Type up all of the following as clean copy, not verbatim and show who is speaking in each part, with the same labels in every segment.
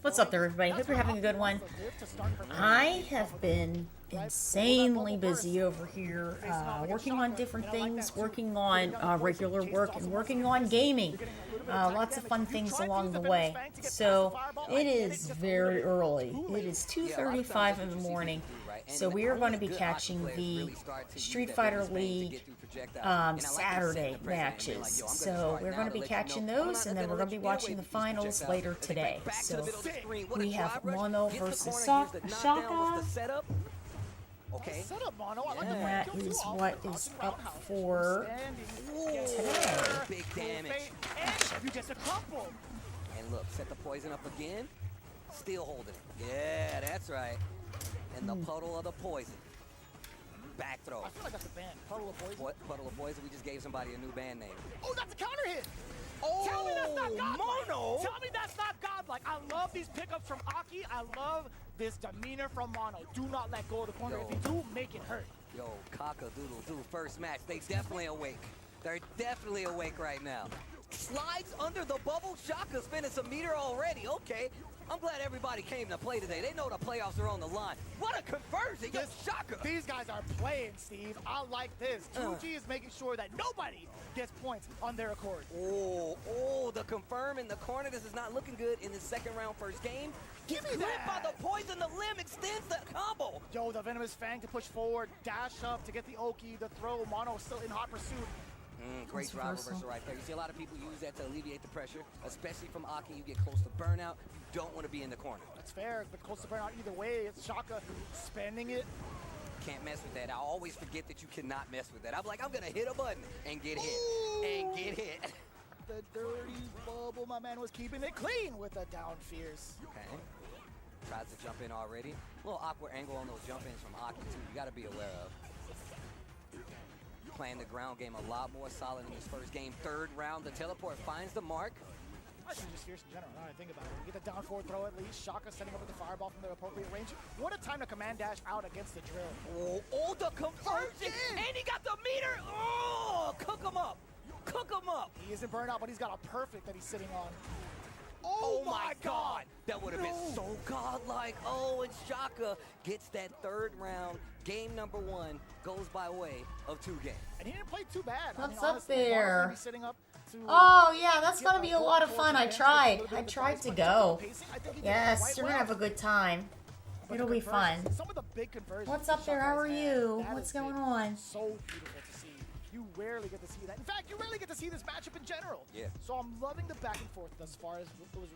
Speaker 1: What's up there, everybody? Hope you're having a good one. I have been insanely busy over here, working on different things, working on regular work, and working on gaming. Lots of fun things along the way. So it is very early. It is 2:35 in the morning. So we are going to be catching the Street Fighter League Saturday matches. So we're going to be catching those, and then we're going to be watching the finals later today. So we have Mono versus Shaka.
Speaker 2: Okay.
Speaker 1: And that is what is up for today.
Speaker 2: Big damage. And look, set the poison up again. Still holding it. Yeah, that's right. And the puddle of the poison. Back throw.
Speaker 3: I feel like that's a band. Puddle of poison.
Speaker 2: What puddle of poison? We just gave somebody a new band name.
Speaker 3: Oh, that's a counter hit.
Speaker 2: Oh,
Speaker 3: Tell me that's not godlike.
Speaker 2: Mono.
Speaker 3: Tell me that's not godlike. I love these pickups from Aki. I love this demeanor from Mono. Do not let go of the corner.
Speaker 2: Yo.
Speaker 3: If you do, make it hurt.
Speaker 2: Yo, cock-a-doodle-doo, first match. They definitely awake. They're definitely awake right now. Slides under the bubble. Shaka spinning some meter already. Okay. I'm glad everybody came to play today. They know the playoffs are on the line. What a conversion. Yo, Shaka.
Speaker 3: These guys are playing, Steve. I like this. 2G is making sure that nobody gets points on their accord.
Speaker 2: Oh, the confirm in the corner. This is not looking good in the second round first game.
Speaker 3: Give me
Speaker 2: Gripped by
Speaker 3: that.
Speaker 2: the poison. The limb extends the combo.
Speaker 3: Yo, the Venomous Fang to push forward, dash up to get the Oki, the throw. Mono still in hot pursuit.
Speaker 2: Great
Speaker 1: That's
Speaker 2: drive
Speaker 1: reversal.
Speaker 2: reversal right there. You see a lot of people use that to alleviate the pressure, especially from Aki. You get close to burnout. You don't want to be in the corner.
Speaker 3: That's fair, but close to burnout either way. It's Shaka spending it.
Speaker 2: Can't mess with that. I always forget that you cannot mess with that. I'm like, I'm going to hit a button and get hit. And get hit.
Speaker 3: The dirty bubble, my man was keeping it clean with the down fierce.
Speaker 2: Okay. Tries to jump in already. A little awkward angle on those jump ins from Aki, too. You got to be aware of. Playing the ground game a lot more solid in this first game. Third round, the teleport finds the mark.
Speaker 3: I should just fierce in general, now that I think about it. You get the down forward throw at least. Shaka setting up with the fireball from the appropriate range. What a time to command dash out against the drill.
Speaker 2: Oh, the conversion!
Speaker 3: Again.
Speaker 2: And he got the meter! Oh, cook him up! Cook him up!
Speaker 3: He isn't burnout, but he's got a perfect that he's sitting on.
Speaker 2: Oh my God! That would have been so godlike. Oh, and Shaka gets that third round. Game number one goes by way of 2 games.
Speaker 3: And he didn't play too bad.
Speaker 1: What's up
Speaker 3: honestly, Mono's
Speaker 1: there?
Speaker 3: gonna be sitting up to
Speaker 1: Oh yeah, that's
Speaker 3: get
Speaker 1: gonna be a lot of fun. I
Speaker 3: advantage,
Speaker 1: tried.
Speaker 3: a little bit
Speaker 1: I
Speaker 3: of the
Speaker 1: tried
Speaker 3: dice,
Speaker 1: to
Speaker 3: but
Speaker 1: go.
Speaker 3: pacing, I think he did
Speaker 1: Yes,
Speaker 3: quite
Speaker 1: you're gonna
Speaker 3: well.
Speaker 1: have a good time.
Speaker 3: But
Speaker 1: It'll
Speaker 3: the
Speaker 1: be fun.
Speaker 3: conversions, some of the big conversions.
Speaker 1: What's up there?
Speaker 3: Shaka
Speaker 1: How are
Speaker 3: has had,
Speaker 1: you?
Speaker 3: that
Speaker 1: What's
Speaker 3: has
Speaker 1: going
Speaker 3: been
Speaker 1: on?
Speaker 3: So beautiful to see. You rarely get to see that. In fact, you rarely get to see this matchup in general.
Speaker 2: Yeah.
Speaker 3: So I'm loving the back and forth thus far. As it was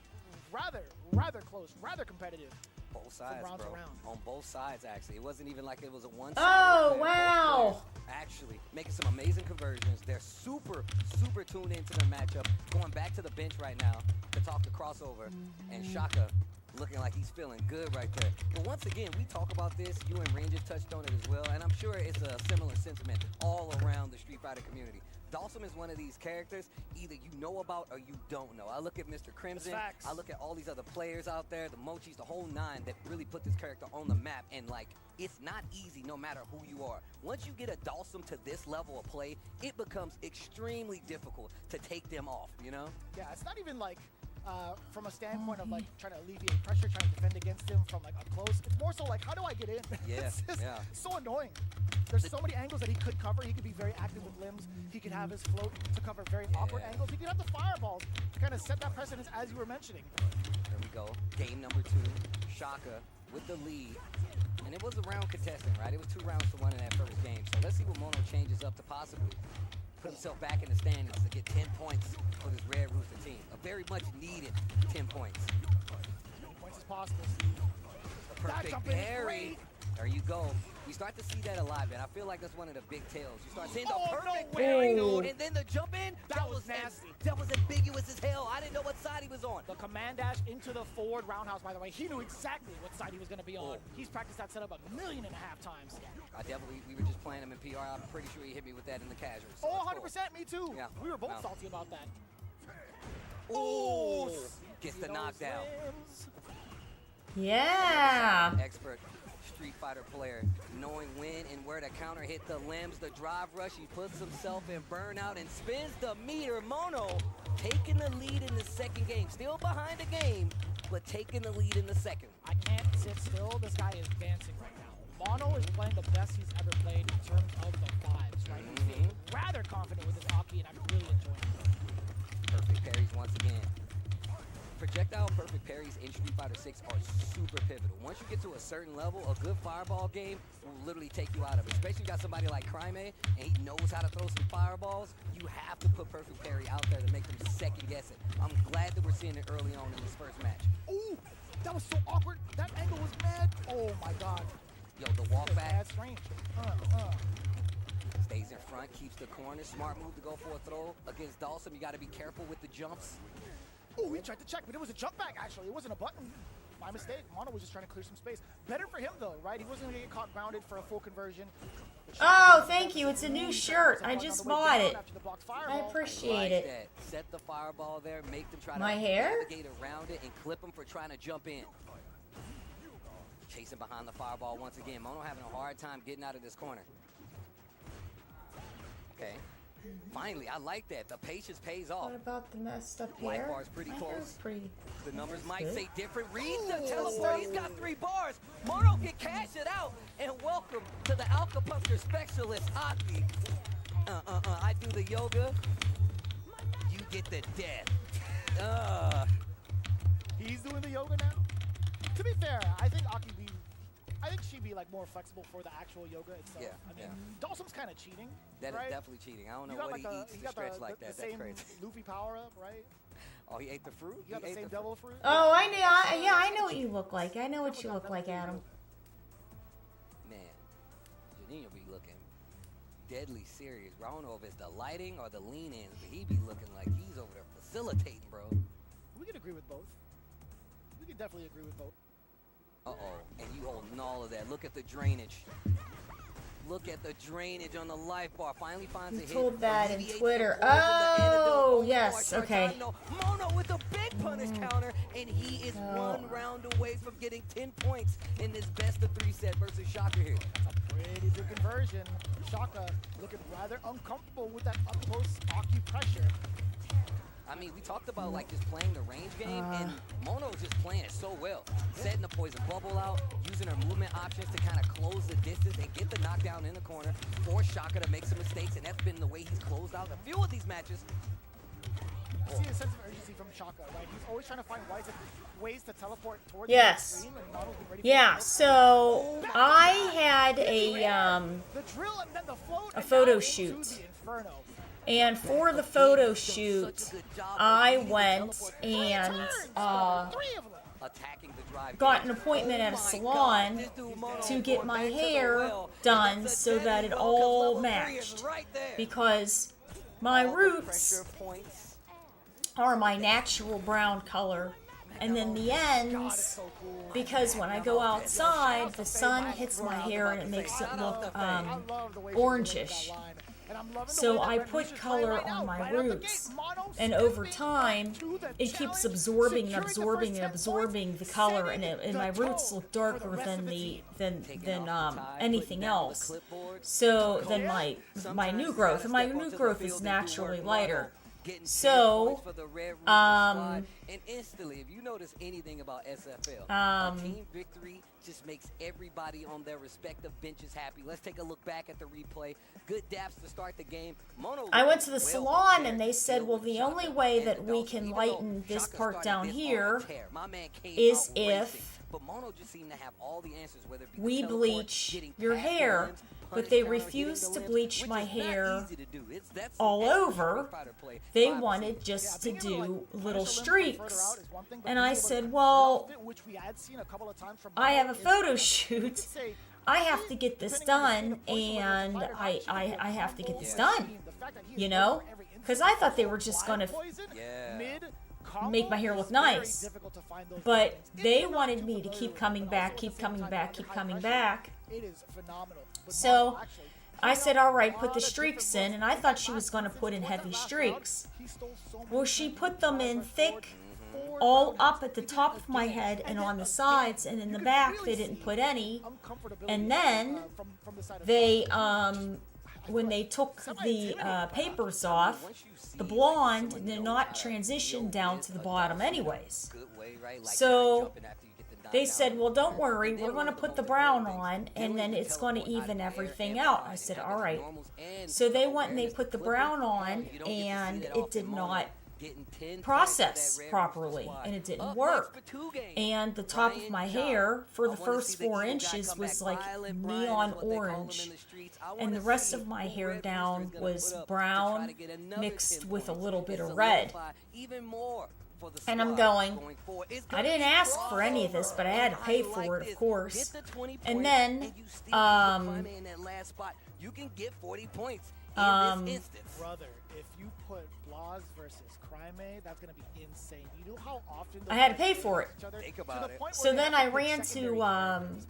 Speaker 3: rather close, rather competitive.
Speaker 2: Both sides,
Speaker 3: round to
Speaker 2: bro.
Speaker 3: round.
Speaker 2: On both sides, actually. It wasn't even like it was a one-sided
Speaker 1: Oh,
Speaker 2: affair. Both
Speaker 1: wow.
Speaker 2: players actually making some amazing conversions. They're super tuned into their matchup. Going back to the bench right now to talk the crossover. And Shaka looking like he's feeling good right there. But once again, we talk about this. You and Ranger touched on it as well. And I'm sure it's a similar sentiment all around the Street Fighter community. Dawson is one of these characters either you know about or you don't know. I look at Mr. Crimson,
Speaker 3: facts.
Speaker 2: I look at all these other players out there, the Mochis, the whole nine that really put this character on the map, and like, it's not easy no matter who you are. Once you get a Dawson to this level of play, it becomes extremely difficult to take them off, you know?
Speaker 3: Yeah, it's not even like from a standpoint of like trying to alleviate pressure, trying to defend against him from like up close. It's more so like, how do I get in?
Speaker 2: Yeah,
Speaker 3: It's just
Speaker 2: yeah.
Speaker 3: so annoying. There's so many angles that he could cover. He could be very active with limbs. He could have his float to cover very awkward
Speaker 2: Yeah.
Speaker 3: angles. He could have the fireballs to kind of set that precedence as you were mentioning.
Speaker 2: There we go. Game number 2, Shaka with the lead. And it was a round contesting, right? It was 2 rounds to 1 in that first game. So let's see what Mono changes up to possibly put himself back in the standings to get 10 points for this Red Rooster team. A very much needed 10 points.
Speaker 3: Many points as possible.
Speaker 2: The perfect
Speaker 3: jump in is
Speaker 2: parry.
Speaker 3: great.
Speaker 2: There you go. We start to see that a lot, man. I feel like that's one of the big tails. You start seeing the
Speaker 3: Oh, no
Speaker 2: perfect
Speaker 3: way,
Speaker 2: parry,
Speaker 1: dude.
Speaker 2: and then the jump in.
Speaker 3: That was nasty.
Speaker 2: That was ambiguous as hell. I didn't know what side he was on.
Speaker 3: The command dash into the forward roundhouse, by the way. He knew exactly what side he was going to be on.
Speaker 2: Oh.
Speaker 3: He's practiced that setup 1.5 million times.
Speaker 2: We were just playing him in PR. I'm pretty sure he hit me with that in the casuals. So
Speaker 3: Oh,
Speaker 2: it's cool.
Speaker 3: 100%, me too.
Speaker 2: Yeah.
Speaker 3: We were both
Speaker 2: Wow.
Speaker 3: salty about that.
Speaker 2: Oh, gets
Speaker 3: See
Speaker 2: the
Speaker 3: those
Speaker 2: knockdown.
Speaker 3: limbs?
Speaker 1: Yeah.
Speaker 2: Expert Street Fighter player, knowing when and where to counter hit the limbs, the drive rush. He puts himself in burnout and spins the meter. Mono taking the lead in the second game, still behind the game, but taking the lead in the second.
Speaker 3: I can't sit still. This guy is dancing right now. Mono is playing the best he's ever played in terms of the vibes, right? He's feeling rather confident with his Aki, and I'm really enjoying it.
Speaker 2: Perfect parries once again. Projectile perfect parries in Street Fighter 6 are super pivotal. Once you get to a certain level, a good fireball game will literally take you out of it. Especially if you got somebody like Crime, and he knows how to throw some fireballs. You have to put perfect parry out there to make them second guess it. I'm glad that we're seeing it early on in this first match.
Speaker 3: Ooh, that was so awkward. That angle was mad. Oh my god.
Speaker 2: Yo, the walk back.
Speaker 3: That's strange.
Speaker 2: Stays in front, keeps the corner. Smart move to go for a throw against Dawson. You got to be careful with the jumps.
Speaker 3: Oh, he tried to check, but it was a jump back, actually. It wasn't a button. My mistake. Mono was just trying to clear some space. Better for him, though, right? He wasn't going to get caught grounded for a full conversion.
Speaker 1: Oh, thank you. It's a new shirt. I just bought it. I appreciate it.
Speaker 2: That. Set the fireball there. Make them try
Speaker 1: My
Speaker 2: to
Speaker 1: hair?
Speaker 2: navigate around it and clip them for trying to jump in. Chasing behind the fireball once again. Mono having a hard time getting out of this corner. Okay. Finally, I like that. The patience pays off.
Speaker 1: What about the messed up
Speaker 2: Life
Speaker 1: hair?
Speaker 2: bar's pretty
Speaker 1: My
Speaker 2: close.
Speaker 1: hair's pretty.
Speaker 2: The numbers
Speaker 1: That's
Speaker 2: might
Speaker 1: good.
Speaker 2: say different. Read the teleport. He's got 3 bars. Mono can cash it out. And welcome to the Alka-Puncher specialist, Aki. I do the yoga. You get the death.
Speaker 3: He's doing the yoga now. To be fair, I think she'd be like more flexible for the actual yoga itself.
Speaker 2: Yeah,
Speaker 3: I mean,
Speaker 2: yeah.
Speaker 3: Dawson's kind of cheating.
Speaker 2: That
Speaker 3: right?
Speaker 2: is definitely cheating. I don't know
Speaker 3: You got
Speaker 2: what
Speaker 3: like
Speaker 2: he eats
Speaker 3: you
Speaker 2: to
Speaker 3: got
Speaker 2: stretch
Speaker 3: the,
Speaker 2: like
Speaker 3: the
Speaker 2: that.
Speaker 3: same
Speaker 2: That's crazy.
Speaker 3: Luffy power up, right?
Speaker 2: Oh, he ate the fruit?
Speaker 3: You got
Speaker 2: He
Speaker 3: the
Speaker 2: ate
Speaker 3: same
Speaker 2: fruit?
Speaker 3: devil fruit.
Speaker 1: Oh, I know. Yeah, I know what you look like. I know what you look like, Adam.
Speaker 2: Man, Janino be looking deadly serious. Bro, I don't know if it's the lighting or the lean-ins, but he be looking like he's over there facilitating, bro.
Speaker 3: We can agree with both. We can definitely agree with both.
Speaker 2: Uh-oh, and you holding all of that. Look at the drainage. Look at the drainage on the life bar. Finally finds a
Speaker 1: You
Speaker 2: hit.
Speaker 1: told that in
Speaker 2: Alleviates
Speaker 1: Twitter.
Speaker 2: the poison, the antidote.
Speaker 1: Oh,
Speaker 2: Only
Speaker 1: yes,
Speaker 2: for a short
Speaker 1: okay.
Speaker 2: time, no. Mono with a big punish counter, and he is
Speaker 1: Oh.
Speaker 2: 1 round away from getting 10 points in this best-of-3 set versus Shaka here.
Speaker 3: Pretty good conversion. Shaka looking rather uncomfortable with that up-close Aki pressure.
Speaker 2: I mean, we talked about like just playing the range game, and Mono's just playing it so well. Setting the poison bubble out, using her movement options to kind of close the distance and get the knockdown in the corner, force Shaka to make some mistakes, and that's been the way he's closed out a few of these matches.
Speaker 3: I see a sense of urgency from Shaka, right? He's always trying to find ways to teleport towards
Speaker 1: Yes.
Speaker 3: the stream, and Mono's been ready for
Speaker 1: Yeah,
Speaker 3: it.
Speaker 1: so I had
Speaker 3: The drill and then the float, and
Speaker 1: photo
Speaker 3: now into
Speaker 1: shoot.
Speaker 3: the Inferno.
Speaker 1: and for the photo shoot, I went and
Speaker 3: 3 of them.
Speaker 2: Attacking the drive.
Speaker 1: got an appointment at a salon to get my hair done so that it all matched, because my roots are my natural brown color, and then the ends, because when I go outside, the sun hits my hair and it makes it look
Speaker 3: I love the way she
Speaker 1: orangish.
Speaker 3: delivered that line. And I'm loving the
Speaker 1: So
Speaker 3: way that
Speaker 1: I
Speaker 3: Red
Speaker 1: put
Speaker 3: Reacher's
Speaker 1: color
Speaker 3: playing right
Speaker 1: on
Speaker 3: now,
Speaker 1: my
Speaker 3: right out the
Speaker 1: roots,
Speaker 3: gate. Mono
Speaker 1: and over
Speaker 3: stepping
Speaker 1: time,
Speaker 3: up to the
Speaker 1: it keeps
Speaker 3: challenge,
Speaker 1: absorbing and
Speaker 3: securing the
Speaker 1: absorbing
Speaker 3: first
Speaker 1: and
Speaker 3: 10
Speaker 1: absorbing the
Speaker 3: points,
Speaker 1: color,
Speaker 3: setting
Speaker 1: and
Speaker 3: the
Speaker 1: my roots
Speaker 3: tone
Speaker 1: look
Speaker 3: for the
Speaker 1: darker
Speaker 3: rest
Speaker 1: than
Speaker 3: of the
Speaker 1: the
Speaker 3: team.
Speaker 1: anything else. So then my new growth, and my new growth is naturally lighter. So,
Speaker 2: and instantly, if you notice anything about SFL, a team victory just makes everybody on their respective benches happy. Let's take a look back at the replay. Good daps to start the game. Mono
Speaker 1: I went to the
Speaker 2: well
Speaker 1: salon
Speaker 2: prepared
Speaker 1: and they
Speaker 2: to
Speaker 1: said,
Speaker 2: deal
Speaker 1: well,
Speaker 2: with
Speaker 1: the
Speaker 2: Shaka
Speaker 1: only way
Speaker 2: and
Speaker 1: that
Speaker 2: the
Speaker 1: we
Speaker 2: Dawson.
Speaker 1: can
Speaker 2: Even
Speaker 1: lighten
Speaker 2: though
Speaker 1: this
Speaker 2: Shaka
Speaker 1: part
Speaker 2: started
Speaker 1: down
Speaker 2: this on a
Speaker 1: here
Speaker 2: tear, my man came
Speaker 1: is
Speaker 2: out racing.
Speaker 1: if
Speaker 2: But Mono just seemed to have all the answers, whether it be the
Speaker 1: we
Speaker 2: teleport,
Speaker 1: bleach
Speaker 2: getting
Speaker 1: your
Speaker 2: past the
Speaker 1: hair,
Speaker 2: limbs,
Speaker 1: but
Speaker 2: punish
Speaker 1: they
Speaker 2: counter, hitting
Speaker 1: refused
Speaker 2: the
Speaker 1: to
Speaker 2: limbs,
Speaker 1: bleach
Speaker 2: which
Speaker 1: my
Speaker 2: is not
Speaker 1: hair
Speaker 2: easy to do. That's
Speaker 1: all
Speaker 2: extra
Speaker 1: over.
Speaker 2: Street Fighter play.
Speaker 1: They
Speaker 2: 5%.
Speaker 1: wanted just to
Speaker 3: being able to,
Speaker 1: do
Speaker 3: like,
Speaker 1: little
Speaker 3: punish a limb further
Speaker 1: streaks.
Speaker 3: out is one thing, but
Speaker 1: And
Speaker 3: being
Speaker 1: I
Speaker 3: able to
Speaker 1: said,
Speaker 3: get
Speaker 1: well,
Speaker 3: off it, which we had seen a couple of times from
Speaker 1: I
Speaker 3: Mono,
Speaker 1: have a
Speaker 3: is
Speaker 1: photo
Speaker 3: you
Speaker 1: shoot.
Speaker 3: could say,
Speaker 1: I have to get this
Speaker 3: depending on the
Speaker 1: done,
Speaker 3: speed of voice
Speaker 1: and
Speaker 3: over the fighter,
Speaker 1: I
Speaker 3: how she can
Speaker 1: have to get this
Speaker 3: combo
Speaker 1: done,
Speaker 3: the fact that he
Speaker 1: you
Speaker 3: is
Speaker 1: know?
Speaker 3: over every
Speaker 1: Because
Speaker 3: instant
Speaker 1: I thought they were just
Speaker 3: line
Speaker 1: going to
Speaker 3: poison,
Speaker 2: Yeah.
Speaker 3: mid-combo
Speaker 1: make my hair look
Speaker 3: is very
Speaker 1: nice.
Speaker 3: difficult to find those
Speaker 1: But
Speaker 3: buttons. If
Speaker 1: they
Speaker 3: you're not
Speaker 1: wanted
Speaker 3: too
Speaker 1: me to
Speaker 3: familiar
Speaker 1: keep
Speaker 3: with it,
Speaker 1: coming
Speaker 3: but
Speaker 1: back,
Speaker 3: also
Speaker 1: keep
Speaker 3: at the
Speaker 1: coming
Speaker 3: same
Speaker 1: back,
Speaker 3: time,
Speaker 1: keep
Speaker 3: under
Speaker 1: coming
Speaker 3: high pressure,
Speaker 1: back.
Speaker 3: It is phenomenal. But
Speaker 1: So,
Speaker 3: Mono actually
Speaker 1: I said, all right, put
Speaker 3: lot
Speaker 1: the
Speaker 3: of
Speaker 1: streaks
Speaker 3: different
Speaker 1: in,
Speaker 3: moves.
Speaker 1: and I thought she was going to put in
Speaker 3: Towards that
Speaker 1: heavy
Speaker 3: last
Speaker 1: streaks.
Speaker 3: round, he stole so many
Speaker 1: Well, she
Speaker 3: times.
Speaker 1: put them in
Speaker 3: Forward,
Speaker 1: thick,
Speaker 3: forward,
Speaker 1: all
Speaker 3: forward.
Speaker 1: up at the
Speaker 3: He did
Speaker 1: top
Speaker 3: it
Speaker 1: of my
Speaker 3: again,
Speaker 1: head and
Speaker 3: then
Speaker 1: on the
Speaker 3: again.
Speaker 1: sides, and in
Speaker 3: You
Speaker 1: the
Speaker 3: could
Speaker 1: back
Speaker 3: really
Speaker 1: they didn't
Speaker 3: see
Speaker 1: put any.
Speaker 3: uncomfortability,
Speaker 1: And then
Speaker 3: from the side of
Speaker 1: they
Speaker 3: Shaka. I
Speaker 1: when they took the papers off, the blonde did not transition down to the bottom anyways. So they said, well, don't worry, we're going to put the brown on, and then it's going to even everything out. I said, all right. So they went and they put the brown on, and it did not process properly, and it didn't work. And the top of my hair for the first 4 inches was like neon orange, and the rest of my hair down was brown mixed with a little bit of red. And I'm going, I didn't ask for any of this, but I had to pay for it, of course. And then,
Speaker 2: you can get 40 points
Speaker 3: Brother, if you put Blaz versus Crime, that's gonna be insane. You know how often
Speaker 1: I had to pay for it.
Speaker 2: Think about it.
Speaker 1: So then I ran to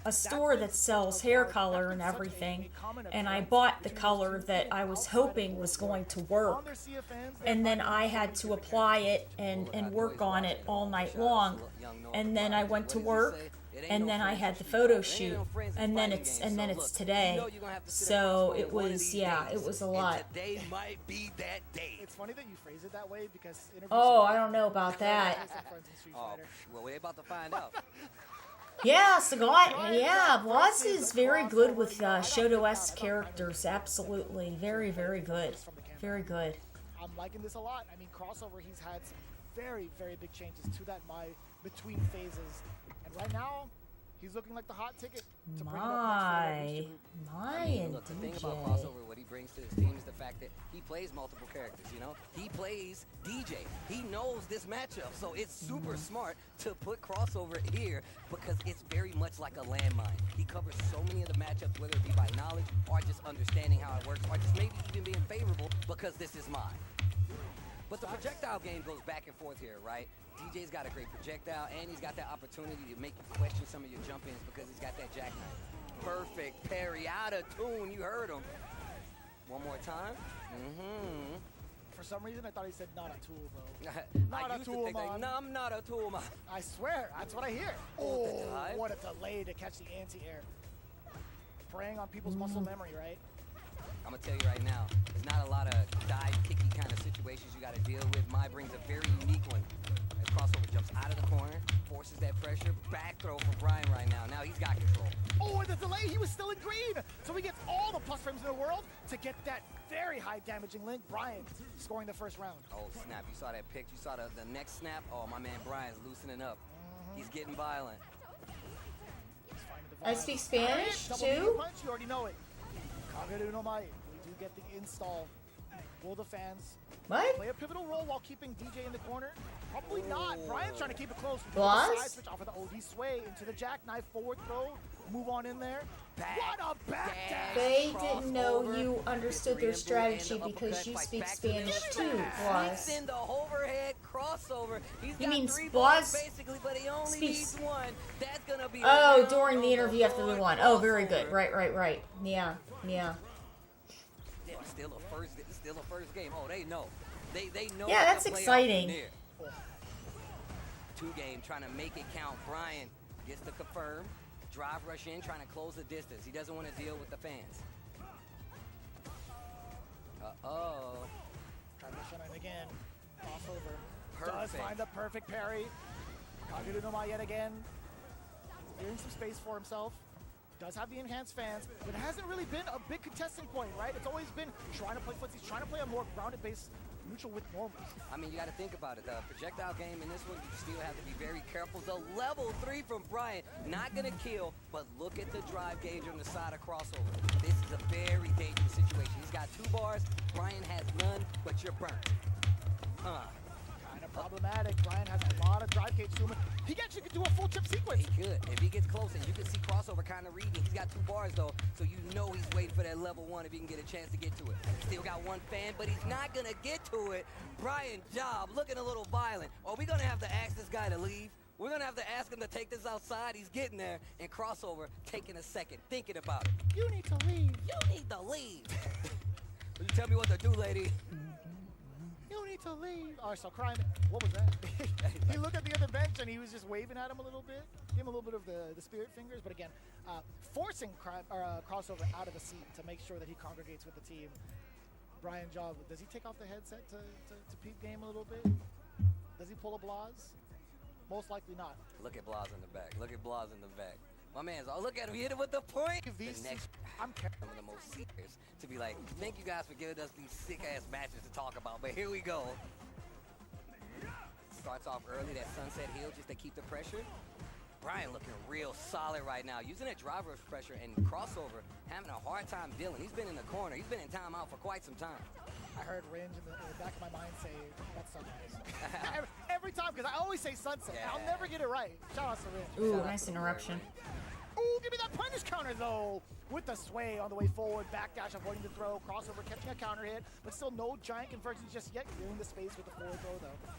Speaker 1: a store that sells hair color and everything, and I bought the color that I was hoping was going to work. And then I had to apply it and work on it all night long. And then I went to work, and then I had the photo shoot, and then it's today. So it was, yeah, it was a lot.
Speaker 2: Today might be that day.
Speaker 3: It's funny that you phrase it that way because
Speaker 1: Oh, I don't know about that.
Speaker 2: Oh, well, we're about to find out.
Speaker 1: Yeah, Sagat, yeah, Blaz is very good with Shoto-esque characters, absolutely. Very, very good. Very good.
Speaker 3: I'm liking this a lot. I mean, Crossover, he's had some very, very big changes to that between phases. And right now, he's looking like the hot ticket to bring it up next for the
Speaker 2: Look, the thing about Crossover, what he brings to his team is the fact that he plays multiple characters, you know? He plays DJ. He knows this matchup, so it's super smart to put Crossover here because it's very much like a landmine. He covers so many of the matchups, whether it be by knowledge or just understanding how it works, or just maybe even being favorable because this is mine. But the projectile game goes back and forth here, right? DJ's got a great projectile, and he's got that opportunity to make you question some of your jump-ins because he's got that jackknife. Perfect parry, out of tune, you heard him. One more time.
Speaker 3: For some reason, I thought he said not a tool, though.
Speaker 2: I used to think like, no, I'm not a tool, man.
Speaker 3: I swear, that's what I hear.
Speaker 2: Oh, the
Speaker 3: Oh,
Speaker 2: dive.
Speaker 3: what a delay to catch the anti-air. Preying on people's muscle memory, right?
Speaker 2: I'm gonna tell you right now, there's not a lot of dive kicky kind of situations you gotta deal with. Mai brings a very unique one. As Crossover jumps out of the corner, forces that pressure, back throw from Brian right now. Now he's got control.
Speaker 3: Oh, and the delay, he was still in green. So he gets all the plus frames in the world to get that very high damaging link. Brian scoring the first round.
Speaker 2: Oh snap, you saw that pick, you saw the next snap. Oh, my man Brian's loosening up. He's getting violent.
Speaker 3: He's finding the
Speaker 1: I
Speaker 3: vibe.
Speaker 1: speak Spanish,
Speaker 3: Double
Speaker 1: too?
Speaker 3: medium punch, you already know it. Kageru no Mai. We do get the install. Will the fans
Speaker 1: What?
Speaker 3: play a pivotal role while keeping DJ in the corner? Probably not. Brian's trying to keep it close.
Speaker 1: Blaz?
Speaker 3: Side switch off of the OD sway into the jackknife forward throw. Move on in there. What a back dash!
Speaker 1: They didn't know you understood their strategy because you speak Spanish too, Blaz.
Speaker 2: In the overhead crossover. He's
Speaker 1: He
Speaker 2: got
Speaker 1: means
Speaker 2: 3
Speaker 1: Blaz
Speaker 2: balls basically, but he only
Speaker 1: speaks-
Speaker 2: needs one. That's gonna be
Speaker 1: Oh,
Speaker 2: a
Speaker 1: during the interview after the one. Oh, very good.
Speaker 2: crossover.
Speaker 1: Right. Yeah.
Speaker 2: Yeah, still a first game. Oh, they know. They know.
Speaker 1: Yeah,
Speaker 2: how
Speaker 1: that's
Speaker 2: to play out
Speaker 1: exciting.
Speaker 2: from there. 2 game trying to make it count. Brian gets the confirm. Drive rush in, trying to close the distance. He doesn't want to deal with the fans. Uh-oh.
Speaker 3: Transition and again. Crossover. Does
Speaker 2: Perfect.
Speaker 3: find the perfect parry. Kageru no Mai yet again. Clearing some space for himself. Does have the enhanced fans, but it hasn't really been a big contesting point, right? It's always been trying to play footsies, trying to play a more grounded base neutral with normals.
Speaker 2: I mean, you got to think about it. The projectile game in this one, you still have to be very careful. The level 3 from Brian, not going to kill, but look at the drive gauge on the side of Crossover. This is a very dangerous situation. He's got 2 bars. Brian has none, but you're burnt.
Speaker 3: Kind of problematic. Brian has a lot of drive gauge to him. He actually could do a full chip sequence.
Speaker 2: He could. If he gets close, and you can see Crossover kind of reading. He's got 2 bars, though, so you know he's waiting for that level 1 if he can get a chance to get to it. Still got 1 fan, but he's not going to get to it. Brian Job looking a little violent. Are we going to have to ask this guy to leave? We're going to have to ask him to take this outside. He's getting there, and Crossover taking a second, thinking about it.
Speaker 3: You need to leave.
Speaker 2: You need to leave. You tell me what to do, lady.
Speaker 3: You need to leave. Oh, so Crime. What was that? He looked at the other bench and he was just waving at him a little bit. Give him a little bit of the spirit fingers. But again, forcing Crossover out of the seat to make sure that he congregates with the team. Brian Job, does he take off the headset to peep game a little bit? Does he pull a Blaz? Most likely not.
Speaker 2: Look at Blaz in the back. Look at Blaz in the back. My man's all, look at him. He hit it with the point. The next,
Speaker 3: I'm
Speaker 2: some of the most serious to be like, thank you guys for giving us these sick-ass matches to talk about. But here we go. Starts off early, that sunset heel just to keep the pressure. Brian looking real solid right now. Using that driver's pressure and Crossover, having a hard time dealing. He's been in the corner. He's been in timeout for quite some time.
Speaker 3: I heard Ringe in the back of my mind say, that's sunrise. every time, because I always say sunset.
Speaker 2: Yeah.
Speaker 3: I'll never get it right. Shout out to Ringe.
Speaker 1: Ooh,
Speaker 2: Shout out
Speaker 1: nice
Speaker 2: to
Speaker 1: interruption.
Speaker 3: Ooh, give me that punish counter, though. With the sway on the way forward, backdash, avoiding the throw, Crossover catching a counter hit, but still no giant conversions just yet. Clearing the space with the forward throw, though.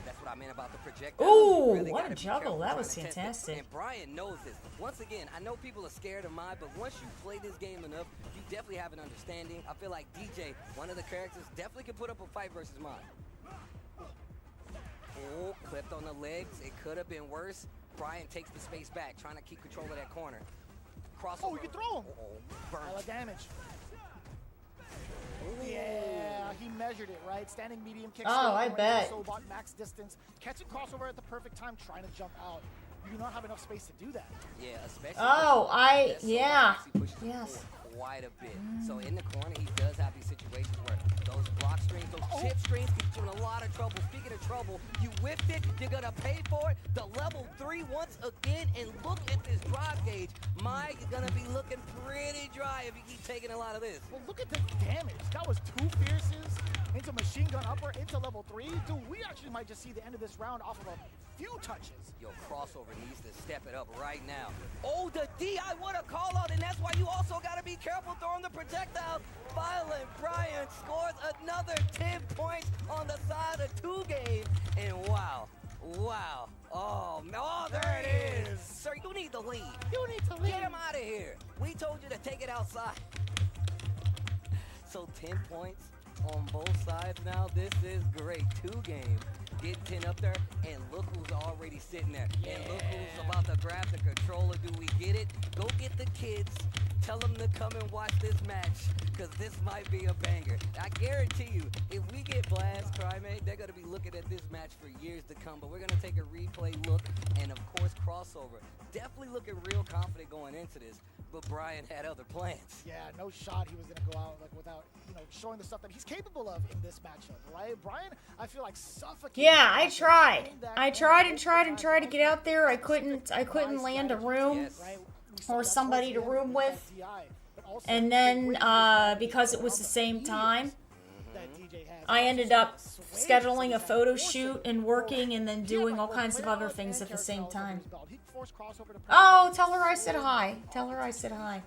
Speaker 2: That's what I meant about the projectile.
Speaker 1: Ooh,
Speaker 2: You really
Speaker 1: what
Speaker 2: gotta
Speaker 1: a
Speaker 2: be
Speaker 1: juggle.
Speaker 2: careful
Speaker 1: That
Speaker 2: trying
Speaker 1: was
Speaker 2: to test it.
Speaker 1: fantastic.
Speaker 2: And Brian knows this. Once again, I know people are scared of mine, but once you play this game enough, you definitely have an understanding. I feel like DJ, one of the characters, definitely can put up a fight versus mine. Oh, clipped on the legs. It could have been worse. Brian takes the space back, trying to keep control of that corner. Crossover.
Speaker 3: Oh, you can throw him.
Speaker 2: Burnt.
Speaker 3: Hella damage. Yeah, he measured it, right? Standing medium kick.
Speaker 1: Oh, I bet.
Speaker 3: So bought max distance. Catching Crossover at the perfect time, trying to jump out. You do not have enough space to do that.
Speaker 2: Yeah, especially.
Speaker 1: Oh,
Speaker 2: That's so
Speaker 1: yeah.
Speaker 2: nice. He pushes the
Speaker 1: Yes.
Speaker 2: forward quite a bit. So in the corner, he does have these situations where those block screens, those chip screens get you in a lot of trouble. Speaking of trouble, you whiffed it, you're gonna pay for it. The level 3 once again, and look at this drive gauge. Mike is gonna be looking pretty dry if you keep taking a lot of this.
Speaker 3: Well, look at the damage. That was 2 fierces into machine gun upper into level 3. Dude, we actually might just see the end of this round off of a few touches.
Speaker 2: Yo, Crossover needs to step it up right now. Oh, the DI, what a call out, and that's why you also got to be careful throwing the projectile. Violent Brian scores another 10 points on the side of 2 game, and wow, oh, there it is. Sir, you need the lead.
Speaker 3: You need to leave.
Speaker 2: Get him out of here. We told you to take it outside. So 10 points on both sides now. This is great. 2 game. Get 10 up there, and look who's already sitting there. And look who's about to grab the controller. Do we get it? Go get the kids. Tell them to come and watch this match, because this might be a banger. I guarantee you, if we get Blast Primate, they're going to be looking at this match for years to come. But we're going to take a replay look, and of course, Crossover. Definitely looking real confident going into this. But Brian had other plans.
Speaker 3: Yeah, no shot he was going to go out like without, showing the stuff that he's capable of in this matchup, right? Brian, I feel like suffocating.
Speaker 1: Yeah, I tried. I tried and tried and tried to
Speaker 3: to
Speaker 1: get out there. I couldn't land a room.
Speaker 2: Yes.
Speaker 3: Right?
Speaker 1: Or somebody to room with. And then, because it was the same time, I ended up scheduling a photo shoot and working and then doing all kinds of other things at the same time. Oh, tell her I said hi. Tell her I said hi.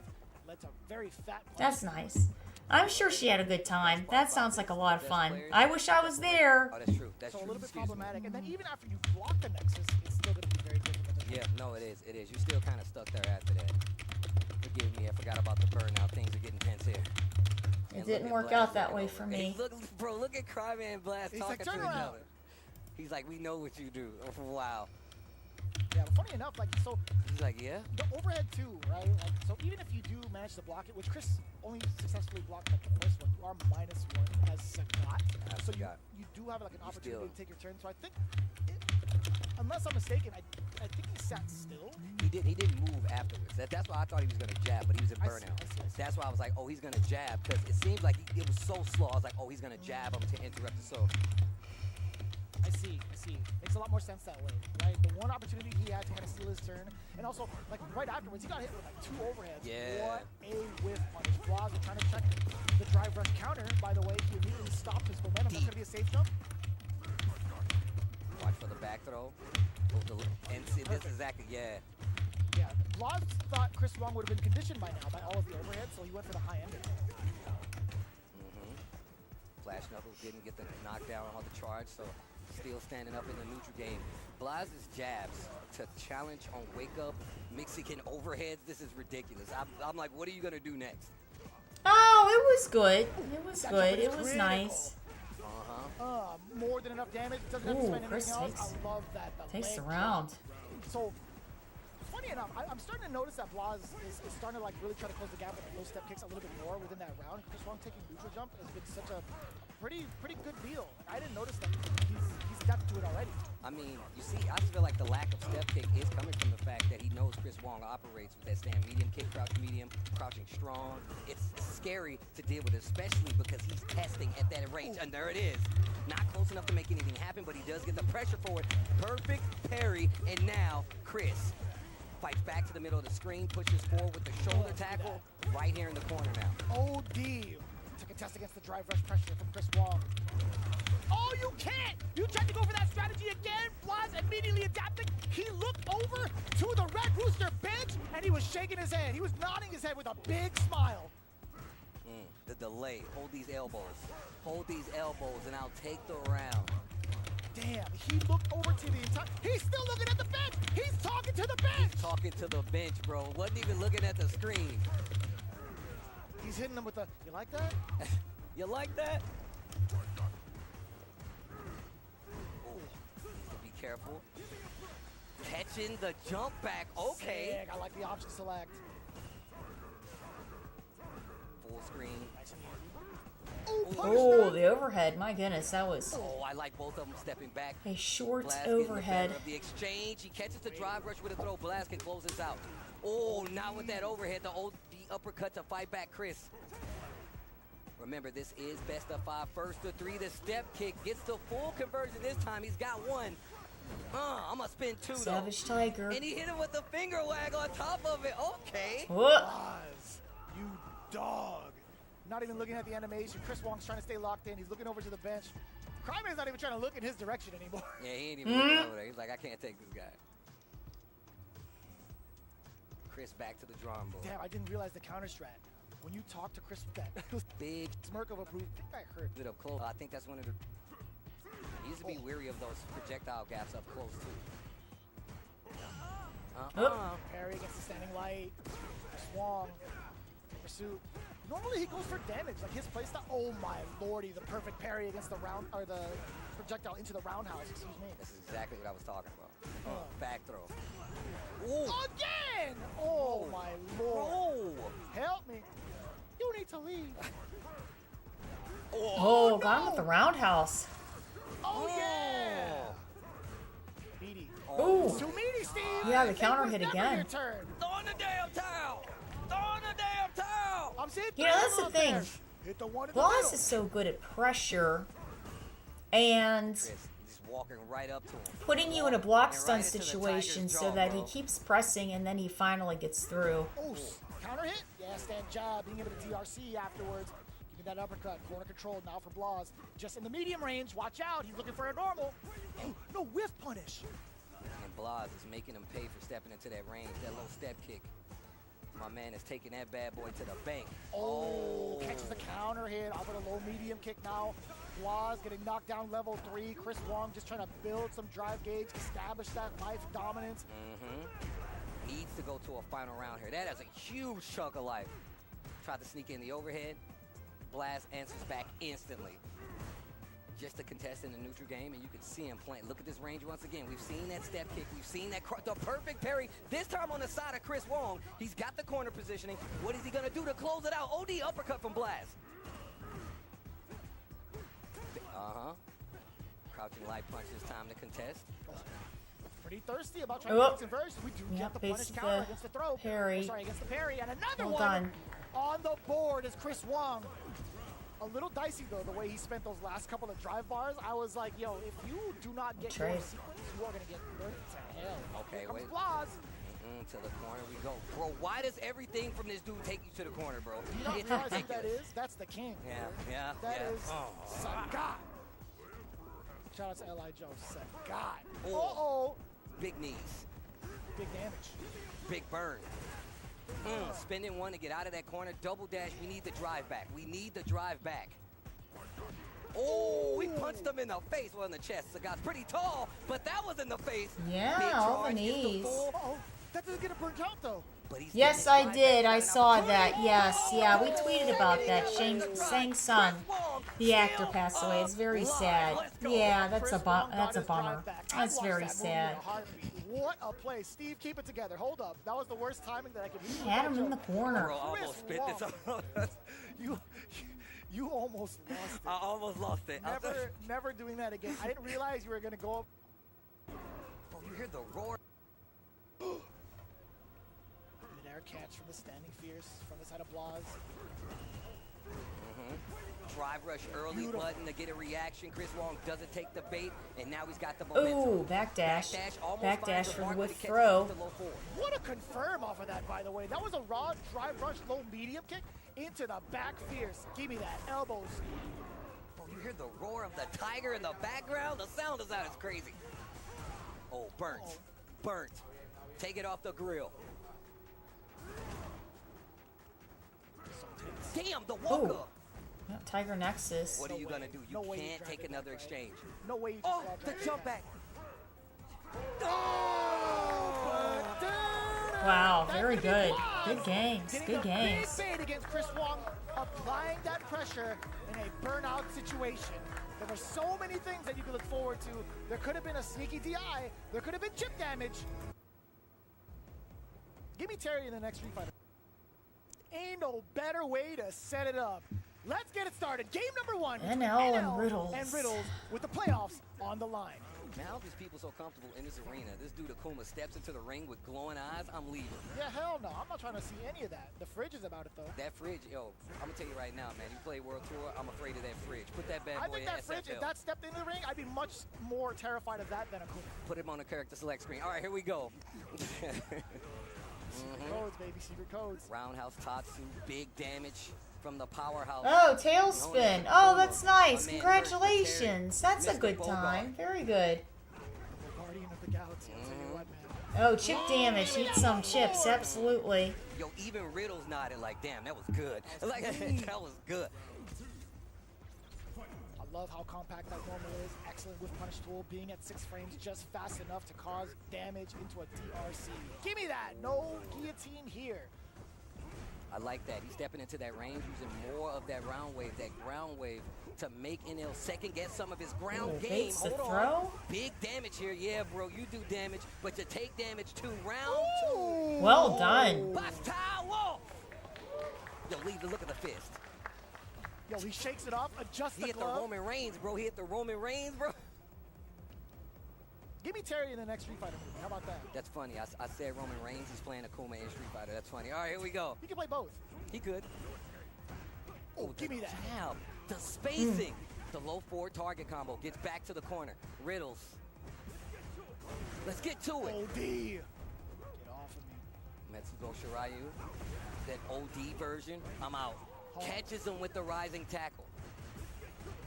Speaker 1: That's nice. I'm sure she had a good time. That sounds like a lot of fun. I wish I was there.
Speaker 2: Oh, that's true. That's
Speaker 3: So a
Speaker 2: true.
Speaker 3: little bit
Speaker 2: Excuse me.
Speaker 3: problematic. And then even after you block the Nexus, it's still going to be very difficult to
Speaker 2: Yeah, no, it is. It is. You're still kind of stuck there after that. Forgive me, I forgot about the burnout. Things are getting tense here.
Speaker 1: It didn't work out that way for me.
Speaker 2: Look, bro, look at Cryman and Blast
Speaker 3: He's
Speaker 2: talking
Speaker 3: like,
Speaker 2: to
Speaker 3: "Turn
Speaker 2: each
Speaker 3: around."
Speaker 2: other. He's like, we know what you do. Oh, wow.
Speaker 3: Yeah, but funny enough, so
Speaker 2: He's like, yeah?
Speaker 3: the overhead too, right? So even if you do manage to block it, which Chris only successfully blocked the first one, you are -1 as Sagat.
Speaker 2: As
Speaker 3: So
Speaker 2: Sagat.
Speaker 3: you do have an opportunity
Speaker 2: still-
Speaker 3: to take your turn. So I think, unless I'm mistaken, I think he sat still.
Speaker 2: He didn't move afterwards. That's why I thought he was going to jab, but he was in
Speaker 3: I see,
Speaker 2: burnout.
Speaker 3: I see.
Speaker 2: That's why I was like, oh, he's going to jab, because it seems like it was so slow. I was like, oh, he's going to jab him to interrupt the slow.
Speaker 3: I see. Makes a lot more sense that way, right? The one opportunity he had to kind of steal his turn, and also, right afterwards, he got hit with 2 overheads.
Speaker 2: Yeah.
Speaker 3: What a whiff punish. Blaz was trying to check the drive rush counter. By the way, he immediately stopped his momentum. That's going to be a safe jump.
Speaker 2: Watch for the back throw. And see, this is exactly, yeah.
Speaker 3: Yeah, Blaz thought Chris Wong would have been conditioned by now by all of the overheads, so he went for the high end.
Speaker 2: Flash Knuckles didn't get the knockdown on the charge, so still standing up in the neutral game. Blaz's jabs to challenge on wake up, Mexican overheads, this is ridiculous. I'm like, what are you going to do next?
Speaker 1: Oh, it was good. It was good. It was nice.
Speaker 3: More than enough damage. Doesn't have to
Speaker 1: Ooh,
Speaker 3: spend
Speaker 1: Chris
Speaker 3: anything else.
Speaker 1: takes-
Speaker 3: I love that.
Speaker 1: Takes the
Speaker 3: leg
Speaker 1: round.
Speaker 3: drop. So, funny enough, I'm starting to notice that Blaz is starting to like really try to close the gap with the low step kicks a little bit more within that round. Chris Wong taking neutral jump has been such a pretty good deal. I didn't notice that he's adapted to it already.
Speaker 2: I mean, you see, I just feel like the lack of step kick is coming from the fact that he knows Chris Wong operates with that stand medium kick, crouch medium, crouching strong. It's scary to deal with, especially because he's testing at that range. And there it is. Not close enough to make anything happen, but he does get the pressure for it. Perfect parry, and now Chris fights back to the middle of the screen, pushes forward with the shoulder tackle right here in the corner now.
Speaker 3: OD to contest against the drive rush pressure from Chris Wong. Oh, you can't! You tried to go for that strategy again. Blaz immediately adapting. He looked over to the Red Rooster bench and he was shaking his head. He was nodding his head with a big smile.
Speaker 2: The delay. Hold these elbows. Hold these elbows, and I'll take the round.
Speaker 3: Damn, he looked over to the entire... He's still looking at the bench! He's talking to the bench!
Speaker 2: He's talking to the bench, bro. Wasn't even looking at the screen.
Speaker 3: He's hitting them with the... You like that?
Speaker 2: You like that? Ooh, be careful. Catching the jump back. Okay.
Speaker 3: Sick. I like the option select.
Speaker 2: Full screen.
Speaker 1: Oh, the overhead. My goodness, that was
Speaker 2: Oh, I like both of them stepping back.
Speaker 1: a short
Speaker 2: Blaz getting the better
Speaker 1: overhead.
Speaker 2: of the exchange. He catches the drive rush with a throw. Blaz can close this out. Oh, not with that overhead. The uppercut to fight back Chris. Remember, this is best of 5. First to 3. The step kick gets the full conversion this time. He's got one. I'm going to spin 2, though.
Speaker 1: Savage Tiger.
Speaker 2: And he hit him with the finger wag on top of it. Okay.
Speaker 1: Whoop.
Speaker 3: Blaz, you dog. Not even looking at the animation. Chris Wong's trying to stay locked in. He's looking over to the bench. Cryman's not even trying to look in his direction anymore.
Speaker 2: Yeah, he ain't even looking over there. He's like, I can't take this guy. Chris back to the drawing board.
Speaker 3: Damn, I didn't realize the counter strat. When you talk to Chris with that
Speaker 2: Big
Speaker 3: smirk of approval, I think I heard.
Speaker 2: bit up close. I think that's one of the... He needs to be weary of those projectile gaps up close, too.
Speaker 3: Parry against the standing light. Swung. Pursuit. Normally he goes for damage, like his playstyle. Oh my lordy, the perfect parry against the round, or the projectile into the roundhouse, excuse me.
Speaker 2: This is exactly what I was talking about. Back throw. Ooh.
Speaker 3: Again! Oh my lord.
Speaker 2: Oh.
Speaker 3: Help me. You need to leave.
Speaker 1: Oh, got him with the roundhouse.
Speaker 3: Oh yeah! Meaty.
Speaker 1: Ooh.
Speaker 3: Too meaty, Steve!
Speaker 1: Yeah, the
Speaker 3: It
Speaker 1: counter
Speaker 3: was
Speaker 1: hit
Speaker 3: never
Speaker 1: again.
Speaker 3: your turn.
Speaker 2: Throw in the damn towel! Throw in the damn towel!
Speaker 3: I'm seeing
Speaker 1: You know, that's the
Speaker 3: out there.
Speaker 1: thing.
Speaker 3: Hit the one in the
Speaker 1: Blaz
Speaker 3: middle.
Speaker 1: is so good at pressure and
Speaker 2: Chris, just walking right up to him.
Speaker 1: putting you in a block
Speaker 2: And
Speaker 1: stun
Speaker 2: right into the
Speaker 1: situation
Speaker 2: Tiger's
Speaker 1: so
Speaker 2: jaw,
Speaker 1: that
Speaker 2: bro.
Speaker 1: he keeps pressing and then he finally gets through.
Speaker 3: Oh, counter hit? Yeah, stand jab, being able to DRC afterwards. Give me that uppercut, corner control now for Blaz. Just in the medium range, watch out, he's looking for a normal. Oh, no, whiff punish.
Speaker 2: And Blaz is making him pay for stepping into that range, that low step kick. My man is taking that bad boy to the bank.
Speaker 3: Oh, catches the counter hit off of the low medium kick now. Blaz getting knocked down level 3. Chris Wong just trying to build some drive gauge, establish that life dominance.
Speaker 2: Needs to go to a final round here. That is a huge chunk of life. Tried to sneak in the overhead. Blaz answers back instantly. Just a contest in the neutral game, and you can see him playing. Look at this range once again. We've seen that step kick. We've seen that the perfect parry. This time on the side of Chris Wong. He's got the corner positioning. What is he going to do to close it out? OD uppercut from Blaz. Crouching light punch this time to contest.
Speaker 3: Pretty thirsty about trying to get conversion. We do
Speaker 1: Yep,
Speaker 3: get the punish
Speaker 1: bases
Speaker 3: counter
Speaker 1: the
Speaker 3: against the throw.
Speaker 1: parry.
Speaker 3: Sorry, against the parry. And another
Speaker 1: Well
Speaker 3: one
Speaker 1: done.
Speaker 3: on the board is Chris Wong. A little dicey, though, the way he spent those last couple of drive bars. I was like, yo, if you do not get your
Speaker 1: Trade.
Speaker 3: sequence, you are going to get burnt to hell.
Speaker 2: Okay,
Speaker 3: Here comes
Speaker 2: wait.
Speaker 3: Blaz.
Speaker 2: To the corner we go. Bro, why does everything from this dude take you to the corner, bro?
Speaker 3: You don't
Speaker 2: It's
Speaker 3: realize who that
Speaker 2: ridiculous.
Speaker 3: is? That's the king.
Speaker 2: Yeah.
Speaker 3: That is
Speaker 2: Oh.
Speaker 3: Sagat. Shout out to L.I. Joe. Sagat.
Speaker 2: Oh.
Speaker 3: Uh-oh.
Speaker 2: Big knees.
Speaker 3: Big damage.
Speaker 2: Big burn. Spinning one to get out of that corner. Double dash. We need the drive back. We need the drive back. Oh, we punched him in the face. Well, in the chest. The guy's pretty tall, but that was in the face.
Speaker 1: Yeah,
Speaker 2: Big
Speaker 1: all the
Speaker 2: charge, gets
Speaker 1: knees.
Speaker 2: full,
Speaker 3: Uh-oh. That doesn't get a burnt out, though.
Speaker 2: but he's
Speaker 1: Yes,
Speaker 2: getting
Speaker 1: I
Speaker 2: his drive
Speaker 1: did.
Speaker 2: back.
Speaker 1: I
Speaker 2: Got an
Speaker 1: saw
Speaker 2: opportunity.
Speaker 1: that. Yes, yeah, we
Speaker 2: Oh,
Speaker 1: tweeted about that.
Speaker 2: Chris
Speaker 1: Sang Sun.
Speaker 2: Wong
Speaker 1: The actor passed away. It's very sad. Yeah, that's a that's a bummer. That's very sad.
Speaker 3: What a play. Steve, keep it together. Hold up. That was the worst timing that I could
Speaker 1: He had him in the corner.
Speaker 2: Bro, I almost spit this out.
Speaker 3: You almost lost it.
Speaker 2: I almost lost it.
Speaker 3: Never doing that again. I didn't realize you were going to go up.
Speaker 2: Bro, you hear the roar?
Speaker 3: Mid-air catch from the standing fierce from the side of Blaz.
Speaker 2: Drive rush early
Speaker 3: Beautiful.
Speaker 2: button to get a reaction. Chris Wong doesn't take the bait, and now he's got the momentum.
Speaker 1: Ooh, backdash.
Speaker 2: almost
Speaker 1: Backdash
Speaker 2: finds
Speaker 1: for the
Speaker 2: Mark, but
Speaker 1: whiff
Speaker 2: he catches
Speaker 1: throw.
Speaker 2: it with the low forward.
Speaker 3: What a confirm off of that, by the way. That was a raw drive rush, low medium kick into the back fierce. Give me that. Elbows.
Speaker 2: Bro, you hear the roar of the tiger in the background? The sound of that is crazy. Oh, burnt. Burnt. Take it off the grill. Damn, the walk up.
Speaker 1: Yeah, Tiger Nexus.
Speaker 2: What are you
Speaker 3: way.
Speaker 2: gonna do? You
Speaker 3: No way you
Speaker 2: can't
Speaker 3: drive
Speaker 2: take
Speaker 3: it
Speaker 2: another
Speaker 3: that way.
Speaker 2: exchange.
Speaker 3: No way you
Speaker 2: Oh,
Speaker 3: just
Speaker 2: the
Speaker 3: drive
Speaker 2: jump back.
Speaker 1: Wow, very good. Good games.
Speaker 3: Getting
Speaker 1: Good
Speaker 3: the
Speaker 1: games.
Speaker 3: big bait against Chris Wong, applying that pressure in a burnout situation. There were so many things that you could look forward to. There could have been a sneaky DI. There could have been chip damage. Give me Terry in the next Street Fighter. Ain't no better way to set it up. Let's get it started. Game number one. between
Speaker 1: NL and Riddles.
Speaker 3: And Riddles with the playoffs on the line.
Speaker 2: Man, how are these people so comfortable in this arena? This dude Akuma steps into the ring with glowing eyes. I'm leaving.
Speaker 3: Yeah, hell no. I'm not trying to see any of that. The fridge is about it, though.
Speaker 2: That fridge, yo, I'm gonna tell you right now, man. You play World Tour, I'm afraid of that fridge. Put that bad
Speaker 3: I
Speaker 2: boy
Speaker 3: think
Speaker 2: in
Speaker 3: that fridge, if
Speaker 2: SFL.
Speaker 3: that stepped into the ring, I'd be much more terrified of that than Akuma.
Speaker 2: Put him on the character select screen. All right, here we go.
Speaker 3: Secret codes, baby, secret codes.
Speaker 2: Roundhouse Tatsu, big damage from the powerhouse.
Speaker 1: Oh, tailspin. Oh, that's nice.
Speaker 2: My man,
Speaker 1: Congratulations. That's a
Speaker 2: Mr.
Speaker 1: good
Speaker 2: Bogart.
Speaker 1: time. Very good.
Speaker 3: Guardian of the Galaxy. I'll tell you what, man.
Speaker 1: Oh, chip damage. Eat some chips. Absolutely.
Speaker 2: Yo, even Riddles nodded like, damn, that was good. Like, that was good.
Speaker 3: I love how compact that normal is. Excellent with punish tool, being at 6 frames just fast enough to cause damage into a DRC. Give me that. No guillotine here.
Speaker 2: I like that. He's stepping into that range, using more of that ground wave to make NL second guess some of his ground
Speaker 1: Ooh,
Speaker 2: game.
Speaker 1: baits the
Speaker 2: Hold on.
Speaker 1: throw.
Speaker 2: Big damage here. Yeah, bro, you do damage, but you take damage too. Round
Speaker 3: Ooh.
Speaker 1: Well done.
Speaker 2: two. Bust towel. Yo, leave the look at the fist.
Speaker 3: Yo, he shakes it off, adjusts
Speaker 2: He
Speaker 3: the
Speaker 2: hit the
Speaker 3: glove.
Speaker 2: Roman Reigns, bro. He hit the Roman Reigns, bro.
Speaker 3: Give me Terry in the next Street Fighter movie. How about that?
Speaker 2: That's funny. I said Roman Reigns. He's playing Akuma in Street Fighter. That's funny. All right, here we go.
Speaker 3: He can play both.
Speaker 2: He could.
Speaker 3: Oh, give me that.
Speaker 2: Jab. The spacing. The low forward target combo gets back to the corner. Riddles. Let's get to it.
Speaker 3: OD. Get off of me.
Speaker 2: Metsugo Shiryu. That OD version. I'm out. Catches him with the rising tackle.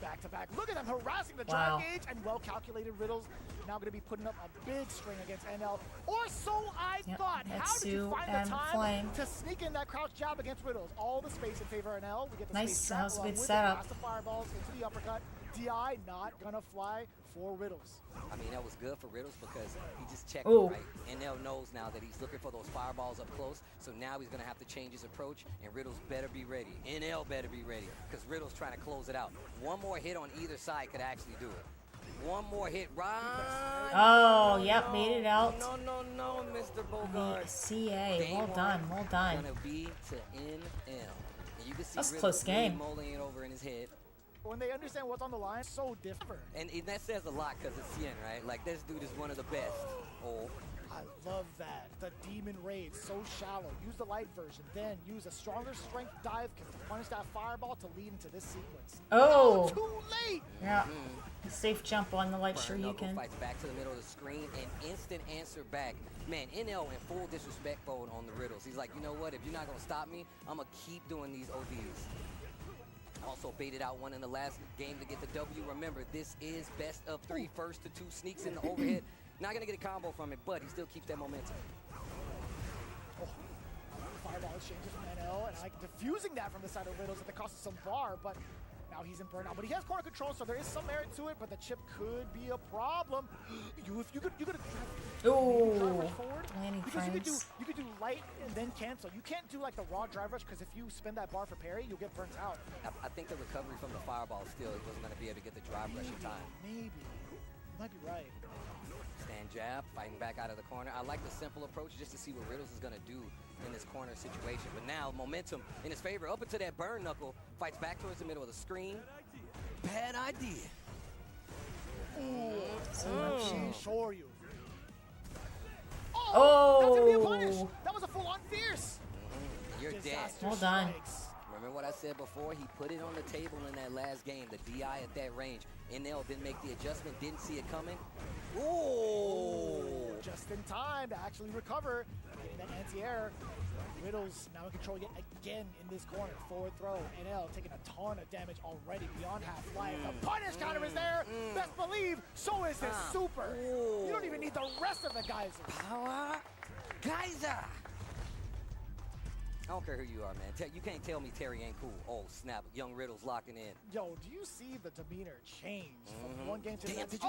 Speaker 3: Back to back. Look at them harassing the
Speaker 1: Wow.
Speaker 3: drive gauge, and well-calculated Riddles now going to be putting up a big string against NL. Or so I
Speaker 1: Yep,
Speaker 3: thought. How did you
Speaker 1: Metsu
Speaker 3: find the
Speaker 1: and
Speaker 3: time
Speaker 1: Flame.
Speaker 3: to sneak in that crouch jab against Riddles? All the space in favor of NL. We get the
Speaker 1: Nice,
Speaker 3: space
Speaker 1: that
Speaker 3: trap
Speaker 1: was a
Speaker 3: along
Speaker 1: good
Speaker 3: with
Speaker 1: setup.
Speaker 3: it. Blast the fireballs into the uppercut. DI not going to fly for Riddles.
Speaker 2: I mean, that was good for Riddles because he just checked
Speaker 1: Ooh.
Speaker 2: it, right? NL knows now that he's looking for those fireballs up close, so now he's going to have to change his approach, and Riddles better be ready. NL better be ready because Riddles trying to close it out. One more hit on either side could actually do it. One more hit, right?
Speaker 1: Oh, yep, made it out.
Speaker 2: No, Mr.
Speaker 1: The
Speaker 2: Bogart.
Speaker 1: CA.
Speaker 2: Game
Speaker 1: Well done.
Speaker 2: one
Speaker 1: Well done.
Speaker 2: Gonna be to NL. And you can see
Speaker 1: That's a
Speaker 2: Riddles
Speaker 1: close
Speaker 2: really
Speaker 1: game.
Speaker 2: mulling it over in his head.
Speaker 3: When they understand what's on the line, so different.
Speaker 2: And that says a lot because it's Cien, right? Like, this dude is one of the best. Oh.
Speaker 3: I love that. The Demon Raid, so shallow. Use the light version, then use a stronger strength dive kick to punish that fireball to lead into this sequence.
Speaker 1: Oh.
Speaker 3: Too late!
Speaker 1: Yeah. Safe jump on the light
Speaker 2: Burn
Speaker 1: sure you
Speaker 2: Knuckle
Speaker 1: can.
Speaker 2: fights back to the middle of the screen and instant answer back. Man, NL in full disrespect mode on the Riddles. He's like, you know what? If you're not going to stop me, I'm going to keep doing these ODs. Also baited out one in the last game to get the W. Remember, this is best of 3. First to 2 sneaks in the overhead. Not going to get a combo from it, but he still keeps that momentum.
Speaker 3: Oh, fireball exchanges from NL, and like diffusing that from the side of Riddles at the cost of some bar, but now he's in burnout. But he has corner control, so there is some merit to it, but the chip could be a problem. You could
Speaker 1: Ooh.
Speaker 3: Drive rush forward,
Speaker 1: Landing
Speaker 3: because
Speaker 1: frames.
Speaker 3: you could do light and then cancel. You can't do like the raw drive rush because if you spin that bar for parry, you'll get burnt out.
Speaker 2: I think the recovery from the fireball still, he wasn't going to be able to get the drive rush in time.
Speaker 3: Maybe. You might be right.
Speaker 2: Stand jab, fighting back out of the corner. I like the simple approach just to see what Riddles is going to do in this corner situation. But now momentum in his favor. Up into that burn knuckle. Fights back towards the middle of the screen. Bad idea.
Speaker 3: She show you.
Speaker 1: Oh.
Speaker 3: That's gonna be a punish. That was a full-on fierce.
Speaker 2: You're dead.
Speaker 3: Disaster
Speaker 1: Well done.
Speaker 3: strikes.
Speaker 2: Remember what I said before? He put it on the table in that last game. The DI at that range. NL didn't make the adjustment, didn't see it coming. Ooh!
Speaker 3: Just in time to actually recover. Getting that anti-air. Riddles now in control yet again in this corner. Forward throw. NL taking a ton of damage already beyond half-life. The punish counter is there. Best believe, so is his super. You don't even need the rest of the geysers.
Speaker 2: Power Geyser! I don't care who you are, man. You can't tell me Terry ain't cool. Oh, snap. Young Riddle's locking in.
Speaker 3: Yo, do you see the demeanor change from one game to the
Speaker 2: Damn,
Speaker 3: next?
Speaker 2: did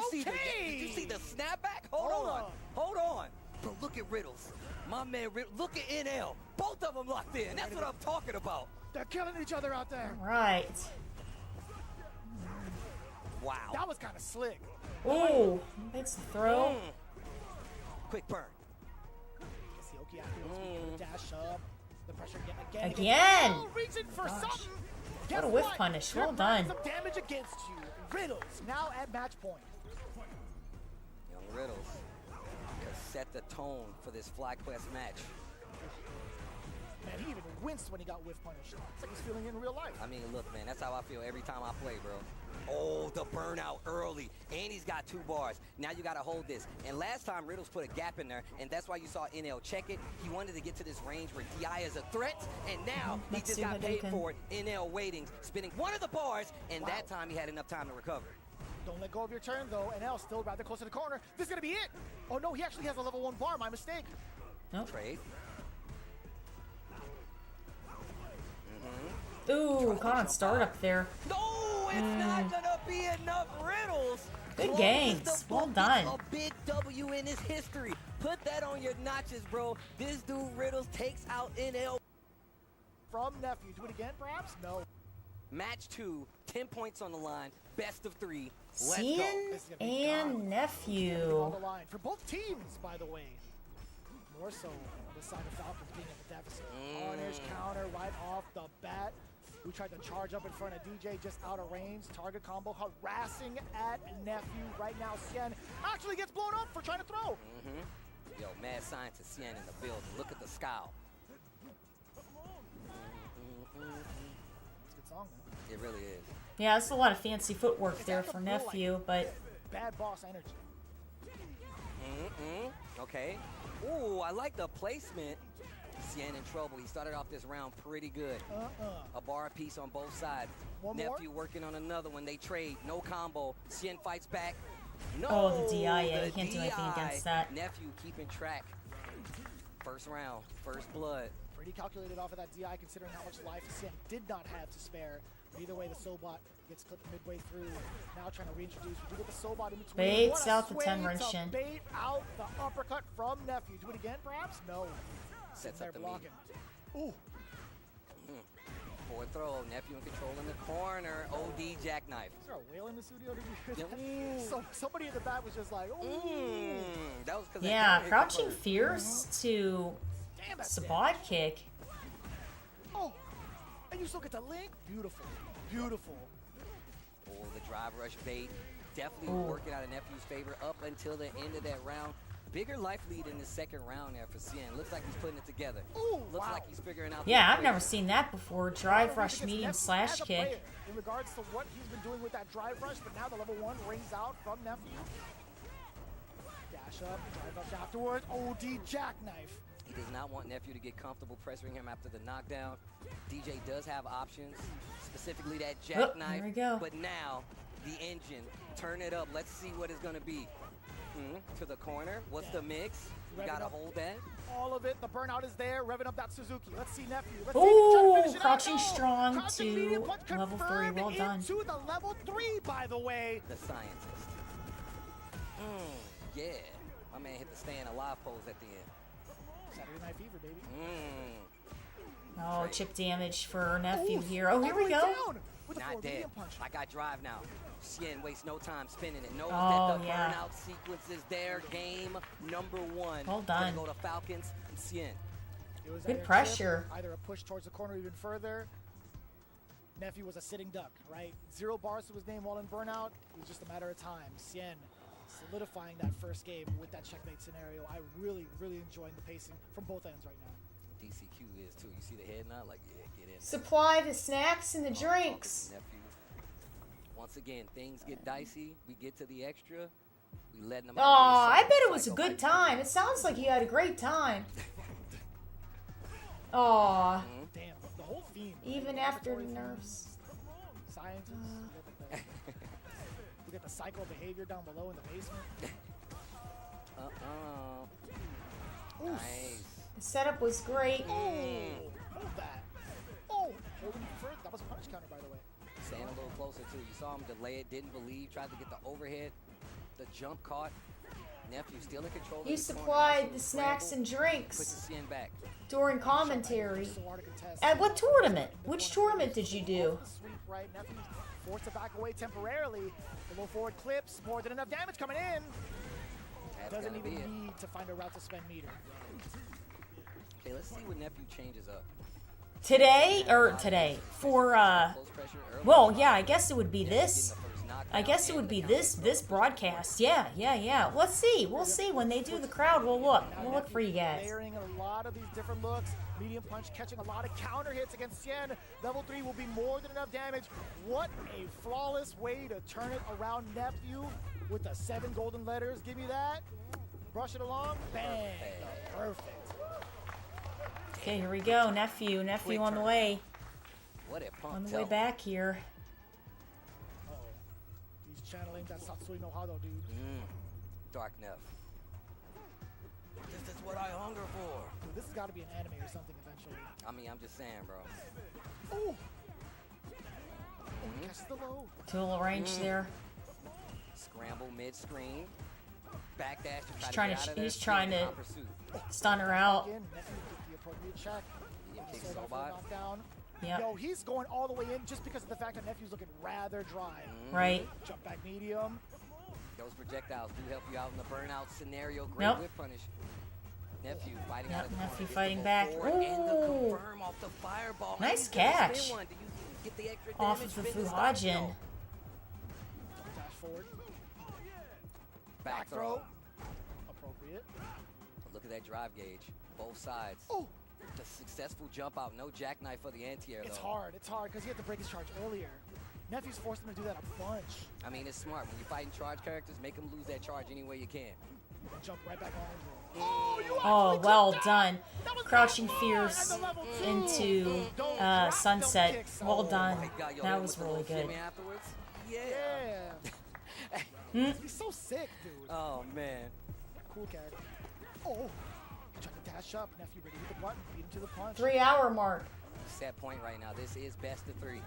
Speaker 2: you see the snapback?
Speaker 3: Hold
Speaker 2: Hold
Speaker 3: on.
Speaker 2: on. Hold on. Bro, look at Riddles. My man, look at NL. Both of them locked in. That's what I'm talking about.
Speaker 3: They're killing each other out there.
Speaker 1: Right.
Speaker 2: Wow.
Speaker 3: That was kind of slick.
Speaker 1: Ooh. Makes the throw.
Speaker 2: Quick burn.
Speaker 3: Sioki afterwards, dash up. The pressure again.
Speaker 1: Again!
Speaker 3: Oh, reaching for
Speaker 1: Gosh.
Speaker 3: something.
Speaker 1: What
Speaker 3: Guess
Speaker 1: a whiff punish.
Speaker 3: You're
Speaker 1: Well
Speaker 3: bringing
Speaker 1: done.
Speaker 3: Some damage against you. Riddles now at match point.
Speaker 2: Young Riddles has set the tone for this FlyQuest match.
Speaker 3: Man, he even winced when he got whiff punished. It's like he's feeling it in real life.
Speaker 2: I mean, look, man, that's how I feel every time I play, bro. Oh, the burnout early. And he's got 2 bars. Now you got to hold this. And last time, Riddles put a gap in there, and that's why you saw NL check it. He wanted to get to this range where DI is a threat, and now he
Speaker 1: Let's
Speaker 2: just
Speaker 1: see
Speaker 2: got
Speaker 1: what
Speaker 2: paid
Speaker 1: they can-
Speaker 2: for it. NL waiting, spinning one of the bars, and
Speaker 3: Wow.
Speaker 2: that time he had enough time to recover.
Speaker 3: Don't let go of your turn, though. NL still rather close to the corner. This is going to be it. Oh, no, he actually has a level 1 bar. My mistake.
Speaker 1: Nope.
Speaker 2: Trade.
Speaker 1: Ooh, caught on start up there.
Speaker 2: No, it's not gonna be enough Riddles.
Speaker 1: Good
Speaker 2: Closes
Speaker 1: games.
Speaker 2: the
Speaker 1: Well
Speaker 2: book.
Speaker 1: done.
Speaker 2: It's a big W in his history. Put that on your notches, bro. This dude Riddles takes out NL.
Speaker 3: From Nephew. Do it again, perhaps? No.
Speaker 2: Match 2, 10 points on the line, best of 3. Let's go.
Speaker 1: Cien
Speaker 3: This is gonna be
Speaker 1: and
Speaker 3: on
Speaker 1: Nephew.
Speaker 3: the line. For both teams, by the way. More so on the side of Falcons being at the deficit. Punish counter right off the bat. We tried to charge up in front of DJ, just out of range. Target combo harassing at Nephew. Right now, Cien actually gets blown up for trying to throw.
Speaker 2: Yo, mad scientist Cien in the building. Look at the scowl.
Speaker 3: It's a good song, man.
Speaker 2: It really is.
Speaker 1: Yeah, that's a lot of fancy footwork
Speaker 3: It's
Speaker 1: there
Speaker 3: at the
Speaker 1: for
Speaker 3: feel like
Speaker 1: Nephew, but
Speaker 3: Bad boss energy.
Speaker 2: Okay. Ooh, I like the placement. Cien in trouble. He started off this round pretty good. A bar piece on both sides.
Speaker 3: One more?
Speaker 2: Nephew working on another one. They trade. No combo. Cien fights back. No.
Speaker 1: Oh, the DI, yeah,
Speaker 2: the
Speaker 1: you can't do anything
Speaker 2: DI.
Speaker 1: against that.
Speaker 2: Nephew keeping track. First round. First blood.
Speaker 3: Pretty calculated off of that DI considering how much life Cien did not have to spare. But either way, the Sobot gets clipped midway through. Now trying to reintroduce. We do get the Sobot in between.
Speaker 1: Baits
Speaker 3: What a
Speaker 1: out the
Speaker 3: swing
Speaker 1: 10
Speaker 3: to
Speaker 1: Renshin.
Speaker 3: Bait out the uppercut from Nephew. Do it again, perhaps? No.
Speaker 2: Sets
Speaker 3: They're
Speaker 2: up the
Speaker 3: blocking.
Speaker 2: meat.
Speaker 3: Ooh.
Speaker 2: Forward throw. Nephew in control in the corner. OD jackknife.
Speaker 3: Is there a whale in the studio? Did you hear
Speaker 2: Yeah.
Speaker 3: that? So somebody in the back was just like, ooh.
Speaker 2: That was because
Speaker 1: yeah, crouching fierce to
Speaker 3: Damn, that's
Speaker 1: Sabot kick.
Speaker 3: Oh, and you still get the link? Beautiful. Beautiful.
Speaker 2: Oh, the drive rush bait. Definitely
Speaker 1: Ooh.
Speaker 2: working out of Nephew's favor up until the end of that round. Bigger life lead in the second round there for Cien. Looks like he's putting it together.
Speaker 3: Ooh,
Speaker 2: Looks
Speaker 3: wow.
Speaker 2: like he's figuring out.
Speaker 1: Yeah,
Speaker 2: the
Speaker 1: I've never
Speaker 2: equation.
Speaker 1: seen that before. Drive
Speaker 3: Against
Speaker 1: rush medium
Speaker 3: Nephew
Speaker 1: slash
Speaker 3: as a
Speaker 1: kick.
Speaker 3: player in regards to what he's been doing with that drive rush, but now the level 1 rings out from Nephew. Dash up, drive up afterwards. OD jackknife.
Speaker 2: He does not want Nephew to get comfortable pressuring him after the knockdown. DJ does have options, specifically that
Speaker 1: Oh,
Speaker 2: jackknife.
Speaker 1: there we go.
Speaker 2: But now, the engine. Turn it up. Let's see what it's going to be. To the corner. What's the mix? You
Speaker 3: Revving
Speaker 2: got to
Speaker 3: up.
Speaker 2: hold that.
Speaker 3: All of it, the burnout is there, revving up that Suzuki. Let's see Nephew. Let's
Speaker 1: Ooh,
Speaker 3: see if he can try to finish it
Speaker 1: crouching
Speaker 3: out.
Speaker 1: strong
Speaker 3: Crouching
Speaker 1: to
Speaker 3: medium punch
Speaker 1: level 3.
Speaker 3: confirmed
Speaker 1: Well done.
Speaker 3: into the level 3, by the way.
Speaker 2: The scientist. Yeah. My man hit the staying alive pose at the end.
Speaker 3: Saturday Night Fever, baby.
Speaker 1: Oh, chip damage for nephew
Speaker 3: Ooh,
Speaker 1: here. Oh, here
Speaker 3: all
Speaker 1: we
Speaker 3: the way
Speaker 1: go.
Speaker 3: down with a
Speaker 2: Not
Speaker 3: forward
Speaker 2: dead.
Speaker 3: medium punch.
Speaker 2: I got drive now. Cien wastes no time spinning it. Knows
Speaker 1: Oh,
Speaker 2: that the
Speaker 1: yeah.
Speaker 2: burnout sequence is there. Game number 1.
Speaker 1: Well done.
Speaker 2: Gonna go to Falcons and Cien.
Speaker 3: It was
Speaker 1: Good
Speaker 3: either a
Speaker 1: pressure.
Speaker 3: chip, either a push towards the corner even further. Nephew was a sitting duck, right? 0 bars to his name while in burnout. It was just a matter of time. Cien solidifying that first game with that checkmate scenario. I really, really enjoying the pacing from both ends right now.
Speaker 2: DCQ is too. You see the head nod? Like, yeah, get in.
Speaker 1: Supply the snacks and the
Speaker 2: Talking
Speaker 1: drinks.
Speaker 2: to nephew. Once again, things get dicey. We get to the extra. We letting them
Speaker 1: Oh,
Speaker 2: out.
Speaker 1: I bet it was a good time. It sounds like you had a great time. Oh,
Speaker 3: Damn, the whole theme.
Speaker 1: even after the nerfs.
Speaker 3: Scientists. We got the cycle behavior down below in the basement.
Speaker 2: Nice.
Speaker 1: The setup was great.
Speaker 3: Hold that. Oh, holding it further. That was a punish counter, by the way.
Speaker 2: Staying a little closer too. You saw him delay it, didn't believe, tried to get the overhead. The jump caught. Nephew still in control. of
Speaker 1: You
Speaker 2: the corner,
Speaker 1: supplied
Speaker 2: nice
Speaker 1: the
Speaker 2: little
Speaker 1: snacks
Speaker 2: scramble,
Speaker 1: and drinks
Speaker 2: Puts the Cien back.
Speaker 1: during commentary.
Speaker 3: So hard to contest.
Speaker 1: At what tournament? Which tournament did you do?
Speaker 3: The sweep, right? Nephew forced to back away temporarily. The low forward clips, more than enough damage coming in.
Speaker 2: That's
Speaker 3: Doesn't
Speaker 2: gonna be
Speaker 3: even
Speaker 2: it.
Speaker 3: need to find a route to spend meter.
Speaker 2: Okay, let's see what Nephew changes up.
Speaker 1: Today for
Speaker 2: Close pressure early.
Speaker 1: well, yeah, I guess it would be
Speaker 2: Getting
Speaker 1: this.
Speaker 2: the first knockdown
Speaker 1: I guess it
Speaker 2: and
Speaker 1: would
Speaker 2: the
Speaker 1: be
Speaker 2: counter
Speaker 1: this broadcast. Yeah. Let's see. We'll see when they do the crowd. We'll look.
Speaker 3: Now
Speaker 1: We'll look for you
Speaker 3: Nephew
Speaker 1: guys.
Speaker 3: layering a lot of these different looks. Medium punch catching a lot of counter hits against Cien. Level 3 will be more than enough damage. What a flawless way to turn it around, Nephew, with the 7 golden letters. Give me that. Brush it along. Bang. Perfect.
Speaker 1: Okay, here we go. Nephew on the way.
Speaker 2: What a pump.
Speaker 1: On the
Speaker 2: tell
Speaker 1: way
Speaker 2: me.
Speaker 1: back here.
Speaker 3: Uh-oh. He's channeling that Satsui no Hado, dude.
Speaker 2: Dark Neff. This is what I hunger for.
Speaker 3: Dude, this has got to be an anime or something eventually.
Speaker 2: I mean, I'm just saying, bro.
Speaker 3: Oh! Catches the low.
Speaker 1: Tool range there.
Speaker 2: Scramble mid-screen. Backdash to
Speaker 1: He's
Speaker 2: try
Speaker 1: trying
Speaker 2: to
Speaker 1: to-
Speaker 2: get out of there.
Speaker 1: he's trying to-
Speaker 2: Hot pursuit.
Speaker 1: Stun her out.
Speaker 3: Again, Nephew with the appropriate check.
Speaker 2: Medium kick
Speaker 3: Sword off for the
Speaker 2: Sobot.
Speaker 3: knockdown.
Speaker 1: Yep.
Speaker 3: Yo, he's going all the way in just because of the fact that Nephew's looking rather dry.
Speaker 1: Right.
Speaker 3: Jump back medium.
Speaker 2: Those projectiles do help you out in the burnout scenario. Great
Speaker 1: Nope.
Speaker 2: whip punish. Nephew fighting
Speaker 1: Yep,
Speaker 2: out of the
Speaker 1: Nephew
Speaker 2: corner. Gets
Speaker 1: fighting
Speaker 2: the
Speaker 1: back.
Speaker 2: forward and the
Speaker 1: Ooh.
Speaker 2: confirm off the fireball.
Speaker 1: Nice
Speaker 2: How do you get the
Speaker 1: catch.
Speaker 2: spin one? Do you get the extra
Speaker 1: Off
Speaker 2: damage,
Speaker 1: of the
Speaker 2: spin stop?
Speaker 1: Fuhajin.
Speaker 2: No.
Speaker 3: Dash forward.
Speaker 2: Back throw.
Speaker 3: Appropriate.
Speaker 2: Look at that drive gauge. Both sides.
Speaker 3: Oh,
Speaker 2: The successful jump out. No jackknife for the anti-air, though.
Speaker 3: it's hard. It's hard because he had to break his charge earlier. Nephew's forced him to do that a bunch.
Speaker 2: I mean, it's smart. When you're fighting charge characters, make them lose that charge any way you can.
Speaker 3: And jump right back on into him. Oh, you
Speaker 1: Oh,
Speaker 3: actually
Speaker 1: well
Speaker 3: took that!
Speaker 1: done.
Speaker 3: That was
Speaker 1: Crouching
Speaker 3: not
Speaker 1: Fierce
Speaker 3: hard at the level 2.
Speaker 1: into
Speaker 3: Don't drop them
Speaker 1: Sunset.
Speaker 3: kicks.
Speaker 1: Well
Speaker 3: Oh,
Speaker 1: done.
Speaker 2: My God, yo,
Speaker 1: That
Speaker 2: hit
Speaker 1: was
Speaker 2: with the
Speaker 1: really
Speaker 2: little
Speaker 1: good.
Speaker 2: shimmy afterwards. Yeah.
Speaker 3: Yeah. He's so sick, dude.
Speaker 2: Oh, man.
Speaker 3: Cool character. Oh, trying to dash up. Nephew ready to hit the button. Beat him to the punch.
Speaker 1: 3-hour mark.
Speaker 2: Set point right now. This is best of 3.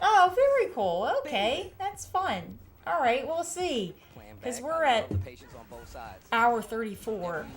Speaker 1: Oh, very cool. Okay, that's fun. All right, we'll see.
Speaker 2: Playing
Speaker 1: Because
Speaker 2: back.
Speaker 1: we're
Speaker 2: I
Speaker 1: at
Speaker 2: love the patience on both sides.
Speaker 1: hour 34.
Speaker 2: Nephew's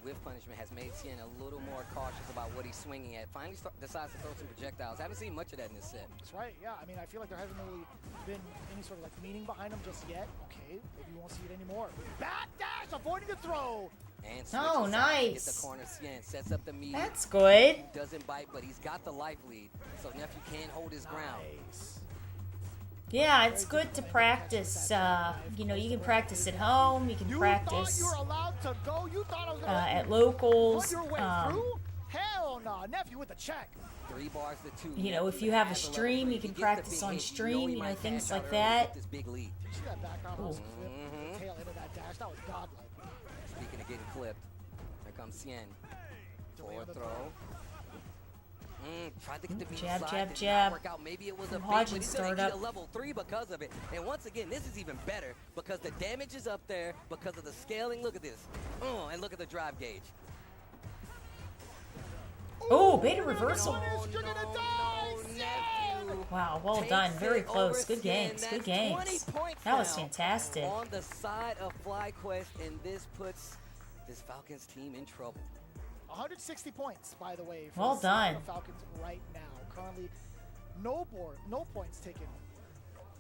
Speaker 2: whiff punishment has made Cien a little more cautious about what he's swinging at. Finally decides to throw some projectiles. Haven't seen much of that in this set.
Speaker 3: That's right. Yeah. I mean, I feel like there hasn't really been any sort of like meaning behind him just yet. Okay, maybe we won't see it anymore. Back dash, avoiding the throw.
Speaker 2: And
Speaker 1: Oh,
Speaker 2: switches sides to
Speaker 1: nice.
Speaker 2: Get the corner. Cien sets up the meat.
Speaker 1: That's good.
Speaker 2: Doesn't bite, but he's got the life lead. So Nephew can hold his ground.
Speaker 3: Nice.
Speaker 1: Yeah, it's good to practice. You know, you can practice at home. You can
Speaker 3: You
Speaker 1: practice
Speaker 3: thought you were allowed to go? You thought I was gonna let
Speaker 1: at
Speaker 3: you
Speaker 1: locals.
Speaker 3: run your way through? Hell no, Nephew with the check.
Speaker 2: 3 bars to 2.
Speaker 1: You know, if
Speaker 2: Nephew
Speaker 1: you have a
Speaker 2: has the level
Speaker 1: stream,
Speaker 2: 3.
Speaker 1: you can
Speaker 2: He gets the
Speaker 1: practice
Speaker 2: big
Speaker 1: on
Speaker 2: hit.
Speaker 1: stream,
Speaker 2: he
Speaker 1: you know,
Speaker 2: might
Speaker 1: things
Speaker 2: cash out
Speaker 1: like
Speaker 2: early,
Speaker 1: that.
Speaker 2: get this big lead.
Speaker 3: Did you see that background
Speaker 1: Ooh.
Speaker 3: muscle flip? The tail end of that dash, that was godlike.
Speaker 2: Speaking of getting clipped, here comes Cien.
Speaker 3: Delay on
Speaker 2: Forward
Speaker 3: the
Speaker 2: throw. Tried to get the beat
Speaker 1: Jab,
Speaker 2: slide,
Speaker 1: jab,
Speaker 2: did
Speaker 1: jab.
Speaker 2: not work out. Maybe it was a
Speaker 1: From
Speaker 2: bait, but
Speaker 1: Hodgins
Speaker 2: he's gonna
Speaker 1: startup.
Speaker 2: eat a level 3 because of it. And once again, this is even better because the damage is up there because of the scaling. Look at this. And look at the drive gauge.
Speaker 1: Oh, beta reversal.
Speaker 3: You're gonna die, Cien!
Speaker 2: Nephew.
Speaker 1: Wow, well
Speaker 2: Takes
Speaker 1: done. Very
Speaker 2: it
Speaker 1: close.
Speaker 2: over
Speaker 1: Good
Speaker 2: Sien.
Speaker 1: games.
Speaker 2: That's
Speaker 1: Good games.
Speaker 2: 20 points
Speaker 1: That was
Speaker 2: now
Speaker 1: fantastic.
Speaker 2: on the side of FlyQuest, and this puts this Falcons team in trouble.
Speaker 3: 160 points, by the way, for
Speaker 1: Well
Speaker 3: the Seattle
Speaker 1: done.
Speaker 3: Falcons right now. Currently, no points taken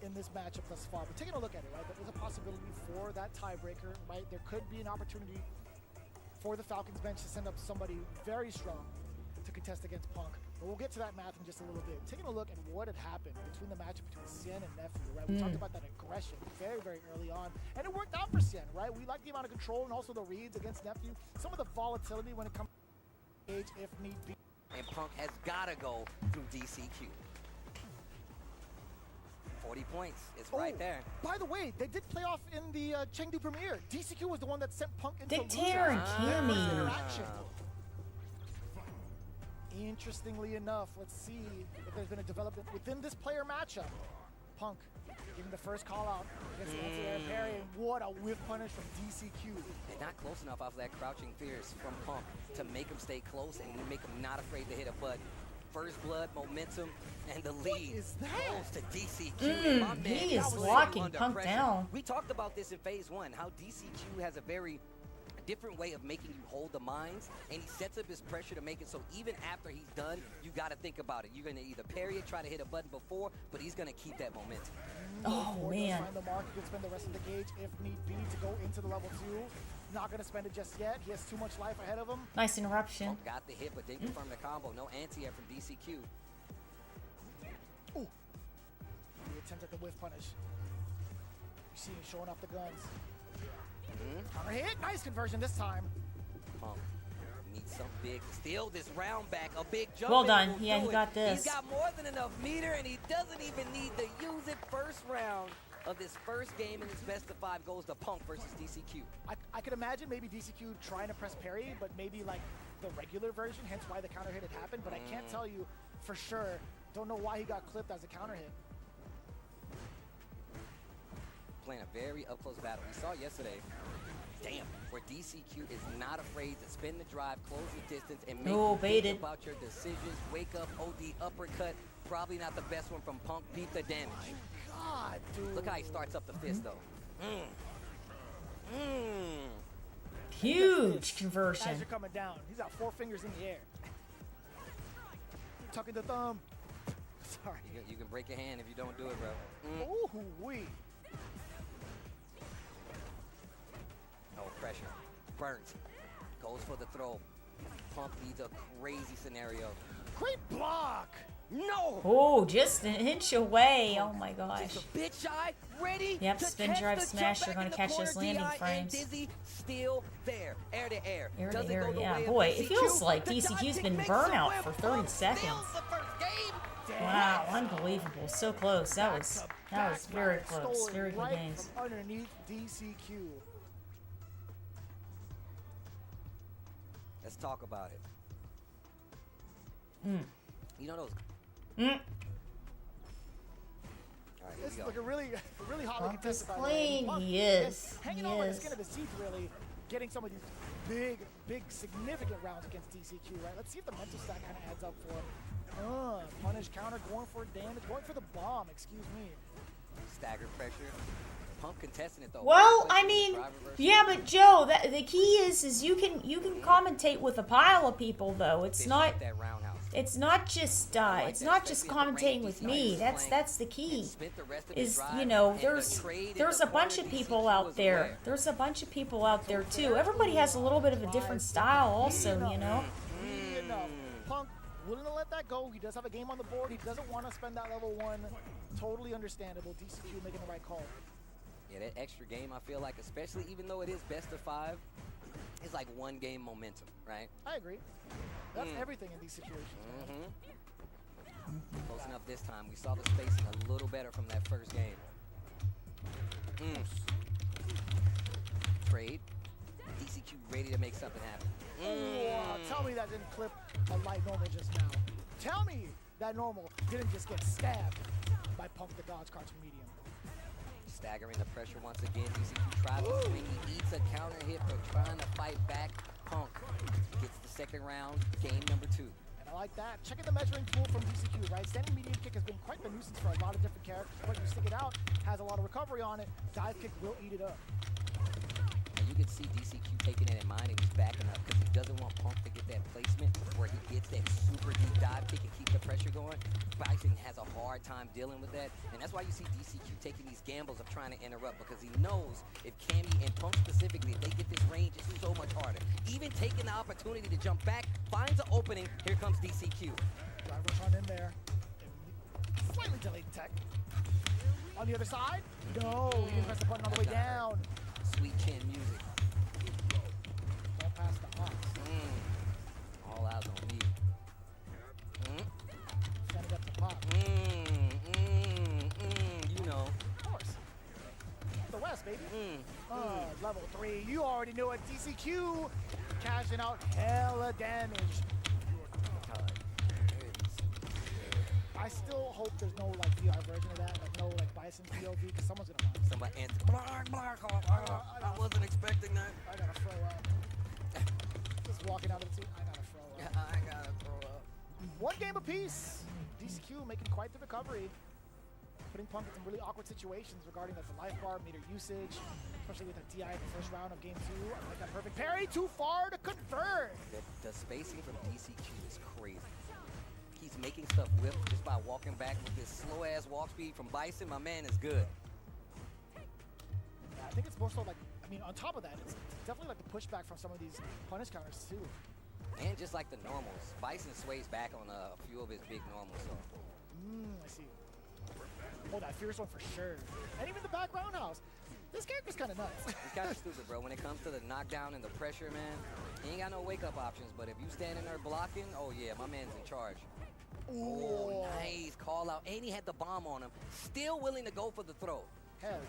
Speaker 3: in this matchup thus far. But taking a look at it, right, there is a possibility for that tiebreaker, right? There could be an opportunity for the Falcons bench to send up somebody very strong to contest against Punk. But we'll get to that math in just a little bit. Taking a look at what had happened between the matchup between Sien and Nephew, right? We talked about that aggression very, very early on. And it worked out for Sien, right? We like the amount of control and also the reads against Nephew. Some of the volatility when it comes to age if need be.
Speaker 2: And Punk has got to go through DCQ. 40 points. It's right there.
Speaker 3: By the way, they did play off in the Chengdu premiere. DCQ was the one that sent Punk into
Speaker 1: Dictator and Cammy.
Speaker 3: interaction. Interestingly enough, let's see if there's been a development within this player matchup. Punk giving the first call out against anti-air parry, and what a whiff punish from DCQ.
Speaker 2: And not close enough off that crouching fierce from Punk to make him stay close and make him not afraid to hit a butt. First blood, momentum, and the lead
Speaker 3: is that?
Speaker 2: goes to DCQ. My man
Speaker 1: he is
Speaker 2: was
Speaker 1: locking
Speaker 2: under
Speaker 1: Punk
Speaker 2: pressure.
Speaker 1: down.
Speaker 2: We talked about this in phase 1, how DCQ has a very different way of making you hold the mines, and he sets up his pressure to make it so even after he's done, you got to think about it. You're going to either parry it, try to hit a button before, but he's going to keep that momentum.
Speaker 1: Oh,
Speaker 3: Ford does
Speaker 1: man.
Speaker 3: find the mark. He can spend the rest of the gauge if need be to go into the level 2. Not going to spend it just yet. He has too much life ahead of him.
Speaker 1: Nice interruption.
Speaker 2: Punk got the hit, but didn't confirm the combo. No anti-air from DCQ.
Speaker 3: Ooh. He attempted the whiff punish. You see him showing off the guns. Counter hit. Nice conversion this time.
Speaker 2: Punk needs something big to steal this round back. A big jump.
Speaker 1: Well
Speaker 2: in
Speaker 1: done.
Speaker 2: will
Speaker 1: Yeah,
Speaker 2: do
Speaker 1: he
Speaker 2: it.
Speaker 1: got this.
Speaker 2: He's got more than enough meter, and he doesn't even need to use it. First round of this first game in this best of 5 goes to Punk versus DCQ.
Speaker 3: I could imagine maybe DCQ trying to press parry, but maybe like the regular version, hence why the counter hit had happened. But I can't tell you for sure. Don't know why he got clipped as a counter hit.
Speaker 2: Playing a very up-close battle. We saw yesterday, damn, where DCQ is not afraid to spin the drive, close the distance, and make you
Speaker 1: baited.
Speaker 2: think about your decisions. Wake up, OD, uppercut. Probably not the best one from Punk. Beat the damage.
Speaker 3: God, dude.
Speaker 2: Look how he starts up the fist, though.
Speaker 1: Huge
Speaker 3: As
Speaker 1: conversion.
Speaker 3: you're coming down, he's got 4 fingers in the air. Tucking the thumb. Sorry.
Speaker 2: You can break your hand if you don't do it, bro.
Speaker 3: Ooh wee.
Speaker 2: No pressure. Burns. Goes for the throw. Punk needs a crazy scenario.
Speaker 3: Great block.
Speaker 2: No!
Speaker 1: Oh, just an inch away. Oh my gosh.
Speaker 2: Just a bit shy, ready.
Speaker 1: Yep,
Speaker 2: to
Speaker 1: spin
Speaker 2: catch
Speaker 1: drive
Speaker 2: the
Speaker 1: smash,
Speaker 2: jump
Speaker 1: you're
Speaker 2: back
Speaker 1: gonna
Speaker 2: in the
Speaker 1: catch
Speaker 2: corner.
Speaker 1: those landing
Speaker 2: DI
Speaker 1: frames.
Speaker 2: And Dizzy still there, air to air.
Speaker 1: Air to
Speaker 2: Doesn't
Speaker 1: air,
Speaker 2: go the
Speaker 1: yeah.
Speaker 2: way of
Speaker 1: Boy, it
Speaker 2: DCQ.
Speaker 1: feels like
Speaker 2: The
Speaker 1: DCQ's
Speaker 2: dive kick
Speaker 1: been
Speaker 2: makes the
Speaker 1: burnout
Speaker 2: win.
Speaker 1: for 30
Speaker 2: Punk
Speaker 1: seconds.
Speaker 2: steals the first game.
Speaker 1: Wow, unbelievable. So close. That was very close.
Speaker 3: Stolen
Speaker 1: Very good
Speaker 3: right
Speaker 1: games.
Speaker 3: from underneath DCQ.
Speaker 2: Let's talk about it. You know those. All right, here
Speaker 3: This
Speaker 2: we
Speaker 3: is
Speaker 2: go.
Speaker 3: like a really hotly
Speaker 1: Punk is
Speaker 3: contested by the way.
Speaker 1: clean.
Speaker 3: Punk
Speaker 1: He is.
Speaker 3: hanging
Speaker 1: He
Speaker 3: on by the
Speaker 1: is.
Speaker 3: skin of his teeth, really, getting some of these big, significant rounds against DCQ, right? Let's see if the mental stack kind of adds up for him. Punish, counter, going for damage, going for the bomb, excuse me.
Speaker 2: Stagger pressure. Punk contesting it though.
Speaker 1: Well,
Speaker 2: Especially
Speaker 1: I
Speaker 2: in the
Speaker 1: mean,
Speaker 2: drive reversal.
Speaker 1: yeah, but Joe, the key is you can commentate with a pile of people though. It's
Speaker 2: Fish
Speaker 1: not
Speaker 2: with that roundhouse.
Speaker 1: it's not just
Speaker 2: like
Speaker 1: it's
Speaker 2: that,
Speaker 1: not just
Speaker 2: especially at the
Speaker 1: commentating
Speaker 2: range
Speaker 1: with
Speaker 2: he's
Speaker 1: me.
Speaker 2: playing.
Speaker 1: That's the key.
Speaker 2: And spent the rest of his
Speaker 1: Is
Speaker 2: drive,
Speaker 1: know
Speaker 2: and the
Speaker 1: there's
Speaker 2: trade in
Speaker 1: there's
Speaker 2: the
Speaker 1: a bunch
Speaker 2: corner,
Speaker 1: of people
Speaker 2: DCQ
Speaker 1: out
Speaker 2: was
Speaker 1: there.
Speaker 2: aware.
Speaker 1: There's a bunch of people out there too. Everybody has a little bit of a different style, also. You know.
Speaker 3: Enough. Punk willing to let that go. He does have a game on the board. He doesn't want to spend that level 1. Totally understandable. DCQ making the right call.
Speaker 2: Yeah, that extra game, I feel like, especially even though it is best of 5, it's like 1 game momentum, right?
Speaker 3: I agree. That's everything in these situations.
Speaker 2: Close enough this time. We saw the spacing a little better from that first game. Trade. DCQ ready to make something happen.
Speaker 3: Wow, tell me that didn't clip a light normal just now. Tell me that normal didn't just get stabbed by Punk the Dodge Crouching Medium.
Speaker 2: Staggering the pressure once again. DCQ tries to swing. He eats a counter hit, but trying to fight back. Punk gets the second round, game number 2.
Speaker 3: And I like that. Checking the measuring tool from DCQ, right? Standing medium kick has been quite the nuisance for a lot of different characters, but you stick it out, has a lot of recovery on it. Dive kick will eat it up.
Speaker 2: And you can see DCQ taking it in mind, and he's backing up because he doesn't want Punk to get that placement where he gets that super deep dive kick and keep the pressure going. Bison has a hard time dealing with that, and that's why you see DCQ taking these gambles of trying to interrupt, because he knows if Cammy and Punk specifically, if they get this range, it's so much harder. Even taking the opportunity to jump back, finds an opening, here comes DCQ.
Speaker 3: Drive rush on in there. Slightly delayed tech. On the other side, no, he didn't press the button on the way down.
Speaker 2: Sweet chin music.
Speaker 3: Don't pass the ox.
Speaker 2: All eyes on me.
Speaker 3: Send it up to Pop.
Speaker 2: You know.
Speaker 3: Of course. The West, baby. Level 3. You already knew it. DCQ cashing out hella damage. I still hope there's no like VR version of that, like no like Bison POV, because someone's gonna find it.
Speaker 2: Somebody answered. I wasn't expecting that.
Speaker 3: I gotta throw up. Just walking out of the team, I gotta throw up.
Speaker 2: I gotta throw up.
Speaker 3: One game apiece. DCQ making quite the recovery. Putting Punk in some really awkward situations regarding like the life bar, meter usage, especially with a DI in the first round of game 2. I like that perfect parry, too far to convert.
Speaker 2: The spacing from DCQ is crazy. He's making stuff whip just by walking back with this slow-ass walk speed from Bison. My man is good.
Speaker 3: Yeah, I think it's more so like, I mean, on top of that, it's definitely like the pushback from some of these punish counters too.
Speaker 2: And just like the normals, Bison sways back on a few of his big normals. So.
Speaker 3: I see. Oh, that fierce one for sure. And even the back roundhouse. This character's kind of nuts.
Speaker 2: He's kind of stupid, bro. When it comes to the knockdown and the pressure, man, he ain't got no wake-up options. But if you standing there blocking, oh yeah, my man's in charge. Oh, nice call out. And he had the bomb on him. Still willing to go for the throw.
Speaker 3: Hell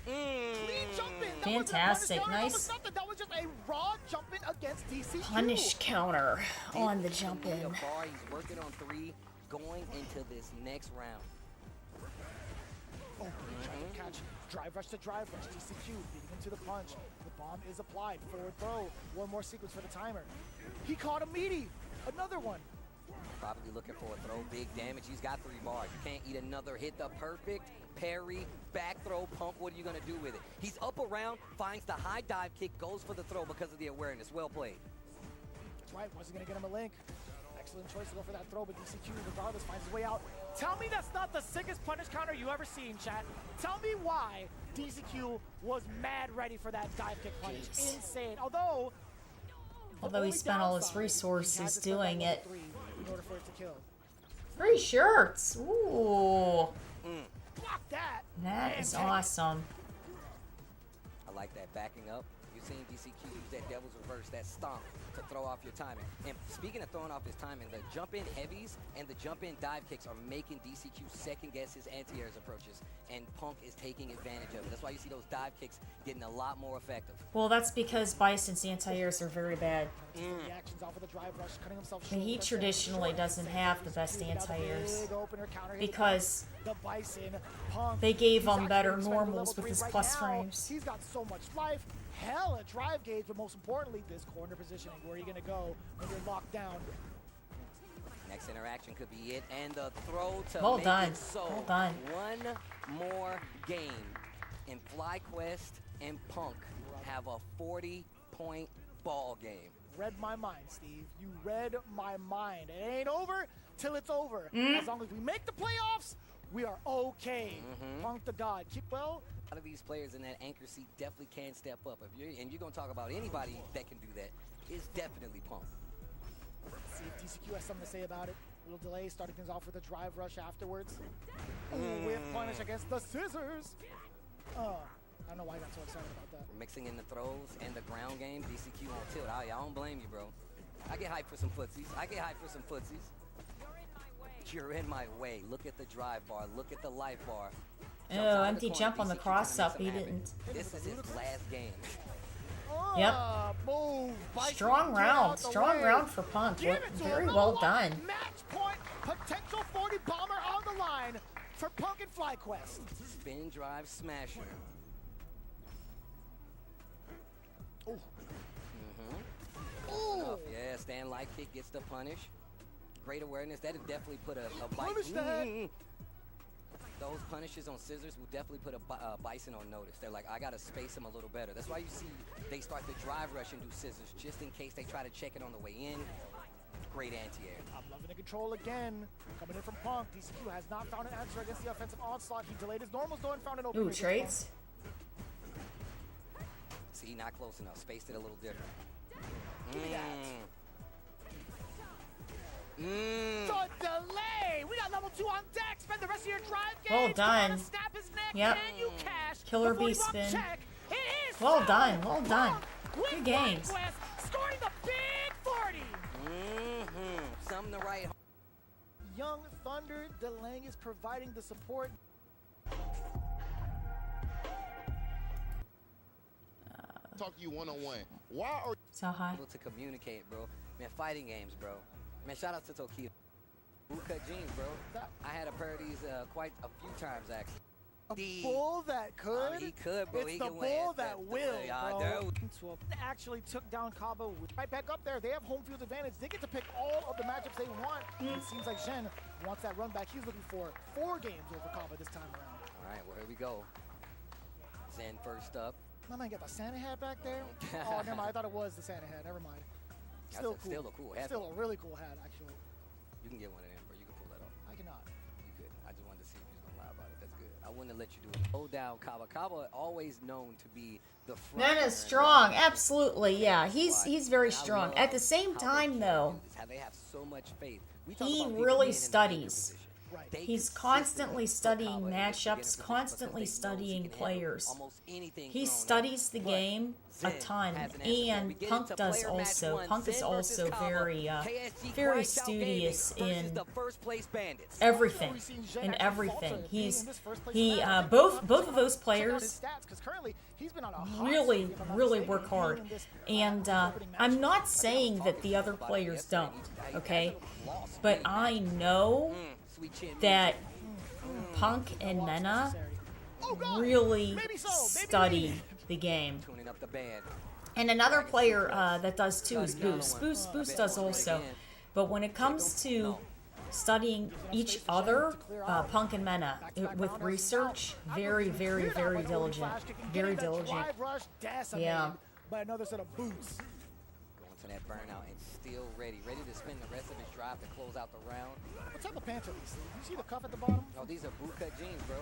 Speaker 3: yeah. Clean jumping.
Speaker 1: Fantastic.
Speaker 3: That
Speaker 1: Nice.
Speaker 3: that was just a raw jumping against DCQ.
Speaker 1: Punish counter on the jump in.
Speaker 2: Bar, he's working on 3 going into this next round.
Speaker 3: Oh, trying to catch. Drive rush to drive rush. DCQ beating him to the punch. The bomb is applied. Forward throw. One more sequence for the timer. He caught a meaty. Another one.
Speaker 2: Probably looking for a throw, big damage. He's got 3 bars. You can't eat another hit. The perfect parry, back throw, Punk. What are you going to do with it? He's up around, finds the high dive kick, goes for the throw because of the awareness. Well played.
Speaker 3: That's right. Wasn't going to get him a link. Excellent choice to go for that throw, but DCQ, regardless, finds his way out. Tell me that's not the sickest punish counter you ever seen, chat. Tell me why DCQ was mad ready for that dive kick punish.
Speaker 1: Jeez.
Speaker 3: Insane. Although
Speaker 1: he spent all his resources doing it.
Speaker 3: In order for it to kill.
Speaker 1: 3 shirts. Ooh.
Speaker 3: Block that.
Speaker 1: That is
Speaker 3: Man,
Speaker 1: awesome.
Speaker 2: I like that backing up. You've seen DCQ use that devil's reverse, that stomp to throw off your timing. And speaking of throwing off his timing, the jump in heavies and the jump in dive kicks are making DCQ second guess his anti-airs approaches, and Punk is taking advantage of it. That's why you see those dive kicks getting a lot more effective.
Speaker 1: Well, that's because Bison's anti-airs are very bad.
Speaker 3: Reactions off of the drive rush, cutting himself
Speaker 1: And he
Speaker 3: short.
Speaker 1: traditionally doesn't have the best anti-airs
Speaker 3: Big opener counter hit
Speaker 1: because
Speaker 3: the Bison. Punk,
Speaker 1: they gave
Speaker 3: he's
Speaker 1: him
Speaker 3: actually
Speaker 1: better
Speaker 3: expending level
Speaker 1: normals with
Speaker 3: 3
Speaker 1: his
Speaker 3: right
Speaker 1: plus
Speaker 3: now.
Speaker 1: frames.
Speaker 3: He's got so much life. Hell, a drive gauge, but most importantly, this corner positioning. Where are you going to go when you're locked down?
Speaker 2: Next interaction could be it, and the throw to
Speaker 1: Well
Speaker 2: make
Speaker 1: done.
Speaker 2: it so.
Speaker 1: Well done.
Speaker 2: One more game, and FlyQuest and Punk have a 40-point ball game.
Speaker 3: Read my mind, Steve. You read my mind. It ain't over till it's over. As long as we make the playoffs, we are okay. Punk the God. Keep well.
Speaker 2: A lot of these players in that anchor seat definitely can step up. If you're going to talk about anybody that can do that, it's definitely Punk.
Speaker 3: Let's see if TCQ has something to say about it. A little delay, starting things off with a drive rush afterwards. With punish against the scissors. I don't know why I got so excited about that.
Speaker 2: Mixing in the throws and the ground game, DCQ on tilt. I don't blame you, bro. I get hyped for some footsies. You're in my way. Look at the drive bar. Look at the life bar.
Speaker 1: Oh,
Speaker 2: Jumps out of the
Speaker 1: empty
Speaker 2: corner.
Speaker 1: jump on the
Speaker 2: DCQ
Speaker 1: cross
Speaker 2: trying
Speaker 1: up.
Speaker 2: to
Speaker 1: He
Speaker 2: make something
Speaker 1: didn't.
Speaker 2: happen. This is his last game.
Speaker 3: Move. Bison,
Speaker 1: Strong
Speaker 3: get
Speaker 1: round.
Speaker 3: out the
Speaker 1: Strong
Speaker 3: way.
Speaker 1: round for Punk.
Speaker 3: Give it to
Speaker 1: Very
Speaker 3: him.
Speaker 1: well
Speaker 3: Level
Speaker 1: done.
Speaker 3: up. Match point. Potential 40 bomber on the line for Punk and FlyQuest.
Speaker 2: Spin drive smasher. enough. Yeah, stand light kick gets the punish. Great awareness. That would definitely put a
Speaker 3: Punish that.
Speaker 2: Those punishes on scissors will definitely put a Bison on notice. They're like, I gotta space him a little better. That's why you see they start the drive rush and do scissors just in case they try to check it on the way in. Great anti-air.
Speaker 3: I'm loving the control again. Coming in from Punk. DCQ has not found an answer against the offensive onslaught. He delayed his normals though and found an opening.
Speaker 1: Ooh,
Speaker 3: against
Speaker 1: trades.
Speaker 2: See, not close enough. Spaced it a little different.
Speaker 3: Give me that.
Speaker 2: Mm.
Speaker 3: The delay! We got level 2 on deck! Spend the rest of your drive game!
Speaker 1: Well done.
Speaker 3: Snap his neck!
Speaker 1: Yep.
Speaker 3: Can you cash?
Speaker 1: Killer
Speaker 3: Before
Speaker 1: beast
Speaker 3: you bump
Speaker 1: spin.
Speaker 3: check? It is
Speaker 1: Well
Speaker 3: found.
Speaker 1: done, well done.
Speaker 3: With
Speaker 1: Good games.
Speaker 3: Conquest, scoring the big 40!
Speaker 2: Something to write.
Speaker 3: Young Thunder, Delang is providing the support.
Speaker 4: Talk to you one-on-one. Why are
Speaker 1: So high.
Speaker 2: Able to communicate, bro. Man, fighting games, bro. Man, shout out to Tokyo. Bootcut jeans, bro. I had a pair of these quite a few times, actually.
Speaker 3: A bull that could.
Speaker 2: He could, bro.
Speaker 3: It's
Speaker 2: He
Speaker 3: the
Speaker 2: can
Speaker 3: bull
Speaker 2: win.
Speaker 3: that will, bro.
Speaker 2: Dude.
Speaker 3: Actually took down Cabo right back up there. They have home field advantage. They get to pick all of the matchups they want. It seems like Zhen wants that run back. He's looking for 4 games over Cabo this time around.
Speaker 2: All right, well, here we go. Zen first up.
Speaker 3: My man got the Santa hat back there. Oh, never mind. I thought it was the Santa hat. Never mind. Still
Speaker 2: That's
Speaker 3: cool.
Speaker 2: still a cool hat.
Speaker 3: Still a really cool hat, actually.
Speaker 2: You can get one of them, bro. You can pull that off.
Speaker 3: I cannot.
Speaker 2: You could. I just wanted to see if you was gonna lie about it. That's good. I wouldn't have let you do it. Hold down Kaba. Kaba always known to be the front.
Speaker 1: Nana's strong, absolutely, yeah. He's very strong. At the same time, though,
Speaker 2: how they have so much faith. We talk
Speaker 1: he
Speaker 2: about people
Speaker 1: really
Speaker 2: being in the
Speaker 1: studies.
Speaker 2: position.
Speaker 3: Right.
Speaker 2: They
Speaker 1: He's
Speaker 2: consistently
Speaker 1: constantly
Speaker 2: put
Speaker 1: studying
Speaker 2: Kaba in the
Speaker 1: matchups,
Speaker 2: beginning position
Speaker 1: constantly
Speaker 2: because they know he
Speaker 1: studying
Speaker 2: can handle
Speaker 1: players.
Speaker 2: almost anything
Speaker 1: He
Speaker 2: thrown at
Speaker 1: studies the
Speaker 2: him. But
Speaker 1: game a
Speaker 2: Zen
Speaker 1: ton,
Speaker 2: has an answer for it. We
Speaker 1: and
Speaker 2: get
Speaker 1: Punk
Speaker 2: into
Speaker 1: does
Speaker 2: player match
Speaker 1: also.
Speaker 2: one,
Speaker 1: Punk is
Speaker 2: Zen versus
Speaker 1: also
Speaker 2: Kaba.
Speaker 1: very,
Speaker 2: KSG
Speaker 1: very
Speaker 2: Grindstyle
Speaker 1: studious
Speaker 2: Gaming versus
Speaker 1: in
Speaker 2: the first place bandits.
Speaker 1: everything.
Speaker 3: We've seen Zhen
Speaker 1: In
Speaker 3: actually
Speaker 1: everything.
Speaker 3: falter being
Speaker 1: He's
Speaker 3: in this first place
Speaker 1: he
Speaker 3: match.
Speaker 1: both
Speaker 3: Check
Speaker 1: of those
Speaker 3: out his
Speaker 1: players
Speaker 3: stats, 'cause currently he's been on a hot
Speaker 1: really
Speaker 3: streak, if I'm not
Speaker 1: really
Speaker 3: mistaken,
Speaker 1: work
Speaker 3: being
Speaker 1: hard,
Speaker 3: in this,
Speaker 1: and
Speaker 3: opening
Speaker 1: I'm
Speaker 3: matchup.
Speaker 1: not saying that the other players don't, okay, but I know
Speaker 2: Sweet chin
Speaker 1: that Punk and Mena
Speaker 3: Oh, God.
Speaker 1: really
Speaker 3: Maybe so, maybe
Speaker 1: study the game.
Speaker 2: tuning up the band.
Speaker 1: And another player that does too is Boost. Boost does also. But when it comes to studying each other, Punk and Mena, with research, very diligent. Very diligent. Yeah.
Speaker 3: By another set of boots.
Speaker 2: Going to that burnout and still ready to spend the rest of his drive to close out the round.
Speaker 3: What type of pants are these? You see the cuff at the bottom?
Speaker 2: Oh, these are bootcut jeans, bro.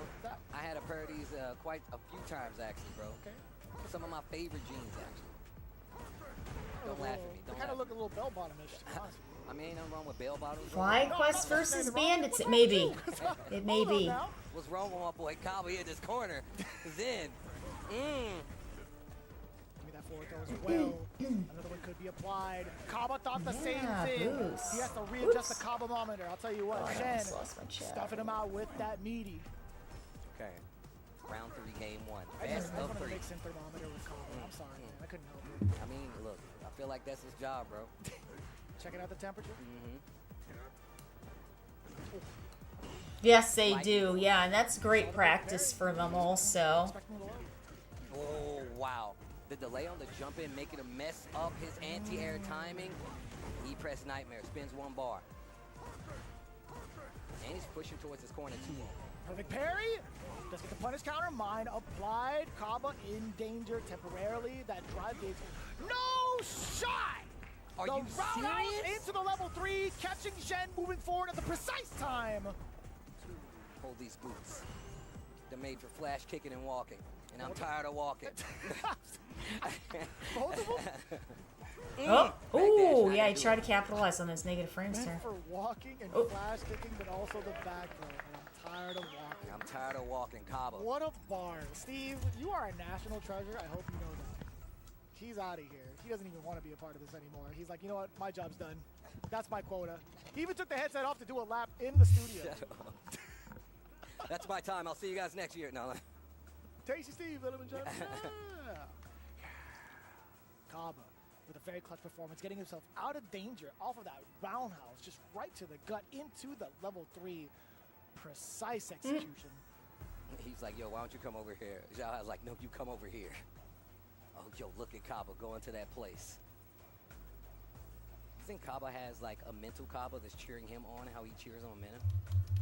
Speaker 2: I had a pair of these quite a few times, actually, bro.
Speaker 3: Okay.
Speaker 2: Some of my favorite jeans, actually. Don't laugh at me.
Speaker 3: They
Speaker 2: Don't
Speaker 3: kind of
Speaker 2: laugh
Speaker 3: look a little bell bottomish, to be honest with you.
Speaker 2: I mean, ain't nothing wrong with bell bottoms.
Speaker 1: Fly Quest versus Bandits, it may be. It may
Speaker 3: Hold on
Speaker 1: be.
Speaker 3: now.
Speaker 2: What's wrong with my boy Kaba in this corner? Zen.
Speaker 3: Give me that forward throw as well. Another one could be applied. Kaba thought the same
Speaker 1: Yeah,
Speaker 3: thing.
Speaker 1: Boost.
Speaker 3: He has to readjust
Speaker 1: Oops.
Speaker 3: the Kaba-mometer. I'll tell you what,
Speaker 1: Oh, I
Speaker 3: Shen
Speaker 1: almost lost my chat.
Speaker 3: stuffing him out with that meaty.
Speaker 2: Okay. Round 3, game 1.
Speaker 3: I just
Speaker 2: Best of
Speaker 3: want to
Speaker 2: 3.
Speaker 3: mix in thermometer with Kaba. I'm sorry, man. I couldn't help it.
Speaker 2: I mean, look, I feel like that's his job, bro.
Speaker 3: Checking out the temperature.
Speaker 1: Yes, they do. Yeah, and that's great practice for them also.
Speaker 3: Expecting the low.
Speaker 2: Oh, wow. The delay on the jump in making him mess up his anti-air timing. He pressed Nightmare, spins 1 bar. And he's pushing towards his corner 2.
Speaker 3: Perfect parry. Does get the punish counter. Mine applied. Kaba in danger temporarily. That drive gauge. No shot!
Speaker 2: Are
Speaker 3: the
Speaker 2: you
Speaker 3: roundhouse
Speaker 2: serious?
Speaker 3: into the level 3, catching Zhen moving forward at the precise time.
Speaker 2: Hold these boots. They're made for flash kicking and walking. And I'm tired of walking.
Speaker 3: Both of them
Speaker 1: Oh,
Speaker 2: Back dash,
Speaker 1: ooh,
Speaker 2: I
Speaker 1: yeah, he
Speaker 2: didn't do
Speaker 1: tried
Speaker 2: it.
Speaker 1: to capitalize on those negative frames there.
Speaker 3: meant for walking and
Speaker 1: Oh.
Speaker 3: flash kicking, but also the back throw. And I'm tired of walking.
Speaker 2: I'm tired of walking, Kaba.
Speaker 3: What a bar. Steve, you are a national treasure. I hope you know that. He's out of here. He doesn't even want to be a part of this anymore. He's like, you know what? My job's done. That's my quota. He even took the headset off to do a lap in the studio.
Speaker 2: That's my time. I'll see you guys next year. No.
Speaker 3: Tasty Steve, ladies and gentlemen. Yeah. Kaba with a very clutch performance, getting himself out of danger off of that roundhouse, just right to the gut into the level 3 precise execution.
Speaker 2: He's like, yo, why don't you come over here? Zhao Hai's like, no, you come over here. Oh, yo, look at Kaba going to that place. You think Kaba has like a mental Kaba that's cheering him on, how he cheers on Mena?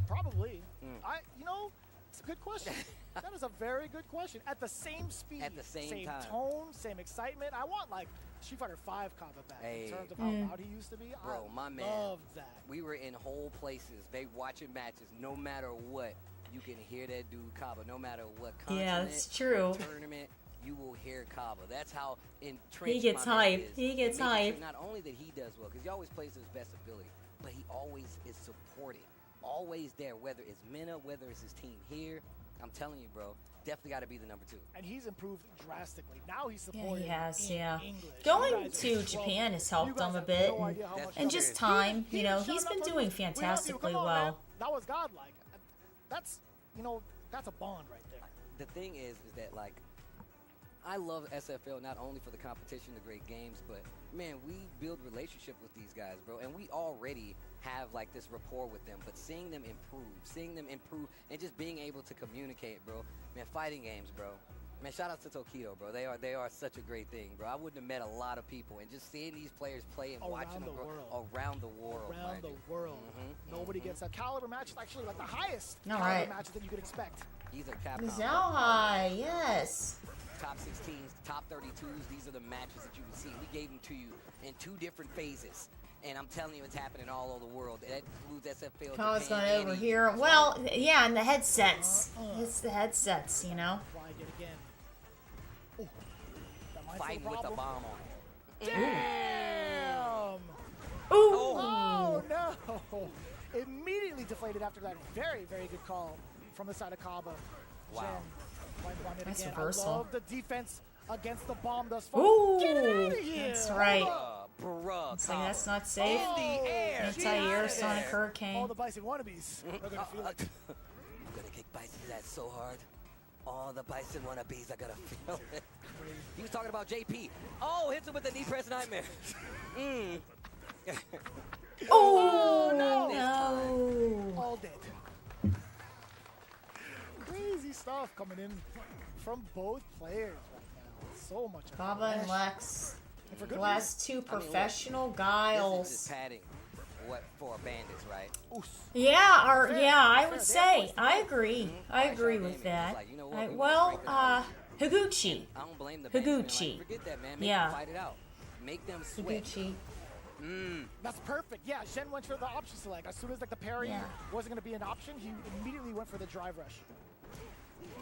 Speaker 3: Probably.
Speaker 2: Mm.
Speaker 3: You know, it's a good question. That is a very good question. At the same speed,
Speaker 2: At the same time.
Speaker 3: tone, same excitement. I want like Street Fighter V Kaba back
Speaker 2: Hey.
Speaker 3: in terms of how loud he used to be.
Speaker 2: Bro,
Speaker 3: I
Speaker 2: my man.
Speaker 3: love that.
Speaker 2: We were in whole places. They watching matches. No matter what, you can hear that dude Kaba. No matter what continent,
Speaker 1: Yeah, that's true.
Speaker 2: what tournament, you will hear Kaba. That's how entrenched
Speaker 1: He gets
Speaker 2: my man
Speaker 1: hype.
Speaker 2: is.
Speaker 1: He gets
Speaker 2: And making
Speaker 1: hype.
Speaker 2: sure not only that he does well, because he always plays to his best ability, but he always is supporting. Always there, whether it's Mena, whether it's his team here. I'm telling you, bro, definitely got to be the number 2.
Speaker 3: And he's improved drastically. Now he's
Speaker 1: Yeah,
Speaker 3: supported
Speaker 1: he has,
Speaker 3: in
Speaker 1: yeah.
Speaker 3: English. You
Speaker 1: Going
Speaker 3: guys are
Speaker 1: to
Speaker 3: in
Speaker 1: Japan
Speaker 3: trouble.
Speaker 1: has helped
Speaker 3: You guys
Speaker 1: him a
Speaker 3: have
Speaker 1: bit,
Speaker 3: no
Speaker 1: and-
Speaker 3: idea how much
Speaker 2: And
Speaker 3: trouble.
Speaker 1: just
Speaker 2: He-
Speaker 1: time,
Speaker 3: He
Speaker 1: you know,
Speaker 3: shut
Speaker 1: he's
Speaker 3: up
Speaker 1: been
Speaker 3: for
Speaker 1: doing
Speaker 3: us. We love you.
Speaker 1: fantastically
Speaker 3: Come on, man.
Speaker 1: well.
Speaker 3: That was godlike. That's, you know, that's a bond right there.
Speaker 2: The thing is that like I love SFL not only for the competition, the great games, but man, we build relationship with these guys, bro, and we already have like this rapport with them. But seeing them improve, and just being able to communicate, bro. Man, fighting games, bro. Man, shout out to Tokido, bro. They are such a great thing, bro. I wouldn't have met a lot of people, and just seeing these players play and watching them, bro, around the world,
Speaker 3: Around
Speaker 2: mind
Speaker 3: the
Speaker 2: you.
Speaker 3: world.
Speaker 2: Mhm,
Speaker 3: Nobody
Speaker 2: mhm.
Speaker 3: gets a caliber match. It's actually like the highest
Speaker 1: All
Speaker 3: caliber
Speaker 1: right.
Speaker 3: matches that you could expect.
Speaker 2: These are Capcom.
Speaker 1: Zalhai, yes.
Speaker 2: Top 16s, top 32s, these are the matches that you can see. We gave them to you in 2 different phases. And I'm telling you, it's happening all over the world. That includes SFL,
Speaker 1: Kama's
Speaker 2: Japan,
Speaker 1: gone over
Speaker 2: and
Speaker 1: here. Well, yeah, and the headsets. It's the headsets, you know.
Speaker 3: Try it again. Oh, that might be a
Speaker 2: fighting with the
Speaker 3: problem.
Speaker 2: bomb on.
Speaker 3: Damn!
Speaker 1: Ooh.
Speaker 3: Oh no! Immediately deflated after that very, very good call from the side of Kaba.
Speaker 2: Wow.
Speaker 3: Jen, find the bomb yet
Speaker 1: Nice
Speaker 3: again.
Speaker 1: reversal.
Speaker 3: I love the defense against the bomb thus far.
Speaker 1: Ooh,
Speaker 3: Get it out of here!
Speaker 1: that's right.
Speaker 2: Bruh,
Speaker 1: It's like, that's not safe.
Speaker 3: Oh,
Speaker 2: in the air.
Speaker 1: Anti-air
Speaker 2: Get
Speaker 1: Sonic
Speaker 2: out of
Speaker 3: All
Speaker 1: Hurricane.
Speaker 3: the Bison wannabes are gonna feel it.
Speaker 2: I'm gonna kick Bison's ass so hard. All the Bison wannabes are gonna feel it. He was talking about JP. Oh, hits him with the knee press nightmare.
Speaker 1: Oh,
Speaker 3: no.
Speaker 1: no.
Speaker 3: All dead. Crazy stuff coming in from both players right now. So much
Speaker 1: Kaba and
Speaker 3: aggression.
Speaker 1: Lex.
Speaker 3: And for good
Speaker 1: Last 2
Speaker 2: look,
Speaker 1: professional
Speaker 2: This is
Speaker 1: guiles.
Speaker 2: just padding. What for bandits, right?
Speaker 3: reason. Oof.
Speaker 1: Yeah, or
Speaker 3: Fair,
Speaker 1: yeah, I
Speaker 3: fair.
Speaker 1: would
Speaker 3: They
Speaker 1: say.
Speaker 3: have
Speaker 1: I agree. I
Speaker 2: Like
Speaker 1: agree
Speaker 2: Sean
Speaker 1: with
Speaker 2: Gaming,
Speaker 1: that.
Speaker 2: it's like, you know what, we wanna
Speaker 1: Well,
Speaker 2: strengthen
Speaker 1: Higuchi.
Speaker 2: I don't blame the bandsmen.
Speaker 1: Higuchi.
Speaker 2: Like, forget that, man. Make
Speaker 1: Yeah.
Speaker 2: them fight it out. Make them sweat.
Speaker 1: Higuchi.
Speaker 3: That's perfect. Yeah, Shen went for the option select. As soon as like the parry
Speaker 1: Yeah.
Speaker 3: wasn't going to be an option, he immediately went for the drive rush.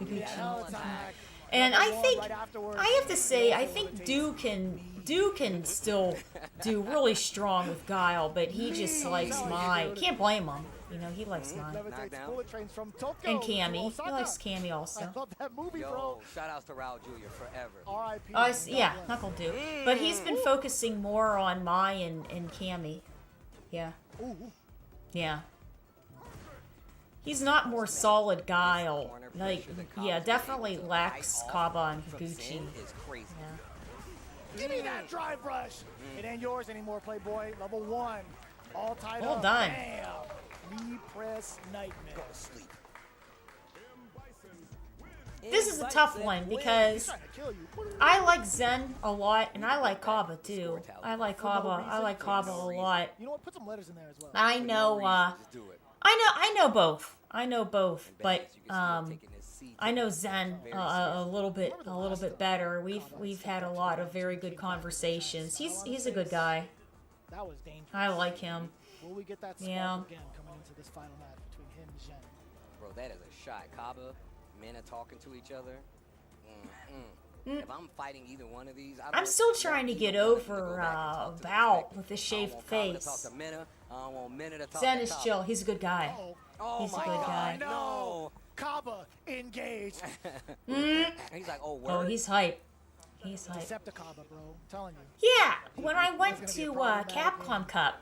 Speaker 1: Higuchi.
Speaker 3: Yeah, no attack.
Speaker 1: And
Speaker 3: Number
Speaker 1: I
Speaker 3: one
Speaker 1: think
Speaker 3: right afterwards.
Speaker 1: I have to say I
Speaker 3: Knows what
Speaker 1: think
Speaker 3: it takes.
Speaker 1: Duke can still do really strong with Guile, but he just likes Mai. Can't blame him. You know, he likes Mai.
Speaker 3: Levitates
Speaker 2: Knockdown.
Speaker 3: bullet trains from Tokyo
Speaker 1: And
Speaker 3: to
Speaker 1: Cammy. He
Speaker 3: Osaka.
Speaker 1: likes Cammy
Speaker 3: I
Speaker 1: also.
Speaker 3: love that movie,
Speaker 2: Yo,
Speaker 3: bro.
Speaker 2: shout outs to Raul Jr. forever.
Speaker 3: R.I.P.
Speaker 1: Yeah, Knuckle Duke. But he's been focusing more on Mai and Cammy. Yeah.
Speaker 3: Ooh.
Speaker 1: Yeah. He's not more solid Guile. Like, yeah, definitely Lex, Kaba, and Higuchi.
Speaker 2: Is crazy.
Speaker 1: Yeah.
Speaker 3: Give me that drive rush. It ain't yours anymore, Playboy. Level 1. All tied
Speaker 1: Well
Speaker 3: up.
Speaker 1: done.
Speaker 3: Bam. Knee press nightmare.
Speaker 2: Go to sleep.
Speaker 1: This is a tough one
Speaker 3: He's
Speaker 1: because
Speaker 3: trying to kill you.
Speaker 1: I like Zen a lot, and I like Kaba too. I like Kaba a lot.
Speaker 3: You know what? Put some letters in there as well.
Speaker 1: I know,
Speaker 2: Just do it.
Speaker 1: I know both. I know both, but
Speaker 2: Bandits, you can still take in this seat.
Speaker 1: I know Zen a little bit better. We've had a lot of very good conversations. He's a good guy.
Speaker 3: That was dangerous.
Speaker 1: I like him.
Speaker 3: Will we get that spark
Speaker 1: Yeah.
Speaker 3: again coming into this final match between him and Jen?
Speaker 2: Bro, that is a shot. Kaba, Mena talking to each other. If I'm fighting either one of these,
Speaker 1: I'm still trying to get over Val with the shaved
Speaker 2: I don't want Kaba to
Speaker 1: face.
Speaker 2: talk to Mena. I don't want Mena to talk
Speaker 1: Zen
Speaker 2: to
Speaker 1: is
Speaker 2: Kaba.
Speaker 1: chill. He's a good guy.
Speaker 3: Oh,
Speaker 2: Oh
Speaker 1: He's a
Speaker 2: my
Speaker 1: good
Speaker 2: God,
Speaker 1: guy.
Speaker 2: no.
Speaker 3: Kaba engaged.
Speaker 2: He's like, oh, word.
Speaker 1: Oh, he's hype. He's hype.
Speaker 3: Decepticaba, bro. I'm telling you.
Speaker 1: Yeah, when I went to Capcom Cup,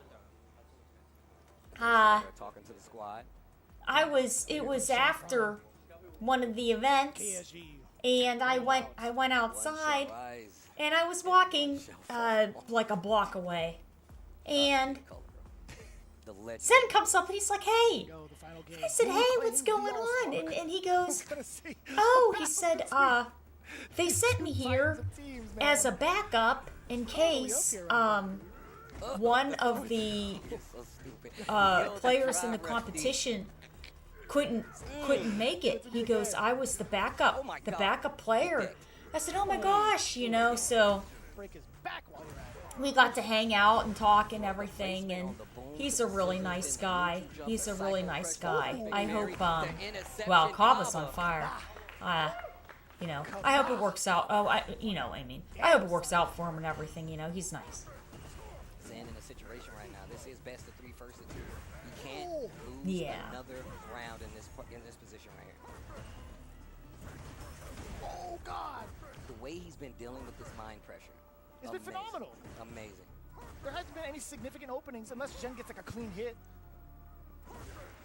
Speaker 2: They're talking to the squad.
Speaker 1: it was after one of the events,
Speaker 3: KSG.
Speaker 1: and I went outside,
Speaker 2: Rise.
Speaker 1: and I was walking like a block away, and
Speaker 2: The legend.
Speaker 1: Zen comes up and he's like, "Hey,"
Speaker 3: Yo, the final game.
Speaker 1: I said,
Speaker 3: Who's
Speaker 1: "Hey,
Speaker 3: playing
Speaker 1: what's
Speaker 3: the
Speaker 1: going
Speaker 3: All-Star?
Speaker 1: on?" And he goes,
Speaker 3: Gonna see.
Speaker 1: "Oh," he said, "They sent me here
Speaker 3: Some teams, man.
Speaker 1: as a backup in case one of the
Speaker 2: So stupid.
Speaker 1: players in the competition couldn't make it. He goes, I was the backup,
Speaker 2: Oh my
Speaker 1: the
Speaker 2: God.
Speaker 1: backup player. I said, oh my gosh, you know, so
Speaker 3: Break his back while you're at it.
Speaker 1: we got to hang out and talk and everything, and he's a really nice guy. He's a really nice guy. I hope, well, Kava's on fire. You know, I hope it works out. Oh, you know what I mean. I hope it works out for him and everything, you know, he's nice.
Speaker 2: Zen in a situation right now. This is best of 3 first and 2. You can't lose
Speaker 1: Yeah.
Speaker 2: another round in this position right here.
Speaker 3: Oh, God.
Speaker 2: The way he's been dealing with this mind pressure.
Speaker 3: It's been
Speaker 2: amazing.
Speaker 3: phenomenal.
Speaker 2: Amazing.
Speaker 3: There hasn't been any significant openings unless Jen gets like a clean hit.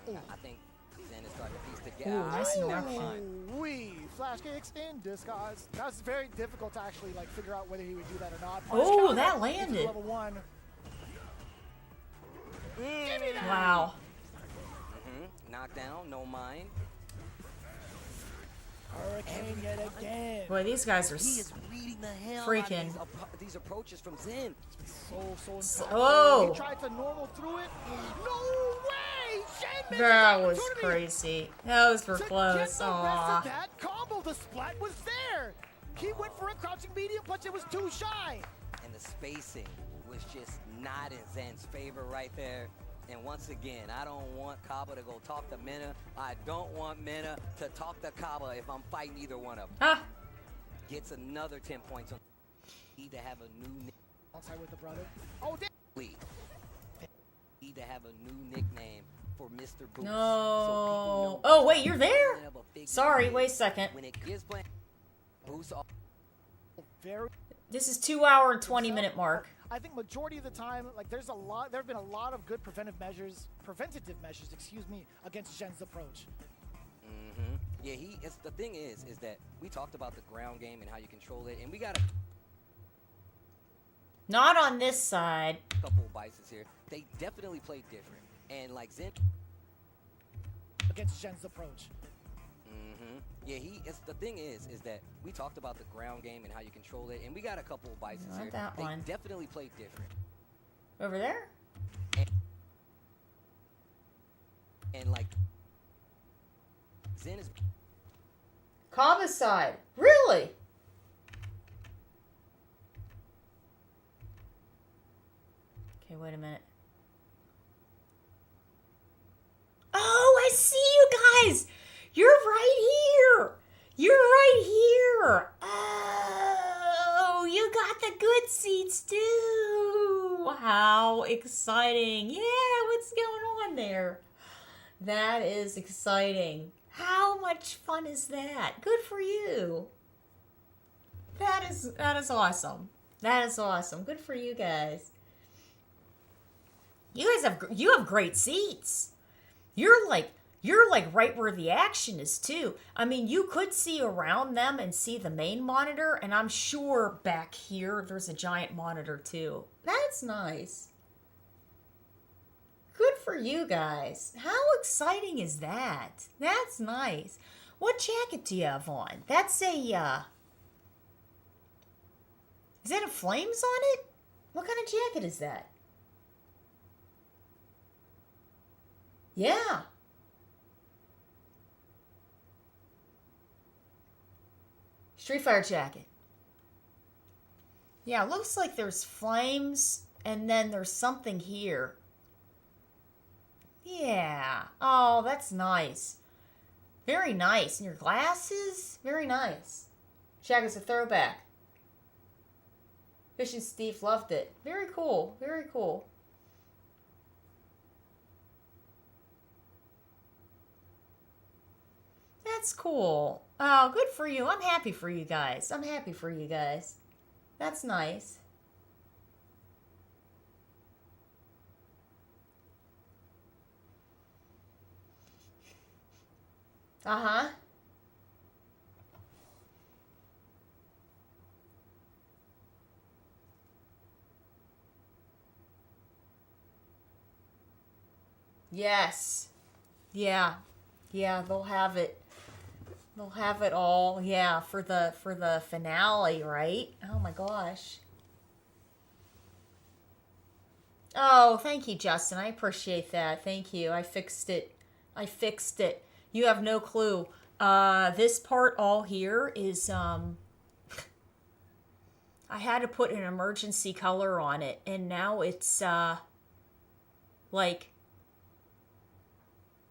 Speaker 2: I think Zen is starting to piece
Speaker 1: Ooh,
Speaker 2: together.
Speaker 1: nice
Speaker 2: Right,
Speaker 1: induction.
Speaker 2: fine.
Speaker 3: Wee flash kicks in disguise. That was very difficult to actually like figure out whether he would do that or not.
Speaker 1: Oh,
Speaker 3: Punish
Speaker 1: that
Speaker 3: counter into
Speaker 1: landed.
Speaker 3: Level 1. Give me that.
Speaker 1: Wow.
Speaker 2: Knockdown, no mind.
Speaker 3: Hurricane yet again.
Speaker 1: Boy, these guys are
Speaker 2: He is reading the hell
Speaker 1: freaking.
Speaker 2: out of these approaches from Zen.
Speaker 3: So impactful.
Speaker 1: Oh.
Speaker 3: He tried to normal through it. No way! Jen missed
Speaker 1: That
Speaker 3: his
Speaker 1: was
Speaker 3: opportunity
Speaker 1: crazy. Those were
Speaker 3: to
Speaker 1: close.
Speaker 3: get the rest of
Speaker 1: Aw.
Speaker 3: that combo. The splat was there. He went for a crouching medium punch. It was too shy.
Speaker 2: And the spacing was just not in Zen's favor right there. And once again, I don't want Kaba to go talk to Mena. I don't want Mena to talk to Kaba if I'm fighting either one of them.
Speaker 1: Ah.
Speaker 2: Gets another 10 points on. Need to have a new
Speaker 3: Outside with the brother. Oh, damn.
Speaker 2: lead. Need to have a new nickname for Mr. Boost.
Speaker 1: No. Oh, wait, you're there? Sorry, wait a second.
Speaker 2: When it gives playing Boost off.
Speaker 3: Very.
Speaker 1: This is 2 hour and 20-minute mark.
Speaker 3: I think majority of the time, like there have been a lot of good preventative measures, excuse me, against Jen's approach.
Speaker 2: Yeah, the thing is that we talked about the ground game and how you control it, and we got a
Speaker 1: Not on this side.
Speaker 2: couple of biases here. They definitely played different, and like Zen.
Speaker 3: Against Jen's approach.
Speaker 2: Yeah, the thing is that we talked about the ground game and how you control it, and we got a couple of biases
Speaker 1: Not
Speaker 2: here.
Speaker 1: that
Speaker 2: They
Speaker 1: one.
Speaker 2: definitely played different,
Speaker 1: Over there?
Speaker 2: and like Zen is.
Speaker 1: Kava's side. Really? Okay, wait a minute. Oh, I see you guys! You're right here! You're right here! Oh, you got the good seats too! How exciting! Yeah, what's going on there? That is exciting. How much fun is that? Good for you. That is awesome. That is awesome. Good for you guys. You have great seats. You're like right where the action is too. I mean, you could see around them and see the main monitor, and I'm sure back here there's a giant monitor too. That's nice. Good for you guys. How exciting is that? That's nice. What jacket do you have on? That's a, is that a flames on it? What kind of jacket is that? Yeah. Street Fighter jacket. Yeah, it looks like there's flames and then there's something here. Yeah. Oh, that's nice. Very nice. And your glasses? Very nice. Shaq is a throwback. Fish and Steve loved it. Very cool. Very cool. That's cool. Oh, good for you. I'm happy for you guys. I'm happy for you guys. That's nice. Uh-huh. Yes. Yeah. Yeah, they'll have it. They'll have it all, yeah, for the finale, right? Oh my gosh. Oh, thank you, Justin. I appreciate that. Thank you. I fixed it. I fixed it. You have no clue. This part all here is, I had to put an emergency color on it, and now it's, like,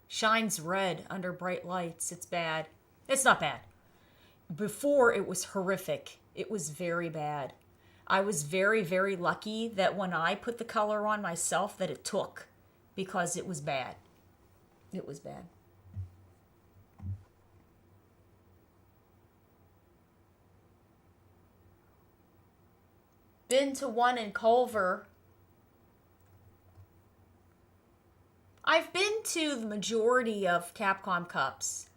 Speaker 1: shines red under bright lights. It's bad. It's not bad. Before, it was horrific. It was very bad. I was very, very lucky that when I put the color on myself that it took, because it was bad. It was bad. Been to one in Culver. I've been to the majority of Capcom Cups.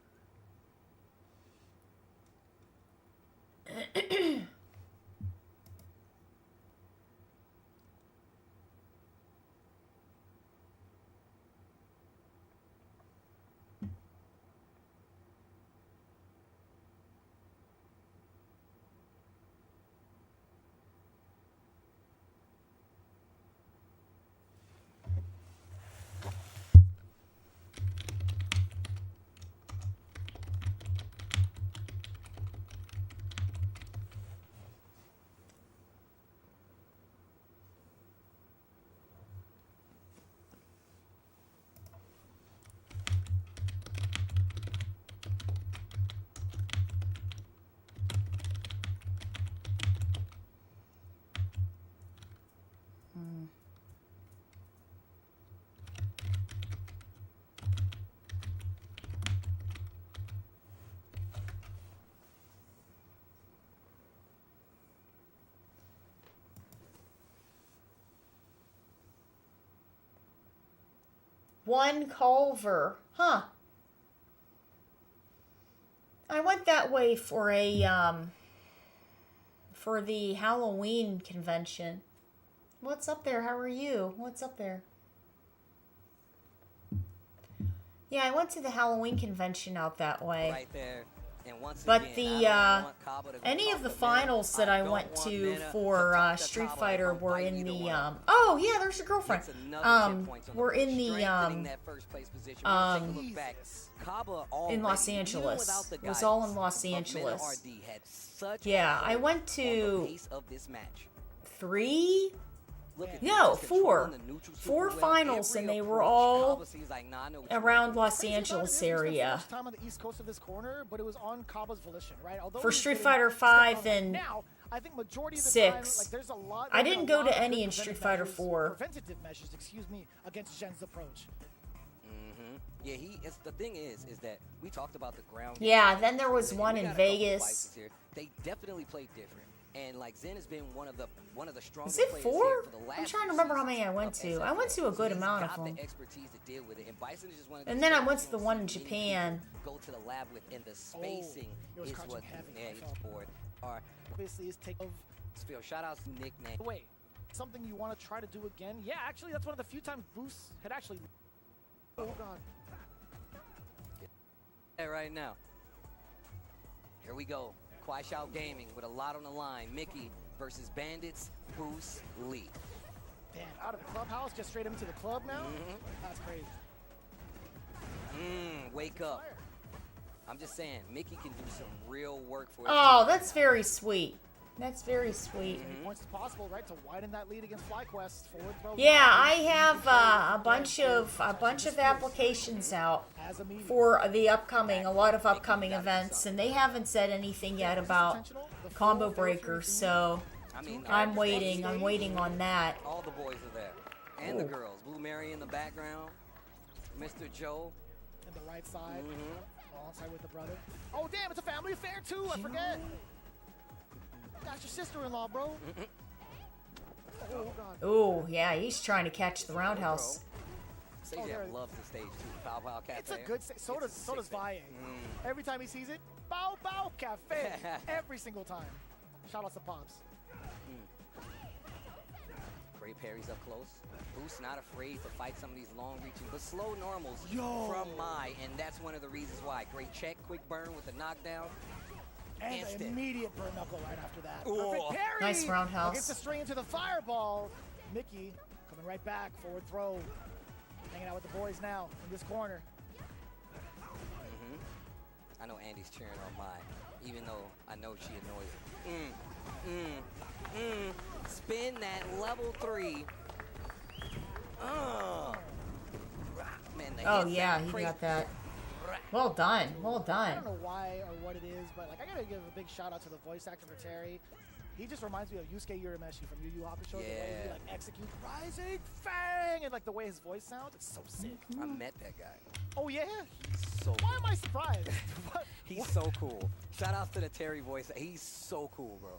Speaker 1: One Culver. Huh. I went that way for for the Halloween convention. What's up there? How are you? What's up there? Yeah, I went to the Halloween convention out that way.
Speaker 2: Right there. And once
Speaker 1: But
Speaker 2: again,
Speaker 1: the,
Speaker 2: I don't want Cabo to go
Speaker 1: any
Speaker 2: off
Speaker 1: of the
Speaker 2: minute.
Speaker 1: finals that I
Speaker 2: don't
Speaker 1: went
Speaker 2: want
Speaker 1: to
Speaker 2: Minna
Speaker 1: for
Speaker 2: talk to
Speaker 1: Street
Speaker 2: Cabo if
Speaker 1: Fighter
Speaker 2: I'm
Speaker 1: were
Speaker 2: fighting
Speaker 1: in
Speaker 2: either
Speaker 1: the
Speaker 2: one.
Speaker 1: oh yeah, there's your girlfriend.
Speaker 2: Gets another 10 points on the
Speaker 1: We're
Speaker 2: board,
Speaker 1: in the
Speaker 2: strengthening that first place position. When you take a look back, Cabo
Speaker 1: in Los
Speaker 2: already,
Speaker 1: Angeles.
Speaker 2: even without the
Speaker 1: It was all in
Speaker 2: guidance
Speaker 1: Los
Speaker 2: of Minna
Speaker 1: Angeles.
Speaker 2: RD, had such
Speaker 1: Yeah,
Speaker 2: a
Speaker 1: I
Speaker 2: hold
Speaker 1: went
Speaker 2: on
Speaker 1: to
Speaker 2: the pace of this match.
Speaker 1: 3
Speaker 2: Look at
Speaker 1: No,
Speaker 2: just
Speaker 1: 4.
Speaker 2: controlling the neutral
Speaker 1: 4
Speaker 2: super well.
Speaker 1: finals, and
Speaker 2: Every
Speaker 1: they were
Speaker 2: approach,
Speaker 1: all
Speaker 2: Cabo sees like, nah, I know what you're
Speaker 1: around
Speaker 2: doing.
Speaker 1: Los
Speaker 3: Crazy about it
Speaker 1: Angeles
Speaker 3: is we spent so
Speaker 1: area.
Speaker 3: much time on the east coast of this corner, but it was on Cabo's volition, right? Although
Speaker 1: For
Speaker 3: he was
Speaker 1: Street
Speaker 3: getting
Speaker 1: Fighter
Speaker 3: stepped
Speaker 1: 5
Speaker 3: on
Speaker 1: and
Speaker 3: now, I think majority of the
Speaker 1: 6.
Speaker 3: time, like there's a lot.
Speaker 1: I
Speaker 3: there's
Speaker 1: didn't
Speaker 3: a
Speaker 1: go
Speaker 3: lot
Speaker 1: to
Speaker 3: of
Speaker 1: any
Speaker 3: good
Speaker 1: in Street
Speaker 3: preventive
Speaker 1: Fighter
Speaker 3: measures-
Speaker 1: 4.
Speaker 3: Preventative measures, excuse me, against Jen's approach.
Speaker 2: Yeah, it's the thing is that we talked about the ground.
Speaker 1: Yeah,
Speaker 2: game.
Speaker 1: then there was
Speaker 2: And
Speaker 1: one
Speaker 2: we
Speaker 1: in
Speaker 2: got a couple
Speaker 1: Vegas.
Speaker 2: devices here. They definitely played different. And like Zen has been one of the strongest
Speaker 1: Is it
Speaker 2: players
Speaker 1: 4?
Speaker 2: here for the last
Speaker 1: I'm trying to
Speaker 2: few
Speaker 1: remember how many
Speaker 2: seasons
Speaker 1: I went
Speaker 2: of
Speaker 1: to. I went to a
Speaker 2: SFL.
Speaker 1: good
Speaker 2: He's
Speaker 1: amount
Speaker 2: got
Speaker 1: of them.
Speaker 2: the expertise to deal with it. And Bison is just one of
Speaker 1: And
Speaker 2: these
Speaker 1: then I
Speaker 2: players
Speaker 1: went
Speaker 2: you
Speaker 1: to the
Speaker 2: don't
Speaker 1: one
Speaker 2: see
Speaker 1: in
Speaker 2: many
Speaker 1: Japan.
Speaker 2: people go to the lab with, and the spacing
Speaker 3: it was
Speaker 2: is
Speaker 3: crouching
Speaker 2: what
Speaker 3: heavy, I
Speaker 2: nails
Speaker 3: felt.
Speaker 2: board. Or
Speaker 3: Obviously, is take of
Speaker 2: Spill, shout outs to nickname.
Speaker 3: wait. Something you want to try to do again? Yeah, actually, that's one of the few times Boost had actually. Oh God.
Speaker 2: Right now. Here we go. Kwai Shao Gaming with a lot on the line. Mickey versus Bandits, Bruce Lee.
Speaker 3: Damn, out of the clubhouse, just straight into the club now? That's crazy.
Speaker 2: Wake up. I'm just saying, Mickey can do some real work for us.
Speaker 1: Oh, that's very sweet. That's very sweet.
Speaker 3: As many points as possible, right, to widen that lead against FlyQuest. Forward throw.
Speaker 1: Yeah, I have a bunch of applications out
Speaker 3: As a medium.
Speaker 1: for the upcoming, a lot of upcoming events, and they haven't said anything yet about combo breakers, so
Speaker 2: I mean,
Speaker 1: I'm waiting on that.
Speaker 2: all the boys are there. And the girls. Blue Mary in the background. Mr. Joe.
Speaker 3: And the right side. Alongside with the brother. Oh, damn, it's a family affair, too. I forget. That's your sister-in-law, bro. Oh, God.
Speaker 1: Oh, yeah, he's trying to catch the roundhouse.
Speaker 2: Sajak
Speaker 3: there-
Speaker 2: loves the stage too. Pow Pow Cafe.
Speaker 3: It's a good so
Speaker 2: It's a
Speaker 3: does
Speaker 2: sick
Speaker 3: Valle. Every time he sees it, Bow Bow Cafe. Every single time. Shout out to Pops.
Speaker 2: Great parries up close. Boost not afraid to fight some of these long-reaching but slow normals
Speaker 3: Yo.
Speaker 2: from Mai, and that's one of the reasons why. Great check, quick burn with the knockdown.
Speaker 3: And
Speaker 2: Instant.
Speaker 3: an immediate burn knuckle right after that.
Speaker 2: Ooh.
Speaker 3: Perfect parry.
Speaker 1: Nice roundhouse.
Speaker 3: Against the string into the fireball. Mickey coming Coming right back, forward throw. Hanging out with the boys now in this corner.
Speaker 2: I know Andy's cheering on mine, even though I know she annoys him. Spin that level 3. Man, the
Speaker 1: Oh
Speaker 2: hit
Speaker 1: yeah,
Speaker 2: sound
Speaker 1: he
Speaker 2: crazy.
Speaker 1: got that. Well done. Well
Speaker 3: I
Speaker 1: done.
Speaker 3: don't know why or what it is, but like I gotta give a big shout out to the voice actor for Terry. He just reminds me of Yusuke Urameshi from Yu Yu Hakusho. The way he
Speaker 2: Yeah.
Speaker 3: like executes Rising Fang and like the way his voice sounds, it's so sick.
Speaker 2: I met that guy.
Speaker 3: Oh yeah?
Speaker 2: So
Speaker 3: Why am I surprised? What?
Speaker 2: He's so cool. Shout out to the Terry voice. He's so cool, bro.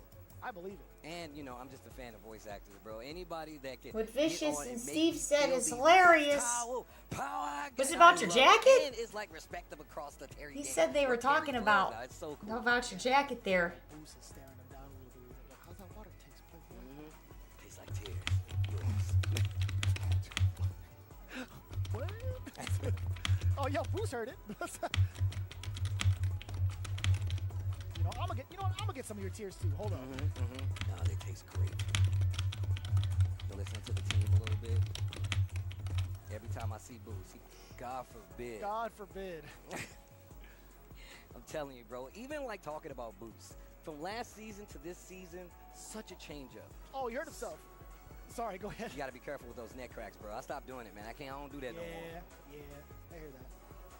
Speaker 3: I believe it.
Speaker 2: And you know, I'm just a fan of voice actors, bro. Anybody that can
Speaker 1: What
Speaker 2: get
Speaker 1: Vicious
Speaker 2: on
Speaker 1: and
Speaker 2: make
Speaker 1: Steve
Speaker 2: you
Speaker 1: said
Speaker 2: feel
Speaker 1: is
Speaker 2: the
Speaker 1: hilarious.
Speaker 2: power,
Speaker 1: Was it
Speaker 2: I
Speaker 1: about your
Speaker 2: love
Speaker 1: jacket?
Speaker 2: And it's like respective across the Terry
Speaker 1: He
Speaker 2: game.
Speaker 1: said they were
Speaker 2: But Terry
Speaker 1: talking
Speaker 2: Blood,
Speaker 1: about
Speaker 2: nah, it's so cool.
Speaker 1: how about your jacket there.
Speaker 3: Bruce is staring him down a little bit. He's like, how's that water taste? Play
Speaker 2: Tastes like tears.
Speaker 3: What? Oh, yo, Bruce heard it. I'm gonna get some of your tears too. Hold on.
Speaker 2: Nah, they taste great. To listen to the team a little bit. Every time I see Boots, God forbid.
Speaker 3: God forbid.
Speaker 2: I'm telling you, bro. Even like talking about Boots, from last season to this season, such a change up.
Speaker 3: Oh, he hurt himself. Sorry, go ahead.
Speaker 2: You gotta be careful with those neck cracks, bro. I stopped doing it, man. I don't do that no more.
Speaker 3: Yeah, I hear that.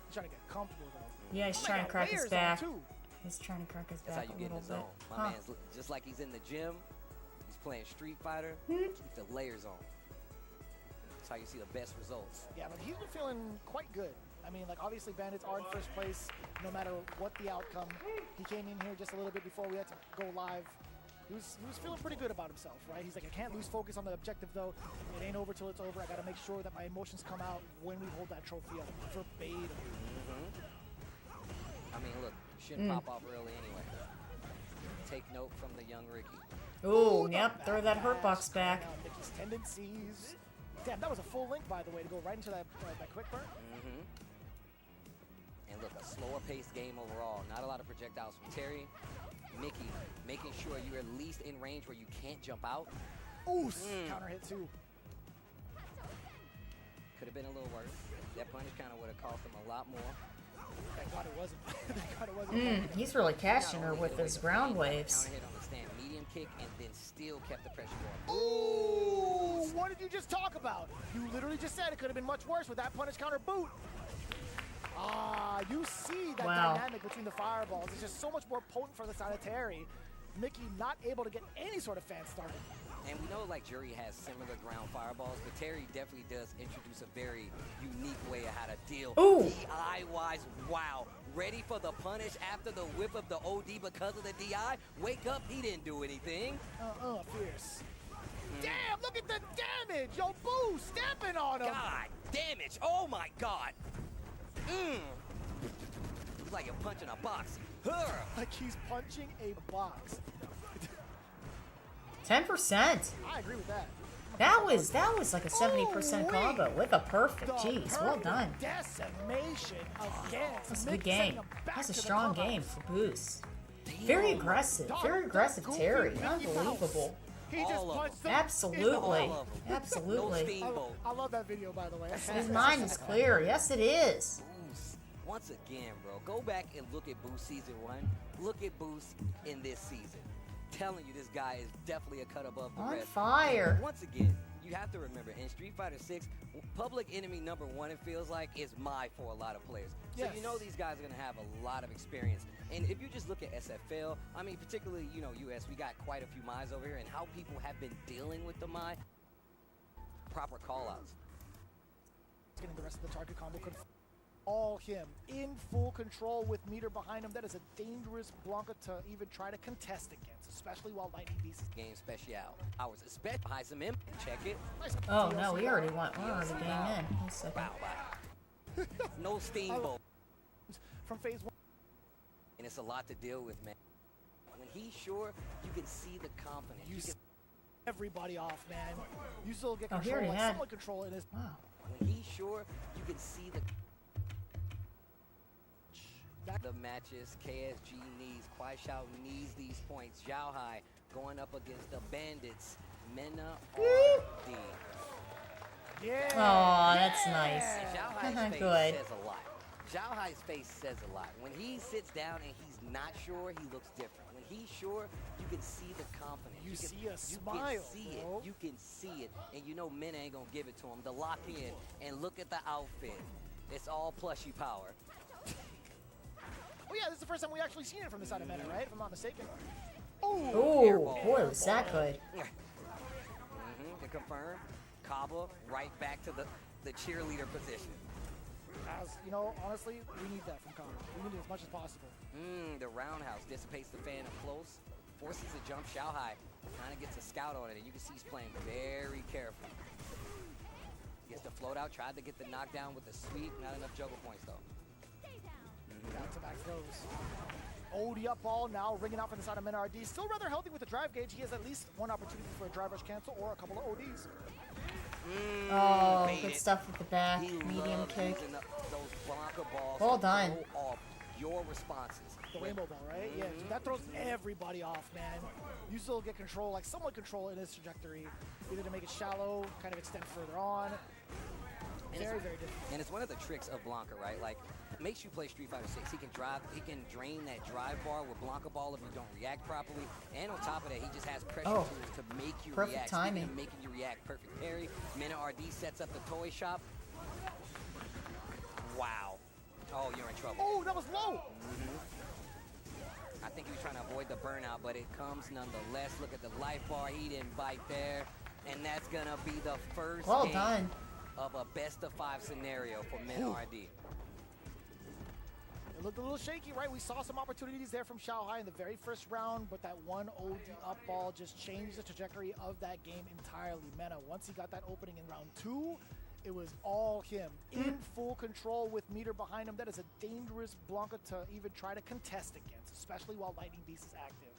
Speaker 3: He's trying to get comfortable though.
Speaker 1: Yeah, he's
Speaker 3: They
Speaker 1: trying to
Speaker 3: got
Speaker 1: crack his
Speaker 3: layers on,
Speaker 1: back.
Speaker 3: too.
Speaker 1: He's trying to crack his
Speaker 2: That's how
Speaker 1: back
Speaker 2: you
Speaker 1: a
Speaker 2: get in
Speaker 1: little
Speaker 2: the
Speaker 1: bit.
Speaker 2: zone. My
Speaker 1: Huh.
Speaker 2: man's just like he's in the gym. He's playing Street Fighter.
Speaker 1: Hmm.
Speaker 2: Keep the layers on. That's how you see the best results.
Speaker 3: Yeah, but he's been feeling quite good. I mean, like obviously Bandits are in first place no matter what the outcome. He came in here just a little bit before we had to go live. He was feeling pretty good about himself, right? He's like, I can't lose focus on the objective though. It ain't over till it's over. I gotta make sure that my emotions come out when we hold that trophy up. Verbatim.
Speaker 2: I mean, look, you shouldn't pop off early anyway. Take note from the young Ricky.
Speaker 1: Ooh,
Speaker 3: the
Speaker 1: yep. Throw that hurt box back.
Speaker 3: Now, Mickey's tendencies. Damn, that was a full link, by the way, to go right into that quick burn.
Speaker 2: And look, a slower paced game overall. Not a lot of projectiles from Terry. Mickey, making sure you're at least in range where you can't jump out.
Speaker 3: Ooh, counter hit too.
Speaker 2: Could have been a little worse. That punish kind of would have cost him a lot more.
Speaker 3: Thank God it wasn't. Thank God it wasn't.
Speaker 1: He's really catching her
Speaker 2: Not only
Speaker 1: with
Speaker 2: did it
Speaker 1: his
Speaker 2: wake up
Speaker 1: ground
Speaker 2: the game,
Speaker 1: waves.
Speaker 2: Counter hit on the stand, medium kick, and then still kept the pressure going.
Speaker 3: Ooh, what did you just talk about? You literally just said it could have been much worse with that punish counter boot. Ah, you see that
Speaker 1: Wow.
Speaker 3: dynamic between the fireballs. It's just so much more potent for the side of Terry. Mickey not able to get any sort of fan started.
Speaker 2: And we know like Jury has similar ground fireballs, but Terry definitely does introduce a very unique way of how to deal.
Speaker 1: Ooh.
Speaker 2: DI-wise, wow. Ready for the punish after the whip of the OD because of the DI? Wake up, he didn't do anything.
Speaker 3: Fierce. Damn, look at the damage. Yo, Boo, stepping on him.
Speaker 2: God, damage, oh my God. It's like you're punching a box.
Speaker 3: Like he's punching a box.
Speaker 1: 10%.
Speaker 3: I agree with that.
Speaker 1: That was like a 70%
Speaker 3: Ooh-wee.
Speaker 1: combo with a perfect.
Speaker 3: The
Speaker 1: Jeez, well
Speaker 3: perfect
Speaker 1: done.
Speaker 3: Decimation against
Speaker 1: That's a good
Speaker 3: Mick, sending
Speaker 1: game.
Speaker 3: him back
Speaker 1: That's a
Speaker 3: to the
Speaker 1: strong
Speaker 3: clubhouse.
Speaker 1: game for Boost. Very aggressive. Very aggressive Terry. Unbelievable.
Speaker 3: He just
Speaker 2: All of
Speaker 3: punched
Speaker 2: them.
Speaker 3: him in the
Speaker 1: Absolutely.
Speaker 2: All of them. No
Speaker 1: Absolutely.
Speaker 2: steamboat.
Speaker 3: I love that video, by the way.
Speaker 1: His mind is clear. Yes, it is.
Speaker 2: Boost. Once again, bro, go back and look at Boost season 1. Look at Boost in this season. Telling you, this guy is definitely a cut above the
Speaker 1: On
Speaker 2: rest.
Speaker 1: fire.
Speaker 2: And once again, you have to remember, in Street Fighter 6, public enemy number 1, it feels like, is Mai for a lot of players. So
Speaker 3: Yes.
Speaker 2: you know these guys are going to have a lot of experience. And if you just look at SFL, I mean, particularly, you know, US, we got quite a few Mai's over here, and how people have been dealing with the Mai. Proper call-outs.
Speaker 3: Getting the rest of the target combo could all him in full control with meter behind him. That is a dangerous Blanca to even try to contest against, especially while Lightning Beast is
Speaker 2: Game special. Hours especially behind some in. Check it.
Speaker 3: nice.
Speaker 1: Oh
Speaker 3: DLC
Speaker 1: no, we
Speaker 3: now.
Speaker 1: already went. We're already game in. One second.
Speaker 2: Wow, wow. No steamboat.
Speaker 3: From phase 1.
Speaker 2: And it's a lot to deal with, man. When he's sure, you can see the confidence.
Speaker 3: You
Speaker 2: You can,
Speaker 3: s- everybody off, man. You still get
Speaker 1: Oh, he
Speaker 3: control,
Speaker 1: already
Speaker 3: like
Speaker 1: had-
Speaker 3: somewhat control in his.
Speaker 1: Wow.
Speaker 2: when he's sure, you can see the matches. KSG needs, Kwai Xiao needs these points. Zhao Hai going up against the Bandits. Mena RD.
Speaker 3: Yeah.
Speaker 1: Aw, that's nice.
Speaker 2: And Zhao Hai's face
Speaker 1: Good.
Speaker 2: says a lot. Zhao Hai's face says a lot. When he sits down and he's not sure, he looks different. When he's sure, you can see the confidence.
Speaker 3: You
Speaker 2: can,
Speaker 3: see a smile,
Speaker 2: You can see
Speaker 3: bro.
Speaker 2: it. You can see it. And you know men ain't gonna give it to him. The lock in and look at the outfit. It's all plushy power.
Speaker 3: Oh yeah, this is the first time we actually seen it from the side of meta, right? If I'm not mistaken. Oh.
Speaker 1: Ooh, boy, was that good.
Speaker 2: To confirm, Kaba right back to the cheerleader position.
Speaker 3: As you know, honestly, we need that from Connor. We need it as much as possible.
Speaker 2: The roundhouse dissipates the fan up close, forces a jump. Xiao Hai kind of gets a scout on it, and you can see he's playing very careful. Gets the float out, tried to get the knockdown with the sweep, not enough juggle points though.
Speaker 3: Back-to-back throws. OD up ball now ringing out from the side of MinRD. Still rather healthy with the drive gauge. He has at least one opportunity for a drive rush cancel or a couple of ODs.
Speaker 1: Oh,
Speaker 2: Bait
Speaker 1: good
Speaker 2: it.
Speaker 1: stuff with the back.
Speaker 2: He
Speaker 1: Medium
Speaker 2: loves
Speaker 1: kick.
Speaker 2: using those Blanca balls
Speaker 1: Well
Speaker 2: to
Speaker 1: done.
Speaker 2: throw off your responses.
Speaker 3: The rainbow ball, right? Yeah, dude, that throws everybody off, man. You still get control, like somewhat control in his trajectory, either to make it shallow, kind of extend further on. Very, very different.
Speaker 2: And it's one of the tricks of Blanca, right? Like, makes you play Street Fighter 6. He can drain that drive bar with Blanca ball if you don't react properly. And on top of that, he just has pressure
Speaker 1: Oh,
Speaker 2: tools to make you
Speaker 1: perfect
Speaker 2: react.
Speaker 1: timing.
Speaker 2: Speaking of making you react, perfect parry. Mina RD sets up the toy shop. Wow. Oh, you're in trouble.
Speaker 3: Oh, that was low!
Speaker 2: I think he was trying to avoid the burnout, but it comes nonetheless. Look at the life bar. He didn't bite there. And that's going to be the first
Speaker 1: Well
Speaker 2: game
Speaker 1: done.
Speaker 2: of a best-of-5 scenario for Mina RD.
Speaker 3: It looked a little shaky, right? We saw some opportunities there from Xiao Hai in the very first round, but that one OD up ball just changed the trajectory of that game entirely. Mena, once he got that opening in round 2, it was all him. In full control with meter behind him. That is a dangerous Blanca to even try to contest against, especially while Lightning Beast is active.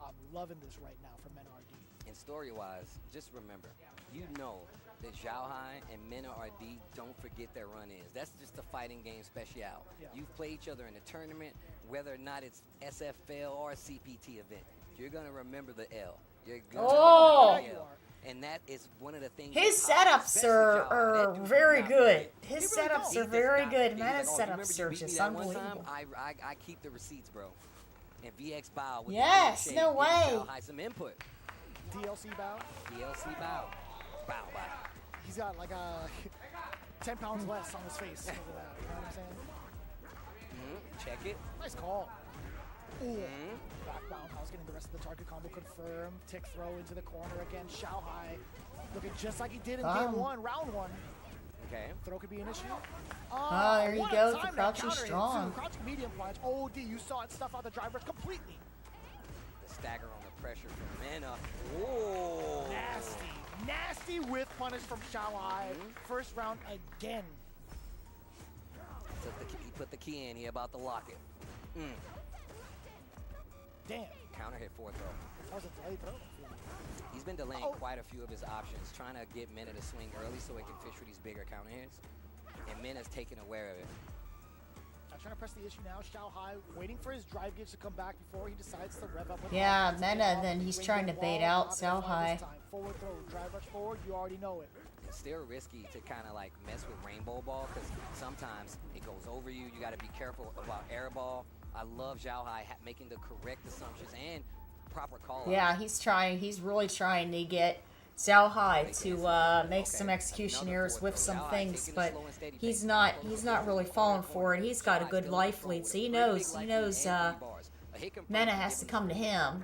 Speaker 3: I'm loving this right now from Mena RD.
Speaker 2: And story-wise, just remember, you know that Zhao Hai and Mina RD don't forget their run-ins. That's just a fighting game special.
Speaker 3: Yeah.
Speaker 2: You've played each other in a tournament, whether or not it's SFL or a CPT event. You're going to remember the L. You're gonna
Speaker 1: Oh!
Speaker 2: remember the L. And that is one of the things.
Speaker 1: His
Speaker 2: that pops,
Speaker 1: setups
Speaker 2: especially
Speaker 1: are,
Speaker 2: Zhao Hai. That
Speaker 1: are
Speaker 2: dude
Speaker 1: very
Speaker 2: does not
Speaker 1: good.
Speaker 2: forget.
Speaker 1: His
Speaker 3: He really
Speaker 1: setups
Speaker 3: don't.
Speaker 1: are
Speaker 2: He
Speaker 1: very
Speaker 2: does not
Speaker 1: good.
Speaker 2: forget.
Speaker 1: Mana's
Speaker 2: He's like, "Oh,
Speaker 1: setups
Speaker 2: you
Speaker 1: are
Speaker 2: remember you
Speaker 1: just
Speaker 2: beat me that one
Speaker 1: unbelievable.
Speaker 2: time? I keep the receipts, bro. And VX Bow with
Speaker 1: Yes,
Speaker 2: the
Speaker 1: no
Speaker 2: giving
Speaker 1: way.
Speaker 2: Zhao Hai some input.
Speaker 3: DLC bow.
Speaker 2: DLC Bow. Bow, bow.
Speaker 3: He's got like a 10 pounds less on his face because of that. You know what I'm saying?
Speaker 2: Check it.
Speaker 3: Nice call. Ooh. Back roundhouse getting the rest of the target combo confirmed. Tick throw into the corner again. Xiao Hai looking just like he did in game 1, round 1.
Speaker 2: Okay.
Speaker 3: Throw could be an issue.
Speaker 1: Oh, there you
Speaker 3: what a
Speaker 1: go, the
Speaker 3: time to
Speaker 1: crouching
Speaker 3: counter hit,
Speaker 1: strong.
Speaker 3: too. Crouching medium punch. OD, you saw it stuff out the drivers completely.
Speaker 2: The stagger on the pressure from Mana. Whoa.
Speaker 3: Nasty. Nasty with punish from Xiao Hai. First round again.
Speaker 2: He put the key in. He about to lock it.
Speaker 3: Damn.
Speaker 2: Counter hit forward throw.
Speaker 3: That was a delayed throw.
Speaker 2: He's been delaying
Speaker 3: Uh-oh.
Speaker 2: quite a few of his options, trying to get Mina to swing early so he can fish for these bigger counter hits. And Mina's taking aware of it.
Speaker 3: I'm trying to press the issue now. Xiao Hai waiting for his drive gauge to come back before he decides to rev up. With
Speaker 1: Yeah,
Speaker 3: offense.
Speaker 1: Mena,
Speaker 3: Get off
Speaker 1: then
Speaker 3: the
Speaker 1: he's
Speaker 3: rainbow
Speaker 1: trying to bait
Speaker 3: wall,
Speaker 1: out
Speaker 3: not gonna
Speaker 1: Xiao
Speaker 3: fly
Speaker 1: Hai.
Speaker 3: this time. Forward throw, drive rush forward, you already know it.
Speaker 2: It's still risky to kind of like mess with rainbow ball because sometimes it goes over you. You got to be careful about air ball. I love Zhao Hai making the correct assumptions and proper call.
Speaker 1: Yeah, he's really trying to get Xiao Hai to make some execution errors with some things, but he's not really falling for it. He's got a good life lead, so he knows Mena has to come to him.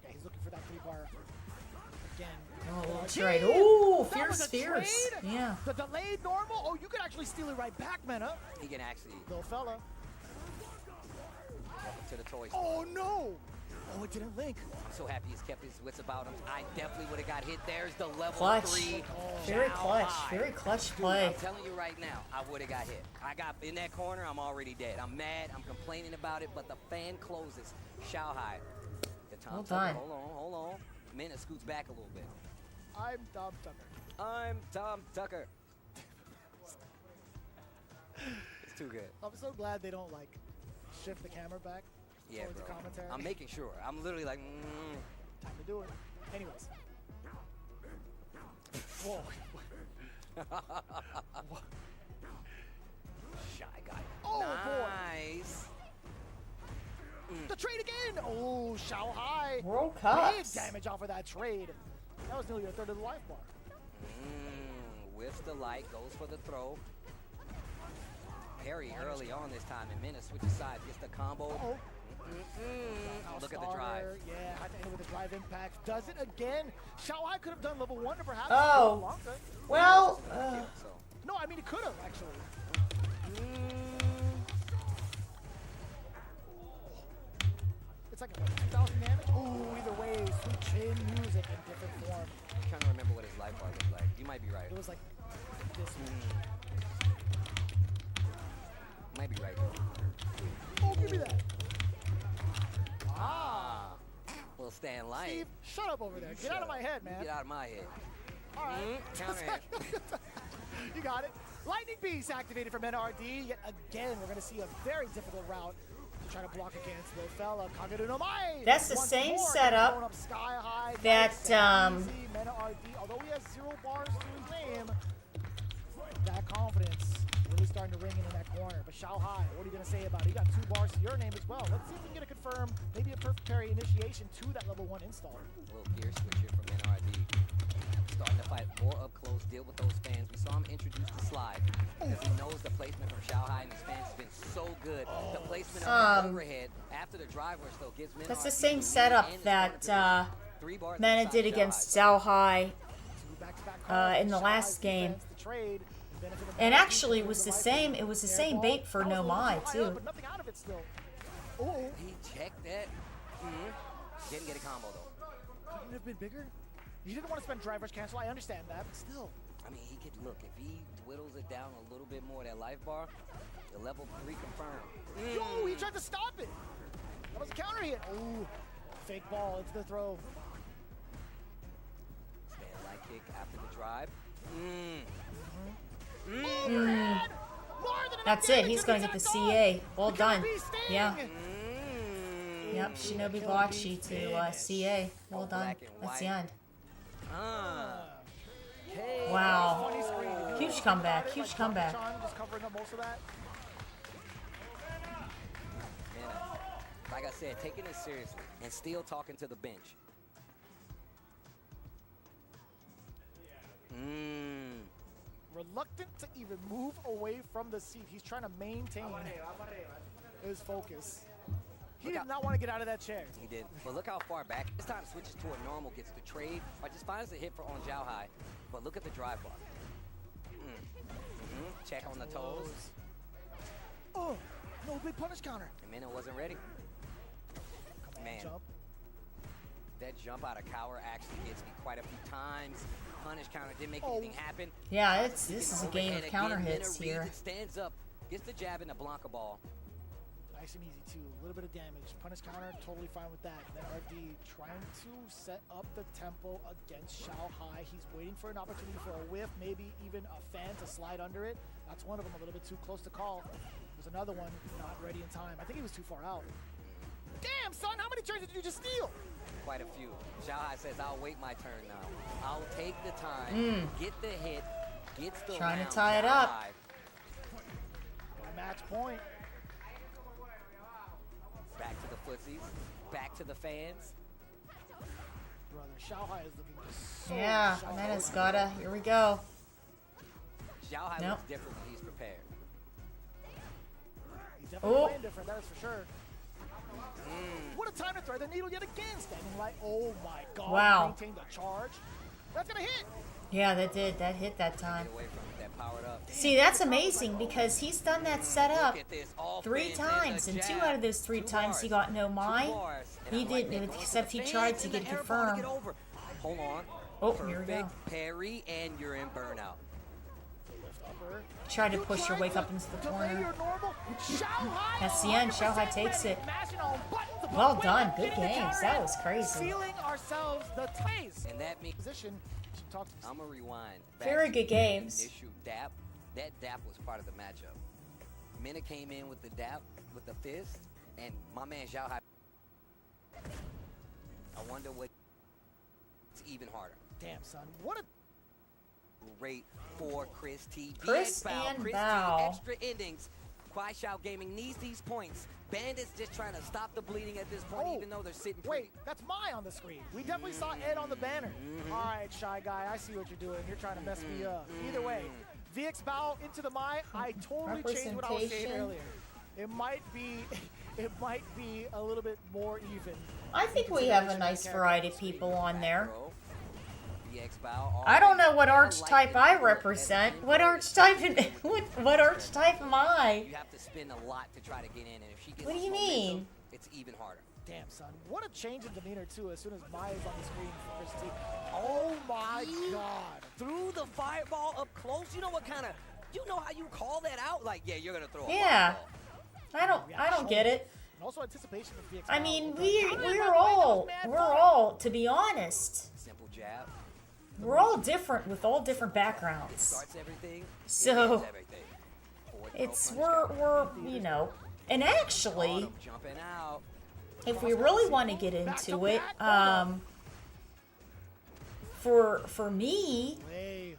Speaker 3: Yeah, he's looking for that 3-bar again.
Speaker 1: Oh, trade. Ooh,
Speaker 3: That was
Speaker 1: fierce.
Speaker 3: a trade?
Speaker 1: Yeah.
Speaker 3: The delayed normal? Oh, you could actually steal it right back, Mena.
Speaker 2: He can actually
Speaker 3: Little fella.
Speaker 2: welcome to the toy.
Speaker 3: Oh, no. Oh, it didn't link.
Speaker 2: I'm so happy he's kept his wits about him. I definitely would have got hit. There's the level
Speaker 1: Clutch.
Speaker 2: 3.
Speaker 1: Very
Speaker 2: Zhao
Speaker 1: clutch.
Speaker 2: Hai.
Speaker 1: Very clutch
Speaker 2: Dude,
Speaker 1: play.
Speaker 2: I'm telling you right now, I would have got hit. I got in that corner, I'm already dead. I'm mad, I'm complaining about it, but the fan closes. Xiao Hai. The Tom
Speaker 1: Well
Speaker 2: Tucker.
Speaker 1: done.
Speaker 2: Hold on. Mina scoots back a little bit.
Speaker 3: I'm Tom Tucker.
Speaker 2: I'm Tom Tucker. It's too good.
Speaker 3: I'm so glad they don't, like, shift the camera back
Speaker 2: Yeah,
Speaker 3: towards
Speaker 2: bro.
Speaker 3: the commentary.
Speaker 2: I'm making sure. I'm literally like,
Speaker 3: Time to do it. Anyways. Whoa.
Speaker 2: Shy guy.
Speaker 3: Oh, boy.
Speaker 2: Nice.
Speaker 3: The trade again. Oh, Shao Hai.
Speaker 1: World
Speaker 3: Big
Speaker 1: Cups.
Speaker 3: damage off of that trade. That was nearly a third of the life bar.
Speaker 2: Whiffs the light, goes for the throw. Parry early on this time, and Menace switches sides, gets the combo.
Speaker 3: Uh-oh.
Speaker 2: Look at the drive.
Speaker 3: Yeah, had to hit with the drive impact. Does it again. Shao Hai could have done level 1 to perhaps.
Speaker 1: Oh.
Speaker 3: Blanca.
Speaker 1: Well,
Speaker 2: So,
Speaker 3: No, I mean, it could have, actually. It's like 2,000 damage. Ooh, either way, sweet chin music in different form.
Speaker 2: I'm trying to remember what his life bar looked like. You might be right.
Speaker 3: It was like this.
Speaker 2: Might be right.
Speaker 3: Oh, give me that.
Speaker 2: Will stand light.
Speaker 3: Steve, shut up over there. Get out of my head, man.
Speaker 2: Get out of my head.
Speaker 3: All right.
Speaker 2: Counter hit.
Speaker 3: You got it. Lightning Beast activated from NRD. Yet again, we're going to see a very difficult route to try to block against Lil Fella. Kagero no Mai.
Speaker 1: That's the
Speaker 3: Once
Speaker 1: same
Speaker 3: more,
Speaker 1: setup
Speaker 3: going up sky high.
Speaker 1: that,
Speaker 3: Nice and easy. Mena RD, although he has 0 bars to his name, that confidence really starting to ring in that corner. But Shao Hai, what are you going to say about it? You got 2 bars to your name as well. Let's see if we can get a confirm, maybe a perfect parry initiation to that level 1 install.
Speaker 2: A little gear switch here from NRD. Starting to fight more up close, deal with those fans. We saw him introduce the slide because he knows the placement from Shao Hai and his fans has been so good. The placement of the overhead after the drive rush though gives Mena
Speaker 1: that's the
Speaker 2: RD
Speaker 1: same
Speaker 2: lead
Speaker 1: setup
Speaker 2: and the
Speaker 1: that
Speaker 2: starting position. 3 bars
Speaker 1: Mena
Speaker 2: inside
Speaker 1: did
Speaker 2: Shao
Speaker 1: against
Speaker 2: Hai.
Speaker 1: Zhao Hai.
Speaker 3: Two back-to-back
Speaker 1: in the
Speaker 3: calls,
Speaker 1: last
Speaker 3: Shao Hai's
Speaker 1: game.
Speaker 3: defense, the trade, benefit of
Speaker 1: And
Speaker 3: NRD,
Speaker 1: actually, it was the
Speaker 3: life
Speaker 1: same.
Speaker 3: lead.
Speaker 1: It was the
Speaker 3: Air
Speaker 1: same
Speaker 3: ball.
Speaker 1: bait for
Speaker 3: That was
Speaker 1: No
Speaker 3: a little
Speaker 1: Mai
Speaker 3: too high
Speaker 1: too.
Speaker 3: up, but nothing out of it still. Oh,
Speaker 2: He checked that. Didn't get a combo though.
Speaker 3: couldn't have been bigger. You didn't want to spend driver's cancel. I understand that, but still.
Speaker 2: I mean, he could look if he dwindles it down a little bit more. That life bar, the level 3 confirmed.
Speaker 3: Yo, he tried to stop it. That was a counter hit. Oh, fake ball into the throw.
Speaker 2: Stand light kick after the drive.
Speaker 3: Overhead. More than enough
Speaker 1: That's it.
Speaker 3: damage
Speaker 1: He's
Speaker 3: to
Speaker 1: going
Speaker 3: the
Speaker 1: to get the
Speaker 3: Zen dog.
Speaker 1: CA. Well
Speaker 3: The
Speaker 1: done.
Speaker 3: Killer Bee Sting.
Speaker 1: Yeah. Yep. Shinobi Bocce to CA. Well done.
Speaker 2: Black and
Speaker 1: That's the
Speaker 2: white.
Speaker 1: end.
Speaker 2: Okay.
Speaker 1: Wow.
Speaker 3: Funny screen. If you
Speaker 1: Huge
Speaker 3: look
Speaker 1: comeback,
Speaker 3: at it,
Speaker 1: huge
Speaker 3: like
Speaker 1: comeback.
Speaker 3: Chan just covering up most of that.
Speaker 2: And, like I said, taking it seriously and still talking to the bench.
Speaker 3: Reluctant to even move away from the seat. He's trying to maintain his focus. He did not want to get out of that chair.
Speaker 2: He did. But look how far back. This time switches to a normal, gets the trade, or just finds a hit for on Zhao Hai. But look at the drive bar. Check on the toes.
Speaker 3: Oh, no big punish counter.
Speaker 2: And Mena wasn't ready.
Speaker 3: Come on,
Speaker 2: Man.
Speaker 3: jump.
Speaker 2: That jump out of cower actually gets me quite a few times. Punish counter didn't make
Speaker 3: Oh.
Speaker 2: anything happen.
Speaker 1: Yeah, this is a game of
Speaker 2: Overhead
Speaker 1: counter
Speaker 2: again,
Speaker 1: hits
Speaker 2: Mena reads
Speaker 1: here.
Speaker 2: it, stands up, gets the jab in the Blanca ball.
Speaker 3: Nice and easy too. A little bit of damage. Punish counter, totally fine with that. And then RD trying to set up the tempo against Shao Hai. He's waiting for an opportunity for a whiff, maybe even a fan to slide under it. That's one of them, a little bit too close to call. There's another one, not ready in time. I think he was too far out. Damn, son, how many turns did you just steal?
Speaker 2: Quite a few. Zhao Hai says, I'll wait my turn now. I'll take the time, get the hit, gets the
Speaker 1: Trying to
Speaker 2: round.
Speaker 1: tie it
Speaker 2: Zhao
Speaker 1: up.
Speaker 2: Hai.
Speaker 3: Match point.
Speaker 2: Back to the footsies, back to the fans.
Speaker 3: Brother, Shao Hai is looking just so
Speaker 1: Yeah,
Speaker 3: sharp.
Speaker 1: Mena's gotta. Here we go.
Speaker 2: Zhao Hai
Speaker 1: Nope.
Speaker 2: looks different when he's prepared.
Speaker 3: He's definitely
Speaker 1: Oh.
Speaker 3: playing different, that is for sure. What a time to thread the needle yet again. Standing light. Oh my god.
Speaker 1: Wow.
Speaker 3: Maintain the charge. That's gonna hit.
Speaker 1: Yeah, that did. That hit that time.
Speaker 2: Get away from it, that powered up.
Speaker 1: See, that's amazing because he's done that setup
Speaker 2: Look at this, all
Speaker 1: 3
Speaker 2: fans and
Speaker 1: times,
Speaker 2: a
Speaker 1: and 2
Speaker 2: jab.
Speaker 1: out of those 3
Speaker 2: 2
Speaker 1: times he
Speaker 2: bars.
Speaker 1: got no
Speaker 2: 2
Speaker 1: Mai.
Speaker 2: bars. And
Speaker 1: He
Speaker 2: I like
Speaker 1: didn't,
Speaker 2: that. Going
Speaker 1: except
Speaker 2: for
Speaker 1: he
Speaker 2: the
Speaker 1: tried
Speaker 2: fans
Speaker 1: to
Speaker 2: and
Speaker 1: get
Speaker 2: the air ball to get
Speaker 1: confirmed.
Speaker 2: over. Hold on.
Speaker 1: Oh, here we go.
Speaker 2: Perfect parry, and you're in burnout.
Speaker 3: Lift upper.
Speaker 1: Tried to
Speaker 3: You
Speaker 1: push your
Speaker 3: tried
Speaker 1: wake
Speaker 3: to
Speaker 1: up into the
Speaker 3: delay
Speaker 1: corner.
Speaker 3: your normal. Shao Hai
Speaker 1: That's the end. Shao Hai
Speaker 3: 100%
Speaker 1: takes
Speaker 3: ready.
Speaker 1: it.
Speaker 3: Mashing on buttons above
Speaker 1: Well
Speaker 3: weight,
Speaker 1: done. Good
Speaker 3: getting the
Speaker 1: games.
Speaker 3: counter
Speaker 1: That
Speaker 3: in.
Speaker 1: was crazy.
Speaker 3: Sealing ourselves the taste.
Speaker 2: And that means
Speaker 3: Position. Should talk to
Speaker 2: I'm gonna rewind. back
Speaker 1: Very
Speaker 2: to
Speaker 1: good
Speaker 2: the
Speaker 1: games.
Speaker 2: Initial dap. That dap was part of the matchup. Mena came in with the dap, with the fist, and my man Zhao Hai. I wonder what. It's even harder.
Speaker 3: Damn, son. What a
Speaker 2: rate for Chris T.
Speaker 1: Chris
Speaker 2: VX
Speaker 1: and
Speaker 2: Chris
Speaker 1: Bao.
Speaker 2: T, extra endings. Kwai Shao Gaming needs these points. Bandits just trying to stop the bleeding at this point,
Speaker 3: Oh,
Speaker 2: even though they're sitting
Speaker 3: Wait, that's Mai on the screen. We definitely saw Ed on the banner. All right, Shy Guy, I see what you're doing. You're trying to mess me up. Either way, VX Bow into the Mai. I totally changed what I was saying
Speaker 1: Representation.
Speaker 3: earlier. It might be, it might be a little bit more even.
Speaker 1: I think we have a nice variety of people on there.
Speaker 2: Bro. VX Bao
Speaker 1: I don't know what
Speaker 2: already-
Speaker 1: archetype I represent. What archetype? What archetype am I?
Speaker 2: You have to spend a lot to try to get in, and if she gets
Speaker 1: What do
Speaker 2: this
Speaker 1: you
Speaker 2: momentum,
Speaker 1: mean?
Speaker 2: it's even harder.
Speaker 3: Damn, son. What a change in demeanor, too, as soon as Mai is on the screen for Chris T. Oh, my God.
Speaker 2: Threw the fireball up close. You know what kind of? You know how you call that out? Like, yeah, you're gonna throw a
Speaker 1: Yeah.
Speaker 2: fireball.
Speaker 1: I don't get it.
Speaker 3: And also anticipation of VX
Speaker 1: I
Speaker 3: Bow.
Speaker 1: mean,
Speaker 3: But-
Speaker 1: we're all, to be honest,
Speaker 2: Simple jab.
Speaker 1: we're all different with all different backgrounds.
Speaker 2: Starts everything.
Speaker 1: So,
Speaker 2: ends everything. Forward throw,
Speaker 1: It's
Speaker 2: punch down.
Speaker 1: we're you know, and actually,
Speaker 2: Autumn jumping out.
Speaker 1: if we really want to get into it, for me,
Speaker 3: Way.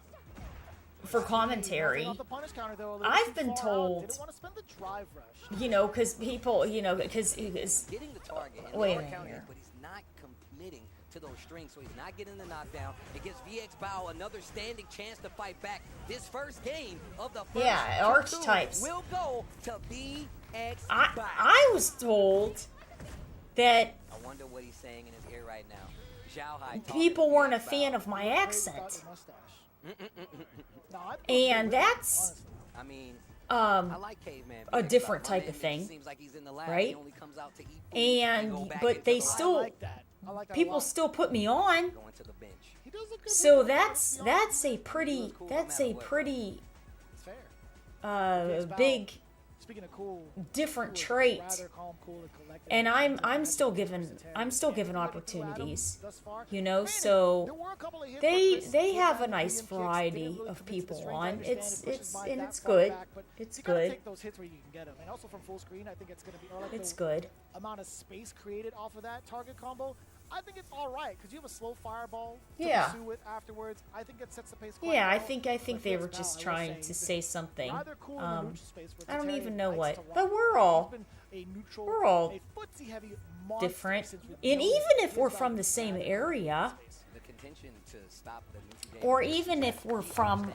Speaker 1: for commentary,
Speaker 3: Off the punish counter, though, a little
Speaker 1: I've
Speaker 3: too
Speaker 1: been
Speaker 3: far out.
Speaker 1: told,
Speaker 3: Didn't want to spend the drive rush.
Speaker 1: you know, because people, you know, because
Speaker 2: Getting the target. And
Speaker 1: Wait a
Speaker 2: they are
Speaker 1: minute
Speaker 2: counting
Speaker 1: here.
Speaker 2: it, but he's not committing to those strings, so he's not getting the knockdown. It gives VX Bao another standing chance to fight back. This first game of the first
Speaker 1: Yeah,
Speaker 2: two
Speaker 1: archetypes.
Speaker 2: will go to VX Bao.
Speaker 1: I was told that
Speaker 2: I wonder what he's saying in his ear right now. Zhao Hai talking
Speaker 1: people
Speaker 2: to
Speaker 1: weren't a
Speaker 2: VX
Speaker 1: fan
Speaker 2: Bao.
Speaker 1: of my
Speaker 3: Great about
Speaker 1: accent,
Speaker 3: the mustache. No, I feel
Speaker 1: and
Speaker 3: good,
Speaker 1: that's
Speaker 3: honestly.
Speaker 2: I mean, I like Caveman.
Speaker 1: a
Speaker 2: VX
Speaker 1: different
Speaker 2: Bao.
Speaker 1: type
Speaker 2: My
Speaker 1: of
Speaker 2: man
Speaker 1: thing,
Speaker 2: seems like he's in the lab.
Speaker 1: right?
Speaker 2: He only comes out to eat food
Speaker 1: And-
Speaker 2: go back
Speaker 1: but
Speaker 2: into
Speaker 1: they
Speaker 2: the
Speaker 1: still-
Speaker 2: lab.
Speaker 3: I like that. I like that a
Speaker 1: people
Speaker 3: lot.
Speaker 1: still put me on.
Speaker 2: Going to the bench.
Speaker 3: He does look good
Speaker 1: So
Speaker 3: with it,
Speaker 1: that's
Speaker 3: to be honest.
Speaker 1: a pretty
Speaker 3: It's fair.
Speaker 1: big
Speaker 3: Speaking of cool,
Speaker 1: different
Speaker 3: cool,
Speaker 1: trait.
Speaker 3: rather calm, cool, and collected.
Speaker 1: And I'm
Speaker 3: That's
Speaker 1: still
Speaker 3: the
Speaker 1: given
Speaker 3: versatility.
Speaker 1: I'm still given
Speaker 3: Looking through Adam
Speaker 1: opportunities,
Speaker 3: thus far.
Speaker 1: you know.
Speaker 3: Granted, there
Speaker 1: So
Speaker 3: were a couple of hits
Speaker 1: they
Speaker 3: where Chris
Speaker 1: they
Speaker 3: did
Speaker 1: have a
Speaker 3: land
Speaker 1: nice
Speaker 3: medium kicks,
Speaker 1: variety
Speaker 3: didn't really
Speaker 1: of
Speaker 3: commit to the
Speaker 1: people
Speaker 3: strings. I
Speaker 1: on.
Speaker 3: understand
Speaker 1: It's
Speaker 3: he pushes Mai that
Speaker 1: it's
Speaker 3: far
Speaker 1: good.
Speaker 3: back, but
Speaker 1: It's
Speaker 3: you gotta
Speaker 1: good.
Speaker 3: take those hits where you can get them. And also from full screen, I think it's gonna be. I like
Speaker 1: It's
Speaker 3: the
Speaker 1: good.
Speaker 3: amount of space created off of that target combo. I think it's all right because you have a slow fireball to
Speaker 1: Yeah.
Speaker 3: pursue with afterwards. I think it sets the pace. Quite
Speaker 1: Yeah, I
Speaker 3: well.
Speaker 1: think
Speaker 3: But
Speaker 1: they were
Speaker 3: VX Bao,
Speaker 1: just
Speaker 3: I will
Speaker 1: trying
Speaker 3: say,
Speaker 1: to
Speaker 3: he's
Speaker 1: say
Speaker 3: been
Speaker 1: something.
Speaker 3: rather cool in the neutral space for
Speaker 1: I don't
Speaker 3: Terry
Speaker 1: even know
Speaker 3: likes
Speaker 1: what,
Speaker 3: to
Speaker 1: but
Speaker 3: rock.
Speaker 1: we're
Speaker 3: He's
Speaker 1: all
Speaker 3: been a neutral,
Speaker 1: we're all
Speaker 3: a footsie-heavy monster
Speaker 1: different,
Speaker 3: since we've
Speaker 1: and
Speaker 3: known
Speaker 1: even
Speaker 3: him.
Speaker 1: if we're
Speaker 3: He's
Speaker 1: from
Speaker 3: got
Speaker 1: the same
Speaker 3: rather
Speaker 1: area,
Speaker 3: space.
Speaker 2: The contention to stop the neutral game
Speaker 1: or even if we're from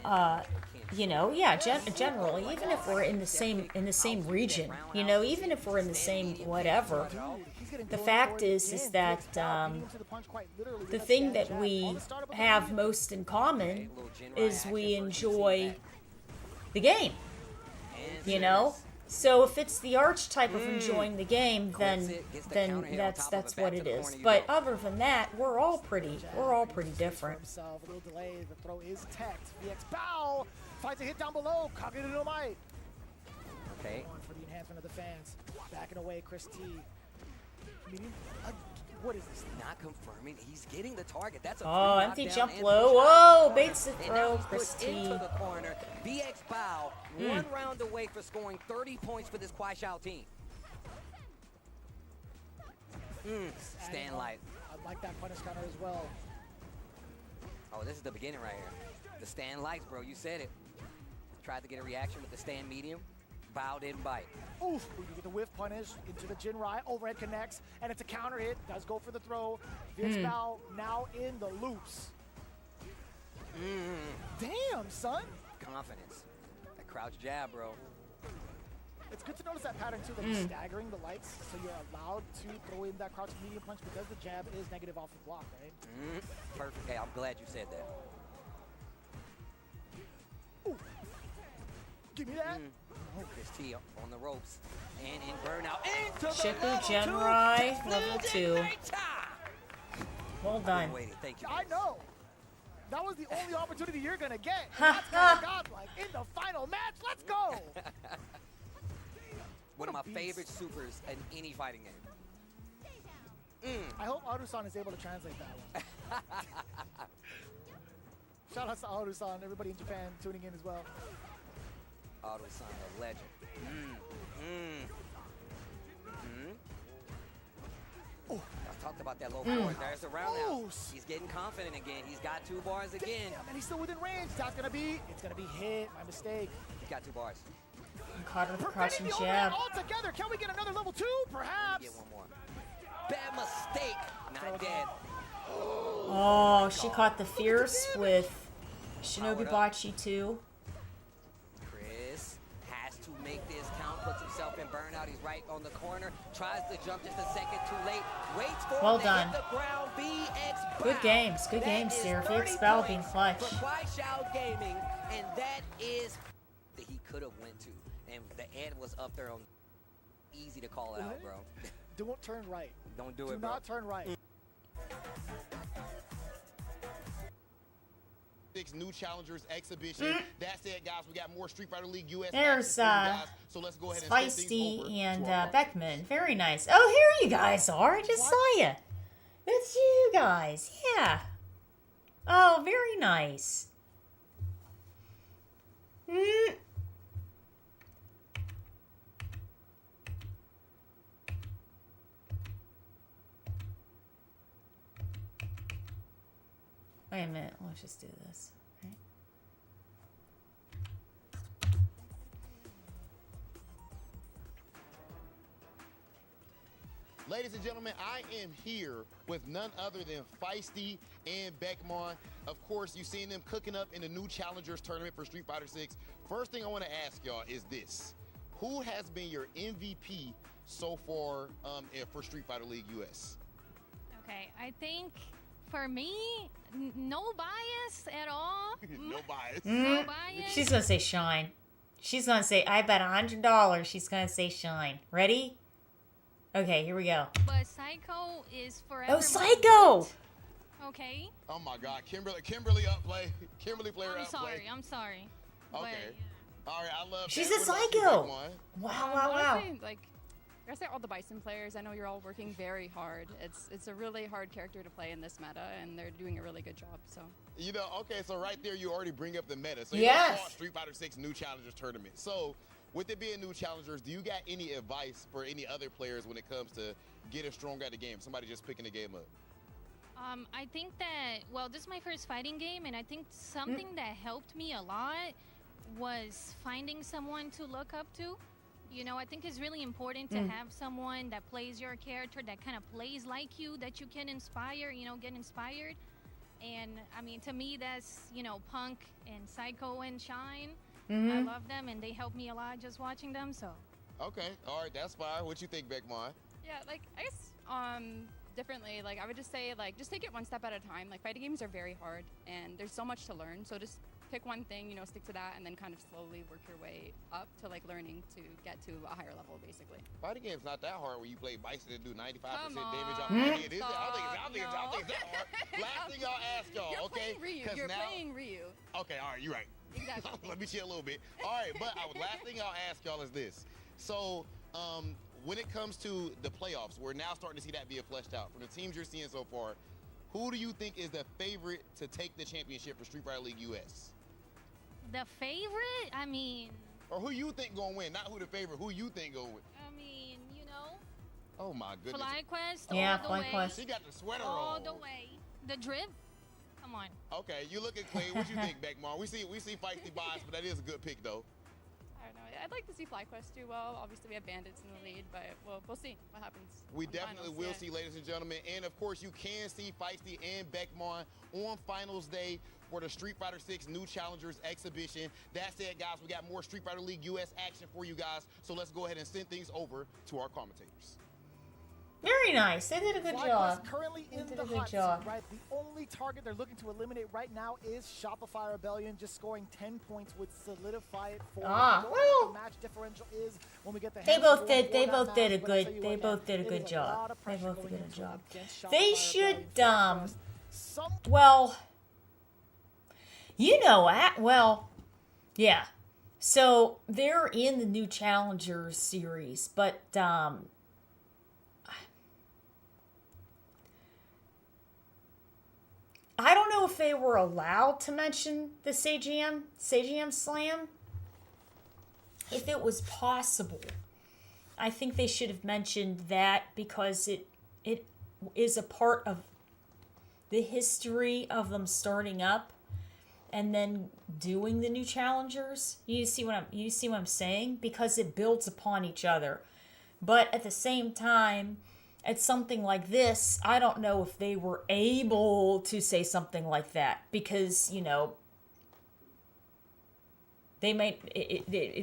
Speaker 1: you know, yeah, generally, even if we're in the same region, you know, even if we're in the same whatever,
Speaker 3: He's getting
Speaker 1: the
Speaker 3: going
Speaker 1: fact
Speaker 3: for it
Speaker 1: is
Speaker 3: again.
Speaker 1: that
Speaker 3: VX Bao beating him to the punch quite literally
Speaker 1: the
Speaker 3: with that
Speaker 1: thing
Speaker 3: stand
Speaker 1: that
Speaker 3: jab.
Speaker 1: we
Speaker 3: On the startup of the
Speaker 1: have
Speaker 3: medium.
Speaker 1: most in common
Speaker 2: Little Jinrai
Speaker 1: is
Speaker 2: action
Speaker 1: we
Speaker 2: versus
Speaker 1: enjoy
Speaker 2: CMAC.
Speaker 1: the game,
Speaker 2: And
Speaker 1: you know.
Speaker 2: serious.
Speaker 1: So if it's the archetype of enjoying the game,
Speaker 2: Clips it, gets the
Speaker 1: then
Speaker 2: counter hit on
Speaker 1: that's
Speaker 2: top of it, back
Speaker 1: what
Speaker 2: to
Speaker 1: it
Speaker 2: the
Speaker 1: is.
Speaker 2: corner you
Speaker 1: But
Speaker 2: go.
Speaker 1: other than that, we're all pretty
Speaker 3: For
Speaker 1: different.
Speaker 3: himself, a little delay. The throw is teched. VX Bao finds a hit down below. Cognitive no might.
Speaker 2: Okay.
Speaker 3: Going for the enhancement of the fans. Backing away, Chris T. Medium. What is this?
Speaker 2: Not confirming. He's getting the target. That's a
Speaker 1: Oh,
Speaker 2: free
Speaker 1: empty
Speaker 2: knockdown
Speaker 1: jump
Speaker 2: and
Speaker 1: low.
Speaker 2: push out of
Speaker 1: Whoa,
Speaker 2: the
Speaker 1: baits the
Speaker 2: corner.
Speaker 1: throw,
Speaker 2: And now he's
Speaker 1: Chris
Speaker 2: pushed into
Speaker 1: T.
Speaker 2: the corner. VX Bao, one round away for scoring 30 points for this Kwai Shao team. Stand light.
Speaker 3: I like that punish counter as well.
Speaker 2: Oh, this is the beginning right here. The stand lights, bro. You said it. Tried to get a reaction with the stand medium. Bao didn't bite.
Speaker 3: Oof, we get the whiff punish into the Jinrai. Overhead connects, and it's a counter hit. Does go for the throw. VX Bao now in the loops. Damn, son.
Speaker 2: Confidence. That crouch jab, bro.
Speaker 3: It's good to notice that pattern too, that he's staggering the lights, so you're allowed to throw in that crouch medium punch because the jab is negative off the block, right?
Speaker 2: Perfect. Hey, I'm glad you said that.
Speaker 3: Give me that.
Speaker 2: Chris T on the ropes. And in burnout. Into the
Speaker 1: Shiku
Speaker 2: level two.
Speaker 1: Genrai, level 2.
Speaker 2: Signature.
Speaker 1: Well done.
Speaker 2: Waiting. Thank you.
Speaker 3: I
Speaker 2: guys.
Speaker 3: know. That was the only opportunity you're gonna get. And
Speaker 1: Ha,
Speaker 3: that's kind
Speaker 1: ha.
Speaker 3: of godlike. In the final match, let's go.
Speaker 2: One of my
Speaker 3: a beast.
Speaker 2: favorite supers in any fighting game.
Speaker 3: I hope Aru-san is able to translate that one. Shout out to Aru-san, everybody in Japan tuning in as well.
Speaker 2: Auto-san, a legend. I talked about that low forward. There's the roundhouse.
Speaker 3: Close.
Speaker 2: He's getting confident again. He's got 2 bars again.
Speaker 3: Damn, and he's still within range. That's gonna be, it's gonna be hit. My mistake.
Speaker 2: He's got 2 bars.
Speaker 1: Caught her with a crouching
Speaker 3: Preventing the overhand
Speaker 1: jab.
Speaker 3: altogether. Can we get another level 2? Perhaps.
Speaker 2: Get one more. Bad mistake. Not dead.
Speaker 1: Oh, she caught the fierce with Shinobi Bachi too.
Speaker 2: Chris has to make this count. Puts himself in burnout. He's right on the corner. Tries to jump just a second too late. Waits for
Speaker 1: Well
Speaker 2: him to
Speaker 1: done.
Speaker 2: hit the ground. BX
Speaker 1: Good
Speaker 2: Bow.
Speaker 1: games. Good
Speaker 2: That
Speaker 1: games,
Speaker 2: is
Speaker 1: Sarah.
Speaker 2: 30
Speaker 1: Fix Bow being
Speaker 2: points
Speaker 1: clutch.
Speaker 2: For Kwai Xiao Gaming, and that is that he could have went to. And the Ed was up there on easy to call it out, bro.
Speaker 3: Don't turn right.
Speaker 2: Don't do
Speaker 3: Do
Speaker 2: it, bro.
Speaker 3: not turn right.
Speaker 4: New challengers exhibition. That's it, guys. We got more Street Fighter League US.
Speaker 1: There's
Speaker 4: action for you guys. So let's go ahead and send things over
Speaker 1: Feisty
Speaker 4: to
Speaker 1: and
Speaker 4: our
Speaker 1: Beckman. Very nice. Oh, here you guys are. I just saw you. It's you guys. Yeah. Oh, very nice. Wait a minute. Let's just do this. Right?
Speaker 4: Ladies and gentlemen, I am here with none other than Feisty and Beckman. Of course, you've seen them cooking up in the new Challengers tournament for Street Fighter 6. First thing I want to ask y'all is this. Who has been your MVP so far for Street Fighter League US?
Speaker 5: Okay, I think for me, no bias at all.
Speaker 4: No bias.
Speaker 5: No bias.
Speaker 1: She's gonna say Shine. She's gonna say, I bet $100 she's gonna say Shine. Ready? Okay, here we go.
Speaker 5: But Psycho is forever.
Speaker 1: Oh,
Speaker 5: my
Speaker 1: Psycho!
Speaker 5: goat. Okay.
Speaker 4: Oh my God, Kimberly up play. Kimberly player
Speaker 5: I'm
Speaker 4: up
Speaker 5: sorry.
Speaker 4: play.
Speaker 5: I'm sorry.
Speaker 4: Okay. All right, I love
Speaker 1: She's
Speaker 4: that.
Speaker 1: a
Speaker 4: What about you,
Speaker 1: psycho.
Speaker 4: Beckman?
Speaker 1: Wow, wow, wow.
Speaker 6: Honestly, like, I gotta say, all the Bison players, I know you're all working very hard. It's a really hard character to play in this meta, and they're doing a really good job. So
Speaker 4: You know, okay, so right there you already bring up the meta. So
Speaker 1: Yes.
Speaker 4: you fought Street Fighter 6 New Challengers Tournament. So with it being New Challengers, do you got any advice for any other players when it comes to getting strong at the game? Somebody just picking the game up.
Speaker 5: I think that, well, this is my first fighting game, and I think something that helped me a lot was finding someone to look up to. You know, I think it's really important to have someone that plays your character, that kind of plays like you, that you can inspire, you know, get inspired. And, I mean, to me, that's, you know, Punk and Psycho and Shine. I love them, and they help me a lot just watching them, so.
Speaker 4: Okay, all right, that's fine. What you think, Beckman?
Speaker 6: yeah, like I guess differently. Like I would just say, like just take it one step at a time. Like fighting games are very hard, and there's so much to learn. So just pick one thing, you know, stick to that, and then kind of slowly work your way up to like learning to get to a higher level, basically.
Speaker 4: Fighting game's not that hard when you play Bison and do 95%
Speaker 6: Come
Speaker 4: damage
Speaker 6: on.
Speaker 4: on the it is. I
Speaker 6: Stop,
Speaker 4: don't think it's that hard. Last thing I'll ask y'all,
Speaker 6: You're
Speaker 4: okay?
Speaker 6: playing Ryu.
Speaker 4: 'Cause
Speaker 6: You're
Speaker 4: now-
Speaker 6: playing Ryu.
Speaker 4: Okay, all right, you're right.
Speaker 6: Exactly.
Speaker 4: Let me chill a little bit. All right, but last thing I'll ask y'all is this. So, when it comes to the playoffs, we're now starting to see that being fleshed out. From the teams you're seeing so far, who do you think is the favorite to take the championship for Street Fighter League US?
Speaker 5: The favorite? I mean,
Speaker 4: Or who you think gonna win? Not who the favorite, who you think gonna win?
Speaker 5: you know,
Speaker 4: Oh my goodness.
Speaker 5: FlyQuest
Speaker 1: Yeah,
Speaker 5: all the way.
Speaker 1: FlyQuest.
Speaker 4: She got the sweater
Speaker 5: All
Speaker 4: on.
Speaker 5: the way. The drip? Come on.
Speaker 4: Okay, you looking clean. What you think, Beckman? We see feisty bots, but that is a good pick though.
Speaker 6: I don't know. I'd like to see FlyQuest do well. Obviously, we have Bandits in the lead, but we'll see what happens.
Speaker 4: We
Speaker 6: on
Speaker 4: definitely
Speaker 6: finals,
Speaker 4: will
Speaker 6: yeah.
Speaker 4: see, ladies and gentlemen. And of course, you can see Feisty and Beckman on finals day for the Street Fighter 6 New Challengers exhibition. That's it, guys. We got more Street Fighter League US action for you guys. So let's go ahead and send things over to our commentators.
Speaker 1: Very nice. They did a good
Speaker 3: FlyQuest
Speaker 1: job.
Speaker 3: currently
Speaker 1: They
Speaker 3: in
Speaker 1: did
Speaker 3: the
Speaker 1: a good
Speaker 3: hot
Speaker 1: job.
Speaker 3: seat, right? The only target they're looking to eliminate right now is Shopify Rebellion, just scoring 10 points would solidify it for
Speaker 1: Ah,
Speaker 3: them.
Speaker 1: well,
Speaker 3: The match differential is when we get the
Speaker 1: They
Speaker 3: hands
Speaker 1: both
Speaker 3: going
Speaker 1: did.
Speaker 3: for
Speaker 1: They
Speaker 3: that
Speaker 1: both did a
Speaker 3: match, but I'll
Speaker 1: good.
Speaker 3: tell you
Speaker 1: They
Speaker 3: what,
Speaker 1: both did a
Speaker 3: it
Speaker 1: good
Speaker 3: is
Speaker 1: job.
Speaker 3: lot of
Speaker 1: They
Speaker 3: pressure
Speaker 1: both
Speaker 3: going
Speaker 1: did a
Speaker 3: into
Speaker 1: job.
Speaker 3: against
Speaker 1: They
Speaker 3: Shopify
Speaker 1: should.
Speaker 3: Rebellion. Some
Speaker 1: Well, you know, well, yeah. So they're in the New Challengers series, but I don't know if they were allowed to mention the Sagam Slam. If it was possible, I think they should have mentioned that because it is a part of the history of them starting up and then doing the new challengers. You see what I'm saying? Because it builds upon each other. But at the same time, at something like this, I don't know if they were able to say something like that because, you know, they might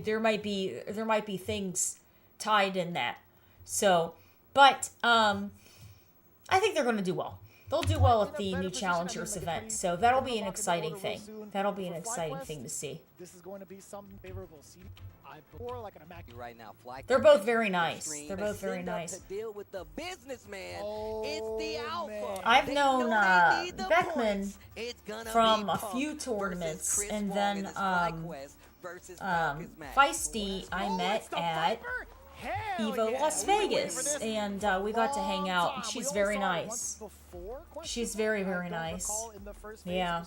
Speaker 1: there might be things tied in that. So, but I think they're going to do well. They'll do well at the new challengers event, so that'll be an exciting thing. That'll be an exciting thing to see.
Speaker 3: This is going to be something favorable. See, I before like an immaculate.
Speaker 2: Right now, Fly
Speaker 1: They're both very nice.
Speaker 2: Extreme
Speaker 1: They're both very
Speaker 2: send up
Speaker 1: nice.
Speaker 2: To deal with the businessman.
Speaker 3: Oh,
Speaker 2: It's the alpha.
Speaker 3: man.
Speaker 1: I've
Speaker 2: They
Speaker 1: known
Speaker 2: know they need the
Speaker 1: Beckman
Speaker 2: points. It's gonna
Speaker 1: from
Speaker 2: be
Speaker 1: a
Speaker 2: Punk
Speaker 1: few
Speaker 2: versus
Speaker 1: tournaments,
Speaker 2: Chris
Speaker 1: and
Speaker 2: Wong
Speaker 1: then
Speaker 2: in this FlyQuest versus Falcons match.
Speaker 1: Feisty I met at Evo Las Vegas, and we got to hang out, and she's very nice. She's very, very nice. Yeah.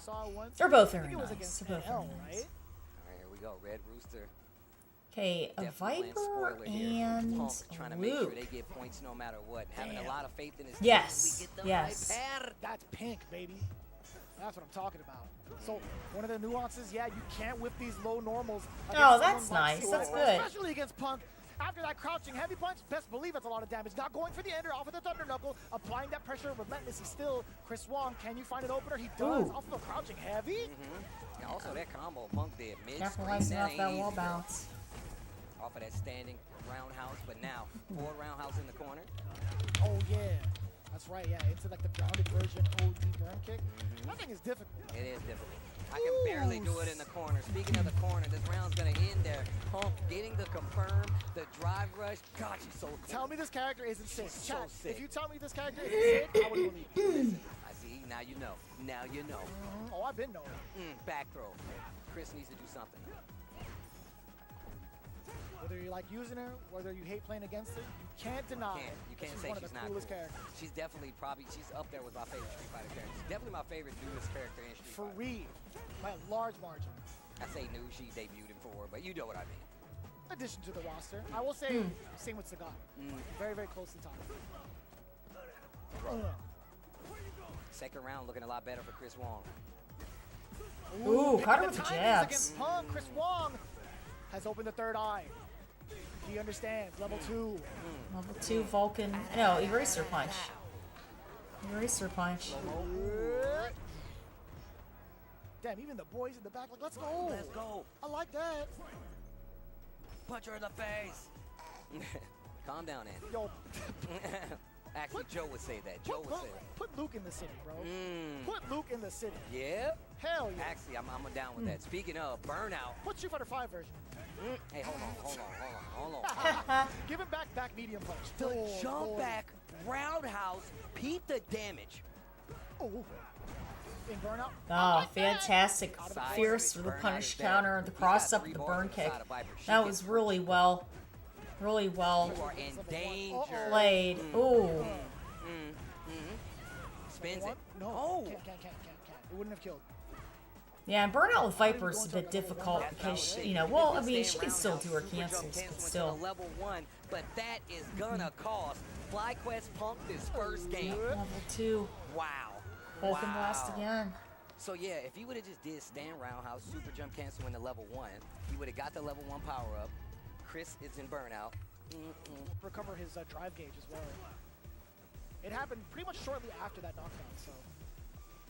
Speaker 1: They're both very nice. They're both very nice.
Speaker 2: All right, here we go. Red Rooster.
Speaker 1: Okay, a
Speaker 2: Definitely
Speaker 1: Viper
Speaker 2: spoiler here.
Speaker 1: and
Speaker 2: Punk trying to make sure
Speaker 1: Luke.
Speaker 2: they get points no matter what. Having a lot of faith in his
Speaker 1: Yes,
Speaker 2: team. We get the
Speaker 1: yes.
Speaker 2: right pair.
Speaker 3: That's pink, baby. That's what I'm talking about. So one of the nuances, yeah, you can't whip these low normals.
Speaker 1: Oh,
Speaker 3: against
Speaker 1: that's
Speaker 3: someone like
Speaker 1: nice.
Speaker 3: Suez,
Speaker 1: That's good.
Speaker 3: Especially against Punk. After that crouching heavy punch, best believe it's a lot of damage. Not going for the ender, off of the thunder knuckle, applying that pressure relentlessly still. Chris Wong, can you find an opener? He does.
Speaker 1: Ooh.
Speaker 3: Off of the crouching heavy.
Speaker 2: And also that combo Punk did mid
Speaker 1: Capitalizing off that wall bounce.
Speaker 2: Off of that standing roundhouse, but now more roundhouse in the corner.
Speaker 3: Oh yeah, that's right. Yeah, into like the grounded version OD burn kick. That thing is difficult.
Speaker 2: It is difficult. I can barely do it in the corner. Speaking of the corner, this round's gonna end there. Punk getting the confirm, the drive rush. God, she's so cool.
Speaker 3: Tell me this character isn't sick.
Speaker 2: So
Speaker 3: Chat,
Speaker 2: sick.
Speaker 3: if you tell me this character isn't sick, I would believe you.
Speaker 2: I see. Now you know. Now you know.
Speaker 3: Oh, I've been knowing.
Speaker 2: Back throw. Chris needs to do something.
Speaker 3: Whether you like using her, whether you hate playing against her, you can't deny.
Speaker 2: You can't
Speaker 3: she's
Speaker 2: say
Speaker 3: one
Speaker 2: she's
Speaker 3: of the
Speaker 2: not
Speaker 3: coolest
Speaker 2: cool.
Speaker 3: characters.
Speaker 2: She's definitely she's up there with my favorite Street Fighter characters. Definitely my favorite newest character in Street
Speaker 3: For
Speaker 2: Fighter.
Speaker 3: Reed, by a large margin.
Speaker 2: I say new, she debuted in 4, but you know what I mean.
Speaker 3: Addition to the roster, I will say same with Sagat. Very, very close to top.
Speaker 2: Second round looking a lot better for Chris Wong.
Speaker 1: Ooh, caught her
Speaker 3: picking
Speaker 1: with the
Speaker 3: timings
Speaker 1: jabs.
Speaker 3: Against Punk, Chris Wong has opened the third eye. He understands. Level 2.
Speaker 1: Level 2 Vulcan. No, Eraser Punch. Eraser Punch.
Speaker 3: Damn, even the boys in the back, like, let's go.
Speaker 2: Let's go.
Speaker 3: I like that.
Speaker 2: Punch her in the face. Calm down, Andy.
Speaker 3: Yo,
Speaker 2: Actually, Joe would say that. Joe would say that.
Speaker 3: put Luke in the city, bro. Put Luke in the city.
Speaker 2: Yeah?
Speaker 3: Hell yeah.
Speaker 2: Actually, I'm down with that. Speaking of burnout.
Speaker 3: Put Street Fighter 5 version.
Speaker 2: Hey, hold on.
Speaker 3: Give him back medium punch.
Speaker 2: The
Speaker 3: Oh,
Speaker 2: jump
Speaker 3: boy.
Speaker 2: back roundhouse. Peep the damage.
Speaker 3: Oh. In burnout.
Speaker 1: Oh, fantastic.
Speaker 2: Side
Speaker 1: Fierce
Speaker 2: switch,
Speaker 1: with the
Speaker 2: burnout
Speaker 1: punish
Speaker 2: is better.
Speaker 1: counter, the
Speaker 2: He's
Speaker 1: cross
Speaker 2: got
Speaker 1: up,
Speaker 2: 3
Speaker 1: the
Speaker 2: bars
Speaker 1: burn
Speaker 2: on the
Speaker 1: kick.
Speaker 2: side of Viper. She
Speaker 1: That
Speaker 2: gets
Speaker 1: was really well
Speaker 2: You are in danger.
Speaker 1: played. Ooh.
Speaker 2: Spins
Speaker 3: One?
Speaker 2: it.
Speaker 3: No.
Speaker 2: Oh.
Speaker 3: Can't. It wouldn't have killed.
Speaker 1: Yeah, and Burnout with Viper is a bit difficult because, you know, well, I mean, she can still do her cancels, but still.
Speaker 2: Level 1, but that is gonna cost FlyQuest Punk this first game.
Speaker 1: Level 2.
Speaker 2: Wow.
Speaker 1: Vulcan Blast again.
Speaker 2: So yeah, if he would have just did stand roundhouse, super jump cancel into level 1, he would have got the level 1 power up. Chris is in burnout.
Speaker 3: Recover his drive gauge as well. It happened pretty much shortly after that knockdown, so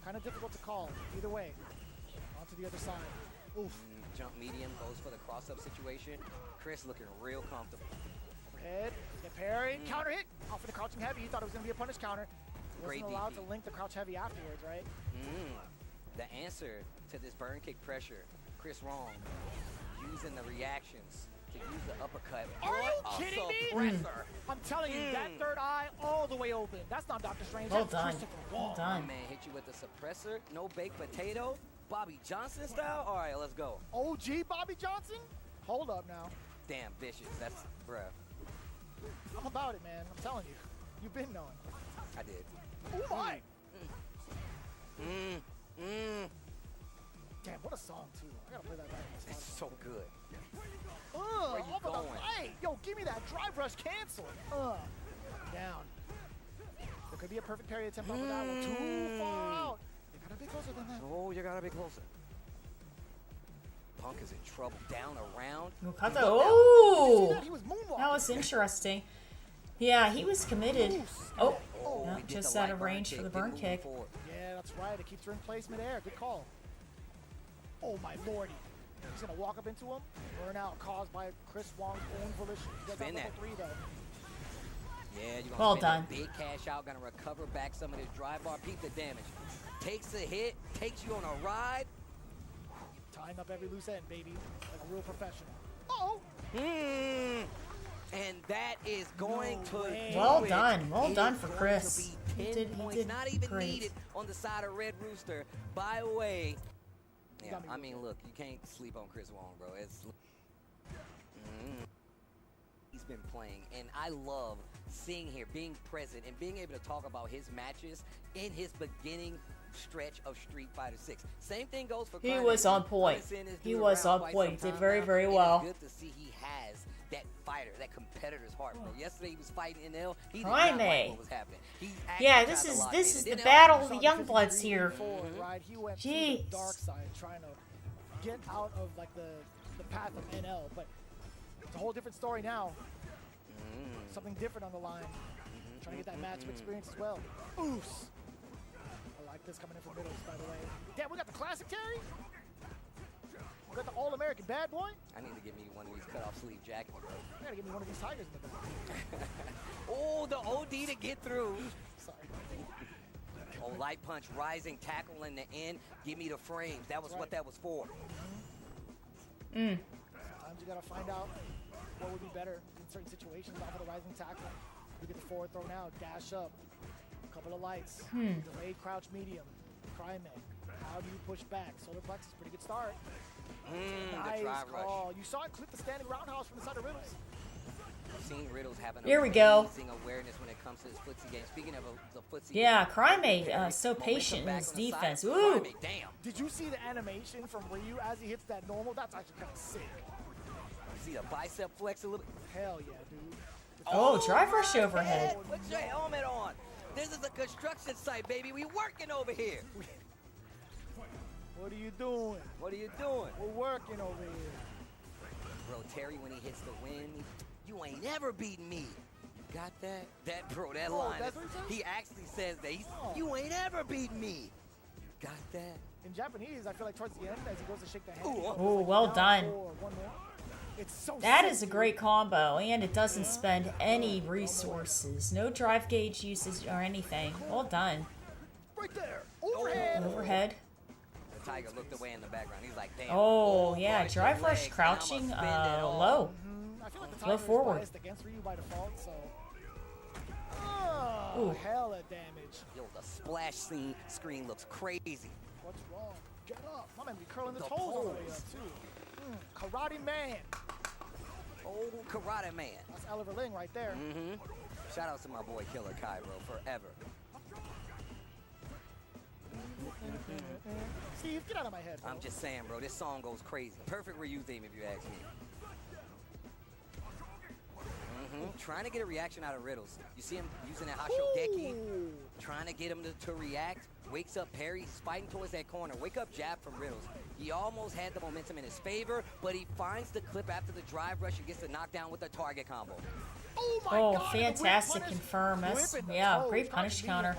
Speaker 3: kind of difficult to call. Either way, on to the other side. Oof.
Speaker 2: Jump medium goes for the cross-up situation. Chris looking real comfortable.
Speaker 3: Overhead, get parry, counter hit, off of the crouching heavy. He thought it was going to be a punish counter. He
Speaker 2: Great
Speaker 3: wasn't allowed
Speaker 2: DP.
Speaker 3: to link the crouch heavy afterwards, right?
Speaker 2: The answer to this burn kick pressure, Chris Wong using the reactions to use the uppercut.
Speaker 3: Are you
Speaker 2: What a
Speaker 3: kidding me?
Speaker 2: suppressor.
Speaker 3: I'm telling you, that third eye all the way open. That's not Doctor Strange.
Speaker 1: Well
Speaker 3: That's
Speaker 1: done.
Speaker 3: Christopher
Speaker 1: Well
Speaker 3: Wong.
Speaker 1: done.
Speaker 2: Man, hit you with the suppressor, no baked potato, Bobby Johnson style. All right, let's go.
Speaker 3: OG Bobby Johnson? Hold up now.
Speaker 2: Damn, vicious. That's bruh.
Speaker 3: I'm about it, man. I'm telling you. You've been knowing.
Speaker 2: I did.
Speaker 3: Oh my! Damn, what a song too. I gotta play that back.
Speaker 2: It's so good.
Speaker 3: Where
Speaker 2: you going?
Speaker 3: Hey, yo, give me that drive rush cancel. Down. Could be a perfect parry attempt off of that one. Too far out. You gotta be closer than that.
Speaker 2: Oh, you gotta be closer. Punk is in trouble. Down around.
Speaker 1: Okada.
Speaker 3: See
Speaker 1: Oh,
Speaker 3: that? He was moonwalking.
Speaker 1: that was interesting. Yeah, he was committed. Oh,
Speaker 2: Oh,
Speaker 1: yeah,
Speaker 2: he did
Speaker 1: just
Speaker 2: the
Speaker 1: out
Speaker 2: light
Speaker 1: of
Speaker 2: burn
Speaker 1: range for the
Speaker 2: didn't
Speaker 1: burn
Speaker 2: move
Speaker 1: kick.
Speaker 2: forward.
Speaker 3: Yeah, that's right. It keeps her in place midair. Good call. Oh my lordy. He's gonna walk up into him. Burnout caused by Chris Wong's own volition. He does
Speaker 2: Spin
Speaker 3: that
Speaker 2: that.
Speaker 3: level 3 though.
Speaker 2: Yeah, you're gonna
Speaker 1: Well
Speaker 2: spend
Speaker 1: done.
Speaker 2: that big cash out, gonna recover back some of this drive bar. Peep the damage. Takes a hit, takes you on a ride.
Speaker 3: Tying up every loose end, baby. Like a real professional. Oh!
Speaker 2: And that is going
Speaker 3: No
Speaker 2: to
Speaker 3: way.
Speaker 2: do
Speaker 1: Well
Speaker 2: it.
Speaker 1: done. Well
Speaker 2: It is
Speaker 1: done for
Speaker 2: going
Speaker 1: Chris.
Speaker 2: to
Speaker 1: He
Speaker 2: be 10
Speaker 1: did- he
Speaker 2: points,
Speaker 1: did
Speaker 2: not even
Speaker 1: great.
Speaker 2: needed on the side of Red Rooster. By the way, yeah,
Speaker 3: got me
Speaker 2: I
Speaker 3: with
Speaker 2: mean,
Speaker 3: it.
Speaker 2: look, you can't sleep on Chris Wong, bro. It's he's been playing, and I love seeing here, being present, and being able to talk about his matches in his beginning stretch of Street Fighter 6. Same thing goes for
Speaker 1: He
Speaker 2: Carnage.
Speaker 1: was on point.
Speaker 2: I've seen this
Speaker 1: He
Speaker 2: dude
Speaker 1: was
Speaker 2: around
Speaker 1: on
Speaker 2: quite
Speaker 1: point.
Speaker 2: some
Speaker 1: He did
Speaker 2: time
Speaker 1: very,
Speaker 2: now,
Speaker 1: very
Speaker 2: and
Speaker 1: well.
Speaker 2: It's good to see he has that fighter, that competitor's heart, bro. Yesterday he was fighting NL. He did not
Speaker 1: Prime.
Speaker 2: like what was happening. He actually
Speaker 1: Yeah,
Speaker 2: tried
Speaker 1: this
Speaker 2: to
Speaker 1: is
Speaker 2: lock
Speaker 1: this
Speaker 2: in.
Speaker 1: is
Speaker 2: It
Speaker 1: the
Speaker 2: didn't
Speaker 1: battle
Speaker 2: help.
Speaker 1: of the
Speaker 3: Saw
Speaker 1: young
Speaker 3: 53
Speaker 1: bloods here.
Speaker 3: forward, right? He went to the
Speaker 1: Jeez.
Speaker 3: dark side, trying to get out of like the path of NL, but it's a whole different story now. Something different on the line. Trying to get that matchup experience as well. Oos! I like this coming in from middles, by the way. Damn, we got the classic Terry. We got the All-American bad boy.
Speaker 2: I need to get me one of these cut-off sleeve jackets, bro.
Speaker 3: I gotta give me one of these tigers in the back.
Speaker 2: Oh, the OD to get through.
Speaker 3: Sorry.
Speaker 2: Oh, light punch, rising tackle in the end. Give me the frames. That was what that was for.
Speaker 3: Sometimes you gotta find out what would be better in certain situations off of the rising tackle. We get the forward throw now, dash up, a couple of lights, delayed crouch medium, Cryme. How do you push back? Solar plexus, pretty good start.
Speaker 2: The
Speaker 3: Nice
Speaker 2: drive rush.
Speaker 3: call. You saw it clip the standing roundhouse from the side of Riddles.
Speaker 2: I've seen Riddles have an
Speaker 1: Here we go.
Speaker 2: amazing awareness when it comes to his footsie game. Speaking of the footsie
Speaker 1: Yeah,
Speaker 2: game,
Speaker 1: Crime
Speaker 2: Terry,
Speaker 1: so
Speaker 2: momentum
Speaker 1: patient in
Speaker 2: back
Speaker 1: his
Speaker 2: on the side.
Speaker 1: defense. Ooh.
Speaker 2: Crime, damn.
Speaker 3: Did you see the animation from Ryu as he hits that normal? That's actually kind of sick.
Speaker 2: See the bicep flex a little bit.
Speaker 3: Hell yeah, dude.
Speaker 1: Oh, drive rush overhead.
Speaker 2: Put your helmet on. This is a construction site, baby. We working over here.
Speaker 3: What are you doing?
Speaker 2: What are you doing?
Speaker 3: We're working over here.
Speaker 2: Bro, Terry, when he hits the wind, you ain't never beaten me. You got that? That
Speaker 3: Oh,
Speaker 2: line.
Speaker 3: that's what he said?
Speaker 2: He actually says that.
Speaker 3: Oh.
Speaker 2: You ain't ever beaten me. Got that?
Speaker 3: In Japanese, I feel like towards the end, as he goes to shake the hand,
Speaker 2: Ooh,
Speaker 3: he goes,
Speaker 1: ooh,
Speaker 3: like,
Speaker 1: well
Speaker 3: down
Speaker 1: done.
Speaker 3: for one more. It's so
Speaker 1: That
Speaker 3: sick,
Speaker 1: is a
Speaker 3: dude.
Speaker 1: great combo, and it doesn't spend any resources. No drive gauge usage or anything. Well done.
Speaker 3: Right there. Overhead.
Speaker 1: Overhead.
Speaker 2: The Tiger looked away in the background. He's like, damn.
Speaker 1: Oh, yeah,
Speaker 2: brush
Speaker 1: drive
Speaker 2: your
Speaker 1: rush
Speaker 2: legs,
Speaker 1: crouching
Speaker 2: now I'ma spend it all.
Speaker 1: low.
Speaker 3: I feel like the
Speaker 1: Go
Speaker 3: Tiger is
Speaker 1: forward.
Speaker 3: biased against Ryu by default, so. Oh,
Speaker 1: Ooh.
Speaker 3: hella damage.
Speaker 2: Yo, the splash screen looks crazy.
Speaker 3: What's wrong? Get up. My man be curling the
Speaker 2: The
Speaker 3: toes all the way
Speaker 2: pose.
Speaker 3: up, too. Karate man.
Speaker 2: Oh, Karate Man.
Speaker 3: That's Oliver Ling right there.
Speaker 2: Shout out to my boy Killer Kai, bro, forever.
Speaker 3: Steve, get out of my head, bro.
Speaker 2: I'm just saying, bro, this song goes crazy. Perfect Ryu theme, if you ask me. Trying to get a reaction out of Riddles. You see him using that Hashogeki,
Speaker 3: Ooh.
Speaker 2: trying to get him to react. Wakes up Perry, he's fighting towards that corner. Wake up jab from Riddles. He almost had the momentum in his favor, but he finds the clip after the drive rush and gets the knockdown with the target combo.
Speaker 3: Oh, my
Speaker 1: Oh,
Speaker 3: God, the whip
Speaker 1: fantastic
Speaker 3: punish.
Speaker 1: confirm. That's,
Speaker 3: Whipping the
Speaker 1: yeah,
Speaker 3: toes,
Speaker 1: great
Speaker 3: not
Speaker 1: punish
Speaker 3: the medium
Speaker 1: counter.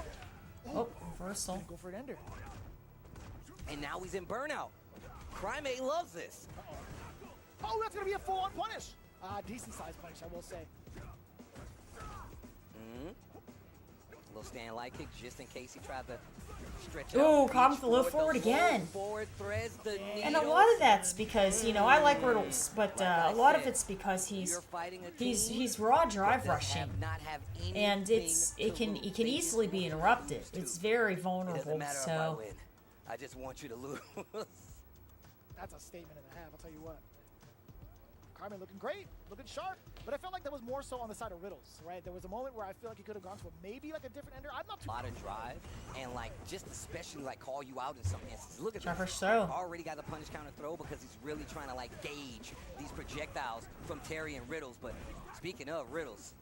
Speaker 3: punch.
Speaker 1: Oh, reversal.
Speaker 3: Gonna go for an ender.
Speaker 2: And now he's in burnout. Crime loves this.
Speaker 3: Oh, that's gonna be a full-on punish. Decent sized punish, I will say.
Speaker 2: Little stand light kick just in case he tried to stretch
Speaker 1: Ooh,
Speaker 2: out.
Speaker 1: caught him
Speaker 2: reach
Speaker 1: with the low
Speaker 2: the
Speaker 1: forward
Speaker 2: full
Speaker 1: again.
Speaker 2: Forward threads the
Speaker 1: And a
Speaker 2: needle.
Speaker 1: lot of that's because, you know, I like Riddles, but a lot of it's because
Speaker 2: You're
Speaker 1: he's
Speaker 2: fighting a team
Speaker 1: he's raw drive
Speaker 2: that
Speaker 1: rushing,
Speaker 2: have not have
Speaker 1: and
Speaker 2: anything
Speaker 1: it
Speaker 2: to
Speaker 1: can
Speaker 2: lose.
Speaker 1: easily
Speaker 2: Basically
Speaker 1: be
Speaker 2: what you
Speaker 1: interrupted.
Speaker 2: lose to.
Speaker 1: It's very
Speaker 2: It doesn't
Speaker 1: vulnerable.
Speaker 2: matter if I
Speaker 1: So
Speaker 2: win. I just want you to lose.
Speaker 3: That's a statement and a half, I'll tell you what. Carmen looking great, looking sharp, but I felt like that was more so on the side of Riddles, right? There was a moment where I feel like he could have gone to maybe like a different ender. I'm not too
Speaker 2: A lot of drive and like just especially like call you out in some instances. Look at
Speaker 1: Drive
Speaker 2: this.
Speaker 1: rush throw.
Speaker 2: Already got the punish counter throw because he's really trying to like gauge these projectiles from Terry and Riddles. But speaking of Riddles,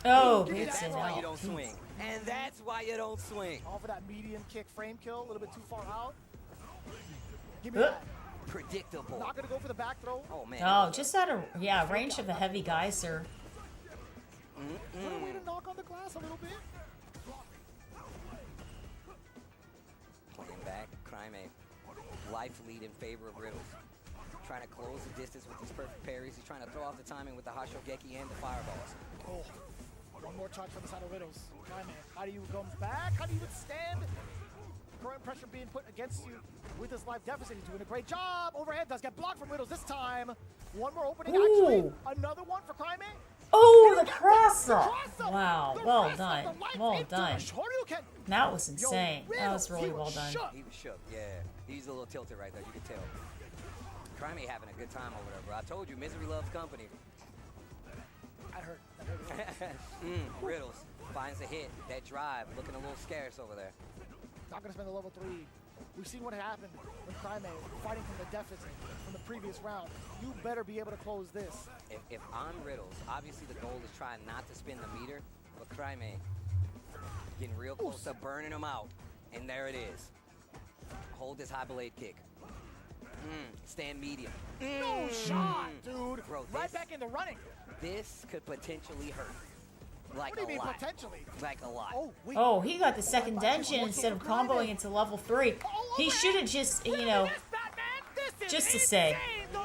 Speaker 1: Oh,
Speaker 3: Give me
Speaker 1: hits
Speaker 3: that.
Speaker 1: it
Speaker 2: That's why you
Speaker 1: out.
Speaker 2: don't swing. And that's why you don't swing.
Speaker 3: All for that medium kick frame kill, a little bit too far out. Give me
Speaker 1: Uh.
Speaker 3: that.
Speaker 2: Predictable.
Speaker 3: Not gonna go for the back throw.
Speaker 2: Oh, man.
Speaker 1: Oh, just out of, yeah, range of the heavy geyser.
Speaker 3: Is there a way to knock on the glass a little bit?
Speaker 2: Playing back, Crime life lead in favor of Riddles. Trying to close the distance with these perfect parries. He's trying to throw off the timing with the Hashogeki and the fireballs.
Speaker 3: Oh, one more touch from the side of Riddles. Crime, how do you go back? How do you withstand current pressure being put against you with this life deficit? He's doing a great job. Overhead does get blocked from Riddles this time. One more opening, actually.
Speaker 1: Ooh.
Speaker 3: Another one for Crime.
Speaker 1: Oh, the cross up.
Speaker 3: Cross-up.
Speaker 1: Wow,
Speaker 3: The
Speaker 1: well
Speaker 3: rest of
Speaker 1: done.
Speaker 3: the life
Speaker 1: Well
Speaker 3: into
Speaker 1: done.
Speaker 3: a Shoryuken.
Speaker 1: That was
Speaker 3: Yo,
Speaker 1: insane. That was
Speaker 3: Riddles,
Speaker 1: really
Speaker 3: he
Speaker 1: well
Speaker 3: was
Speaker 1: done.
Speaker 3: shook.
Speaker 2: He was shook, yeah. He's a little tilted right there, you can tell. Crime having a good time over there, bro. I told you, misery loves company.
Speaker 3: That hurt. That hurt.
Speaker 2: Riddles finds a hit. That drive looking a little scarce over there.
Speaker 3: Not gonna spend the level 3. We've seen what happened when Crime fighting from the deficit from the previous round. You better be able to close this.
Speaker 2: If I'm Riddles, obviously the goal is trying not to spin the meter, but Crime getting real close to burning him out. And there it is. Hold this high blade kick. Stand medium.
Speaker 3: No shot, dude.
Speaker 2: Bro,
Speaker 3: Right
Speaker 2: this-
Speaker 3: back in the running.
Speaker 2: This could potentially hurt. Like
Speaker 3: What do you
Speaker 2: a
Speaker 3: mean
Speaker 2: lot.
Speaker 3: potentially?
Speaker 2: Like a lot.
Speaker 3: Oh, wait.
Speaker 1: Oh, he got the second dungeon instead of comboing into level 3. He should have just, you know,
Speaker 3: This Batman, this is
Speaker 1: just to say,
Speaker 3: insane. The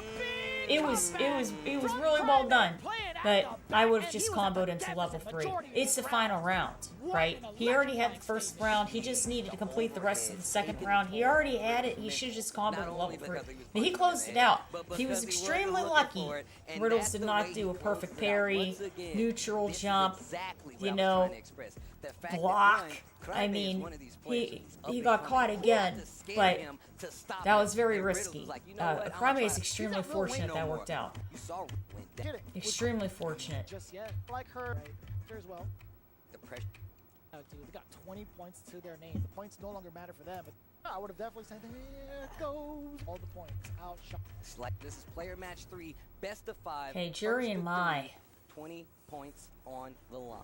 Speaker 3: big
Speaker 1: it was
Speaker 3: from
Speaker 1: really well
Speaker 3: Crime
Speaker 1: done.
Speaker 3: playing at
Speaker 1: But
Speaker 3: the
Speaker 1: I
Speaker 3: back,
Speaker 1: would have
Speaker 3: and
Speaker 1: just
Speaker 3: he was at the
Speaker 1: comboed into level
Speaker 3: deficit
Speaker 1: 3.
Speaker 3: majority of
Speaker 1: It's the final round, right? He already had the first round. He just needed to complete the rest of the second round. He already had it. He should have just comboed to level 3. But he closed it out. He was extremely lucky. Riddles did not do a perfect parry, neutral jump, you know, block. I mean, he got caught again, but that was very risky. Crime is extremely fortunate that worked out.
Speaker 3: Kidding.
Speaker 1: Extremely fortunate.
Speaker 3: Just yet. Like her. Right. Sure as well.
Speaker 2: The pressure.
Speaker 3: Dude, they got 20 points to their name. The points no longer matter for them, but I would have definitely said, there it goes. All the points. Outshot.
Speaker 2: This is player match 3, best of 5.
Speaker 1: Hey, Jury
Speaker 2: first
Speaker 1: and
Speaker 2: of
Speaker 1: Mai.
Speaker 2: 20 points on the line.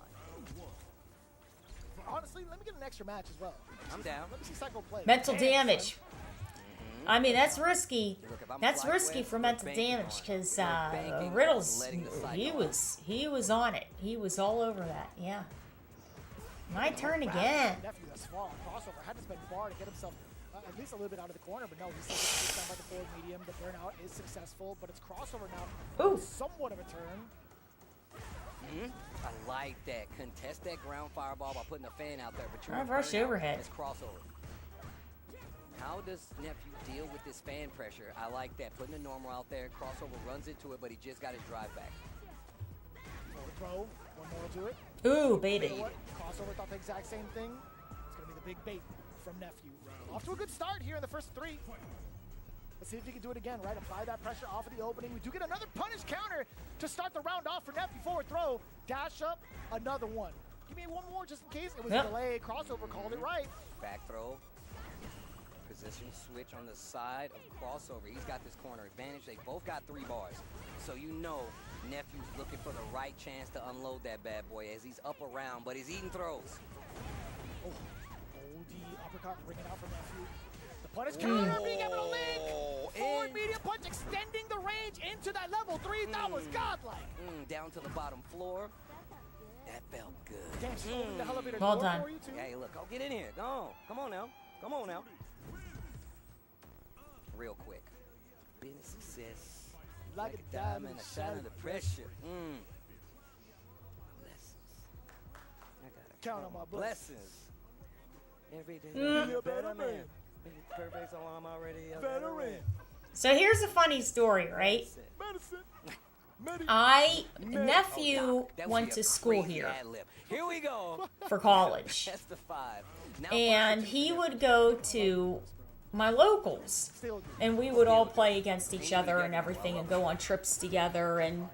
Speaker 3: Honestly, let me get an extra match as well.
Speaker 2: I'm down.
Speaker 3: Let me see Psycho play.
Speaker 1: Mental
Speaker 3: Damn,
Speaker 1: damage.
Speaker 3: son.
Speaker 1: I mean, that's risky.
Speaker 2: Look, if I'm
Speaker 1: That's
Speaker 2: Fly
Speaker 1: risky
Speaker 2: West,
Speaker 1: for
Speaker 2: we're
Speaker 1: mental
Speaker 2: banking
Speaker 1: damage
Speaker 2: on it.
Speaker 1: because
Speaker 2: We're banking on
Speaker 1: Riddles,
Speaker 2: letting the
Speaker 1: he
Speaker 2: cycle
Speaker 1: was on it. He was all over that. Yeah. My turn again.
Speaker 3: Nephew, that's far. Crossover. Had to spend bar to get himself at least a little bit out of the corner, but no, he's still gets taken down by the forward medium. The burnout is successful, but it's crossover now.
Speaker 1: Ooh.
Speaker 3: Somewhat of a turn.
Speaker 2: I like that. Contest that ground fireball by putting a fan out there, but you're
Speaker 1: Reverse overhead.
Speaker 2: It's crossover. How does Nephew deal with this fan pressure? I like that. Putting a normal out there, crossover runs into it, but he just got his drive back.
Speaker 3: Forward throw. One more to it.
Speaker 1: Ooh, baited.
Speaker 3: You know what? Crossover thought the exact same thing. It's going to be the big bait from Nephew. Off to a good start here in the first 3. Let's see if he can do it again, right? Apply that pressure off of the opening. We do get another punish counter to start the round off for Nephew. Forward throw. Dash up. Another one. Give me one more just in case. It was
Speaker 1: Yep.
Speaker 3: a delay. Crossover called it right.
Speaker 2: Back throw. Position switch on the side of crossover. He's got this corner advantage. They both got 3 bars. So you know Nephew's looking for the right chance to unload that bad boy as he's up around, but he's eating throws.
Speaker 3: Oh, the uppercut ringing out from Nephew. The punish counter being able to link. Forward medium punch extending the range into that level 3. That was godlike.
Speaker 2: Down to the bottom floor. That felt good.
Speaker 3: Damn, she opened the elevator
Speaker 1: Well
Speaker 3: door
Speaker 1: done.
Speaker 3: for you too.
Speaker 2: Hey, look, go get in here. Go on. Come on now. Come on now. Real quick. Business success.
Speaker 3: Like a diamond,
Speaker 2: a shot of the pressure. Blessings. I gotta
Speaker 3: Count on my blessings.
Speaker 2: blessings. Every day.
Speaker 3: Be a better man.
Speaker 2: Perfect, so I'm already a
Speaker 3: Veteran.
Speaker 1: So here's a funny story, right?
Speaker 3: Medicine.
Speaker 1: Nephew
Speaker 2: That
Speaker 1: went
Speaker 2: was
Speaker 1: to
Speaker 2: a
Speaker 1: school
Speaker 2: crazy
Speaker 1: here
Speaker 2: ad-lib. Here we go.
Speaker 1: for college.
Speaker 2: Best of 5. Now
Speaker 1: And he would go to my locals.
Speaker 3: Still good.
Speaker 1: And we would all play against each other and everything and go on trips together. And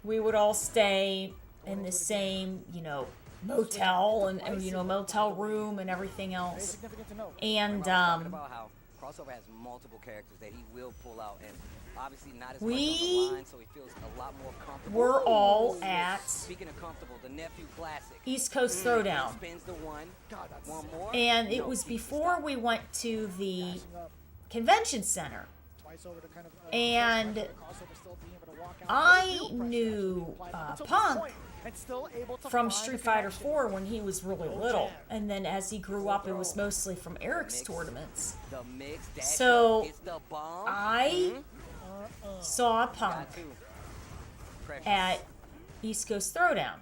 Speaker 1: we would all stay in the same, you know, motel and you know, motel room and everything
Speaker 3: Very
Speaker 1: else.
Speaker 3: significant to know.
Speaker 1: And,
Speaker 2: talking about how crossover has multiple characters that he will pull out, and Obviously not as
Speaker 1: We
Speaker 2: much on the line, so he feels a lot more comfortable.
Speaker 1: We're all at
Speaker 2: Speaking of comfortable, the Nephew Classic.
Speaker 1: East Coast Throwdown.
Speaker 2: Spins the one.
Speaker 3: God, that's
Speaker 2: One more.
Speaker 1: And it
Speaker 2: No,
Speaker 1: was
Speaker 2: keeps the
Speaker 1: before
Speaker 2: stop.
Speaker 1: we went to the
Speaker 3: dashing up
Speaker 1: convention center.
Speaker 3: twice over to kind of,
Speaker 1: And
Speaker 3: crossover still being able to walk out.
Speaker 1: I
Speaker 3: Real pressure
Speaker 1: knew,
Speaker 3: actually applied up until this
Speaker 1: Punk
Speaker 3: point, and still able to
Speaker 1: from
Speaker 3: find
Speaker 1: Street
Speaker 3: the
Speaker 1: Fighter
Speaker 3: connection.
Speaker 1: 4 when he was really little. And then as he grew up, it was mostly from Eric's tournaments.
Speaker 2: The mix dash
Speaker 1: So,
Speaker 2: up, hits the bomb.
Speaker 1: I saw Punk
Speaker 2: Got two. Pressure.
Speaker 1: at East Coast Throwdown.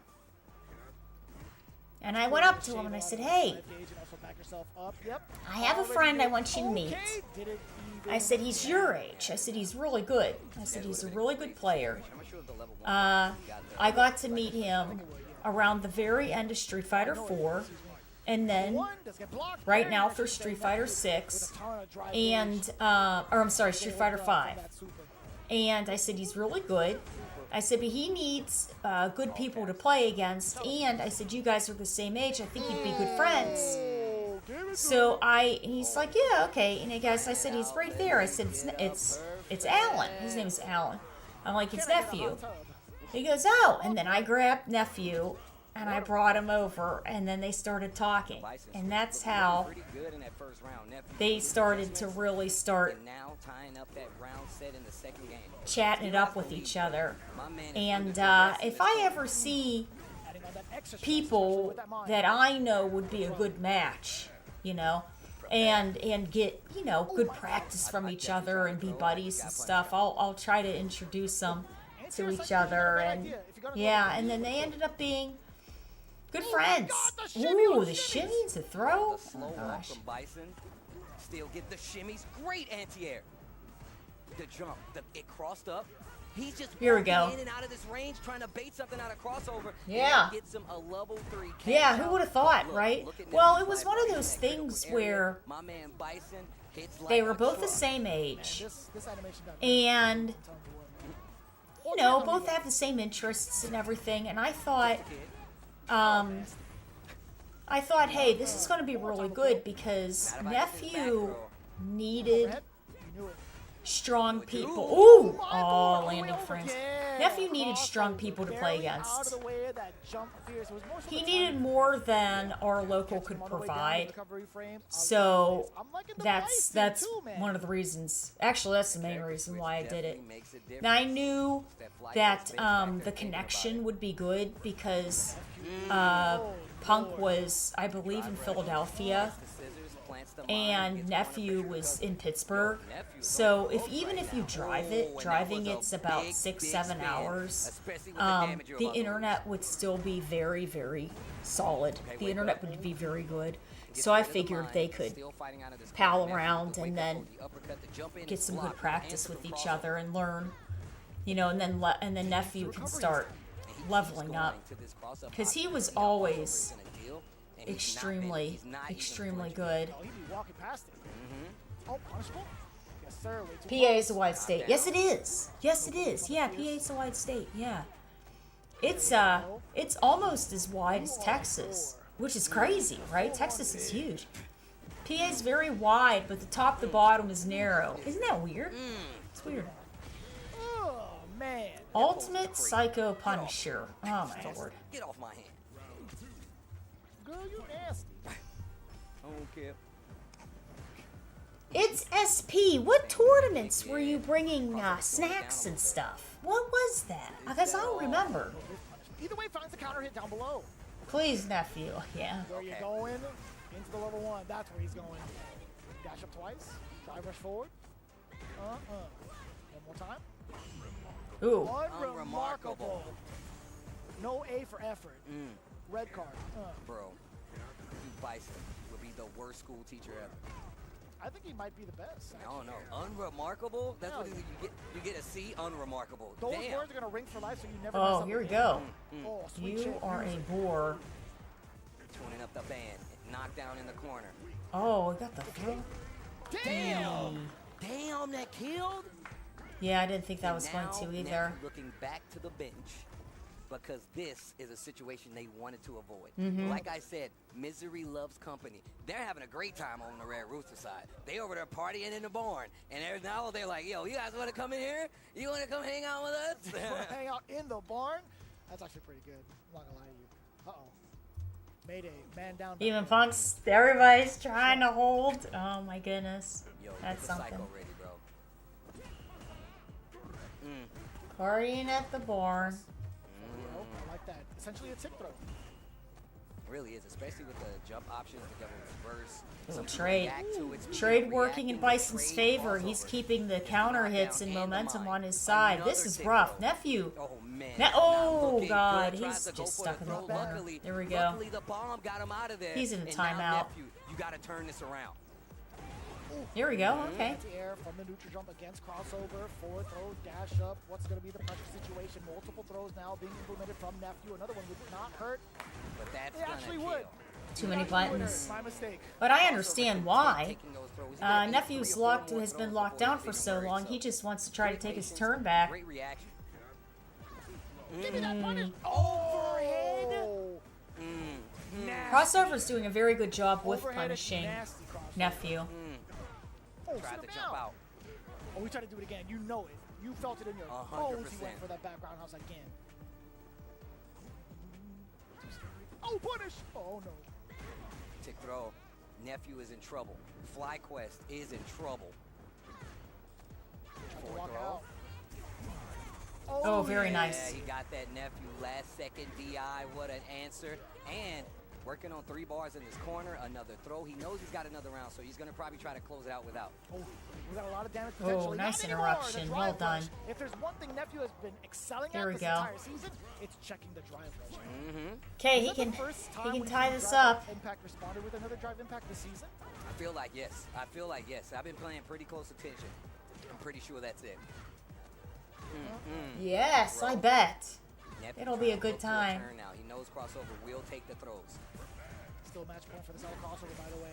Speaker 1: And I went up to him and I said, hey, I have a friend I want you to meet. I said, he's your age. I said, he's really good. I said, he's a really good player.
Speaker 2: I'm not sure if the level one
Speaker 1: I got to meet him around the very end of Street Fighter 4. And then right now for Street Fighter 6. And, or I'm sorry, Street Fighter 5. And I said, he's really good. I said, but he needs good people to play against. And I said, you guys are the same age. I think you'd be good friends. So he's like, yeah, okay. And I said, he's right there. I said, it's Alan. His name is Alan. I'm like, it's Nephew. He goes, oh. And then I grabbed Nephew and I brought him over. And then they started talking. And that's how
Speaker 2: pretty good in that first round. Nephew
Speaker 1: they started to really start
Speaker 2: and now tying up that round set in the second game.
Speaker 1: chatting it up with each other.
Speaker 2: My man is
Speaker 1: And
Speaker 2: really aggressive
Speaker 1: if I ever see people that I know would be a good match, you know, and get, you know, good practice from each other and be buddies and stuff, I'll try to introduce them to each other. And yeah, and then they ended up being good friends. Ooh, the shimmy and the throw.
Speaker 2: the slow
Speaker 1: Oh
Speaker 2: walk
Speaker 1: gosh.
Speaker 2: from Bison. Still get the shimmies. Great anti-air. The jump. It crossed up. He's just
Speaker 1: Here we
Speaker 2: walking
Speaker 1: go.
Speaker 2: in and out of this range trying to bait something out of crossover.
Speaker 1: Yeah.
Speaker 2: And gets him a level 3 cash
Speaker 1: Yeah, who
Speaker 2: out.
Speaker 1: would have thought,
Speaker 2: Look,
Speaker 1: right?
Speaker 2: look at
Speaker 1: Well,
Speaker 2: Nephew
Speaker 1: it was
Speaker 2: slide
Speaker 1: one of
Speaker 2: right
Speaker 1: those
Speaker 2: in that critical
Speaker 1: things
Speaker 2: area.
Speaker 1: where
Speaker 2: my man Bison hits like
Speaker 1: they were
Speaker 2: a
Speaker 1: both the
Speaker 2: truck.
Speaker 1: same age.
Speaker 3: This animation got
Speaker 1: And you know, both have the same interests and everything. And I thought, hey, this is going to be really good because Nephew needed strong people. Ooh, oh, landing frames. Nephew needed strong people to play against. He needed more than our local could provide. So that's one of the reasons. Actually, that's the main reason why I did it. Now I knew that the connection would be good because Punk was, I believe, in Philadelphia and Nephew was in Pittsburgh. So even if you driving it's about 6-7 hours. The internet would still be very, very solid. The internet would be very good. So I figured they could pal around and then get some good practice with each other and learn, you know, and then Nephew can start leveling up because he was always extremely good.
Speaker 3: Oh, he'd be walking past it. Oh, punishable? Yes, sir. Way too
Speaker 1: PA
Speaker 3: close.
Speaker 1: is a wide state. Yes, it is. Yes, it is. Yeah, PA is a wide state. Yeah, it's almost as wide as Texas, which is crazy, right? Texas is huge. PA is very wide, but the top to bottom is narrow. Isn't that weird? It's weird.
Speaker 3: Oh, man.
Speaker 1: Ultimate Psycho Punisher. Oh my lord.
Speaker 2: Get off my hand.
Speaker 3: Girl, you nasty.
Speaker 2: I don't care.
Speaker 1: It's SP. What tournaments were you bringing snacks and stuff? What was that? I guess I don't remember.
Speaker 3: Either way, finds the counter hit down below.
Speaker 1: Please, nephew. Yeah.
Speaker 3: Where you going? Into the level 1. That's where he's going. Dash up twice. Dive rush forward. One more time.
Speaker 1: Ooh.
Speaker 3: Unremarkable. No A for effort. Red card.
Speaker 2: Bro, Bison would be the worst school teacher ever.
Speaker 3: I think he might be the best.
Speaker 2: No, no. Unremarkable? That's what you get a C? Unremarkable.
Speaker 3: Those
Speaker 2: Damn.
Speaker 3: words are going to ring for life, so you never mess
Speaker 1: Oh,
Speaker 3: up
Speaker 1: here we
Speaker 3: again.
Speaker 1: go.
Speaker 3: Oh, sweet
Speaker 1: You
Speaker 3: chin
Speaker 1: are a
Speaker 3: music.
Speaker 1: bore.
Speaker 2: Tuning up the band. Knockdown in the corner.
Speaker 1: Oh, we got the throw.
Speaker 2: Damn! Damn, that killed?
Speaker 1: Yeah, I didn't think that was going
Speaker 2: Now,
Speaker 1: to
Speaker 2: Nephew
Speaker 1: either.
Speaker 2: looking back to the bench. because this is a situation they wanted to avoid.
Speaker 1: Mm-hmm.
Speaker 2: Like I said, misery loves company. They're having a great time on the Red Rooster side. They over there partying in the barn. And now they're like, yo, you guys want to come in here? You want to come hang out with us?
Speaker 3: Hang out in the barn? That's actually pretty good. I'm not gonna lie to you. Uh-oh. Mayday. Man down. back
Speaker 1: Even
Speaker 3: there.
Speaker 1: Punk's, everybody's trying to hold. Oh my goodness.
Speaker 2: Yo,
Speaker 1: That's
Speaker 2: get the
Speaker 1: something.
Speaker 2: Psycho ready, bro.
Speaker 1: Partying at the barn.
Speaker 3: Oh, I like that. Essentially a tick throw.
Speaker 2: Really is, especially with the jump options, the double reverse. Some people
Speaker 1: Trade.
Speaker 2: react to it, some
Speaker 1: Trade
Speaker 2: people
Speaker 1: working in
Speaker 2: react to
Speaker 1: Bison's
Speaker 2: trade
Speaker 1: favor. He's
Speaker 2: crossover.
Speaker 1: keeping the
Speaker 2: It's
Speaker 1: counter
Speaker 2: knockdown
Speaker 1: hits and
Speaker 2: and the
Speaker 1: momentum
Speaker 2: mind.
Speaker 1: on his side.
Speaker 2: Another
Speaker 1: This is
Speaker 2: tick
Speaker 1: rough.
Speaker 2: throw.
Speaker 1: Nephew.
Speaker 2: Oh man.
Speaker 1: Now-
Speaker 2: Not
Speaker 1: oh,
Speaker 2: looking
Speaker 1: God,
Speaker 2: good.
Speaker 1: he's
Speaker 2: Tries to go
Speaker 1: just
Speaker 2: for
Speaker 1: stuck
Speaker 2: the
Speaker 1: in the
Speaker 2: throw.
Speaker 1: corner.
Speaker 2: Luckily,
Speaker 1: There we go.
Speaker 2: Luckily, the bomb got him out of there.
Speaker 1: He's in a
Speaker 2: And now
Speaker 1: timeout.
Speaker 2: Nephew, you got to turn this around.
Speaker 1: Here we go. Okay.
Speaker 3: Anti-air from the neutral jump against crossover. Forward throw, dash up. What's going to be the pressure situation? Multiple throws now being implemented from Nephew. Another one would not hurt.
Speaker 2: But that's
Speaker 3: It
Speaker 2: gonna
Speaker 3: actually
Speaker 2: kill.
Speaker 3: would.
Speaker 1: Too many
Speaker 3: It actually would
Speaker 1: buttons.
Speaker 3: hurt. My mistake.
Speaker 1: But I understand why.
Speaker 2: Taking those throws. He's gonna need
Speaker 1: Nephew's
Speaker 2: 3 or 4
Speaker 1: locked
Speaker 2: more
Speaker 1: has been
Speaker 2: throws
Speaker 1: locked
Speaker 2: before
Speaker 1: down
Speaker 2: he's
Speaker 1: for
Speaker 2: even
Speaker 1: so
Speaker 2: worried,
Speaker 1: long. He just wants to try to
Speaker 2: great
Speaker 1: take his
Speaker 2: patience,
Speaker 1: turn back.
Speaker 2: Great reaction.
Speaker 3: Give me that punish.
Speaker 2: Overhead.
Speaker 1: Crossover's doing a very good job with
Speaker 3: Overhead is
Speaker 1: punishing
Speaker 3: nasty crossover.
Speaker 1: Nephew.
Speaker 3: Oh,
Speaker 2: Tried
Speaker 3: sit
Speaker 2: to
Speaker 3: him
Speaker 2: jump
Speaker 3: down.
Speaker 2: out.
Speaker 3: Oh, we tried to do it again. You know it. You felt it in your
Speaker 2: 100%.
Speaker 3: bones. He went for that background house again. Oh, punish! Oh, no.
Speaker 2: Tick throw. Nephew is in trouble. FlyQuest is in trouble.
Speaker 3: Tried to
Speaker 2: Forward
Speaker 3: walk
Speaker 2: throw.
Speaker 3: out.
Speaker 1: Oh, very
Speaker 3: yeah.
Speaker 1: nice.
Speaker 2: Yeah, he got that Nephew last second DI. What an answer. And working on 3 bars in this corner. Another throw. He knows he's got another round, so he's going to probably try to close it out without.
Speaker 3: Oh, we got a lot of damage potential.
Speaker 1: nice
Speaker 3: Not anymore.
Speaker 1: interruption.
Speaker 3: The
Speaker 1: Well
Speaker 3: drive rush.
Speaker 1: done.
Speaker 3: If there's one thing Nephew has been excelling
Speaker 1: There
Speaker 3: at
Speaker 1: we
Speaker 3: this
Speaker 1: go.
Speaker 3: entire season, it's checking the drive rush.
Speaker 1: Okay,
Speaker 3: Is
Speaker 1: he
Speaker 3: that the
Speaker 1: can
Speaker 3: first time
Speaker 1: he can
Speaker 3: we've
Speaker 1: tie
Speaker 3: seen
Speaker 1: this
Speaker 3: drive
Speaker 1: up.
Speaker 3: Impact responded with another drive impact this season.
Speaker 2: I feel like yes. I feel like yes. I've been playing pretty close attention. I'm pretty sure that's it.
Speaker 1: Yes, I bet.
Speaker 2: Nephew
Speaker 1: It'll be a
Speaker 2: trying to
Speaker 1: good
Speaker 2: look for
Speaker 1: time.
Speaker 2: turn now. He knows crossover will take the throws.
Speaker 3: Still match point for the side crossover, by the way.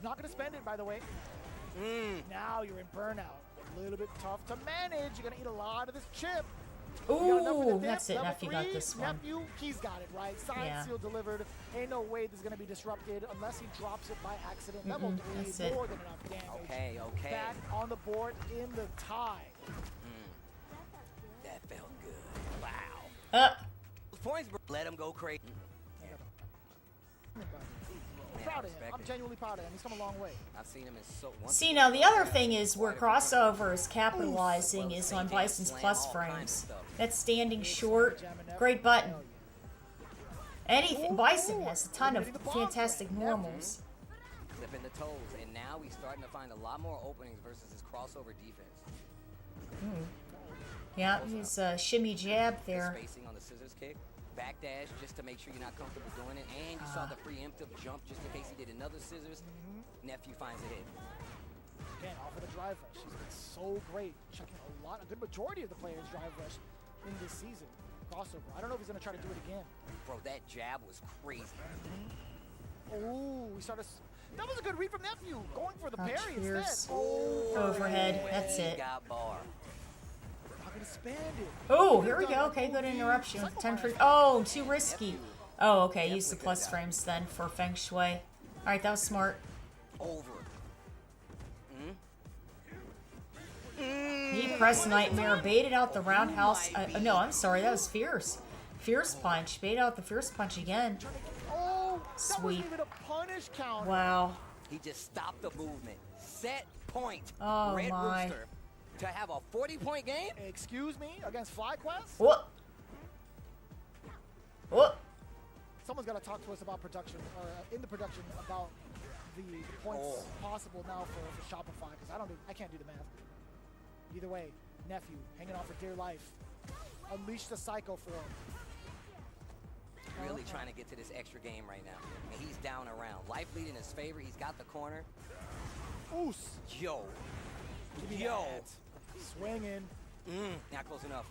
Speaker 3: Not going to spend it, by the way. Now you're in burnout. A little bit tough to manage. You're going to eat a lot of this chip. You got enough for the
Speaker 1: Ooh,
Speaker 3: dip.
Speaker 1: that's it.
Speaker 3: Level
Speaker 1: Nephew got
Speaker 3: 3,
Speaker 1: this one.
Speaker 3: Nephew, he's got it, right? Side
Speaker 1: Yeah.
Speaker 3: seal delivered. Ain't no way this is going to be disrupted unless he drops it by accident. Level 3,
Speaker 1: that's it.
Speaker 3: more than enough damage.
Speaker 2: Okay, okay.
Speaker 3: Back on the board in the tie.
Speaker 2: That felt good. Wow. Those points, bro. Let him go crazy.
Speaker 3: I'm proud of him. I'm genuinely proud of him. He's come a long way.
Speaker 2: I've seen him in so.
Speaker 1: See, now the other thing is where crossover is capitalizing is on Bison's plus frames. That's standing short. Great button. Anything. Bison has a ton of fantastic normals.
Speaker 2: Clipping the toes, and now he's starting to find a lot more openings versus his crossover defense.
Speaker 1: Yeah, he's a shimmy jab there.
Speaker 2: Spacing on the scissors kick. Backdash just to make sure you're not comfortable doing it. And you saw the preemptive jump just in case he did another scissors. Nephew finds a hit.
Speaker 3: Again, off of the drive rush. He's been so great. Checking a good majority of the players' drive rush in this season. Crossover. I don't know if he's going to try to do it again.
Speaker 2: Bro, that jab was crazy.
Speaker 3: Oh, we started. That was a good read from Nephew. Going for the parry
Speaker 1: cheers.
Speaker 3: instead. Oh,
Speaker 1: Overhead. That's
Speaker 2: He
Speaker 1: it.
Speaker 2: got bar.
Speaker 3: not going to spend it.
Speaker 1: Oh, here we go. Okay, good interruption with 10 free. Oh, too risky. Oh, okay. Use the plus frames then for Feng Shui. All right, that was smart.
Speaker 2: Over.
Speaker 1: He pressed Nightmare, baited out the roundhouse. No, I'm sorry, that was Fierce. Fierce punch. Baited out the Fierce punch again.
Speaker 3: Oh, that
Speaker 1: Sweet.
Speaker 3: wasn't even a punish counter.
Speaker 1: Wow.
Speaker 2: He just stopped the movement. Set point.
Speaker 1: Oh,
Speaker 2: Red
Speaker 1: my.
Speaker 2: Rooster to have a 40-point game?
Speaker 3: Excuse me, against FlyQuest?
Speaker 1: What? What?
Speaker 3: Someone's got to talk to us about production, or in the production about the points possible now for Shopify, because I can't do the math. Either way, Nephew hanging on for dear life. Unleash the Psycho form.
Speaker 2: Really trying to get to this extra game right now. And he's down around. Life lead in his favor. He's got the corner.
Speaker 3: Oos.
Speaker 2: Yo.
Speaker 3: Give me
Speaker 2: Yo.
Speaker 3: that. Swinging.
Speaker 2: Not close enough.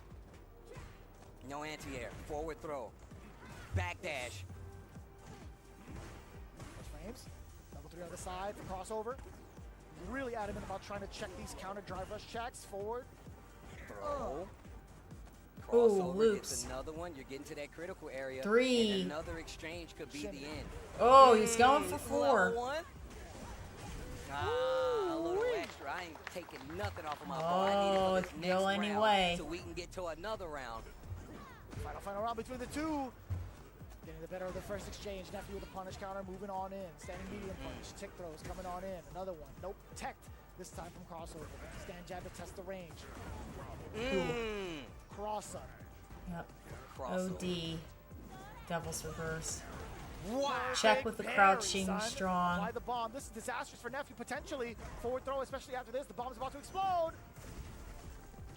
Speaker 2: No anti-air. Forward throw. Backdash.
Speaker 3: Those frames. Double 3 on the side for crossover. Really adamant about trying to check these counter drive rush checks forward.
Speaker 2: Throw. Crossover gets
Speaker 1: loops.
Speaker 2: another one. You're getting to that critical area.
Speaker 1: 3.
Speaker 2: And another exchange could be the end.
Speaker 1: Oh, he's going for
Speaker 2: Level
Speaker 1: 4.
Speaker 2: 1. Ah, a little extra. I ain't taking nothing off of my ball. I need it
Speaker 1: Oh,
Speaker 2: for
Speaker 1: it
Speaker 2: this
Speaker 1: could
Speaker 2: next
Speaker 1: go
Speaker 2: round
Speaker 1: anyway.
Speaker 2: so we can get to another round.
Speaker 3: Final round between the two. Getting the better of the first exchange. Nephew with a punish counter, moving on in. Standing medium punish. Tick throws coming on in. Another one. Nope. Teched. This time from crossover. Stand jab to test the range. Cross up.
Speaker 1: Yep.
Speaker 2: Crossover.
Speaker 1: OD. Devil's reverse.
Speaker 2: Wow.
Speaker 1: Check with the
Speaker 3: Big
Speaker 1: crouching
Speaker 3: parry, son.
Speaker 1: strong.
Speaker 3: Apply the bomb. This is disastrous for Nephew potentially. Forward throw, especially after this. The bomb is about to explode.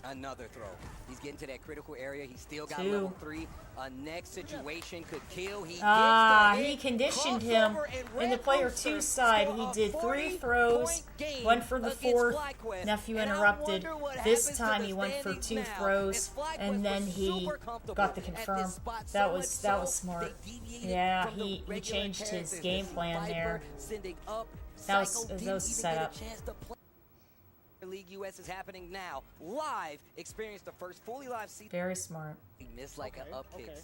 Speaker 2: Another throw. He's getting to that critical area. He's still got
Speaker 1: 2.
Speaker 2: level 3. A next situation could kill. He
Speaker 1: Ah,
Speaker 2: gets the
Speaker 1: he
Speaker 2: hit.
Speaker 1: conditioned him.
Speaker 2: Crossover and
Speaker 1: In the
Speaker 2: Red
Speaker 1: player
Speaker 2: Rooster
Speaker 1: 2 side, he
Speaker 2: score a
Speaker 1: did 3 throws,
Speaker 2: 40-point game
Speaker 1: went for the
Speaker 2: against
Speaker 1: 4th.
Speaker 2: FlyQuest.
Speaker 1: Nephew
Speaker 2: And I
Speaker 1: interrupted.
Speaker 2: wonder what
Speaker 1: This
Speaker 2: happens to
Speaker 1: time
Speaker 2: the
Speaker 1: he went for
Speaker 2: standings
Speaker 1: 2
Speaker 2: now,
Speaker 1: throws,
Speaker 2: as FlyQuest
Speaker 1: and then
Speaker 2: was
Speaker 1: he
Speaker 2: super comfortable
Speaker 1: got the
Speaker 2: at this
Speaker 1: confirm.
Speaker 2: spot,
Speaker 1: That
Speaker 2: so
Speaker 1: was
Speaker 2: much so
Speaker 1: smart.
Speaker 2: they deviated
Speaker 1: Yeah,
Speaker 2: from the
Speaker 1: he
Speaker 2: regular
Speaker 1: changed his
Speaker 2: characters.
Speaker 1: game
Speaker 2: This
Speaker 1: plan
Speaker 2: Viper
Speaker 1: there.
Speaker 2: sending up.
Speaker 1: That was-
Speaker 2: Psycho
Speaker 1: that
Speaker 2: didn't
Speaker 1: was
Speaker 2: even
Speaker 1: set
Speaker 2: get a
Speaker 1: up.
Speaker 2: chance to play. League US is happening now. Live. Experience the first fully live season.
Speaker 1: Very smart.
Speaker 2: He missed like
Speaker 3: Okay,
Speaker 2: an up
Speaker 3: okay.
Speaker 2: kicks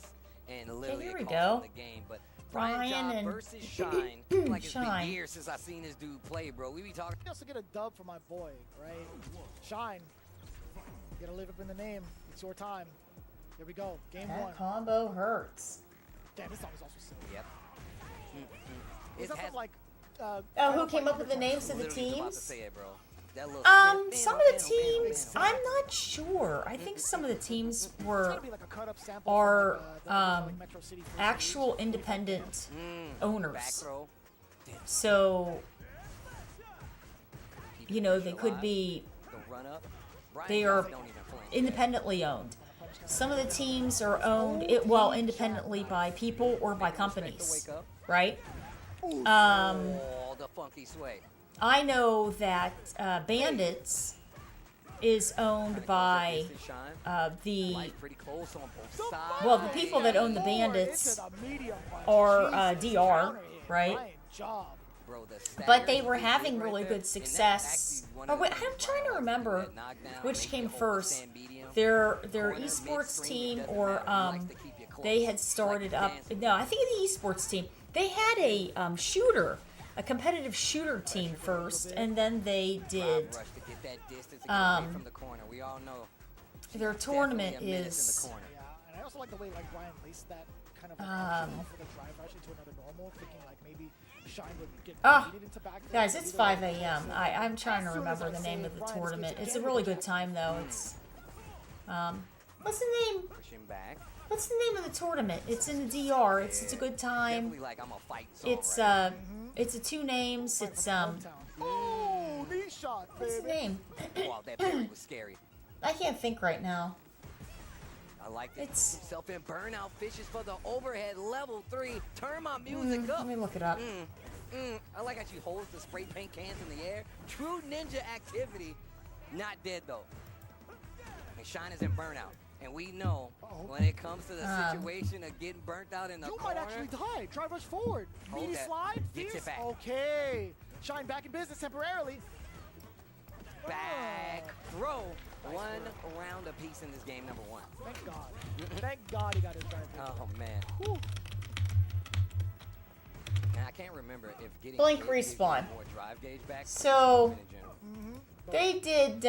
Speaker 2: and literally
Speaker 1: here
Speaker 2: it
Speaker 1: we
Speaker 2: cost
Speaker 1: go.
Speaker 2: him the game. But Brian
Speaker 1: Ryan
Speaker 2: John
Speaker 1: and
Speaker 2: versus Shine. Like it's
Speaker 1: Shine.
Speaker 2: been years since I seen this dude play, bro. We be talking.
Speaker 3: He also get a dub for my boy, right? Shine. You gotta live up in the name. It's your time. Here we go. Game
Speaker 1: That
Speaker 3: 1.
Speaker 1: combo hurts.
Speaker 3: Damn, this song is also sick.
Speaker 2: Yep.
Speaker 3: Is
Speaker 2: It
Speaker 3: that
Speaker 2: has
Speaker 3: from like?
Speaker 1: Oh,
Speaker 3: kind
Speaker 1: who
Speaker 3: of
Speaker 1: came
Speaker 3: like
Speaker 1: up with the
Speaker 3: Undertale?
Speaker 1: names of the
Speaker 2: literally just about to
Speaker 1: teams?
Speaker 2: say it, bro. That little
Speaker 1: Some of the teams, I'm not sure. I think some of the teams
Speaker 3: It's
Speaker 1: were
Speaker 3: gotta be like a cut up sample
Speaker 1: are,
Speaker 3: from, like, the original, like, Metro City First
Speaker 1: actual
Speaker 3: League.
Speaker 1: independent
Speaker 2: back
Speaker 1: owners.
Speaker 2: throw.
Speaker 1: So,
Speaker 2: Keep
Speaker 1: you
Speaker 2: the
Speaker 1: know,
Speaker 2: pressure
Speaker 1: they could
Speaker 2: alive.
Speaker 1: be
Speaker 2: The run up. Brian
Speaker 1: they
Speaker 2: Johnson
Speaker 1: are
Speaker 2: don't even flinch.
Speaker 1: independently owned. Some of the teams are owned, independently by people or by companies,
Speaker 2: Wake up.
Speaker 1: right?
Speaker 2: Oh, the funky sway.
Speaker 1: I know that Bandits is owned by
Speaker 2: Distance shine.
Speaker 1: the
Speaker 2: Life pretty close on both sides.
Speaker 1: well, the people that own the Bandits are DR, right?
Speaker 3: Job.
Speaker 2: Bro, the
Speaker 1: But they
Speaker 2: stagger
Speaker 1: were
Speaker 2: he did
Speaker 1: having
Speaker 2: right
Speaker 1: really
Speaker 2: there,
Speaker 1: good
Speaker 2: and that's
Speaker 1: success.
Speaker 2: actually one
Speaker 1: Oh,
Speaker 2: of
Speaker 1: wait,
Speaker 2: the
Speaker 1: I'm
Speaker 2: reasons
Speaker 1: trying to
Speaker 2: why I like
Speaker 1: remember
Speaker 2: that knockdown,
Speaker 1: which
Speaker 2: make
Speaker 1: came
Speaker 2: it over
Speaker 1: first.
Speaker 2: San Medium.
Speaker 1: Their
Speaker 2: Corner,
Speaker 1: esports
Speaker 2: midstream,
Speaker 1: team
Speaker 2: doesn't
Speaker 1: or
Speaker 2: matter. He likes to keep you close.
Speaker 1: they had started
Speaker 2: Like
Speaker 1: up.
Speaker 2: dancing.
Speaker 1: No, I think the esports team. They had a shooter, a competitive shooter team first, and then they
Speaker 2: Drive
Speaker 1: did
Speaker 2: rush to get that distance and get away from the corner. We all know.
Speaker 1: their
Speaker 2: Definitely
Speaker 1: tournament
Speaker 2: a menace
Speaker 1: is.
Speaker 2: in the corner.
Speaker 3: Yeah, and I also like the way like Brian laced that kind of like,
Speaker 1: Um,
Speaker 3: option off with a drive rush into another normal, thinking like maybe Shine would get
Speaker 1: Ah,
Speaker 3: baited into back.
Speaker 1: Guys, it's 5 a.m. I'm trying to remember the name of the tournament. It's a really good time though. It's what's the name?
Speaker 2: Pushing back.
Speaker 1: What's the name of the tournament? It's in the DR. It's a good time.
Speaker 2: Definitely like I'm a fight song
Speaker 1: It's
Speaker 2: right
Speaker 1: it's a 2 names. It's
Speaker 3: Oh, knee shot,
Speaker 1: what's the
Speaker 3: baby.
Speaker 1: name?
Speaker 2: now. Wow, that parry was scary.
Speaker 1: I can't think right now.
Speaker 2: I like it.
Speaker 1: It's-
Speaker 2: Himself in burnout fishes for the overhead level 3. Turn my music up.
Speaker 1: Let me look it up.
Speaker 2: I like how she holds the spray paint cans in the air. True ninja activity. Not dead though. And Shine is in burnout. And we know when it comes to the situation of getting burnt out in the
Speaker 3: You
Speaker 2: corner.
Speaker 3: might actually die. Drive rush forward.
Speaker 2: Hold
Speaker 3: Meaty
Speaker 2: that.
Speaker 3: slide.
Speaker 2: Gets it
Speaker 3: Fierce.
Speaker 2: back.
Speaker 3: Okay. Shine back in business temporarily.
Speaker 2: Back throw. One round apiece in this game, number 1.
Speaker 3: Thank God. Thank God he got his drive rush.
Speaker 2: Oh man.
Speaker 3: Whew.
Speaker 2: And I can't remember if getting
Speaker 1: Blink
Speaker 2: hit gives you
Speaker 1: respawn.
Speaker 2: more drive gauge back. or
Speaker 1: So-
Speaker 2: just in general.
Speaker 1: They did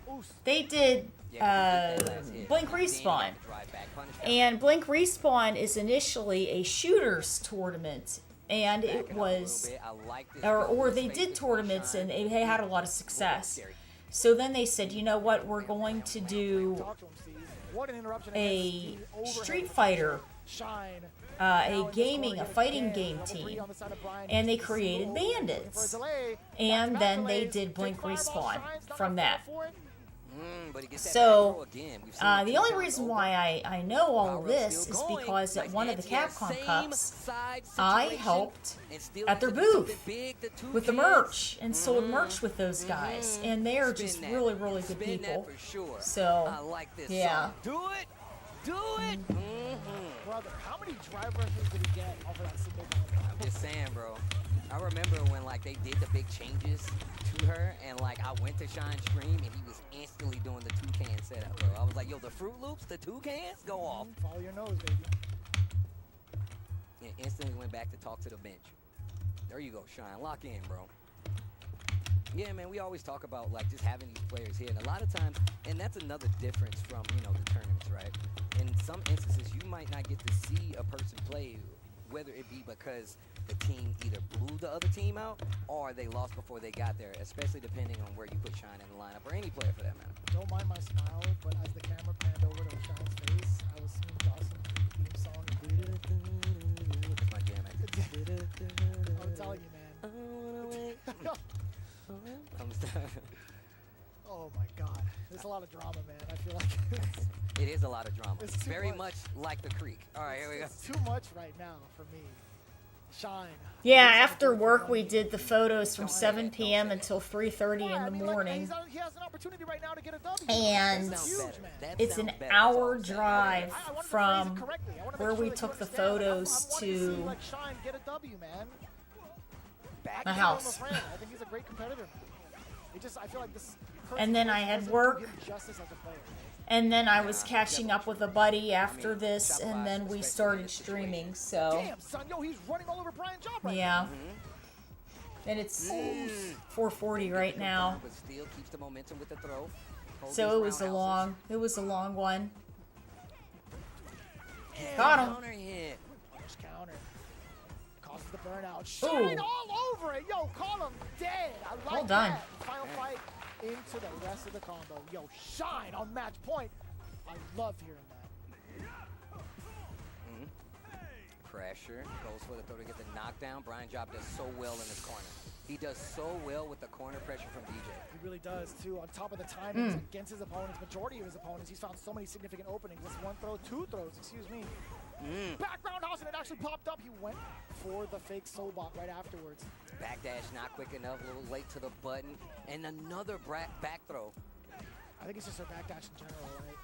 Speaker 3: Oos.
Speaker 1: they did
Speaker 2: Yeah, 'cause you get that last hit.
Speaker 1: Blink
Speaker 2: Then you
Speaker 1: Respawn.
Speaker 2: got the drive back punish back.
Speaker 1: And Blink Respawn is initially a shooters tournament, and
Speaker 2: Back
Speaker 1: it
Speaker 2: up a
Speaker 1: was
Speaker 2: little bit. I like this
Speaker 1: or
Speaker 2: little
Speaker 1: they
Speaker 2: space
Speaker 1: did
Speaker 2: between
Speaker 1: tournaments
Speaker 2: Shine.
Speaker 1: and they had a lot of success.
Speaker 2: Scary.
Speaker 1: So then they said, you know what, we're going to do
Speaker 3: Talk to him, Steve. What an interruption
Speaker 1: a
Speaker 3: against the overhead
Speaker 1: Street Fighter,
Speaker 3: Shine.
Speaker 1: a gaming, a fighting game team, and they created Bandits. And then they did Blink Respawn from that.
Speaker 2: But he gets that
Speaker 1: So,
Speaker 2: back throw again. We've seen it
Speaker 1: the
Speaker 2: two
Speaker 1: only
Speaker 2: times
Speaker 1: reason
Speaker 2: over.
Speaker 1: why I know all
Speaker 2: Power
Speaker 1: of
Speaker 2: up
Speaker 1: this
Speaker 2: still
Speaker 1: is
Speaker 2: going.
Speaker 1: because at
Speaker 2: Nice
Speaker 1: one of the
Speaker 2: anti-air,
Speaker 1: Capcom
Speaker 2: same
Speaker 1: Cups,
Speaker 2: side
Speaker 1: I
Speaker 2: situation,
Speaker 1: helped
Speaker 2: and still
Speaker 1: at their
Speaker 2: could do something
Speaker 1: booth
Speaker 2: big, the two
Speaker 1: with the
Speaker 2: kids.
Speaker 1: merch and sold merch with those guys, and they are
Speaker 2: Spin
Speaker 1: just
Speaker 2: that.
Speaker 1: really, really good
Speaker 2: Spin
Speaker 1: people.
Speaker 2: that for sure.
Speaker 1: So,
Speaker 2: I like this
Speaker 1: yeah.
Speaker 2: song. Do it. do it.
Speaker 3: Brother, how many drive rushes did he get off of that single combo?
Speaker 2: I'm just saying, bro. I remember when like they did the big changes to her, and like I went to Shine's stream, and he was instantly doing the toucan setup, bro. I was like, yo, the Fruit Loops, the toucans, go off.
Speaker 3: Follow your nose, baby.
Speaker 2: And instantly went back to talk to the bench. There you go, Shine. Lock in, bro. Yeah, man, we always talk about like just having these players here, and a lot of times, and that's another difference from, you know, the tournaments, right? In some instances, you might not get to see a person play, whether it be because the team either blew the other team out or they lost before they got there, especially depending on where you put Shine in the lineup, or any player for that matter.
Speaker 3: Don't mind my smile, but as the camera panned over to Shine's face, I was singing Dawson's theme song.
Speaker 2: That's my jam,
Speaker 3: I'm telling you, man. Oh my God, there's a lot of drama, man. I feel like
Speaker 2: It is a lot of drama.
Speaker 3: It's too
Speaker 2: Very
Speaker 3: much.
Speaker 2: much like the creek. All right, here we go.
Speaker 3: It's too much right now for me. Shine.
Speaker 1: Yeah, after work we did the photos from 7 p.m. until 3:30 in the morning.
Speaker 3: He has an opportunity right now to get a W.
Speaker 1: And
Speaker 3: That's huge, man.
Speaker 2: That
Speaker 1: it's an
Speaker 2: sounds better. That's all
Speaker 1: hour
Speaker 2: I'm saying.
Speaker 1: drive
Speaker 3: I wanted to phrase it
Speaker 1: from
Speaker 3: correctly. I wanna
Speaker 1: where
Speaker 3: make
Speaker 1: we
Speaker 3: sure that you
Speaker 1: took the
Speaker 3: understand. I
Speaker 1: photos
Speaker 3: wanted
Speaker 1: to
Speaker 3: see, like, Shine get a W, man.
Speaker 2: Back
Speaker 1: my
Speaker 3: I
Speaker 1: house.
Speaker 3: I think he's a great competitor. I feel like this.
Speaker 1: And then I had
Speaker 3: doesn't
Speaker 1: work.
Speaker 3: do him justice as a player.
Speaker 1: And then I was catching up with a buddy after this, and then we started streaming, so
Speaker 3: Damn, son, yo, he's running all over Brian Job right
Speaker 1: yeah. And it's 4:40 right now,
Speaker 2: But still keeps the momentum with the throw. Hold
Speaker 1: so
Speaker 2: these
Speaker 1: it was a
Speaker 2: roundhouses.
Speaker 1: long one.
Speaker 2: Yeah,
Speaker 1: Got him.
Speaker 2: counter hit.
Speaker 3: First counter. Causes the burnout. Shine
Speaker 1: Ooh.
Speaker 3: all over it. Yo, call him dead. I like
Speaker 1: Well done.
Speaker 3: that. Final fight into the rest of the combo. Yo, Shine on match point. I love hearing that.
Speaker 2: Pressure. Goes for the throw to get the knockdown. Brian Job does so well in this corner. He does so well with the corner pressure from DJ.
Speaker 3: He really does, too. On top of the timings against his opponents, majority of his opponents, he's found so many significant openings. This one throw, two throws, excuse me. Background house, and it actually popped up. He went for the fake soul bot right afterwards.
Speaker 2: Backdash not quick enough. A little late to the button. And another back throw.
Speaker 3: I think it's just her backdash in general, right?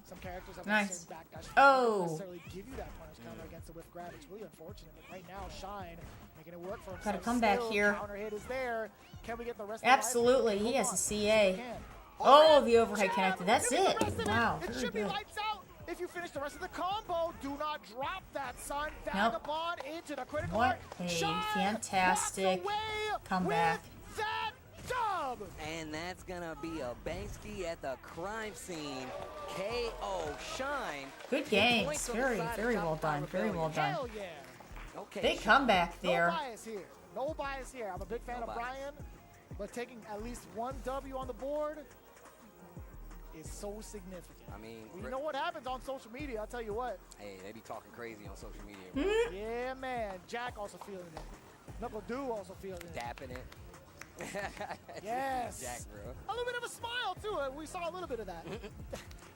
Speaker 3: Some characters have
Speaker 1: Nice.
Speaker 3: a certain backdash.
Speaker 1: Oh.
Speaker 3: They don't necessarily give you that punish counter against the whiff grab. It's really unfortunate. But right now, Shine making it work for himself.
Speaker 1: Got a comeback
Speaker 3: Still,
Speaker 1: here.
Speaker 3: Counter hit is there. Can we get the rest
Speaker 1: Absolutely,
Speaker 3: of the
Speaker 1: he
Speaker 3: life?
Speaker 1: has a
Speaker 3: Hold on.
Speaker 1: CA.
Speaker 3: We can.
Speaker 1: Oh, the overhead
Speaker 3: Jab!
Speaker 1: connected. That's
Speaker 3: Give me the
Speaker 1: it.
Speaker 3: rest of
Speaker 1: Wow,
Speaker 3: It
Speaker 1: very
Speaker 3: should be
Speaker 1: good.
Speaker 3: lights out. If you finish the rest of the combo, do not drop that, son.
Speaker 1: Nope.
Speaker 3: Vagabond into the critical
Speaker 1: What
Speaker 3: heart.
Speaker 1: a
Speaker 3: Shine
Speaker 1: fantastic
Speaker 3: walks away
Speaker 1: comeback.
Speaker 3: with that dub.
Speaker 2: And that's gonna be a Banksy at the crime scene. KO Shine.
Speaker 1: Good games. Very well done. Very well done.
Speaker 3: Hell yeah.
Speaker 2: Okay.
Speaker 1: Big comeback
Speaker 3: No
Speaker 1: there.
Speaker 3: bias here. No bias here. I'm a big fan
Speaker 2: No
Speaker 3: of
Speaker 2: bias.
Speaker 3: Brian, but taking at least one W on the board is so significant.
Speaker 2: I mean,
Speaker 3: You know what happens on social media, I'll tell you what.
Speaker 2: hey, they be talking crazy on social media.
Speaker 1: Hmm?
Speaker 2: Bro.
Speaker 3: Yeah, man. Jack also feeling it. Knuckle Dew also feeling it.
Speaker 2: Dapping it.
Speaker 3: Yes.
Speaker 2: Jack, bro.
Speaker 3: A little bit of a smile, too. We saw a little bit of that.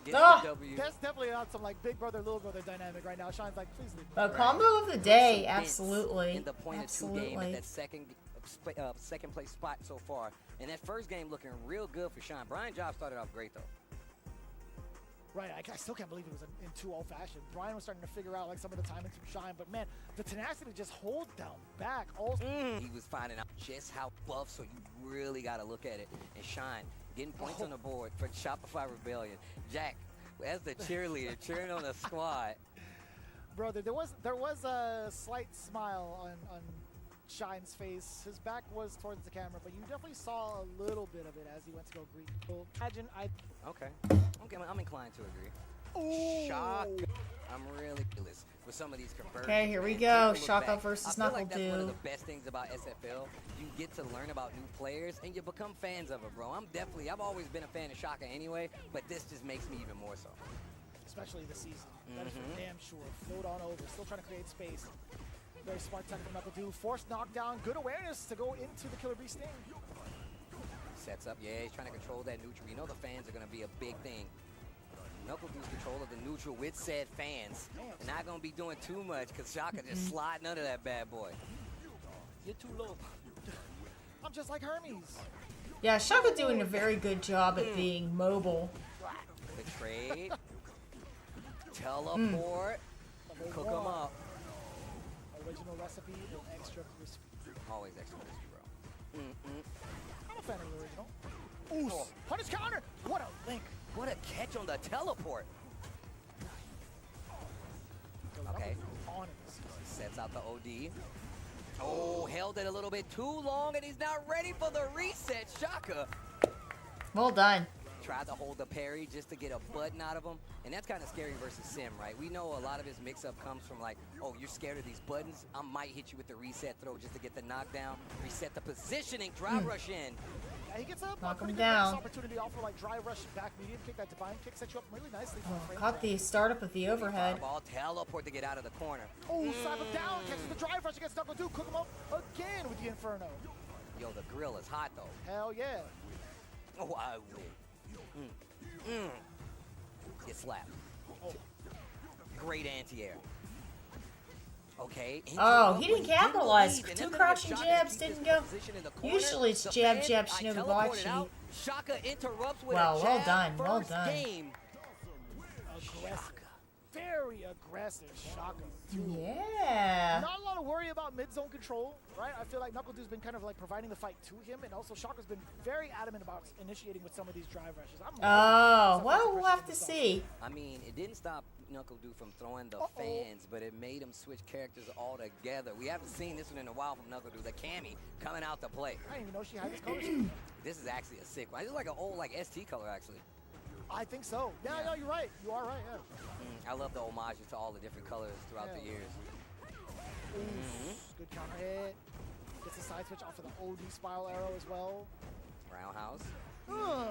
Speaker 2: Get
Speaker 1: Ah.
Speaker 2: the W.
Speaker 3: That's definitely not some, like, big brother, little brother dynamic right now. Shine's like, please leave me.
Speaker 1: A
Speaker 2: Right.
Speaker 1: combo of the
Speaker 2: Put
Speaker 1: day.
Speaker 2: some
Speaker 1: Absolutely.
Speaker 2: bits in the point of two game
Speaker 1: Absolutely.
Speaker 2: at that second place spot so far. And that first game looking real good for Shine. Brian Job started off great though.
Speaker 3: Right, I still can't believe it was in 2-0 fashion. Brian was starting to figure out like some of the timings from Shine, but man, the tenacity to just hold down back. Also,
Speaker 2: He was finding out just how buff, so you really got to look at it. And Shine getting points on the board for Shopify Rebellion. Jack, as the cheerleader, cheering on the squad.
Speaker 3: brother, there was a slight smile on Shine's face. His back was towards the camera, but you definitely saw a little bit of it as he went to go greet people. Imagine
Speaker 2: Okay, I'm inclined to agree.
Speaker 3: Ooh.
Speaker 2: Shock. I'm really curious with some of these conversions.
Speaker 1: Okay, here we
Speaker 2: man.
Speaker 1: go.
Speaker 2: Take a look
Speaker 1: Shaka
Speaker 2: back.
Speaker 1: versus
Speaker 2: I feel like that's one of
Speaker 1: Knuckle
Speaker 2: the best things about SFL. You get to learn about new players and you become fans of it, bro. I've always been a fan of Shaka anyway, but this just makes me even more so.
Speaker 3: especially this season. That is for damn sure. Float on over. Still trying to create space. Very smart tech from Knuckle Dew. Forced knockdown. Good awareness to go into the Killer Bee Sting.
Speaker 2: Sets up, yeah, he's trying to control that neutral. You know the fans are going to be a big thing. Knuckle Dew's control of the neutral with said fans. And not going to be doing too much because Shaka just sliding under that bad boy. You're too low.
Speaker 3: I'm just like Hermes.
Speaker 1: Yeah, Shaka doing a very good job at being mobile.
Speaker 2: The trade. teleport.
Speaker 3: But they
Speaker 2: Cook them
Speaker 3: want
Speaker 2: up.
Speaker 3: Original recipe with extra crispy.
Speaker 2: Always extra crispy, bro.
Speaker 3: I'm a fan of the original. Ooh, punish counter. What a link.
Speaker 2: What a catch on the teleport. Okay.
Speaker 3: On it.
Speaker 2: Sets out the OD. Oh, held it a little bit too long, and he's not ready for the reset. Shaka
Speaker 1: Well done.
Speaker 2: tried to hold the parry just to get a button out of him, and that's kind of scary versus Sim, right? We know a lot of his mix-up comes from like, oh, you're scared of these buttons? I might hit you with the reset throw just to get the knockdown, reset the positioning, drive rush in.
Speaker 3: Yeah, he gets up.
Speaker 1: Knock
Speaker 3: pretty
Speaker 1: him
Speaker 3: good
Speaker 1: down.
Speaker 3: bonus opportunity off for like dry rush back medium kick. That divine kick sets you up really nicely for a frame
Speaker 1: Caught
Speaker 3: grab.
Speaker 1: the startup of the overhead.
Speaker 2: Fireball teleport to get out of the corner.
Speaker 3: Oh, slap him down. Catches the drive rush against Knuckle 2. Cook him up again with the Inferno.
Speaker 2: Yo, the grill is hot though.
Speaker 3: Hell yeah.
Speaker 2: Oh, I win. Get slapped. Great anti-air. Okay.
Speaker 1: Oh, he
Speaker 2: interrupt,
Speaker 1: didn't
Speaker 2: but
Speaker 1: capitalize.
Speaker 2: leave, and
Speaker 1: Two
Speaker 2: that's gonna give
Speaker 1: crouching
Speaker 2: Shaka
Speaker 1: jabs
Speaker 2: keep his
Speaker 1: didn't go.
Speaker 2: position in the corner.
Speaker 1: Usually it's
Speaker 2: The
Speaker 1: jab,
Speaker 2: fan,
Speaker 1: jab,
Speaker 2: I
Speaker 1: Shinobi
Speaker 2: teleported
Speaker 1: Bachi.
Speaker 2: out. Shaka interrupts with
Speaker 1: Wow,
Speaker 2: a
Speaker 1: well
Speaker 2: jab.
Speaker 1: done, well
Speaker 2: First
Speaker 1: done.
Speaker 2: game.
Speaker 3: Aggressive. Very aggressive Shaka.
Speaker 1: Yeah.
Speaker 3: Not a lot of worry about mid-zone control, right? I feel like Knuckle 2's been kind of like providing the fight to him, and also Shaka's been very adamant about initiating with some of these drive rushes. I'm
Speaker 1: Oh,
Speaker 3: loving
Speaker 1: well,
Speaker 3: some
Speaker 1: we'll
Speaker 3: of
Speaker 1: have
Speaker 3: the
Speaker 1: to
Speaker 3: stuff.
Speaker 1: see.
Speaker 2: I mean, it didn't stop Knuckle Dude from throwing the fans, but it made him switch characters altogether. We haven't seen this one in a while from Knuckle Dude. The Cammy coming out to play.
Speaker 3: I didn't even know she had this color scheme.
Speaker 2: This is actually a sick one. It's like an old like ST color actually.
Speaker 3: I think so. Yeah,
Speaker 2: Yeah.
Speaker 3: no, you're right. You are right, yeah.
Speaker 2: I love the homages to all the different colors throughout the
Speaker 3: Yeah.
Speaker 2: years.
Speaker 3: Good counter hit. Gets a side switch off of the OD spiral arrow as well.
Speaker 2: Roundhouse.
Speaker 3: Ugh.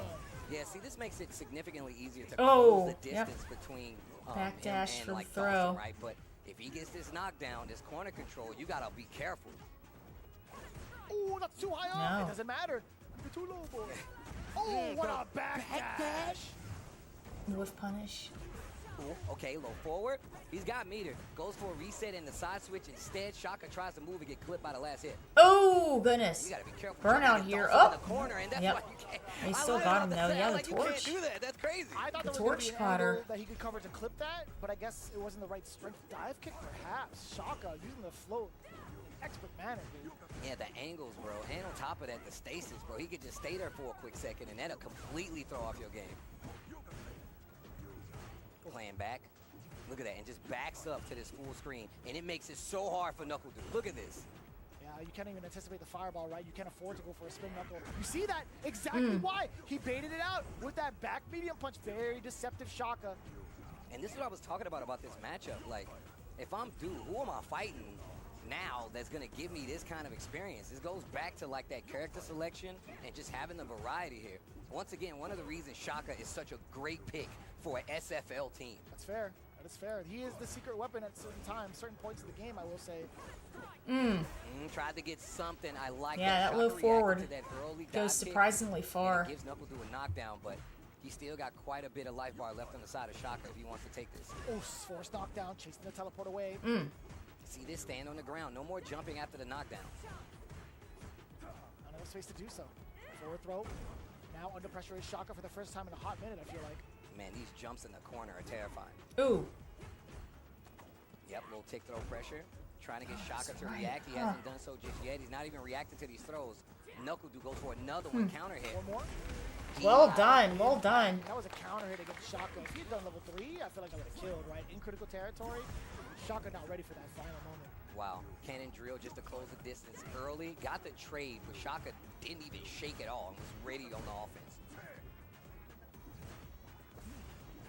Speaker 2: Yeah, see, this makes it significantly easier to
Speaker 1: Oh,
Speaker 2: close the
Speaker 1: yep.
Speaker 2: distance between
Speaker 1: Backdash
Speaker 2: him and
Speaker 1: from
Speaker 2: like
Speaker 1: throw.
Speaker 2: Dawson, right? But if he gets this knockdown, this corner control, you gotta be careful.
Speaker 3: Ooh, that's too high up.
Speaker 1: No.
Speaker 3: It doesn't matter. You're too low, boy. Oh, what a backdash.
Speaker 1: Whiff punish.
Speaker 2: Cool. Okay, low forward. He's got meter. Goes for a reset in the side switch instead. Shaka tries to move and get clipped by the last hit.
Speaker 1: Oh, goodness.
Speaker 2: You gotta be careful.
Speaker 1: Burnout
Speaker 2: Trying to get
Speaker 1: here.
Speaker 2: Dawson in
Speaker 1: Oh.
Speaker 2: the corner, and that's
Speaker 1: Yep.
Speaker 2: why you can't.
Speaker 1: They
Speaker 2: I
Speaker 1: still
Speaker 2: learned
Speaker 1: got
Speaker 2: how
Speaker 1: him,
Speaker 2: to
Speaker 1: though.
Speaker 2: say,
Speaker 1: Yeah,
Speaker 2: like,
Speaker 1: the
Speaker 2: you
Speaker 1: torch.
Speaker 2: can't do that. That's crazy.
Speaker 3: I thought
Speaker 1: The
Speaker 3: there was gonna
Speaker 1: torch
Speaker 3: be an
Speaker 1: caught her.
Speaker 3: angle that he could cover to clip that, but I guess it wasn't the right strength dive kick, perhaps. Shaka using the float. Expert manner, dude.
Speaker 2: Yeah, the angles, bro. And on top of that, the stasis, bro. He could just stay there for a quick second, and that'll completely throw off your game. Playing back. Look at that, and just backs up to this full screen, and it makes it so hard for Knuckle Dude. Look at this.
Speaker 3: Yeah, you can't even anticipate the fireball, right? You can't afford to go for a spin knuckle. You see that? Exactly why. He baited it out with that back medium punch. Very deceptive Shaka.
Speaker 2: And this is what I was talking about this matchup. Like, if I'm Dude, who am I fighting now that's gonna give me this kind of experience? This goes back to like that character selection and just having the variety here. Once again, one of the reasons Shaka is such a great pick for an SFL team.
Speaker 3: That's fair. That is fair. He is the secret weapon at certain times, certain points of the game, I will say.
Speaker 2: Tried to get something. I like
Speaker 1: Yeah, that
Speaker 2: Shaka
Speaker 1: low
Speaker 2: reacted
Speaker 1: forward
Speaker 2: to that early dive
Speaker 1: goes
Speaker 2: kick,
Speaker 1: surprisingly
Speaker 2: and
Speaker 1: far.
Speaker 2: it gives Knuckle Dude a knockdown, but he still got quite a bit of life bar left on the side of Shaka if he wants to take this.
Speaker 3: Oh, forced knockdown, chasing the teleport away.
Speaker 2: See this, stand on the ground. No more jumping after the knockdown.
Speaker 3: Another space to do so. Forward throw. Now under pressure is Shaka for the first time in a hot minute, I feel like.
Speaker 2: Man, these jumps in the corner are terrifying.
Speaker 1: Ooh.
Speaker 2: Yep, little tick throw pressure. Trying to get Shaka to react. He hasn't done so just yet. He's not even reacting to these throws. Knuckle Dude goes for another one, counter hit.
Speaker 3: One more.
Speaker 1: Well done, well done.
Speaker 3: That was a counter hit against Shaka. If he had done level 3, I feel like I would have killed, right? In critical territory, Shaka not ready for that final moment.
Speaker 2: Wow, cannon drill just to close the distance early. Got the trade, but Shaka didn't even shake at all and was ready on the offense.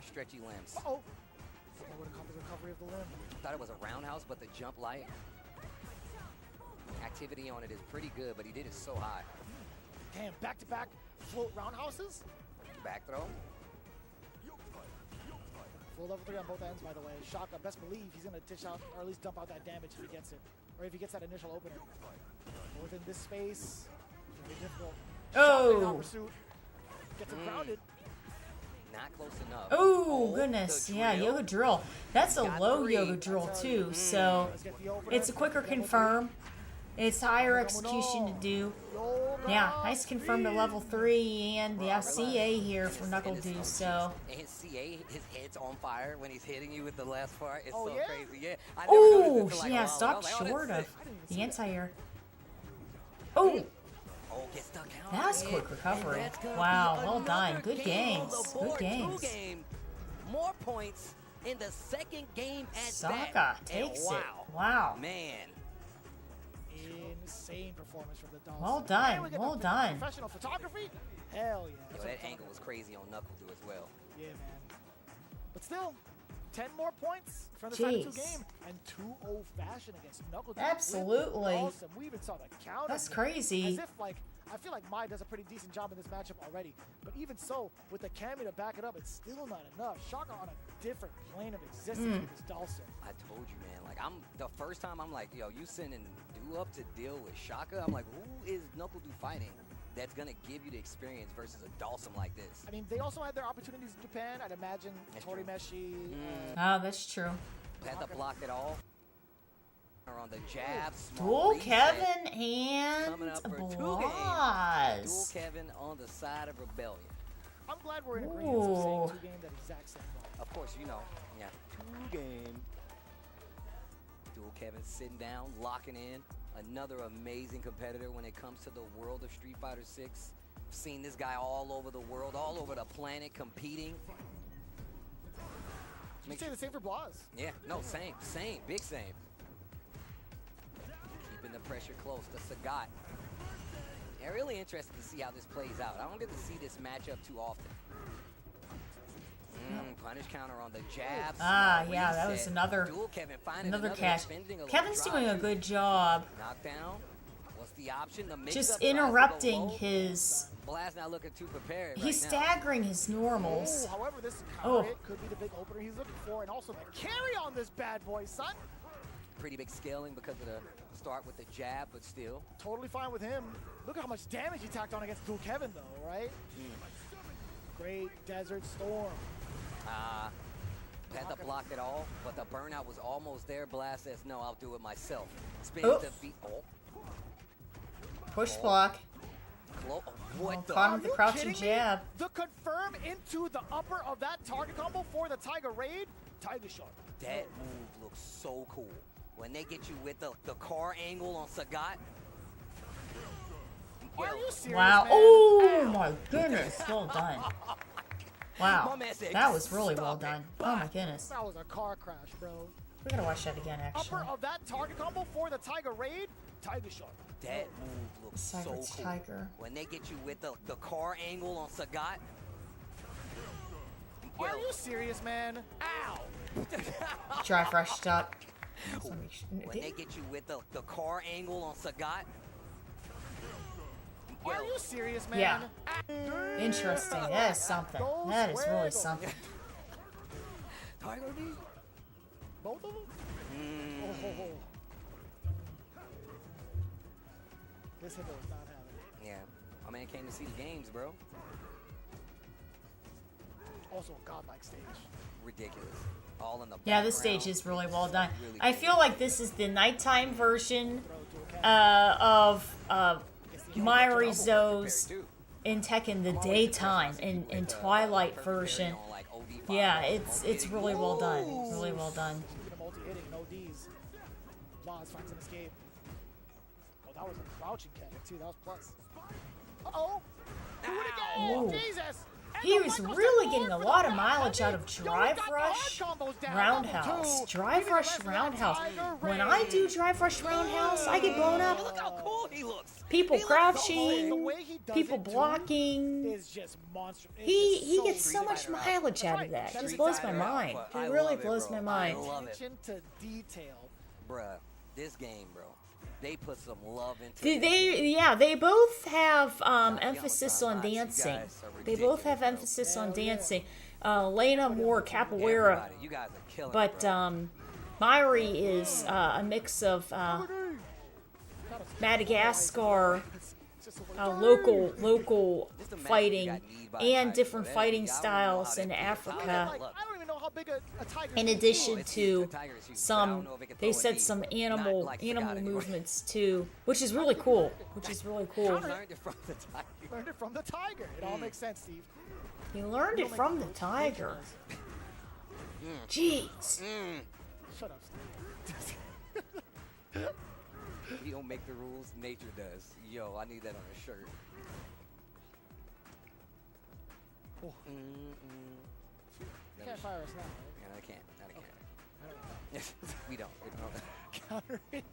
Speaker 2: Stretchy limbs.
Speaker 3: Uh-oh. That would have caught the recovery of the limb.
Speaker 2: Thought it was a roundhouse, but the jump light activity on it is pretty good, but he did it so high.
Speaker 3: Damn, back-to-back float roundhouses?
Speaker 2: Back throw.
Speaker 3: Full level 3 on both ends, by the way. Shaka, best believe he's going to dish out, or at least dump out that damage if he gets it. Or if he gets that initial opener. Within this space, it's gonna be difficult.
Speaker 1: Oh.
Speaker 3: Shaka in pursuit. Gets him grounded.
Speaker 2: Not close enough.
Speaker 1: Oh,
Speaker 2: The
Speaker 1: goodness. Yeah,
Speaker 2: drill.
Speaker 1: yoga drill. That's a
Speaker 2: Got
Speaker 1: low
Speaker 2: 3.
Speaker 1: yoga drill, too. So
Speaker 3: Let's get the opener.
Speaker 1: it's a quicker
Speaker 3: Level 3.
Speaker 1: confirm. It's higher execution to do. Yeah, nice confirmed to level 3 and the CA here for Knuckle Deuce, so.
Speaker 2: And his CA, his head's on fire when he's hitting you with the last part. It's
Speaker 3: Oh,
Speaker 2: so
Speaker 3: yeah?
Speaker 2: crazy. Yeah. I never
Speaker 1: Oh,
Speaker 2: noticed it until, like,
Speaker 1: yeah,
Speaker 2: a while ago. I
Speaker 1: stopped
Speaker 2: was like, oh,
Speaker 1: short
Speaker 2: that's
Speaker 1: of
Speaker 2: sick.
Speaker 1: the anti-air. Oh,
Speaker 2: Oh, get stuck out.
Speaker 1: That's
Speaker 2: in.
Speaker 1: quick recovery.
Speaker 2: And that's gonna
Speaker 1: Wow,
Speaker 2: be
Speaker 1: well done.
Speaker 2: another
Speaker 1: Good
Speaker 2: game on
Speaker 1: games.
Speaker 2: the
Speaker 1: Good
Speaker 2: board.
Speaker 1: games.
Speaker 2: 2 game. More points in the second game at
Speaker 1: Saka
Speaker 2: that.
Speaker 1: takes
Speaker 2: And
Speaker 1: it.
Speaker 2: wow.
Speaker 1: Wow.
Speaker 2: Man.
Speaker 3: Insane performance from the Dolphins.
Speaker 1: Well done,
Speaker 3: And we get
Speaker 1: well
Speaker 3: the
Speaker 1: done.
Speaker 3: Professional photography? Hell yeah.
Speaker 2: Yo,
Speaker 3: That's what I'm
Speaker 2: that
Speaker 3: talking
Speaker 2: angle was
Speaker 3: about.
Speaker 2: crazy on Knuckle Do as well.
Speaker 3: Yeah, man. But still, 10 more points from the side of 2
Speaker 1: Jeez.
Speaker 3: game and 2-0 fashion against Knuckle.
Speaker 1: Absolutely.
Speaker 3: Awesome. We even saw the counter.
Speaker 1: That's
Speaker 3: hit.
Speaker 1: crazy.
Speaker 3: As if, like, I feel like Mai does a pretty decent job in this matchup already. But even so, with the Cammy to back it up, it's still not enough. Shaka on a different plane of existence with this Dawson.
Speaker 2: I told you, man. Like, the first time I'm like, yo, you sending Do up to deal with Shaka. I'm like, who is Knuckle Do fighting that's gonna give you the experience versus a Dawson like this?
Speaker 3: I mean, they also had their opportunities in Japan. I'd imagine
Speaker 2: That's
Speaker 3: Tori
Speaker 2: true.
Speaker 3: Meshi.
Speaker 1: Oh, that's true.
Speaker 2: Had to block it all. Or on the jab,
Speaker 1: Dual
Speaker 2: small reset.
Speaker 1: Kevin and
Speaker 2: Coming up for 2 games. Dual
Speaker 1: Blas.
Speaker 2: Kevin on the side of Rebellion.
Speaker 3: I'm glad we're in agreement of saying
Speaker 1: Ooh.
Speaker 3: 2 game that exact same way.
Speaker 2: Of course, you know, yeah, 2 game. Dual Kevin sitting down, locking in. Another amazing competitor when it comes to the world of Street Fighter 6. Seen this guy all over the world, all over the planet competing.
Speaker 3: You say the same for Blas.
Speaker 2: Yeah, no, same, big same. Keeping the pressure close to Sagat. Yeah, really interested to see how this plays out. I don't get to see this matchup too often. Punish counter on the jab.
Speaker 1: Ah,
Speaker 2: small
Speaker 1: yeah, that was
Speaker 2: reset.
Speaker 1: another
Speaker 2: Dual Kevin finding
Speaker 1: another
Speaker 2: another
Speaker 1: catch.
Speaker 2: spending a little
Speaker 1: Kevin's
Speaker 2: drive
Speaker 1: doing a
Speaker 2: shoot.
Speaker 1: good job
Speaker 2: Knockdown. What's the option? The mix
Speaker 1: just
Speaker 2: up tries to go
Speaker 1: interrupting
Speaker 2: low.
Speaker 1: his.
Speaker 2: Blast not looking too prepared.
Speaker 1: He's
Speaker 2: right now.
Speaker 1: staggering his normals.
Speaker 3: Oh, however, this
Speaker 1: Oh.
Speaker 3: counter hit could be the big opener he's looking for, and also the carry on this bad boy, son.
Speaker 2: Pretty big scaling because of the start with the jab, but still.
Speaker 3: Totally fine with him. Look at how much damage he tacked on against Dual Kevin, though, right? Great Desert Storm.
Speaker 2: Had to block it all, but the burnout was almost there. Blast says, no, I'll do it myself. Spins
Speaker 1: Oh.
Speaker 2: the feet. Oh,
Speaker 1: Push block.
Speaker 2: what the?
Speaker 1: Caught him
Speaker 3: Are
Speaker 1: with the
Speaker 3: you
Speaker 1: crouching
Speaker 3: kidding me?
Speaker 1: jab.
Speaker 3: The confirm into the upper of that target combo for the Tiger Raid. Tiger Shot.
Speaker 2: That move looks so cool. When they get you with the car angle on Sagat.
Speaker 3: Are you serious,
Speaker 1: Wow.
Speaker 3: man?
Speaker 1: Oh
Speaker 3: Ow.
Speaker 1: my goodness. Well done. Wow.
Speaker 2: My man said,
Speaker 1: That was really well
Speaker 2: "Stop it."
Speaker 1: done. Oh my goodness.
Speaker 3: That was a car crash, bro.
Speaker 1: We gotta watch that again, actually.
Speaker 3: Upper of that target combo for the Tiger Raid. Tiger Shot.
Speaker 2: That move looks so
Speaker 1: Cyber
Speaker 2: cool.
Speaker 1: Tiger.
Speaker 2: When they get you with the car angle on Sagat.
Speaker 3: Are you serious, man? Ow.
Speaker 1: Drive rush stop.
Speaker 2: When they get you with the car angle on Sagat.
Speaker 3: Are you serious, man?
Speaker 1: Yeah.
Speaker 3: Ow.
Speaker 1: Interesting. That is something.
Speaker 3: Those
Speaker 1: That is really
Speaker 3: fuego.
Speaker 1: something.
Speaker 2: Tiger D?
Speaker 3: Both of them? Oh. This hippo is not having it.
Speaker 2: Yeah. My man came to see the games, bro.
Speaker 3: Also a godlike stage.
Speaker 2: Ridiculous. All in the
Speaker 1: Yeah, this stage
Speaker 2: background.
Speaker 1: is really well done.
Speaker 2: Really
Speaker 1: I
Speaker 2: cool.
Speaker 1: feel like this is the nighttime version
Speaker 3: Bro, Dual Kevin.
Speaker 1: of
Speaker 2: Yo,
Speaker 1: Myri
Speaker 2: double
Speaker 1: Zo's
Speaker 2: compared, too.
Speaker 1: in Tekken the daytime in Twilight version.
Speaker 2: On, like, OD5,
Speaker 1: Yeah,
Speaker 2: on
Speaker 1: it's
Speaker 2: OD.
Speaker 1: really well done. Really well done.
Speaker 3: Speaking of multi-hitting, no Ds. Blas finds an escape. Oh, that was a crouching kick too. That was plus. Uh-oh. Do it again.
Speaker 1: Ow.
Speaker 3: Jesus. And
Speaker 1: He
Speaker 3: the
Speaker 1: was
Speaker 3: Michael
Speaker 1: really
Speaker 3: Step
Speaker 1: getting a
Speaker 3: forward for
Speaker 1: lot
Speaker 3: the
Speaker 1: of
Speaker 3: back
Speaker 1: mileage
Speaker 3: heavy.
Speaker 1: out of
Speaker 3: Yo, he
Speaker 1: Drive
Speaker 3: got the
Speaker 1: Rush
Speaker 3: hard combos down.
Speaker 1: Roundhouse.
Speaker 3: Level two.
Speaker 1: Drive
Speaker 3: Even the
Speaker 1: Rush
Speaker 3: rest of that
Speaker 1: Roundhouse.
Speaker 3: Tiger
Speaker 1: When I do
Speaker 3: Raid.
Speaker 1: Drive Rush Roundhouse, I get blown up.
Speaker 2: Look how cool he looks.
Speaker 1: People
Speaker 2: He looks so
Speaker 1: crouching,
Speaker 3: The way he does
Speaker 1: people
Speaker 3: it, too,
Speaker 1: blocking.
Speaker 3: is just monstrous. It's
Speaker 1: He
Speaker 3: just
Speaker 1: gets so
Speaker 2: Street
Speaker 1: much
Speaker 2: Fighter out.
Speaker 1: mileage out of
Speaker 3: That's
Speaker 1: that.
Speaker 3: right.
Speaker 1: It just
Speaker 3: Street
Speaker 1: blows my
Speaker 2: Fighter out,
Speaker 1: mind.
Speaker 2: but I
Speaker 1: It really
Speaker 2: love it,
Speaker 1: blows
Speaker 2: bro.
Speaker 1: my
Speaker 2: I
Speaker 1: mind.
Speaker 2: love it.
Speaker 3: attention to detail.
Speaker 2: Bruh, this game, bro. They put some love into
Speaker 1: They both have
Speaker 2: on
Speaker 1: emphasis
Speaker 2: time,
Speaker 1: on
Speaker 2: guys. You
Speaker 1: dancing.
Speaker 2: guys are
Speaker 1: They both have
Speaker 2: ridiculous, bro.
Speaker 1: emphasis on
Speaker 3: Hell yeah.
Speaker 1: dancing. Lena more capoeira,
Speaker 2: Everybody, you guys are killing
Speaker 1: but
Speaker 2: it, bro.
Speaker 1: Myri is a mix of Madagascar, local
Speaker 2: Just imagine you
Speaker 1: fighting,
Speaker 2: got kneed by a
Speaker 1: and
Speaker 2: tiger,
Speaker 1: different
Speaker 2: bro.
Speaker 1: fighting
Speaker 2: Y'all don't know
Speaker 1: styles
Speaker 2: how
Speaker 1: in
Speaker 2: that feels.
Speaker 1: Africa.
Speaker 3: Like, I don't even know how big a Tiger
Speaker 1: In
Speaker 3: is.
Speaker 1: addition
Speaker 2: it's huge.
Speaker 1: to
Speaker 2: The Tiger is huge, but I
Speaker 1: some,
Speaker 2: don't know if it can
Speaker 1: they
Speaker 2: throw a
Speaker 1: said
Speaker 2: knee.
Speaker 1: some
Speaker 2: Not
Speaker 1: animal
Speaker 2: like Sagata anyway.
Speaker 1: movements too, which is really cool. Which is really cool.
Speaker 2: Learned it from the Tiger.
Speaker 3: Learned it from the Tiger. It all makes sense, Steve.
Speaker 1: He learned it from the tiger. Jeez.
Speaker 3: Shut up, Steve.
Speaker 2: You don't make the rules, nature does. Yo, I need that on a shirt.
Speaker 3: Oh. You can't fire us now,
Speaker 2: Yeah, I can't. I can't.
Speaker 3: right? I don't know.
Speaker 2: we don't.
Speaker 3: Counter hit.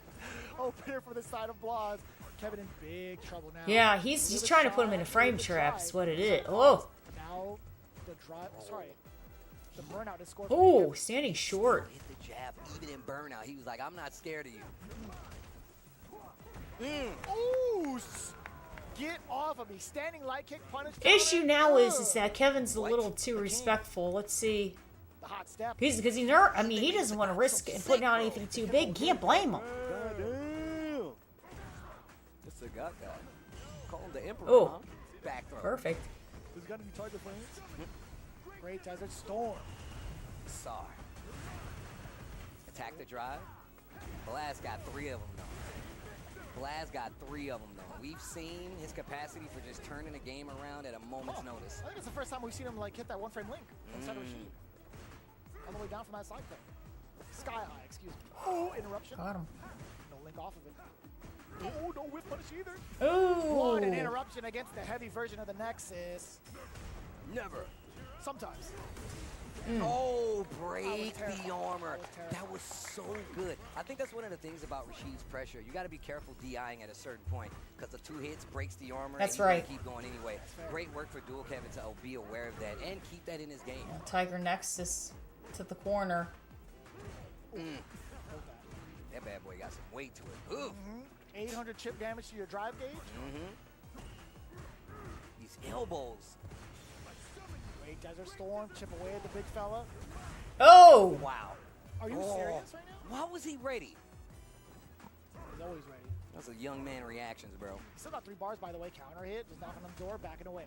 Speaker 3: Opener for the side of Blas. Kevin in big trouble now.
Speaker 1: Yeah, he's trying to put him in a frame trap. Is what it is. Oh.
Speaker 3: Now the drive. Sorry. The burnout is scored.
Speaker 1: Oh, standing short.
Speaker 2: Hit the jab, even in burnout. He was like, I'm not scared of you.
Speaker 3: Ooh! Get off of me. Standing light kick punish.
Speaker 1: Issue now is
Speaker 3: Ugh.
Speaker 1: that Kevin's a
Speaker 2: What?
Speaker 1: little too respectful. Let's see.
Speaker 3: The hot step.
Speaker 1: He's because he he doesn't want to risk it and putting out anything too big. Can't blame him.
Speaker 3: Damn.
Speaker 2: It's a gut guy. Call him the Emperor.
Speaker 1: Oh.
Speaker 2: Huh? Back throw.
Speaker 1: Perfect.
Speaker 3: Who's got any target frames? Great Desert Storm.
Speaker 2: Sar. Attack the drive. Blaz got 3 of them though. Blaz got 3 of them though. We've seen his capacity for just turning the game around at a moment's notice.
Speaker 3: I think it's the first time we've seen him like hit that one frame link inside of Rashid. All the way down from that side thing. Sky high, excuse me. Oh, interruption.
Speaker 1: Got him.
Speaker 3: No link off of it. Oh, no whip punish either.
Speaker 1: Ooh.
Speaker 3: What an interruption against the heavy version of the Nexus.
Speaker 2: Never.
Speaker 3: Sometimes.
Speaker 2: Oh, break
Speaker 3: That was
Speaker 2: the
Speaker 3: terrible.
Speaker 2: armor.
Speaker 3: That was terrible.
Speaker 2: That was so good. I think that's one of the things about Rashid's pressure. You got to be careful DIing at a certain point because the 2 hits breaks the armor.
Speaker 1: That's
Speaker 2: and you
Speaker 1: right.
Speaker 2: Keep going anyway.
Speaker 3: fair.
Speaker 2: Great work for Dual Kevin to be aware of that and keep that in his game.
Speaker 1: Tiger Nexus to the corner.
Speaker 2: That bad boy got some weight to it. Ooh.
Speaker 3: 800 chip damage to your drive gauge.
Speaker 2: These elbows.
Speaker 3: Great Desert Storm, chip away at the big fella.
Speaker 1: Oh.
Speaker 2: Wow.
Speaker 3: Are you
Speaker 2: Oh.
Speaker 3: serious right now?
Speaker 2: Why was he ready?
Speaker 3: He's always ready.
Speaker 2: That's a young man reactions, bro.
Speaker 3: Still got 3 bars, by the way. Counter hit, just knocking on the door, backing away.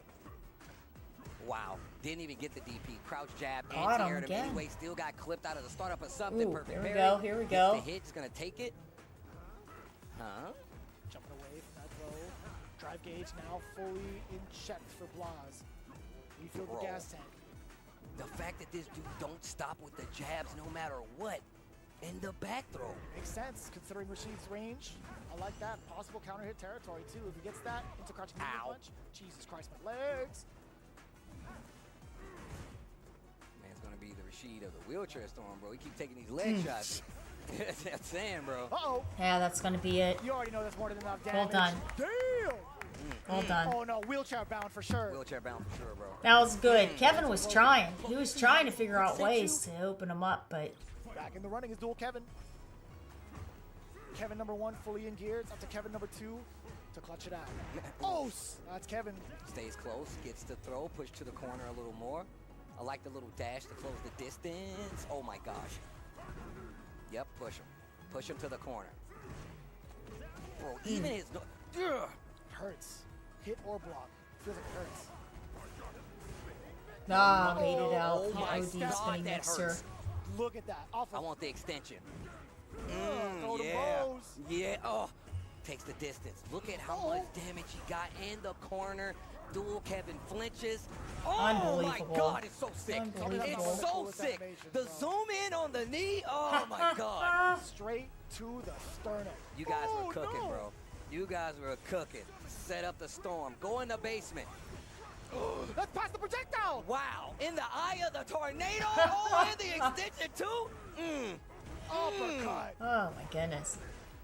Speaker 2: Wow. Didn't even get the DP. Crouch jab,
Speaker 1: Caught him
Speaker 2: anti-aired him
Speaker 1: again.
Speaker 2: anyway. Still got clipped out of the startup of something.
Speaker 1: Ooh,
Speaker 2: Perfect
Speaker 1: here we
Speaker 2: parry.
Speaker 1: go, here we
Speaker 2: Gets
Speaker 1: go.
Speaker 2: the hit. He's going to take it. Huh?
Speaker 3: Jumping away from that throw. Drive gauge now fully in check for Blas. Refill the
Speaker 2: Bro.
Speaker 3: gas tank.
Speaker 2: The fact that this dude don't stop with the jabs no matter what. And the back throw.
Speaker 3: Makes sense considering Rashid's range. I like that. Possible counter hit territory too. If he gets that into crouching medium
Speaker 2: Ow.
Speaker 3: punch. Jesus Christ, my legs.
Speaker 2: Man's going to be the Rashid of the wheelchair storm, bro. He keep taking these leg shots. That's what I'm saying, bro.
Speaker 3: Uh-oh.
Speaker 1: Yeah, that's gonna be it.
Speaker 3: You already know that's more than enough
Speaker 1: Well
Speaker 3: damage.
Speaker 1: done.
Speaker 3: Damn.
Speaker 1: Well done.
Speaker 3: Oh no, wheelchair bound for sure.
Speaker 2: Wheelchair bound for sure, bro.
Speaker 1: That was good. Kevin was trying. He was trying to figure out ways to open him up, but
Speaker 3: Back in the running is Dual Kevin. Kevin number 1 fully in gear. It's up to Kevin number 2 to clutch it out. Oh, that's Kevin.
Speaker 2: Stays close, gets the throw, push to the corner a little more. I like the little dash to close the distance. Oh my gosh. Yep, push him. Push him to the corner. Bro, even his no. Ugh.
Speaker 3: It hurts. Hit or block. Feels like it hurts.
Speaker 1: nah, bait it out.
Speaker 2: Oh my
Speaker 1: OD
Speaker 2: God,
Speaker 1: spinning
Speaker 2: that
Speaker 1: mixer.
Speaker 2: hurts.
Speaker 3: Look at that. Off
Speaker 2: I
Speaker 3: of
Speaker 2: want the extension.
Speaker 3: throw the
Speaker 2: Yeah.
Speaker 3: bows.
Speaker 2: Yeah. Oh. Takes the distance. Look at how much damage he got in the corner. Dual Kevin flinches. Oh my
Speaker 1: Unbelievable.
Speaker 2: God, it's so sick.
Speaker 1: Unbelievable.
Speaker 2: It's so
Speaker 3: Coolest
Speaker 2: sick.
Speaker 3: animation,
Speaker 2: The
Speaker 3: bro.
Speaker 2: zoom in on the knee. Oh my God.
Speaker 3: Straight to the sternum.
Speaker 2: You guys
Speaker 3: Oh,
Speaker 2: were cooking,
Speaker 3: no.
Speaker 2: bro. You guys were cooking. Set up the storm. Go in the basement.
Speaker 3: Let's pass the projectile.
Speaker 2: Wow. In the eye of the tornado. Oh, and the extension too.
Speaker 3: Uppercut.
Speaker 1: Oh my goodness.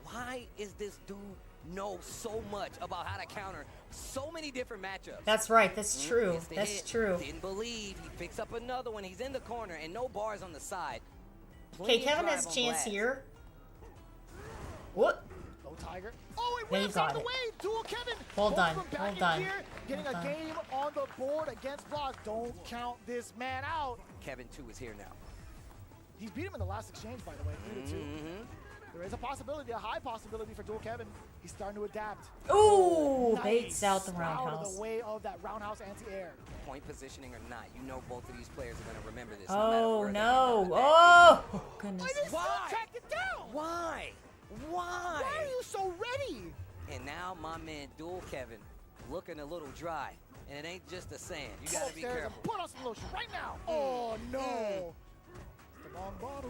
Speaker 2: Why is this dude know so much about how to counter so many different matchups?
Speaker 1: That's right. That's true.
Speaker 2: Gets the
Speaker 1: That's
Speaker 2: hit.
Speaker 1: true.
Speaker 2: Didn't believe. He picks up another one. He's in the corner and no bars on the side.
Speaker 1: Okay,
Speaker 2: Plenty of
Speaker 1: Kevin
Speaker 2: drive
Speaker 1: has a
Speaker 2: on
Speaker 1: chance
Speaker 2: Blast.
Speaker 1: here. What?
Speaker 3: No Tiger. Oh, it
Speaker 1: Yeah, he
Speaker 3: whips out
Speaker 1: got
Speaker 3: the
Speaker 1: it.
Speaker 3: way. Dual Kevin.
Speaker 1: Well
Speaker 3: Both
Speaker 1: done,
Speaker 3: from back
Speaker 1: well
Speaker 3: in
Speaker 1: done.
Speaker 3: gear, getting
Speaker 1: Well
Speaker 3: a
Speaker 1: done.
Speaker 3: game on the board against Blas. Don't count this man out.
Speaker 2: Kevin 2 is here now.
Speaker 3: He's beat him in the last exchange, by the way. 3-2. There is a possibility, a high possibility for Dual Kevin. He's starting to adapt.
Speaker 1: Ooh,
Speaker 3: Nice.
Speaker 1: baits out the
Speaker 3: Out of
Speaker 1: roundhouse.
Speaker 3: the way of that roundhouse anti-air.
Speaker 2: Point positioning or not, you know both of these players are going to remember this. no matter
Speaker 1: Oh
Speaker 2: where they
Speaker 1: no!
Speaker 2: end up at.
Speaker 1: Oh goodness!
Speaker 2: Why?
Speaker 3: Track it down!
Speaker 2: Why?
Speaker 3: Why are you so ready?
Speaker 2: And now my man Dual Kevin looking a little dry. And it ain't just the sand. You
Speaker 3: Go
Speaker 2: gotta be
Speaker 3: upstairs
Speaker 2: careful.
Speaker 3: and put on some lotion right now. Oh no! It's the long bottle.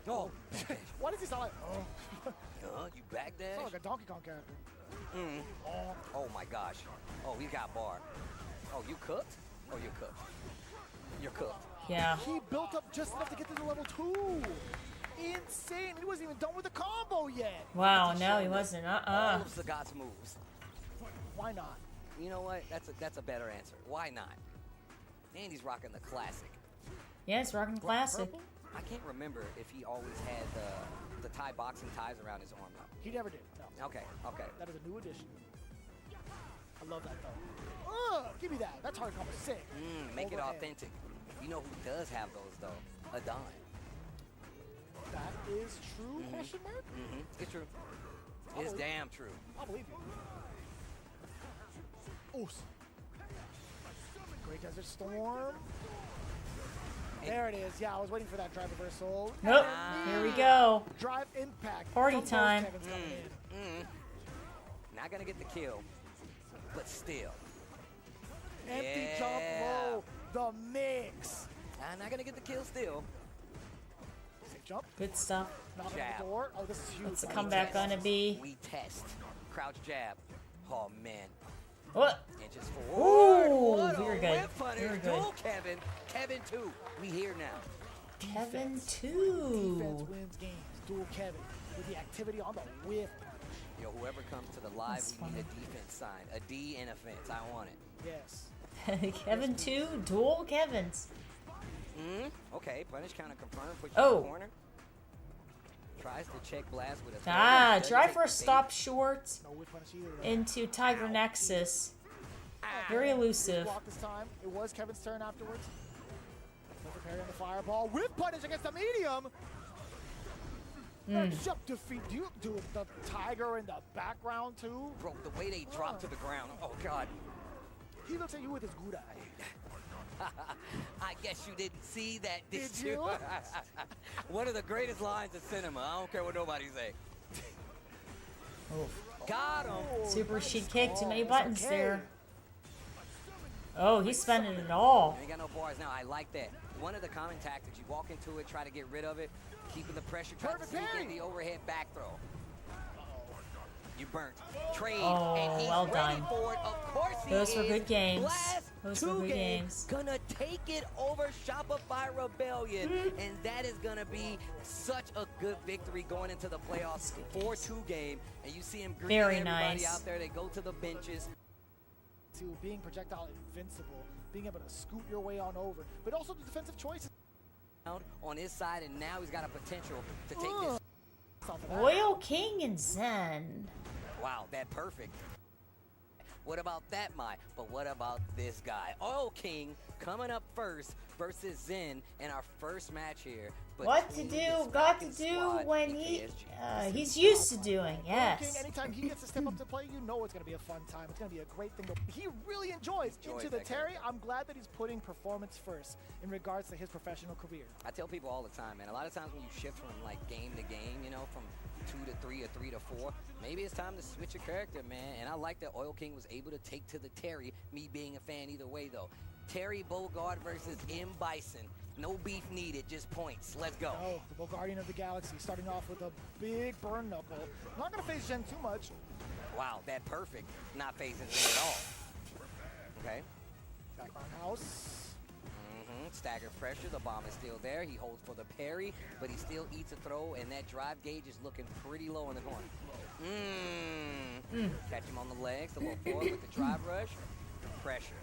Speaker 2: Oh,
Speaker 3: Why does he sound like? Oh,
Speaker 2: you backdash?
Speaker 3: sound like a Donkey Kong character.
Speaker 2: Oh my gosh. Oh, you got bar. Oh, you cooked? Oh, you're cooked. You're cooked.
Speaker 1: Yeah.
Speaker 3: He built up just enough to get to the level 2. Insane. He wasn't even done with the combo yet.
Speaker 1: Wow. No, he wasn't.
Speaker 2: All
Speaker 1: Uh-uh.
Speaker 2: of Sagat's moves.
Speaker 3: Why not?
Speaker 2: You know what? That's a better answer. Why not? And he's rocking the classic.
Speaker 1: Yeah, it's rocking classic.
Speaker 3: Purple?
Speaker 2: I can't remember if he always had the Thai boxing ties around his arm though.
Speaker 3: He never did. No.
Speaker 2: Okay, okay.
Speaker 3: That is a new addition. I love that though. Give me that. That's hard combo. Sick.
Speaker 2: Make it
Speaker 3: Overhand.
Speaker 2: authentic. You know who does have those though? Adon.
Speaker 3: That is true? Question mark?
Speaker 2: It's true. It's
Speaker 3: believe-
Speaker 2: damn true.
Speaker 3: I'll believe you. Oof. Great Desert Storm. There it is. Yeah, I was waiting for that drive reversal.
Speaker 1: Nope. Here we go.
Speaker 3: Drive impact.
Speaker 1: Party
Speaker 3: From both
Speaker 1: time.
Speaker 3: Kevin's coming in.
Speaker 2: Not gonna get the kill, but still.
Speaker 3: Empty jump
Speaker 2: Yeah.
Speaker 3: low. The mix.
Speaker 2: Not gonna get the kill still.
Speaker 3: Safe jump.
Speaker 1: Good stuff.
Speaker 3: Knocking on
Speaker 2: Jab.
Speaker 3: the door. Oh, this is huge.
Speaker 1: What's the
Speaker 3: Nice.
Speaker 1: comeback gonna be?
Speaker 2: We test. Crouch jab. Oh man.
Speaker 1: What?
Speaker 2: Inches forward.
Speaker 1: Ooh,
Speaker 2: What a
Speaker 1: very good.
Speaker 2: whip punish.
Speaker 1: Very good.
Speaker 2: Dual Kevin. Kevin 2. We here now.
Speaker 1: Kevin
Speaker 3: Defense
Speaker 1: 2.
Speaker 3: wins games. Dual Kevin with the activity on the whip.
Speaker 2: Yo, whoever comes to the live,
Speaker 1: That's
Speaker 2: we need a
Speaker 1: funny.
Speaker 2: defense sign. A D and a fence. I want it.
Speaker 3: Yes.
Speaker 1: Kevin 2. Dual Kevins.
Speaker 2: Okay, punish counter confirmed. Put you
Speaker 1: Oh.
Speaker 2: in the corner. Tries to check blast with a throw.
Speaker 1: Ah,
Speaker 2: Doesn't
Speaker 1: try
Speaker 2: take
Speaker 1: for a
Speaker 2: the bait.
Speaker 1: stop short
Speaker 3: No whip punish either. though.
Speaker 1: into Tiger Nexus. Very
Speaker 3: Good
Speaker 1: elusive.
Speaker 3: block this time. It was Kevin's turn afterwards. Perfect parry on the fireball. Whip punish against the medium. Jump defeat. Do the tiger in the background too?
Speaker 2: Bro, the way they drop to the ground. Oh, God.
Speaker 3: He looks at you with his good eye.
Speaker 2: I guess you didn't see that, did,
Speaker 3: Did you?
Speaker 2: One of the greatest lines of cinema. I don't care what nobody say. Got him.
Speaker 1: Super sheet kick. Too many
Speaker 3: it's
Speaker 1: buttons
Speaker 3: okay.
Speaker 1: there. Oh, he's spending it all.
Speaker 2: Ain't got no bars now. I like that. One of the common tactics, you walk into it, try to get rid of it, keeping the pressure, try to
Speaker 3: Perfect
Speaker 2: sneak in
Speaker 3: parry.
Speaker 2: the overhead back throw. You burnt. Trade,
Speaker 1: Oh,
Speaker 2: and he's
Speaker 1: well
Speaker 2: ready
Speaker 1: done.
Speaker 2: for it. Of course he
Speaker 1: Those
Speaker 2: is.
Speaker 1: were good games.
Speaker 2: Blast
Speaker 1: Those were
Speaker 2: 2
Speaker 1: good games.
Speaker 2: Gonna take it over Shopify Rebellion, and that is gonna be such a good victory going into the playoffs. 4-2 game, and you see him greeting
Speaker 1: Very
Speaker 2: everybody
Speaker 1: nice.
Speaker 2: out there. They go to the benches.
Speaker 3: To being projectile invincible, being able to scoot your way on over, but also the defensive choices.
Speaker 2: On his side, and now he's got a potential to take this.
Speaker 3: Off of that.
Speaker 1: Royal King and Zen.
Speaker 2: Wow, that perfect. What about that, Mai? But what about this guy? Oil King coming up first versus Zen in our first match here.
Speaker 1: What to
Speaker 2: between
Speaker 1: do,
Speaker 2: this
Speaker 1: got to
Speaker 2: Falcon
Speaker 1: do
Speaker 2: squad
Speaker 1: when
Speaker 2: and
Speaker 1: he,
Speaker 2: KSG.
Speaker 1: he's used to doing,
Speaker 3: King,
Speaker 1: yes.
Speaker 3: anytime he gets to step up to play, you know it's going to be a fun time. It's going to be a great thing. He really enjoys
Speaker 2: Enjoys
Speaker 3: into the
Speaker 2: that
Speaker 3: Terry.
Speaker 2: character.
Speaker 3: I'm glad that he's putting performance first in regards to his professional career.
Speaker 2: I tell people all the time, man, a lot of times when you shift from like game to game, you know, from 2 to 3 or 3 to 4, maybe it's time to switch your character, man. And I like that Oil King was able to take to the Terry, me being a fan either way, though. Terry Bogard versus M. Bison. No beef needed, just points. Let's go.
Speaker 3: Oh, the Bulgarian of the Galaxy starting off with a big burn knuckle. Not going to face Jen too much.
Speaker 2: Wow, that perfect. Not phasing him at all. Okay.
Speaker 3: Background house.
Speaker 2: Stagger pressure. The bomb is still there. He holds for the parry, but he still eats a throw, and that drive gauge is looking pretty low in the corner. Catch him on the legs. A little forward with the drive rush. Pressure.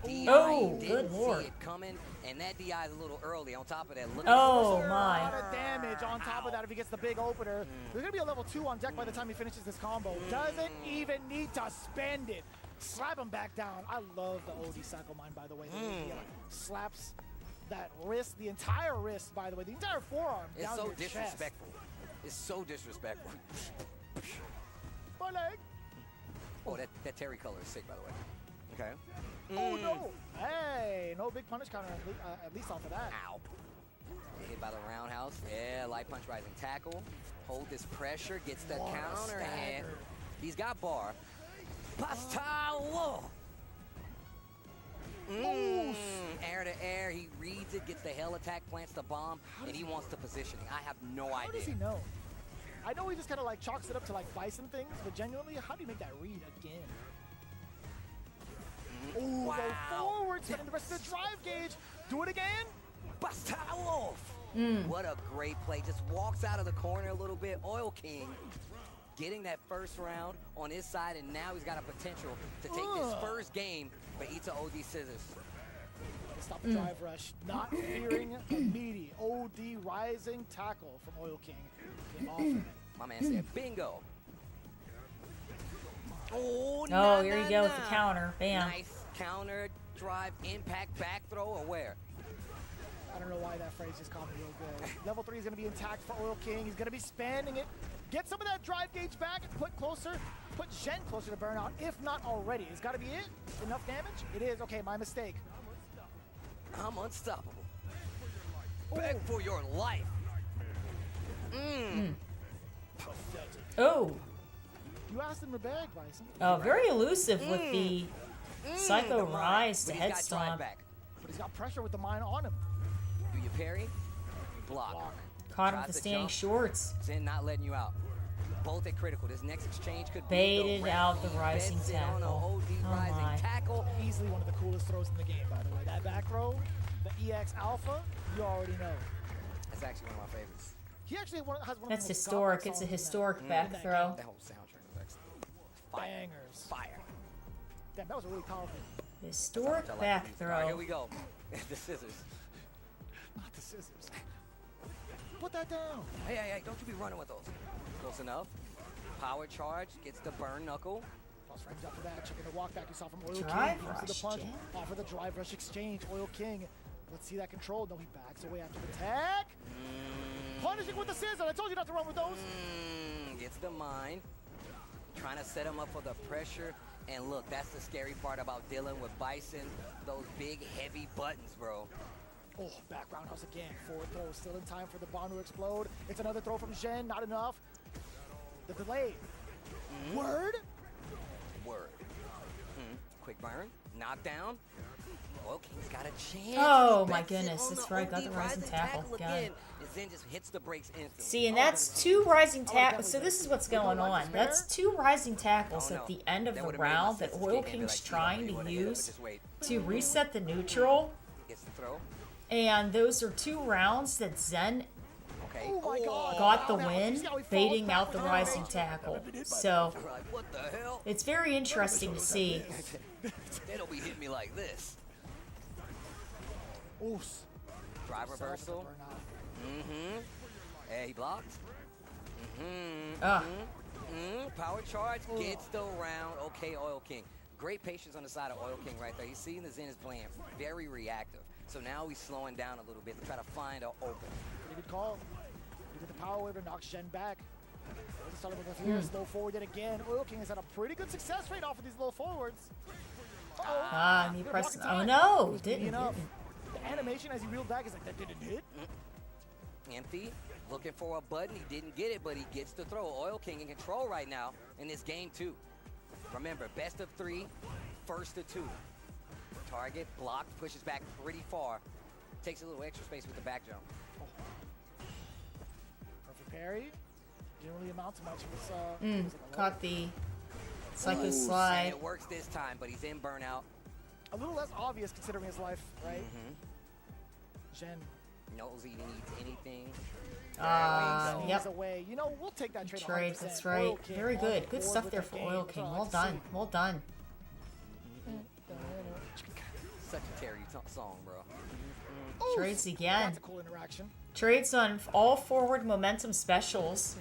Speaker 2: DI
Speaker 1: Oh,
Speaker 2: didn't
Speaker 1: good lord.
Speaker 2: see it coming, and that DI is a little early. On top of that, look
Speaker 1: Oh,
Speaker 2: at
Speaker 3: A
Speaker 1: my.
Speaker 3: lot of damage on top of that if he gets the big opener. There's going to be a level 2 on deck by the time he finishes this combo. Doesn't even need to spend it. Slap him back down. I love the OD Cycle Mine, by the way. The way he, slaps that wrist, the entire wrist, by the way, the entire forearm
Speaker 2: It's
Speaker 3: down
Speaker 2: so
Speaker 3: your chest.
Speaker 2: disrespectful. It's so disrespectful.
Speaker 3: My leg.
Speaker 2: Oh, that Terry color is sick, by the way. Okay.
Speaker 3: Oh no! Hey, no big punish counter at least off of that.
Speaker 2: Ow. Hit by the roundhouse. Yeah, light punch rising tackle. Hold this pressure, gets the
Speaker 3: What a
Speaker 2: counter hand.
Speaker 3: stagger.
Speaker 2: He's got bar. Pastawo! Air to air, he reads it, gets the hell attack, plants the bomb, and he wants the positioning. I have no
Speaker 3: How does he
Speaker 2: idea.
Speaker 3: know? I know he just kind of like chalks it up to like Bison things, but genuinely, how do you make that read again? Ooh,
Speaker 2: Wow.
Speaker 3: go forward, spending the rest of the drive gauge. Do it again.
Speaker 2: Pastawo! What a great play. Just walks out of the corner a little bit. Oil King getting that first round on his side, and now he's got a potential to take this first game, but eats a OD scissors.
Speaker 3: Stop the drive rush. Not fearing a meaty OD rising tackle from Oil King. Came off of it.
Speaker 2: My man said, bingo. Oh,
Speaker 1: Oh, here you go with the counter. Bam.
Speaker 2: Nice counter, drive, impact, back throw, or where?
Speaker 3: I don't know why that phrase just caught me real good. Level 3 is going to be intact for Oil King. He's going to be spamming it. Get some of that drive gauge back. Put Zhen closer to burnout, if not already. It's got to be it. Enough damage? It is. Okay, my mistake.
Speaker 2: I'm unstoppable. Beg for your life.
Speaker 1: Oh,
Speaker 3: You asked him to beg, Bison.
Speaker 1: very elusive with the Psycho
Speaker 2: The mine,
Speaker 1: Rise to
Speaker 2: but he's
Speaker 1: head
Speaker 2: got drive
Speaker 1: stomp.
Speaker 2: back.
Speaker 3: But he's got pressure with the mine on him.
Speaker 2: Do you parry? Block.
Speaker 3: Block.
Speaker 1: Caught him
Speaker 2: Tries
Speaker 1: with the
Speaker 2: to
Speaker 1: standing
Speaker 2: jump.
Speaker 1: shorts.
Speaker 2: Zen not letting you out. Both at critical. This next exchange could be
Speaker 1: Baited
Speaker 2: the wrap.
Speaker 1: out the
Speaker 2: He
Speaker 1: rising
Speaker 2: bets it on a
Speaker 1: tackle.
Speaker 2: OD
Speaker 1: Oh
Speaker 2: rising
Speaker 1: my.
Speaker 2: tackle.
Speaker 3: Easily one of the coolest throws in the game, by the way. That back throw, the EX Alpha, you already know.
Speaker 2: That's actually one of my favorites.
Speaker 3: He actually has one of
Speaker 1: That's
Speaker 3: the most
Speaker 1: historic.
Speaker 3: godlike
Speaker 1: It's a
Speaker 3: songs in that-
Speaker 1: historic
Speaker 3: in
Speaker 1: back
Speaker 3: that
Speaker 1: throw.
Speaker 3: game.
Speaker 2: That whole soundtrack was excellent. Fire.
Speaker 3: Bangers.
Speaker 2: Fire.
Speaker 3: Damn, that was really powerful.
Speaker 1: Historic
Speaker 2: I like
Speaker 1: back
Speaker 2: the music. All right, here
Speaker 1: throw.
Speaker 2: we go. The scissors.
Speaker 3: Not the scissors. Put that down.
Speaker 2: Hey, don't you be running with those. Close enough. Power charge, gets the burn knuckle.
Speaker 3: Plus frames after that, checking the walk back you saw from Oil
Speaker 1: Drive
Speaker 3: King. Into the
Speaker 1: rush,
Speaker 3: punch.
Speaker 1: Jen.
Speaker 3: Off of the drive rush exchange. Oil King. Let's see that control. No, he backs away after the tag. Punishing with the scissors. I told you not to run with those.
Speaker 2: Gets the mine. Trying to set him up for the pressure. And look, that's the scary part about dealing with Bison. Those big, heavy buttons, bro.
Speaker 3: Oh, back roundhouse again. Forward throw. Still in time for the bomb to explode. It's another throw from Zhen. Not enough. The delay. Word?
Speaker 2: Word. Quick burn. Knockdown. Oil King's got a chance.
Speaker 1: Oh,
Speaker 2: He
Speaker 1: my
Speaker 2: bets it
Speaker 1: goodness,
Speaker 2: on
Speaker 1: that's
Speaker 2: the
Speaker 1: right, got
Speaker 2: OD
Speaker 1: the rising tackle. God.
Speaker 2: again. And then just hits the brakes instantly.
Speaker 1: See, and that's two rising tackles. So this is what's going on. That's two rising tackles
Speaker 2: Oh,
Speaker 1: at
Speaker 2: no.
Speaker 1: the end of
Speaker 2: That
Speaker 1: the
Speaker 2: would've made my
Speaker 1: round that
Speaker 2: senses
Speaker 1: Oil
Speaker 2: kick in and be
Speaker 1: King's
Speaker 2: like,
Speaker 1: trying
Speaker 2: he
Speaker 1: to
Speaker 2: would've hit it, but
Speaker 1: use
Speaker 2: just wait.
Speaker 1: to reset the neutral.
Speaker 2: Gets the throw.
Speaker 1: And those are two rounds that Zen
Speaker 2: Okay.
Speaker 3: Oh my God.
Speaker 1: got the
Speaker 3: Roundhouse.
Speaker 1: win,
Speaker 3: You see how he falls
Speaker 1: baiting
Speaker 3: back
Speaker 1: out the
Speaker 3: with the
Speaker 1: rising
Speaker 3: roundhouse?
Speaker 1: tackle. So
Speaker 2: We're like, what the hell?
Speaker 1: it's very interesting to see.
Speaker 2: They don't be hitting me like this.
Speaker 3: Oof.
Speaker 2: Drive reversal.
Speaker 3: Burnout.
Speaker 2: Hey, he blocked.
Speaker 1: Ah,
Speaker 2: Power charge gets the round. Okay, Oil King. Great patience on the side of Oil King right there. He's seeing the Zen is playing very reactive. So now he's slowing down a little bit to try to find an open.
Speaker 3: Pretty good call. You get the power wave and knocks Zhen back. Starting with the fear, slow forward yet again. Oil King has had a pretty good success rate off of these low forwards. Uh-oh.
Speaker 1: and he
Speaker 3: Gonna
Speaker 1: pressed.
Speaker 3: block
Speaker 1: Oh
Speaker 3: in time.
Speaker 1: no,
Speaker 3: It was
Speaker 1: didn't.
Speaker 3: enough.
Speaker 1: didn't.
Speaker 3: The animation as he reeled back is like, that didn't hit.
Speaker 2: Empty. Looking for a button. He didn't get it, but he gets the throw. Oil King in control right now in this game, too. Remember, best of 3, first of 2. Target blocked, pushes back pretty far. Takes a little extra space with the back jump.
Speaker 3: Perfect parry. Didn't really amount to much. It was, was it a
Speaker 1: Caught the Psycho
Speaker 2: And
Speaker 1: Slide.
Speaker 2: it works this time, but he's in burnout.
Speaker 3: a little less obvious considering his life, right? Zhen.
Speaker 2: Knows he needs anything.
Speaker 1: Ah,
Speaker 3: He's
Speaker 1: yep.
Speaker 3: away. You know, we'll take that trade.
Speaker 1: Trade,
Speaker 3: 100%.
Speaker 1: that's right.
Speaker 3: Oil King
Speaker 1: Very
Speaker 3: on
Speaker 1: good.
Speaker 3: board
Speaker 1: Good stuff
Speaker 3: with
Speaker 1: there
Speaker 3: the
Speaker 1: for
Speaker 3: game.
Speaker 1: Oil
Speaker 3: That's
Speaker 1: King.
Speaker 3: all I
Speaker 1: Well
Speaker 3: like to
Speaker 1: done.
Speaker 3: see.
Speaker 1: Well done.
Speaker 2: Such a Terry song, bro.
Speaker 3: Oof.
Speaker 1: Trades again.
Speaker 3: That's a cool interaction.
Speaker 1: Trades on all forward momentum specials.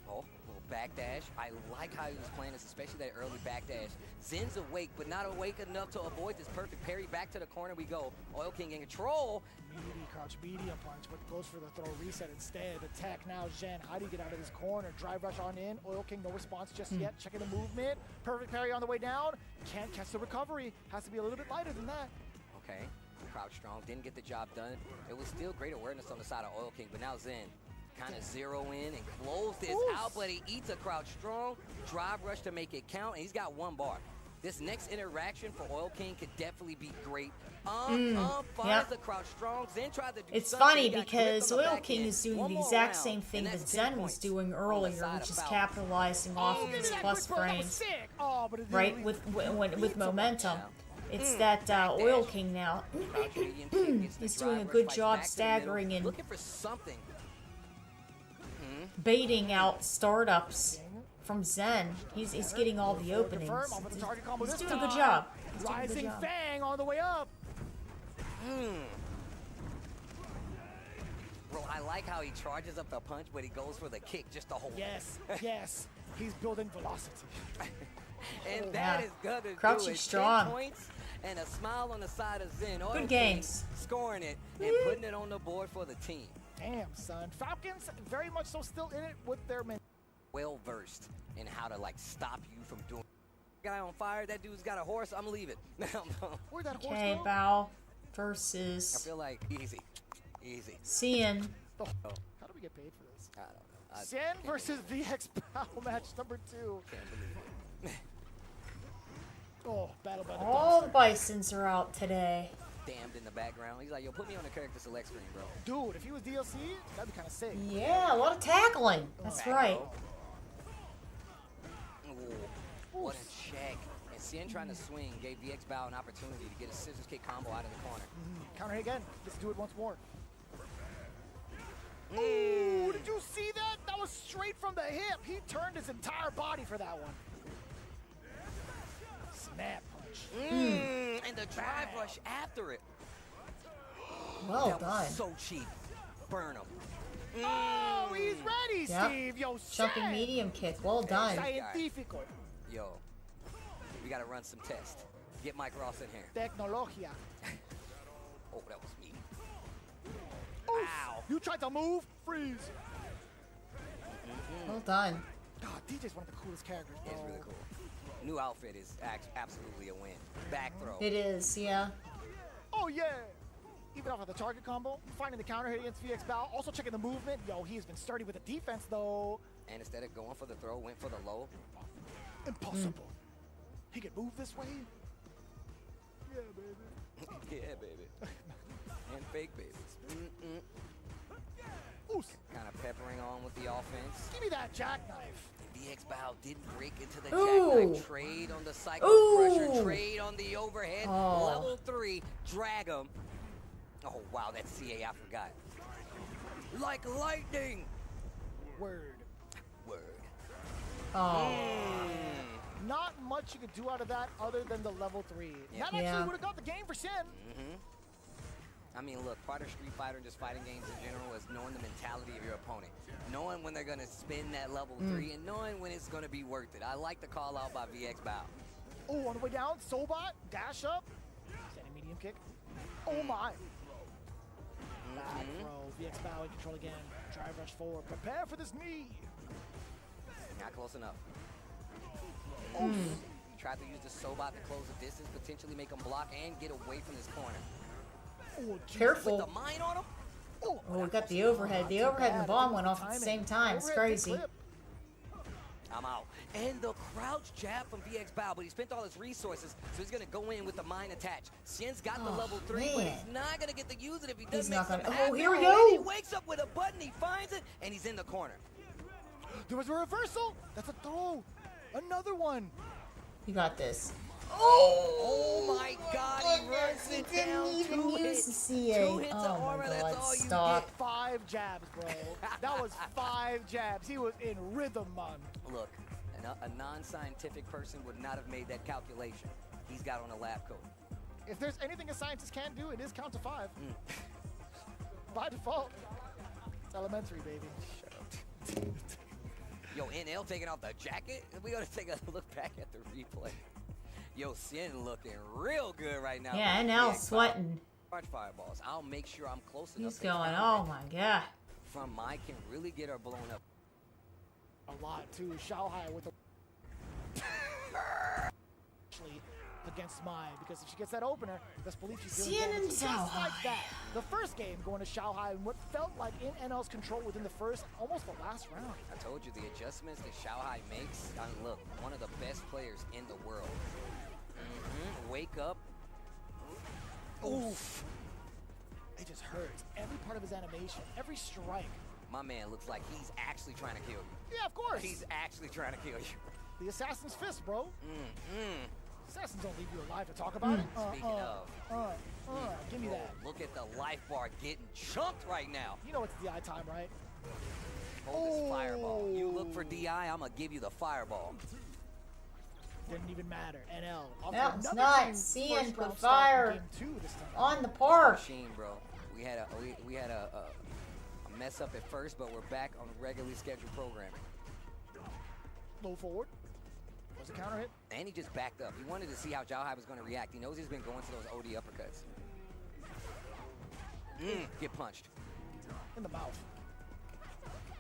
Speaker 2: Oh, little backdash. I like how he was playing this, especially that early backdash. Zen's awake, but not awake enough to avoid this perfect parry. Back to the corner we go. Oil King in control.
Speaker 3: Meaty crouch, medium punch, but goes for the throw reset instead. Attack now, Zen. How do you get out of this corner? Drive rush on in. Oil King, no response just yet. Checking the movement. Perfect parry on the way down. Can't catch the recovery. Has to be a little bit lighter than that.
Speaker 2: Okay, Crouch Strong didn't get the job done. It was still great awareness on the side of Oil King, but now Zen kind of zero in and close this out, but he eats a Crouch Strong. Drive rush to make it count, and he's got one bar. This next interaction for Oil King could definitely be great. Finds the Crouch Strong. Zen tried to do
Speaker 1: It's
Speaker 2: something.
Speaker 1: funny
Speaker 2: He got
Speaker 1: because
Speaker 2: clipped on the
Speaker 1: Oil
Speaker 2: back
Speaker 1: King
Speaker 2: end.
Speaker 1: is doing
Speaker 2: One
Speaker 1: the
Speaker 2: more
Speaker 1: exact
Speaker 2: round,
Speaker 1: same thing
Speaker 2: and
Speaker 1: that
Speaker 2: that's 10
Speaker 1: Zen was
Speaker 2: points
Speaker 1: doing
Speaker 2: on the
Speaker 1: earlier,
Speaker 2: side
Speaker 1: which
Speaker 2: of
Speaker 1: is
Speaker 2: Bao.
Speaker 1: capitalizing off of
Speaker 3: Give me
Speaker 1: his
Speaker 3: that
Speaker 1: plus
Speaker 3: quick throw, that was
Speaker 1: frames,
Speaker 3: sick. Oh, but it didn't
Speaker 1: right?
Speaker 3: really
Speaker 1: With momentum. It's that
Speaker 2: Backdash.
Speaker 1: Oil King now.
Speaker 2: Crouch medium kick, gets the
Speaker 1: He's
Speaker 2: drive
Speaker 1: doing a
Speaker 2: rush,
Speaker 1: good
Speaker 2: fights
Speaker 1: job
Speaker 2: back to the middle,
Speaker 1: staggering and
Speaker 2: looking for something.
Speaker 1: baiting out startups from Zen. He's getting all the openings.
Speaker 3: confirm off of the target combo
Speaker 1: He's
Speaker 3: this
Speaker 1: doing a good
Speaker 3: time.
Speaker 1: job. He's doing a good
Speaker 3: Rising
Speaker 1: job.
Speaker 3: Fang on the way up.
Speaker 2: Bro, I like how he charges up the punch, but he goes for the kick just to hold.
Speaker 3: Yes, yes. He's building velocity.
Speaker 2: And that
Speaker 1: Yeah.
Speaker 2: is gonna
Speaker 1: Crouching
Speaker 2: do it.
Speaker 1: strong.
Speaker 2: 10 points and a smile on the side of Zen. Oil King
Speaker 1: games.
Speaker 2: scoring it and putting it on the board for the team.
Speaker 3: Damn, son. Falcons very much so still in it with their men.
Speaker 2: Well versed in how to like stop you from doing. Guy on fire. That dude's got a horse. I'm leaving.
Speaker 3: Where'd that horse
Speaker 1: Okay,
Speaker 3: go?
Speaker 1: Bao
Speaker 2: I
Speaker 1: versus
Speaker 2: feel like easy.
Speaker 1: Cian.
Speaker 3: Oh, how do we get paid for this?
Speaker 2: I don't know.
Speaker 3: Zen versus VX Battle match number 2.
Speaker 2: Can't believe it.
Speaker 3: Oh, battle by the
Speaker 1: All the
Speaker 3: dumpster.
Speaker 1: Bisons are out today.
Speaker 2: Damned in the background. He's like, yo, put me on the character select screen, bro.
Speaker 3: Dude, if he was DLC, that'd be kind of sick.
Speaker 1: Yeah, a lot of tackling. That's right.
Speaker 2: Ooh, what a check. And Cien trying to swing gave VX Bao an opportunity to get a scissors kick combo out of the corner.
Speaker 3: Counter hit again. Let's do it once more. Ooh, did you see that? That was straight from the hip. He turned his entire body for that one. Snap punch.
Speaker 2: And the drive rush after it.
Speaker 1: Well
Speaker 2: That
Speaker 1: done.
Speaker 2: was so cheap. Burn him.
Speaker 3: Oh, he's ready,
Speaker 1: Yep.
Speaker 3: Steve. Yo,
Speaker 1: Jumping
Speaker 3: shit.
Speaker 1: medium kick. Well done.
Speaker 3: Científico.
Speaker 2: Yo, we gotta run some tests. Get Mike Ross in here.
Speaker 3: Tecnología.
Speaker 2: Oh, that was me.
Speaker 3: Oof.
Speaker 2: Ow.
Speaker 3: You tried to move? Freeze.
Speaker 1: Well done.
Speaker 3: God, DJ's one of the coolest characters, bro.
Speaker 2: It's really cool. New outfit is absolutely a win. Back throw.
Speaker 1: It is, yeah.
Speaker 3: Oh, yeah. Even off of the target combo, finding the counter hit against VX Bao. Also checking the movement. Yo, he has been sturdy with the defense, though.
Speaker 2: And instead of going for the throw, went for the low.
Speaker 3: Impossible. He can move this way? Yeah, baby.
Speaker 2: Yeah, baby. And fake babies.
Speaker 3: Oof.
Speaker 2: Kind of peppering on with the offense.
Speaker 3: Give me that jackknife.
Speaker 2: VX Bao didn't break into the
Speaker 1: Ooh.
Speaker 2: jackknife trade on the cycle
Speaker 1: Ooh.
Speaker 2: pressure, trade on the overhead.
Speaker 1: Oh.
Speaker 2: Level 3, drag him. Oh, wow, that's CA, I forgot. Like lightning.
Speaker 3: Word.
Speaker 2: Word.
Speaker 1: Oh.
Speaker 3: Not much you could do out of that other than the level 3.
Speaker 2: Yeah.
Speaker 3: That actually
Speaker 1: Yeah.
Speaker 3: would have got the game for Sin.
Speaker 2: I mean, look, part of Street Fighter and just fighting games in general is knowing the mentality of your opponent. Knowing when they're going to spin that level 3 and knowing when it's going to be worth it. I like the call out by VX Bao.
Speaker 3: Oh, on the way down, Sobot, dash up. Standing medium kick. Oh my. Back throw, VX Bao in control again. Drive rush forward. Prepare for this knee.
Speaker 2: Not close enough. Tried to use the Sobot to close the distance, potentially make him block and get away from this corner.
Speaker 3: Oh, geez.
Speaker 2: With
Speaker 1: Careful.
Speaker 2: the mine on him?
Speaker 3: Oh,
Speaker 1: Oh, we got the overhead. The overhead and the bomb went off at the same time. It's
Speaker 3: Overhead, big
Speaker 1: crazy.
Speaker 3: clip.
Speaker 2: I'm out. And the crouch jab from VX Bao, but he spent all his resources, so he's going to go in with the mine attach. Xien's got the
Speaker 1: Oh,
Speaker 2: level 3, but
Speaker 1: man.
Speaker 2: he's not going to get to use it if he
Speaker 1: He's
Speaker 2: doesn't make
Speaker 1: not
Speaker 2: some
Speaker 1: gonna-
Speaker 2: happen.
Speaker 1: oh, here we
Speaker 2: And
Speaker 1: go.
Speaker 2: he wakes up with a button, he finds it, and he's in the corner.
Speaker 3: There was a reversal. That's a throw. Another one.
Speaker 1: You got this.
Speaker 2: Oh my God, he runs it
Speaker 1: Didn't
Speaker 2: down.
Speaker 1: even
Speaker 2: 2
Speaker 1: use
Speaker 2: hits.
Speaker 1: the CA.
Speaker 2: 2 hits of
Speaker 1: Oh my
Speaker 2: armor, that's
Speaker 1: God,
Speaker 2: all you
Speaker 1: stop.
Speaker 2: get.
Speaker 3: 5 jabs, bro. That was 5 jabs. He was in rhythm, man.
Speaker 2: Look, a non-scientific person would not have made that calculation. He's got on a lab coat.
Speaker 3: If there's anything a scientist can do, it is count to 5. By default. It's elementary, baby.
Speaker 2: Shut up. Yo, NL taking off the jacket. We gotta take a look back at the replay. Yo, Sin looking real good right now.
Speaker 1: Yeah, NL sweating.
Speaker 2: Charge fireballs. I'll make sure I'm close enough.
Speaker 1: He's going, oh my god.
Speaker 2: From Mike can really get her blown up.
Speaker 3: A lot too. Xiaohai with a actually against Mai, because if she gets that opener, best believe she's doing
Speaker 1: Xian
Speaker 3: damage.
Speaker 1: and
Speaker 3: Just
Speaker 1: Xiaohai.
Speaker 3: like that. The first game going to Xiaohai and what felt like in NL's control within the first, almost the last round.
Speaker 2: I told you the adjustments that Xiaohai makes. I mean, look, one of the best players in the world. Wake up. Oof.
Speaker 3: It just hurts. Every part of his animation, every strike.
Speaker 2: My man looks like he's actually trying to kill you.
Speaker 3: Yeah, of course.
Speaker 2: He's actually trying to kill you.
Speaker 3: The assassin's fist, bro. Assassins don't leave you alive to talk
Speaker 1: Mm.
Speaker 3: about it.
Speaker 2: Speaking of,
Speaker 3: Give me that.
Speaker 2: look at the life bar getting chunked right now.
Speaker 3: You know it's DI time, right?
Speaker 2: Hold this fireball. You look for
Speaker 3: Oh.
Speaker 2: DI, I'm gonna give you the fireball.
Speaker 3: Didn't even matter. NL. off to
Speaker 1: That was
Speaker 3: another
Speaker 1: not
Speaker 3: clean
Speaker 1: seeing
Speaker 3: first
Speaker 1: put
Speaker 3: round start in
Speaker 1: fire
Speaker 3: game 2 this time.
Speaker 1: on the park.
Speaker 2: Machine, bro. We had a mess up at first, but we're back on regularly scheduled programming.
Speaker 3: Low forward. Was a counter hit.
Speaker 2: And he just backed up. He wanted to see how Xiaohai was going to react. He knows he's been going to those OD uppercuts. Get punched.
Speaker 3: In the mouth.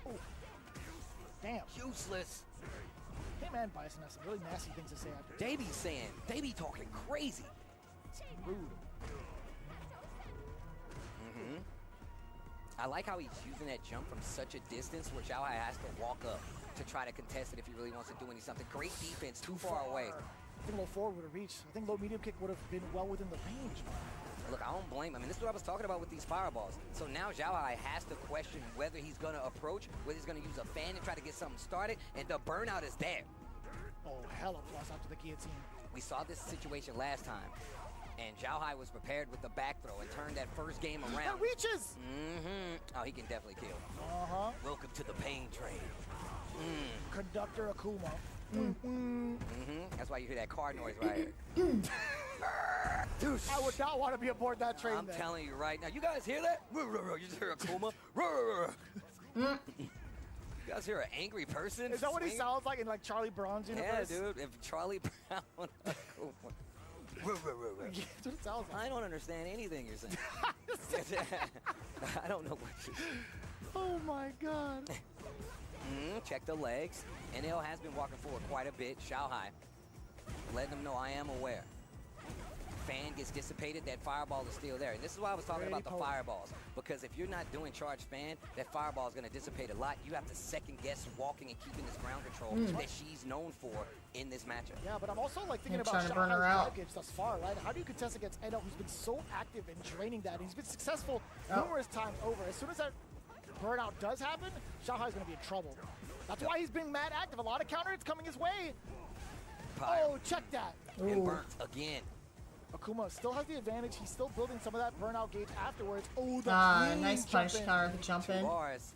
Speaker 3: Ooh. Damn.
Speaker 2: Useless.
Speaker 3: Him and Bison has some really nasty things to say after.
Speaker 2: They be saying, they be talking crazy.
Speaker 3: Rude.
Speaker 2: I like how he's using that jump from such a distance where Xiaohai has to walk up to try to contest it if he really wants to do something. Great defense, too far away.
Speaker 3: I think low forward would have reached. I think low medium kick would have been well within the range.
Speaker 2: Look, I don't blame him. I mean, this is what I was talking about with these fireballs. So now Xiaohai has to question whether he's going to approach, whether he's going to use a fan to try to get something started, and the burnout is there.
Speaker 3: Oh, hella plus after the guillotine.
Speaker 2: We saw this situation last time, and Xiaohai was prepared with the back throw and turned that first game
Speaker 3: That
Speaker 2: around.
Speaker 3: reaches!
Speaker 2: Oh, he can definitely kill.
Speaker 3: Uh-huh.
Speaker 2: Welcome to the pain train.
Speaker 3: Conductor Akuma.
Speaker 2: That's why you hear that car noise right here.
Speaker 3: I would not want to be aboard that train
Speaker 2: I'm
Speaker 3: then.
Speaker 2: telling you right now. You guys hear that? You just hear Akuma. You guys hear an angry person?
Speaker 3: Is that what he
Speaker 2: swing?
Speaker 3: sounds like in like Charlie Brown's
Speaker 2: Yeah,
Speaker 3: universe?
Speaker 2: dude. If Charlie Brown Akuma.
Speaker 3: That's what it sounds like.
Speaker 2: I don't understand anything you're saying. I don't know what you're saying.
Speaker 3: Oh my god.
Speaker 2: Check the legs. NL has been walking forward quite a bit. Xiaohai letting them know I am aware. Fan gets dissipated, that fireball is still there. And this is why I was talking
Speaker 3: Ready,
Speaker 2: about the
Speaker 3: potent.
Speaker 2: fireballs. Because if you're not doing charged fan, that fireball is going to dissipate a lot. You have to second guess walking and keeping this ground control that she's known for in this matchup.
Speaker 3: Yeah, but I'm also like thinking
Speaker 1: I'm
Speaker 3: about
Speaker 1: trying to burn her
Speaker 3: Xiaohai's
Speaker 1: out.
Speaker 3: package thus far, right? How do you contest against NL, who's been so active in draining that? He's been successful numerous times over. As soon as that burnout does happen, Xiaohai's going to be in trouble. That's why he's been mad active. A lot of counter hits coming his way.
Speaker 2: Pyre.
Speaker 3: Oh, check that.
Speaker 2: And burnt again.
Speaker 3: Akuma still has the advantage. He's still building some of that burnout gauge afterwards. Oh, the clean
Speaker 1: Nice punish
Speaker 3: jump in.
Speaker 1: counter the jump in.
Speaker 2: Bars.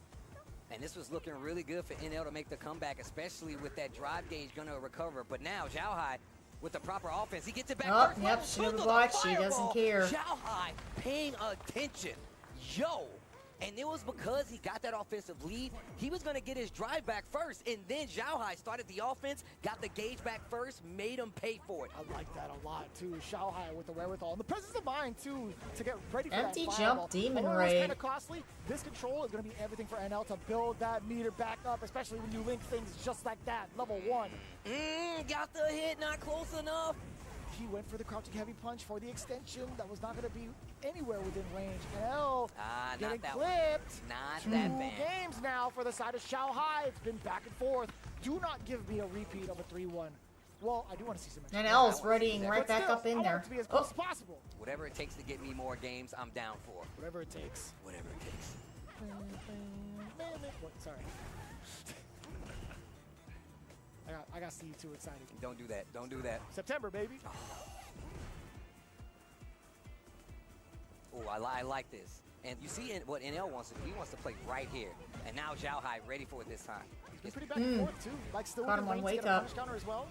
Speaker 2: And this was looking really good for NL to make the comeback, especially with that drive gauge going to recover. But now Xiaohai, with the proper offense, he gets it back.
Speaker 1: Oh,
Speaker 2: first
Speaker 1: yep,
Speaker 2: level,
Speaker 1: she never
Speaker 2: into the
Speaker 1: blocked, she doesn't
Speaker 2: fireball.
Speaker 1: care.
Speaker 2: Xiaohai paying attention. Yo. And it was because he got that offensive lead. He was going to get his drive back first. And then Xiaohai started the offense, got the gauge back first, made him pay for it.
Speaker 3: I like that a lot, too. Xiaohai with the wherewithal. And the presence of mind, too, to get ready for
Speaker 1: Empty
Speaker 3: that
Speaker 1: jump
Speaker 3: fireball.
Speaker 1: demon
Speaker 3: Although it was
Speaker 1: raid.
Speaker 3: kind of costly, this control is going to be everything for NL to build that meter back up, especially when you link things just like that. Level 1.
Speaker 2: Got the hit, not close enough.
Speaker 3: He went for the crouching heavy punch for the extension. That was not going to be anywhere within range. NL
Speaker 2: Not
Speaker 3: getting
Speaker 2: that one.
Speaker 3: clipped.
Speaker 2: Not
Speaker 3: Two
Speaker 2: that fan.
Speaker 3: games now for the side of Xiaohai. It's been back and forth. Do not give me a repeat of a 3-1. Well, I do want to see some.
Speaker 1: And
Speaker 3: extra-
Speaker 1: L's readying right
Speaker 3: But
Speaker 1: back
Speaker 3: still,
Speaker 1: up in
Speaker 3: I want
Speaker 1: there.
Speaker 3: it to be as close
Speaker 1: Oh,
Speaker 3: as possible.
Speaker 2: Whatever it takes to get me more games, I'm down for.
Speaker 3: Whatever it takes.
Speaker 2: Whatever it takes.
Speaker 3: What? Sorry. I got Steve too excited.
Speaker 2: Don't do that. Don't do that.
Speaker 3: September, baby.
Speaker 2: Oh, I like this. And you see what NL wants to do. He wants to play right here. And now Xiaohai ready for it this time.
Speaker 3: He's been pretty back and forth too. Like still
Speaker 1: Caught
Speaker 3: within
Speaker 1: him on
Speaker 3: range to
Speaker 1: wake
Speaker 3: get a
Speaker 1: up.
Speaker 3: punish counter as well.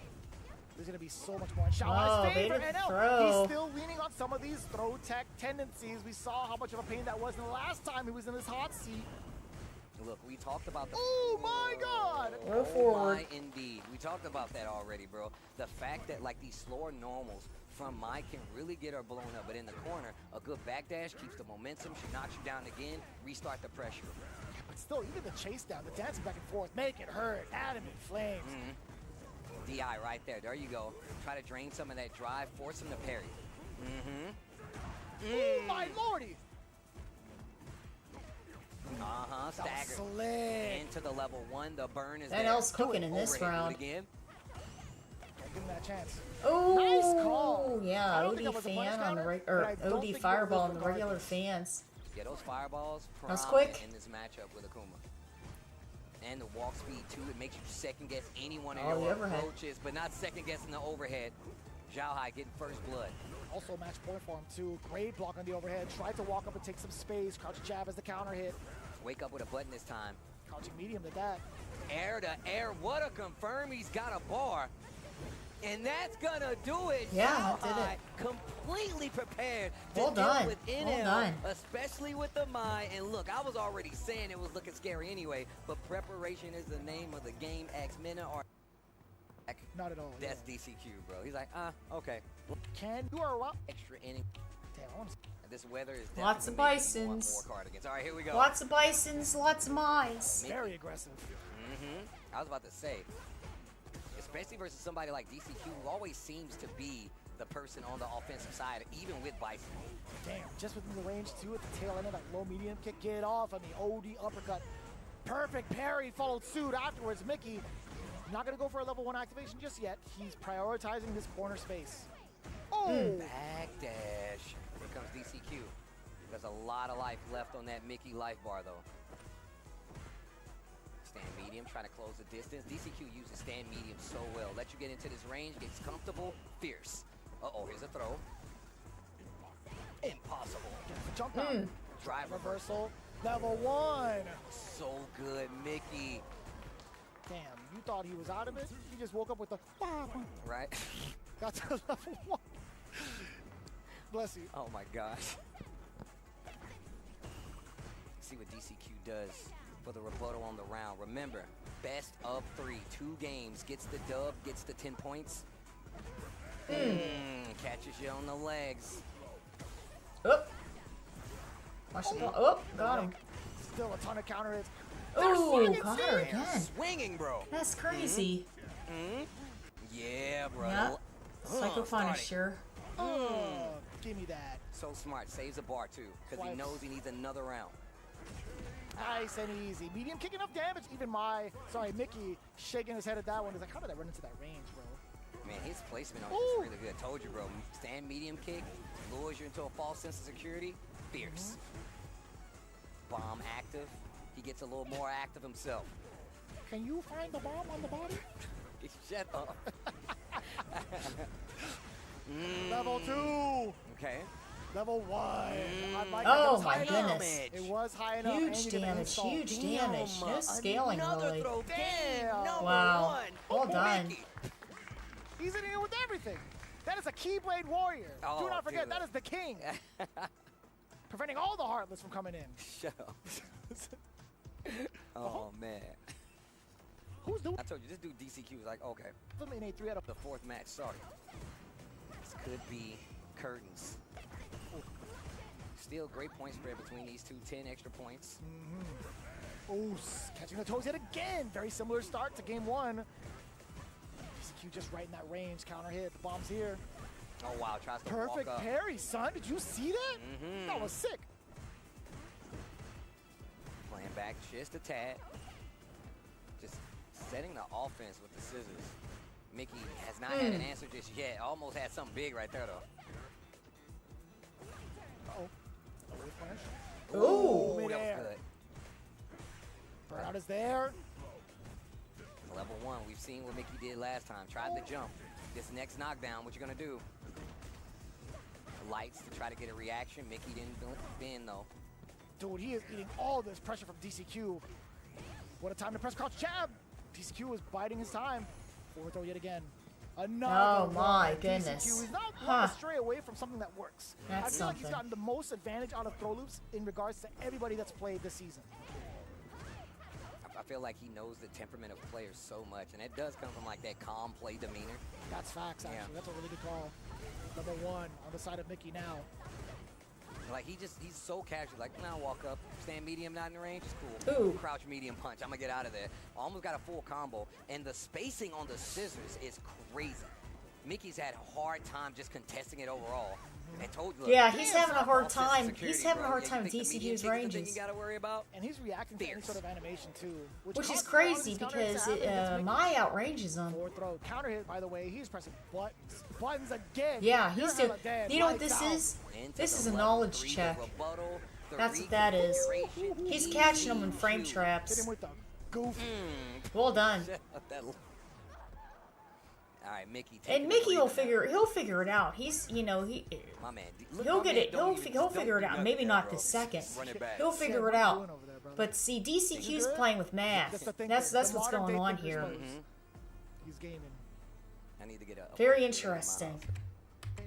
Speaker 3: There's gonna be so much more. And
Speaker 1: Oh,
Speaker 3: Xiaohai's favor
Speaker 1: baited
Speaker 3: NL.
Speaker 1: throw.
Speaker 3: He's still leaning on some of these throw tech tendencies. We saw how much of a pain that was the last time he was in this hot seat.
Speaker 2: Look, we talked about the.
Speaker 3: Oh my God!
Speaker 1: Go forward.
Speaker 2: My indeed. We talked about that already, bro. The fact that like these slower normals from Mai can really get her blown up, but in the corner, a good backdash keeps the momentum. She knocks you down again. Restart the pressure.
Speaker 3: But still, even the chase down, the dancing back and forth, make it hurt. Adamant flames.
Speaker 2: DI right there. There you go. Try to drain some of that drive. Force him to parry.
Speaker 3: Oh my lordy!
Speaker 2: Stagger.
Speaker 3: That was slick.
Speaker 2: Into the level 1. The burn is
Speaker 1: That
Speaker 2: there.
Speaker 1: L's cooking in this
Speaker 2: Overhead, do it
Speaker 1: round.
Speaker 2: again.
Speaker 3: Don't give him that chance.
Speaker 1: Oh,
Speaker 3: Nice call.
Speaker 1: yeah,
Speaker 3: I don't think
Speaker 1: OD
Speaker 3: that was a punish
Speaker 1: fan on the
Speaker 3: counter,
Speaker 1: right,
Speaker 3: but
Speaker 1: or
Speaker 3: I don't
Speaker 1: OD
Speaker 3: think it
Speaker 1: fireball
Speaker 3: was
Speaker 1: on the regular
Speaker 3: regardless.
Speaker 1: fans.
Speaker 2: Yeah, those fireballs
Speaker 1: was
Speaker 2: prominent
Speaker 1: quick.
Speaker 2: in this matchup with Akuma. And the walk speed too, it makes you second guess any one of
Speaker 1: Oh, the
Speaker 2: your
Speaker 1: overhead.
Speaker 2: approaches, but not second guessing the overhead. Zhao Hai getting first blood.
Speaker 3: Also match point for him too. Great block on the overhead. Tried to walk up and take some space. Crouch jab as the counter hit.
Speaker 2: Wake up with a button this time.
Speaker 3: Crouching medium to that.
Speaker 2: Air to air, what a confirm, he's got a bar. And that's gonna do it.
Speaker 1: Yeah,
Speaker 2: Zhao
Speaker 1: that did it.
Speaker 2: Hai completely prepared to
Speaker 1: Well
Speaker 2: deal
Speaker 1: done.
Speaker 2: with
Speaker 1: Well
Speaker 2: NL,
Speaker 1: done.
Speaker 2: especially with the Mai. And look, I was already saying it was looking scary anyway, but preparation is the name of the game. X-Mena are
Speaker 3: Not at all.
Speaker 2: that's DCQ, bro. He's like, okay.
Speaker 3: Can you are well.
Speaker 2: Extra inning.
Speaker 3: Damn, I want to.
Speaker 2: This weather is
Speaker 1: Lots of
Speaker 2: definitely making me want
Speaker 1: bisons.
Speaker 2: more cardigans. All right, here we go.
Speaker 1: Lots of bisons, lots of mice.
Speaker 3: Very aggressive.
Speaker 2: I was about to say, especially versus somebody like DCQ, who always seems to be the person on the offensive side, even with Bison.
Speaker 3: Damn, just within the range too at the tail end of that low medium kick. Get off on the OD uppercut. Perfect parry followed suit afterwards. Mickey not gonna go for a level 1 activation just yet. He's prioritizing his corner space. Oh!
Speaker 2: Backdash. Here comes DCQ. There's a lot of life left on that Mickey life bar, though. Stand medium, trying to close the distance. DCQ uses stand medium so well. Let you get into this range, gets comfortable, fierce. Uh-oh, here's a throw. Impossible.
Speaker 3: Jump out.
Speaker 2: Drive
Speaker 3: Reversal. Level 1.
Speaker 2: So good, Mickey.
Speaker 3: Damn, you thought he was out of it? He just woke up with the
Speaker 2: Right?
Speaker 3: got to level 1. Bless you.
Speaker 2: Oh my gosh. See what DCQ does for the rebuttal on the round. Remember, best of 3. 2 games. Gets the dub, gets the 10 points. Catches you on the legs.
Speaker 1: Oop. Watch the ball. Oop, got him.
Speaker 3: Still a ton of counter hits.
Speaker 1: Oh, got her again.
Speaker 2: Swinging, bro.
Speaker 1: That's crazy.
Speaker 2: Yeah, bro.
Speaker 1: Yeah. Psycho
Speaker 2: started.
Speaker 1: Punisher.
Speaker 3: Oh, give me that.
Speaker 2: So smart. Saves a bar, too, because he
Speaker 3: Twice.
Speaker 2: knows he needs another round.
Speaker 3: Nice and easy. Medium kick enough damage. Even Mickey shaking his head at that one. He's like, how did I run into that range, bro?
Speaker 2: Man, his placement on it
Speaker 3: Ooh.
Speaker 2: is really good. Told you, bro. Stand medium kick, lures you into a false sense of security. Fierce. Bomb active. He gets a little more active himself.
Speaker 3: Can you find the bomb on the body?
Speaker 2: Shut up.
Speaker 3: Level 2.
Speaker 2: Okay.
Speaker 3: Level 1. I like
Speaker 1: Oh
Speaker 3: that. It was
Speaker 1: my
Speaker 3: high
Speaker 1: goodness.
Speaker 3: enough. It was high enough.
Speaker 1: Huge
Speaker 3: and you did an
Speaker 1: damage,
Speaker 3: install.
Speaker 1: huge damage. No scaling,
Speaker 2: Another
Speaker 1: really.
Speaker 2: throw. Game
Speaker 3: Damn.
Speaker 2: number
Speaker 1: Wow.
Speaker 2: 1.
Speaker 1: Well done.
Speaker 2: Mickey.
Speaker 3: He's in here with everything. That is a Keyblade Warrior.
Speaker 2: Oh,
Speaker 3: Do not forget,
Speaker 2: dude.
Speaker 3: that is the king. Preventing all the Heartless from coming in.
Speaker 2: Shut up. Oh, man.
Speaker 3: Who's doing
Speaker 2: I told you, this dude DCQ was like, okay,
Speaker 3: them in a 3 out of
Speaker 2: the 4th match, sorry. This could be curtains. Still great point spread between these two, 10 extra points.
Speaker 3: Oh, catching the toes yet again. Very similar start to game 1. DCQ just right in that range. Counter hit. The bomb's here.
Speaker 2: Oh, wow, tries to
Speaker 3: Perfect
Speaker 2: walk up.
Speaker 3: parry, son. Did you see that? That was sick.
Speaker 2: Playing back just a tad. Just setting the offense with the scissors. Mickey has not had an answer just yet. Almost had something big right there, though.
Speaker 3: Uh-oh. Away flash.
Speaker 1: Ooh.
Speaker 2: That was
Speaker 3: Midair.
Speaker 2: good.
Speaker 3: Burnout is there.
Speaker 2: Level 1, we've seen what Mickey did last time. Tried the jump. This next knockdown, what you gonna do? Lights to try to get a reaction. Mickey didn't bend, though.
Speaker 3: Dude, he is eating all this pressure from DCQ. What a time to press crouch jab. DCQ is biding his time. Forward throw yet again. Another
Speaker 1: Oh my
Speaker 3: one.
Speaker 1: goodness.
Speaker 3: DCQ is not
Speaker 1: Huh.
Speaker 3: one to stray away from something that works.
Speaker 1: That's
Speaker 3: I feel like he's
Speaker 1: something.
Speaker 3: gotten the most advantage out of throw loops in regards to everybody that's played this season.
Speaker 2: I feel like he knows the temperament of players so much, and it does come from like that calm play demeanor.
Speaker 3: That's facts, actually.
Speaker 2: Yeah.
Speaker 3: That's a really good call. Number 1 on the side of Mickey now.
Speaker 2: Like he's so casual. Like, nah, walk up, stand medium, not in the range, it's cool.
Speaker 1: Ooh.
Speaker 2: Crouch medium punch. I'm gonna get out of there. Almost got a full combo, and the spacing on the scissors is crazy. Mickey's had a hard time just contesting it overall. I told you.
Speaker 1: Yeah, he's having a hard
Speaker 2: all sense of
Speaker 1: time.
Speaker 2: security,
Speaker 1: He's having a
Speaker 2: bro.
Speaker 1: hard
Speaker 2: Yeah,
Speaker 1: time
Speaker 2: you
Speaker 1: with
Speaker 2: think the medium
Speaker 1: DCQ's
Speaker 2: kick is the thing
Speaker 1: ranges.
Speaker 2: you gotta worry about.
Speaker 3: And he's reacting to any
Speaker 2: Fierce.
Speaker 3: sort of animation, too.
Speaker 1: Which is
Speaker 3: causes a lot of
Speaker 1: crazy
Speaker 3: these counter hits
Speaker 1: because
Speaker 3: to happen against Mickey.
Speaker 1: my outranges him.
Speaker 3: Forward throw. Counter hit, by the way. He's pressing buttons. Buttons again.
Speaker 1: Yeah,
Speaker 3: You're
Speaker 1: he's doing.
Speaker 3: hella dead.
Speaker 1: You know what
Speaker 3: Lights
Speaker 1: this
Speaker 3: out.
Speaker 1: is?
Speaker 2: Into
Speaker 1: This
Speaker 2: the
Speaker 1: is a
Speaker 2: level
Speaker 1: knowledge
Speaker 2: 3, the
Speaker 1: check.
Speaker 2: rebuttal, the
Speaker 1: That's what that is.
Speaker 2: reconfiguration,
Speaker 1: He's catching them in frame
Speaker 2: EQ.
Speaker 3: Hit
Speaker 1: traps.
Speaker 3: him with the goof.
Speaker 1: Well done.
Speaker 2: All right, Mickey.
Speaker 1: And Mickey will he'll figure it out. He's, you know,
Speaker 2: My man. Look,
Speaker 1: he'll
Speaker 2: my
Speaker 1: get
Speaker 2: man
Speaker 1: it.
Speaker 2: don't
Speaker 1: He'll
Speaker 2: even-
Speaker 1: he'll
Speaker 2: don't
Speaker 1: figure it
Speaker 2: do
Speaker 1: out.
Speaker 2: nothing
Speaker 1: Maybe
Speaker 2: there,
Speaker 1: not
Speaker 2: bro.
Speaker 1: this second.
Speaker 2: Run it back.
Speaker 1: He'll
Speaker 3: Sam,
Speaker 1: figure
Speaker 3: what
Speaker 1: it
Speaker 3: are you
Speaker 1: out.
Speaker 3: doing over there, brother?
Speaker 1: But see, DCQ's
Speaker 3: good?
Speaker 1: playing with math.
Speaker 3: That's the
Speaker 1: That's
Speaker 3: thinker, the
Speaker 1: what's
Speaker 3: modern
Speaker 1: going
Speaker 3: day
Speaker 1: on
Speaker 3: thinker's
Speaker 1: here.
Speaker 3: moves. He's gaming.
Speaker 2: I need to get a
Speaker 1: Very interesting.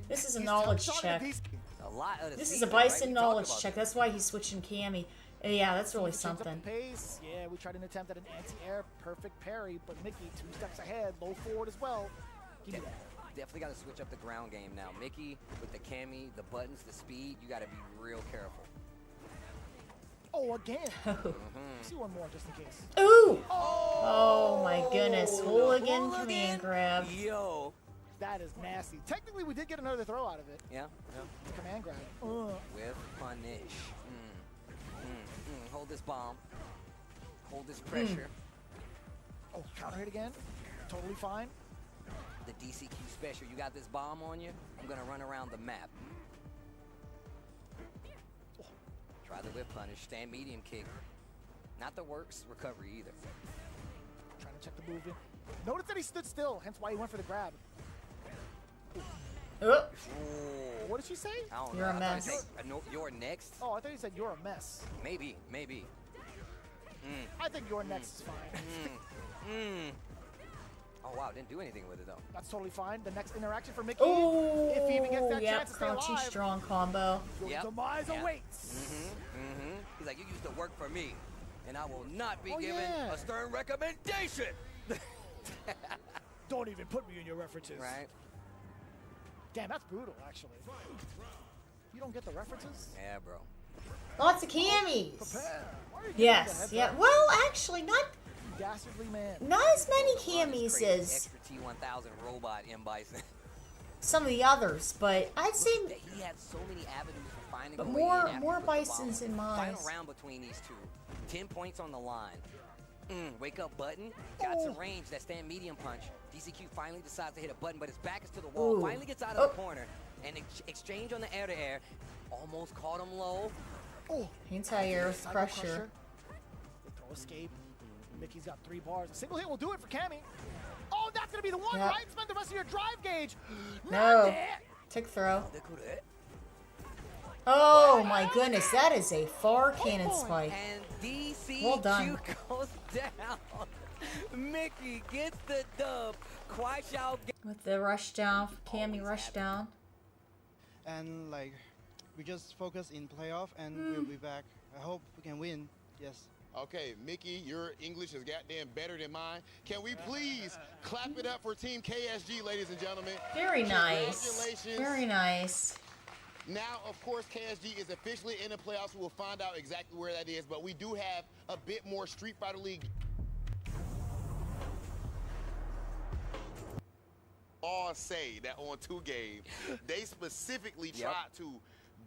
Speaker 1: This is a
Speaker 3: He's
Speaker 1: knowledge
Speaker 3: touched on
Speaker 1: check.
Speaker 3: it. He's-
Speaker 2: A lot of the
Speaker 1: This is a
Speaker 2: season, right?
Speaker 1: Bison
Speaker 2: We talked
Speaker 1: knowledge
Speaker 2: about
Speaker 1: check.
Speaker 2: that.
Speaker 1: That's why he's switching Cammy. Yeah, that's really
Speaker 3: Change up the
Speaker 1: something.
Speaker 3: pace. Yeah, we tried an attempt at an anti-air perfect parry, but Mickey 2 steps ahead, low forward as well. Give me that.
Speaker 2: Definitely got to switch up the ground game now. Mickey with the Cammy, the buttons, the speed. You got to be real careful.
Speaker 3: Oh, again. See one more just in case.
Speaker 1: Ooh! Oh my goodness. Hooligan command grab.
Speaker 2: Yo.
Speaker 3: That is nasty. Technically, we did get another throw out of it.
Speaker 2: Yeah.
Speaker 3: The command grab.
Speaker 2: With punish. Hold this bomb. Hold this pressure.
Speaker 3: Oh, counter hit again. Totally fine.
Speaker 2: The DCQ special. You got this bomb on you. I'm gonna run around the map. Try the whip punish. Stand medium kick. Not the works recovery either.
Speaker 3: Trying to check the movement. Notice that he stood still, hence why he went for the grab.
Speaker 1: Oh,
Speaker 3: What did she say?
Speaker 2: I don't
Speaker 1: You're
Speaker 2: know.
Speaker 1: a
Speaker 2: I thought you
Speaker 1: mess.
Speaker 2: said, you're next.
Speaker 3: Oh, I thought you said you're a mess.
Speaker 2: Maybe.
Speaker 3: I think your next is fine.
Speaker 2: Oh wow, didn't do anything with it though.
Speaker 3: That's totally fine. The next interaction for Mickey,
Speaker 1: oh,
Speaker 3: if he even gets that
Speaker 1: yep,
Speaker 3: chance to stay
Speaker 1: crunchy
Speaker 3: alive,
Speaker 1: strong combo.
Speaker 3: your
Speaker 2: Yep.
Speaker 3: demise
Speaker 2: Yep.
Speaker 3: awaits.
Speaker 2: He's like, you used to work for me, and I will not be
Speaker 3: Oh,
Speaker 2: given
Speaker 3: yeah.
Speaker 2: a stern recommendation.
Speaker 3: Don't even put me in your references.
Speaker 2: Right?
Speaker 3: Damn, that's brutal, actually. You don't get the references?
Speaker 2: Yeah, bro.
Speaker 1: Lots of cammies.
Speaker 3: Prepare. Why are you giving me the
Speaker 1: Yes,
Speaker 3: heads
Speaker 1: yeah.
Speaker 3: up,
Speaker 1: Well, actually,
Speaker 3: you dastardly man.
Speaker 1: not as many
Speaker 2: Ron is
Speaker 1: cammies
Speaker 2: crazy.
Speaker 1: as
Speaker 2: Extra T1000 robot M Bison.
Speaker 1: some of the others, but I'd say
Speaker 2: That he had so many avenues for finding
Speaker 1: But
Speaker 2: a way
Speaker 1: more-
Speaker 2: in after
Speaker 1: more
Speaker 2: he put the
Speaker 1: Bisons
Speaker 2: bomb.
Speaker 1: in mine.
Speaker 2: Final round between these two. 10 points on the line. Wake up button. Got some range. That stand medium punch. DCQ finally decides to hit a button, but his back is to the wall.
Speaker 1: Ooh.
Speaker 2: Finally gets out of the corner. And exchange on the air-to-air. Almost caught him low.
Speaker 3: Oh,
Speaker 1: anti-air
Speaker 3: Psycho
Speaker 1: crusher.
Speaker 3: The throw escape. Mickey's got 3 bars. A single hit will do it for Cammy. Oh, that's going to be the one,
Speaker 1: Yep.
Speaker 3: right? Spend the rest of your drive gauge.
Speaker 1: No.
Speaker 3: Not there.
Speaker 1: Tick throw.
Speaker 2: Look who that.
Speaker 1: Oh my goodness, that is a far cannon spike.
Speaker 2: And DCQ
Speaker 1: Well done.
Speaker 2: goes down. Mickey gets the dub. Kwai Xiao
Speaker 1: With the rush down, Cammy rush down.
Speaker 7: And like we just focus in playoff and we'll be back. I hope we can win. Yes.
Speaker 4: Okay, Mickey, your English is goddamn better than mine. Can we please clap it up for Team KSG, ladies and gentlemen?
Speaker 1: Very nice.
Speaker 4: Congratulations.
Speaker 1: Very nice.
Speaker 4: Now, of course, KSG is officially in the playoffs. We will find out exactly where that is, but we do have a bit more Street Fighter League. All say that on 2Game, they specifically
Speaker 2: Yep.
Speaker 4: tried to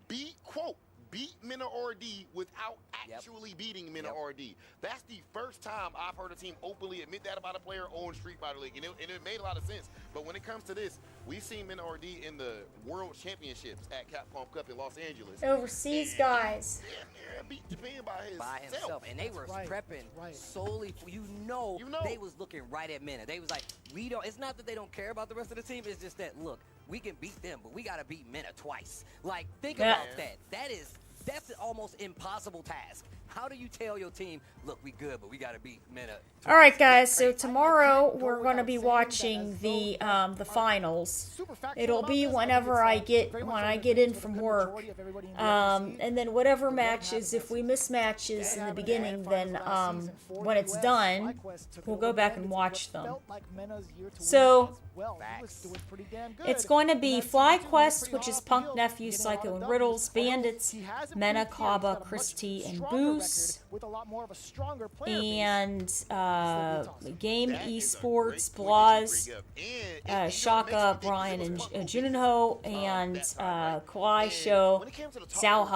Speaker 4: beat Minna RD without actually beating Minna RD. That's the first time I've heard a team openly admit that about a player on Street Fighter League, and it made a lot of sense. But when it comes to this, we've seen Minna RD in the World Championships at Capcom Cup in Los Angeles.
Speaker 1: Overseas guys.
Speaker 4: Yeah, beat Japan
Speaker 2: by himself, and they were
Speaker 3: right,
Speaker 2: prepping
Speaker 3: that's right.
Speaker 2: solely for you know they was looking right at Minna. They was like, we don't. It's not that they don't care about the rest of the team. It's just that look, we can beat them, but we gotta beat Minna twice. Like think
Speaker 1: Yeah.
Speaker 2: about that. That is That's an almost impossible task. How do you tell your team, look, we good, but we got to beat Meta?
Speaker 1: All right, guys. So tomorrow we're going to be watching the finals. It'll be whenever I get in from work. And then whatever matches, if we miss matches in the beginning, then when it's done, we'll go back and watch them. So it's going to be FlyQuest, which is Punk, Nephew, Psycho, and Riddles, Bandits, Mena, Kaba, Christie, and Boost, and Game Esports, Blaz, Shaka, Brian, and Juninho, and Kawhi Show, Zhao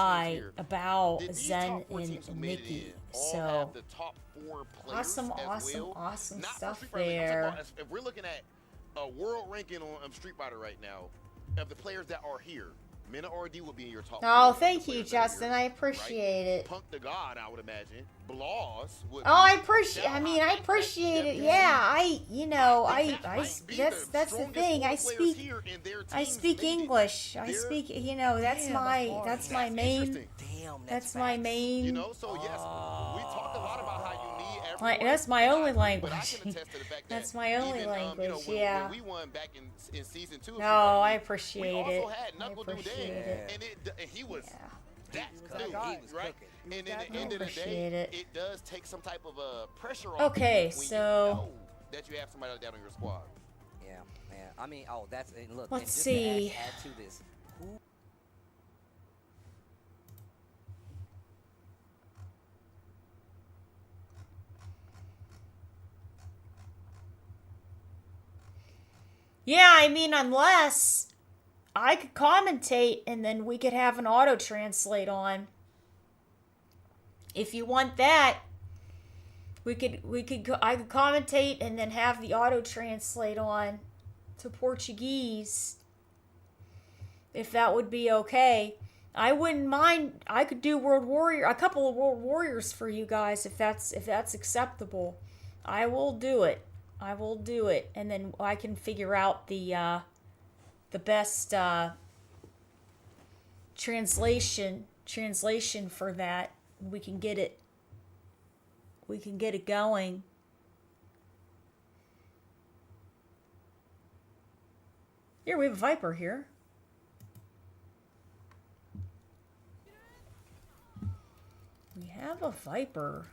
Speaker 1: Bao, Zen, and Nikki. So awesome stuff there.
Speaker 4: If we're looking at a world ranking on Street Fighter right now, of the players that are here, Mena RD will be in your top.
Speaker 1: Oh, thank you, Justin. I appreciate it.
Speaker 4: Punk the God, I would imagine. Blaz would.
Speaker 1: Oh, I appreciate it. Yeah, that's the thing. I speak English. I speak, that's my main. That's my main.
Speaker 4: You know, so yes, we talk a lot about how you need every.
Speaker 1: That's my only language.
Speaker 4: That's
Speaker 1: my only language. Yeah.
Speaker 4: When we won back in season 2.
Speaker 1: No, I appreciate it.
Speaker 4: We also had Knuckle Dude and he was.
Speaker 2: That's
Speaker 4: dude,
Speaker 2: he was
Speaker 4: right?
Speaker 2: cooking.
Speaker 4: And at the end of the day, it does take some type of pressure off.
Speaker 1: Okay,
Speaker 4: when
Speaker 1: so
Speaker 4: you know that you have somebody like that on your squad.
Speaker 2: Yeah, man. I mean, that's and look.
Speaker 1: Let's
Speaker 2: and just
Speaker 1: see.
Speaker 2: To add to this, who?
Speaker 1: Yeah, I mean, unless I could commentate and then we could have an auto translate on. If you want that, I could commentate and then have the auto translate on to Portuguese. If that would be okay. I wouldn't mind. I could do a couple of World Warriors for you guys if that's acceptable. I will do it. And then I can figure out the best translation for that. We can get it going. Here we have a Viper here. We have a Viper.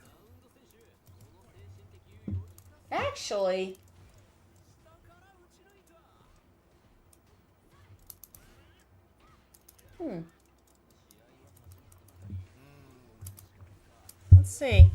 Speaker 1: Actually, let's see.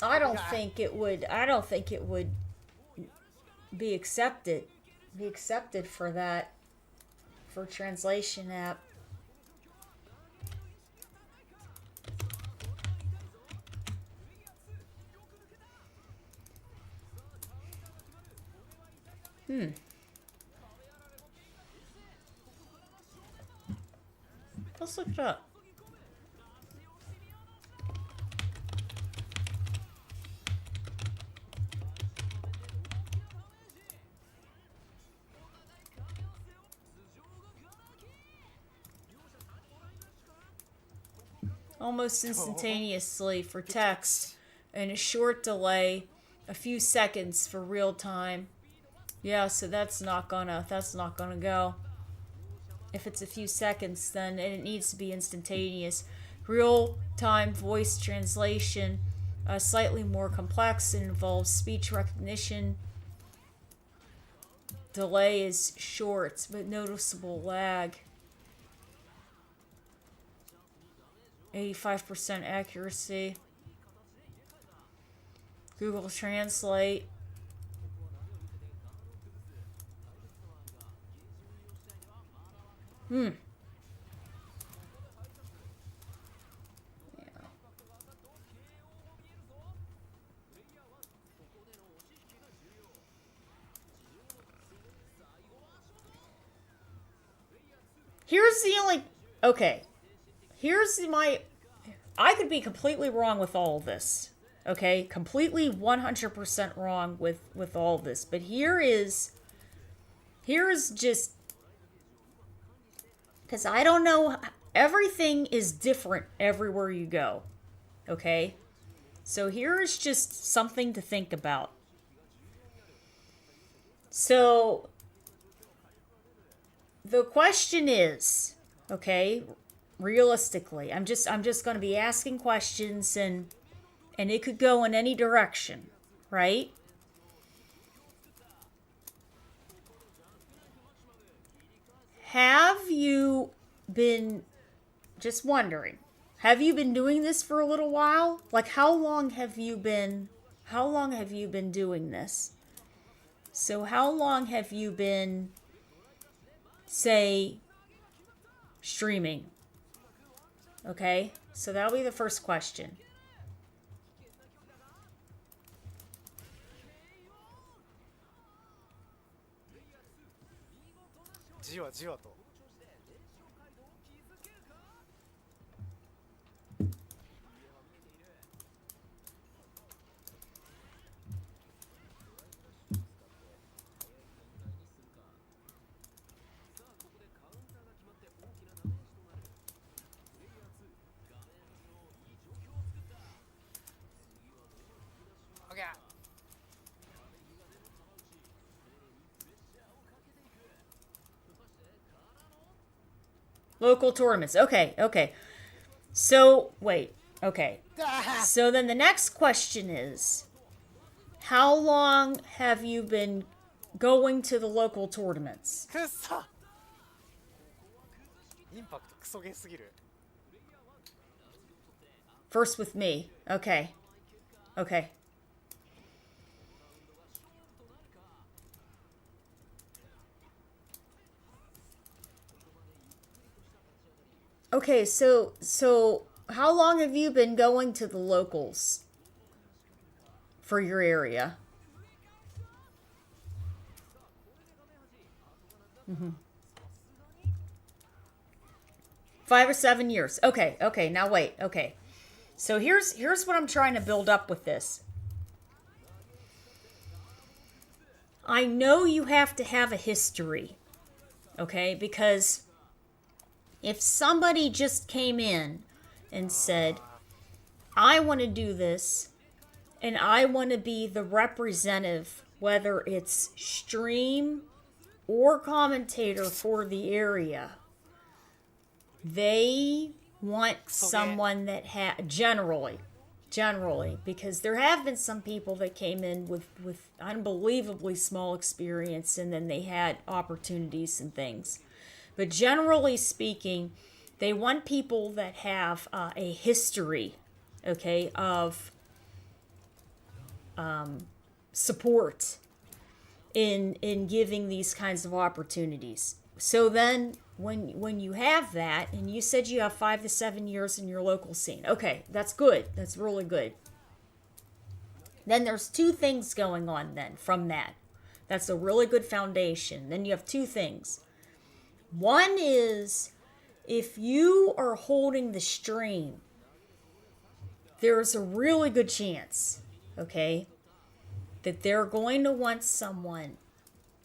Speaker 1: I don't think it would be accepted for that, for translation app. Let's look it up. Almost instantaneously for text, and a short delay, a few seconds for real time. Yeah, so that's not gonna go. If it's a few seconds, then it needs to be instantaneous. Real time voice translation, slightly more complex. It involves speech recognition. Delay is short, but noticeable lag. 85% accuracy. Google Translate. Yeah. Here's the only... Okay. Here's my... I could be completely wrong with all of this. Okay? Completely 100% wrong with all of this. But here's just... Because I don't know... Everything is different everywhere you go. Okay? So here is just something to think about. So... The question is, okay, realistically, I'm just going to be asking questions and it could go in any direction, right? Have you been, just wondering, have you been doing this for a little while? Like how long have you been doing this? So how long have you been, say, streaming? Okay, so that'll be the first question. Local tournaments. Okay. So, wait. Okay. So then the next question is, how long have you been going to the local tournaments? First with me. Okay. Okay, so how long have you been going to the locals for your area? 5 or 7 years. Okay. Now wait. Okay. So here's what I'm trying to build up with this. I know you have to have a history. Okay? Because if somebody just came in and said, I want to do this, and I want to be the representative, whether it's stream or commentator for the area, they want someone that generally, because there have been some people that came in with unbelievably small experience and then they had opportunities and things. But generally speaking, they want people that have a history, okay, of support in giving these kinds of opportunities. So then, when you have that, and you said you have 5 to 7 years in your local scene, okay, that's good. That's really good. Then there's 2 things going on then from that. That's a really good foundation. Then you have 2 things. One is, if you are holding the stream, there's a really good chance, okay, that they're going to want someone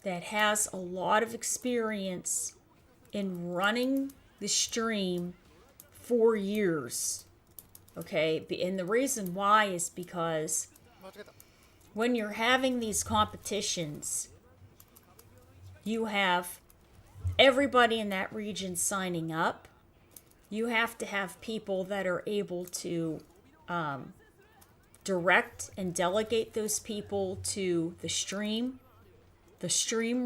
Speaker 1: that has a lot of experience in running the stream for years, okay? And the reason why is because when you're having these competitions, you have everybody in that region signing up. You have to have people that are able to direct and delegate those people to the stream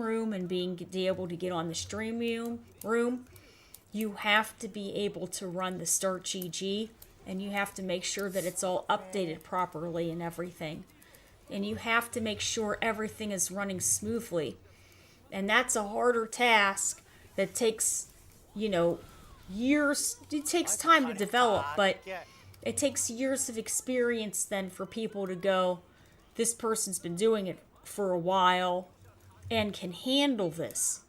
Speaker 1: room, and be able to get on the stream room. You have to be able to run the Start GG, and you have to make sure that it's all updated properly and everything. And you have to make sure everything is running smoothly. And that's a harder task that takes you know, years. It takes time to develop, but it takes years of experience then for people to go, this person's been doing it for a while and can handle this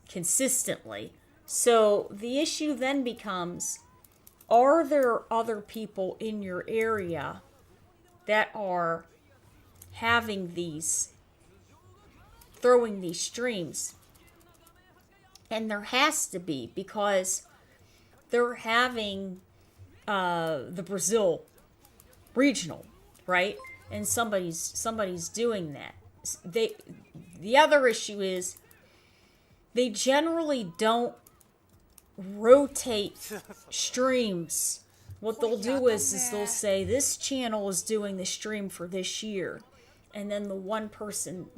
Speaker 1: consistently. So the issue then becomes, are there other people in your area that are having these, throwing these streams? And there has to be, because they're having the Brazil regional, right? And somebody's doing that. The other issue is they generally don't rotate streams. What they'll do is they'll say this channel is doing the stream for this year, and then the one person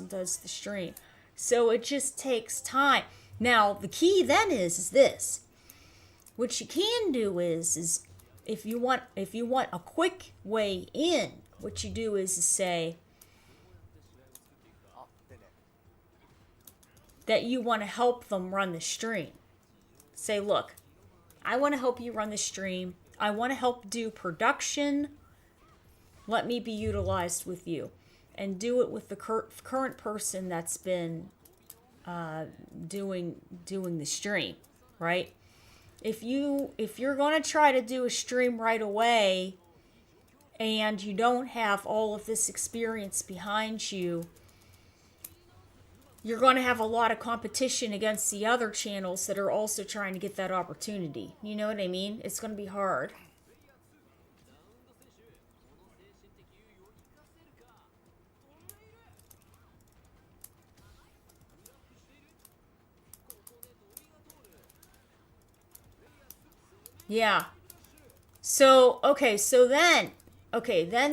Speaker 1: does the stream. So it just takes time. Now the key then is this. What you can do is if you want a quick way in, what you do is say that you want to help them run the stream. Say, look, I want to help you run the stream. I want to help do production. Let me be utilized with you. And do it with the current person that's been doing the stream, right? If you're going to try to do a stream right away and you don't have all of this experience behind you, you're going to have a lot of competition against the other channels that are also trying to get that opportunity. You know what I mean? It's going to be hard. Yeah. So, then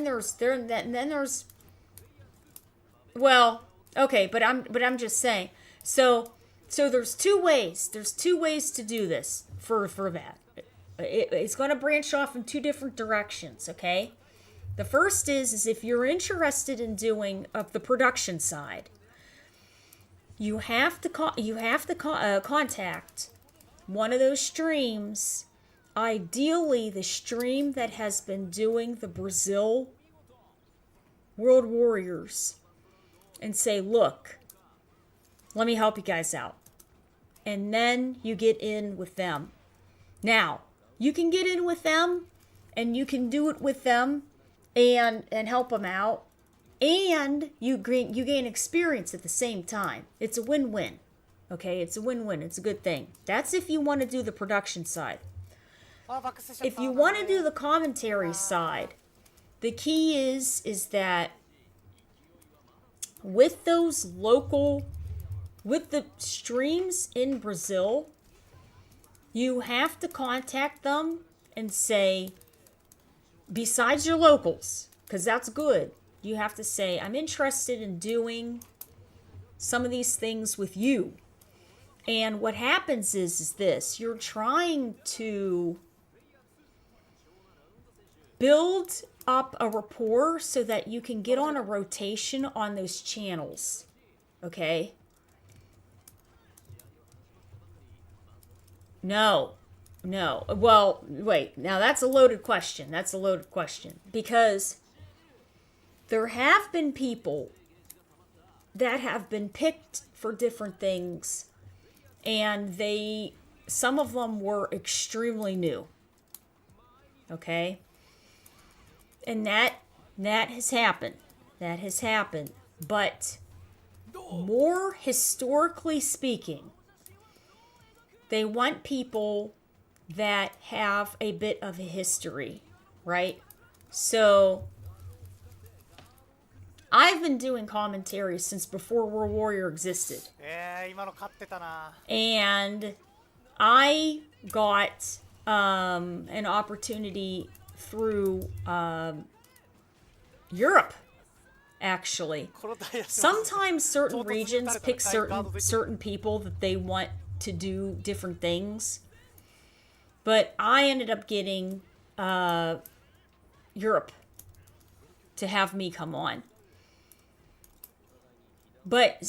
Speaker 1: there's well, okay, but I'm just saying. So there's two ways. There's two ways to do this for that. It's going to branch off in two different directions, okay? The first is if you're interested in doing the production side, you have to contact one of those streams. Ideally, the stream that has been doing the Brazil World Warriors, and say, look, let me help you guys out. And then you get in with them. Now, you can get in with them, and you can do it with them, and help them out, and you gain experience at the same time. It's a win-win. Okay, it's a win-win. It's a good thing. That's if you want to do the production side. If you want to do the commentary side, the key is that with the streams in Brazil, you have to contact them and say, besides your locals, because that's good, you have to say, I'm interested in doing some of these things with you. And what happens is this, you're trying to build up a rapport so that you can get on a rotation on those channels, okay? No. Well, wait. Now that's a loaded question. Because there have been people that have been picked for different things, and some of them were extremely new, okay? And that has happened. But more historically speaking, they want people that have a bit of a history, right? So I've been doing commentary since before World Warrior existed. And I got an opportunity through Europe, actually. Sometimes certain regions pick certain people that they want to do different things, but I ended up getting Europe to have me come on. But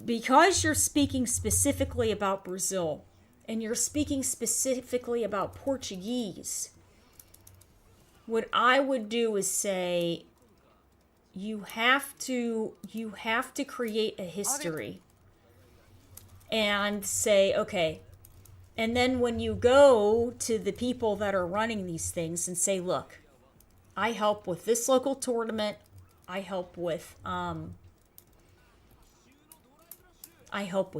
Speaker 1: because you're speaking specifically about Brazil, and you're speaking specifically about Portuguese, what I would do is say you have to create a history and say, okay, and then when you go to the people that are running these things and say, look, I help with this local tournament, I help with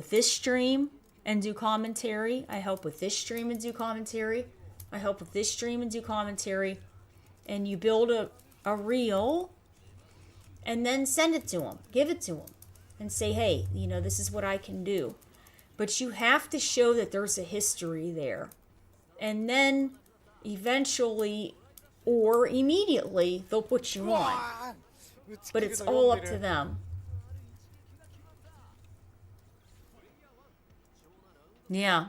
Speaker 1: this stream and do commentary, I help with this stream and do commentary, I help with this stream and do commentary, and you build a reel and then send it to them, give it to them, and say, hey, you know, this is what I can do. But you have to show that there's a history there. And then eventually or immediately they'll put you on. But it's all up to them. Yeah.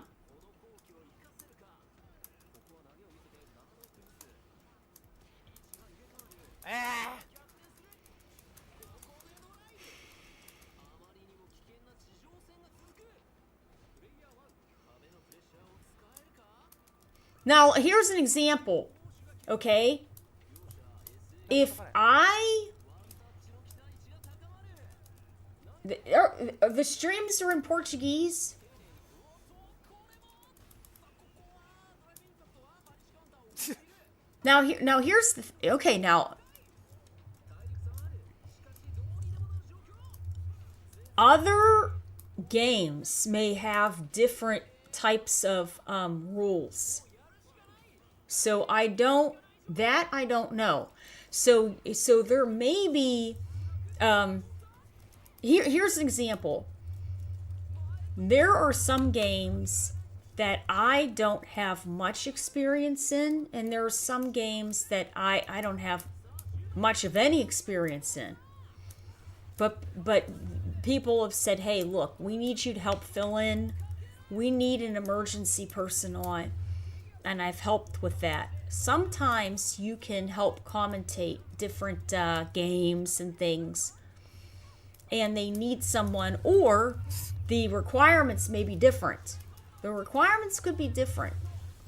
Speaker 1: Now, here's an example, okay? If the streams are in Portuguese. Now here's the okay, now other games may have different types of rules. So I don't know. So there may be here's an example. There are some games that I don't have much experience in, and there are some games that I don't have much of any experience in. But people have said, hey, look, we need you to help fill in. We need an emergency person on. And I've helped with that. Sometimes you can help commentate different games and things, and they need someone, or the requirements may be different. The requirements could be different.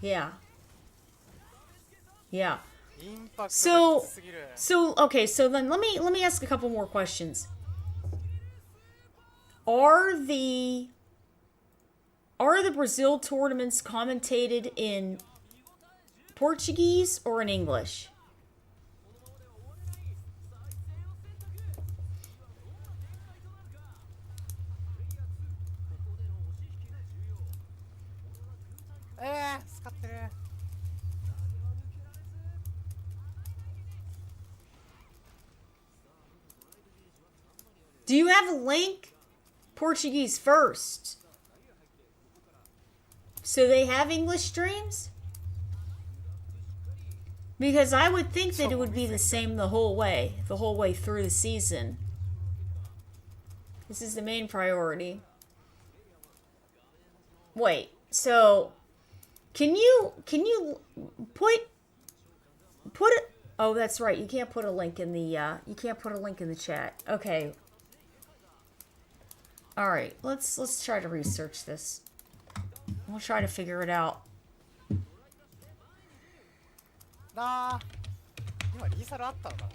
Speaker 1: Yeah. Yeah. So okay, so then let me ask a couple more questions. Are the Brazil tournaments commentated in Portuguese or in English? Do you have a link? Portuguese first. So they have English streams? Because I would think that it would be the same the whole way through the season. This is the main priority. Wait, so can you put it? Oh, that's right. You can't put a link in the chat. Okay. All right. Let's try to research this. We'll try to figure it out.
Speaker 3: なあ今リーサルあったのかな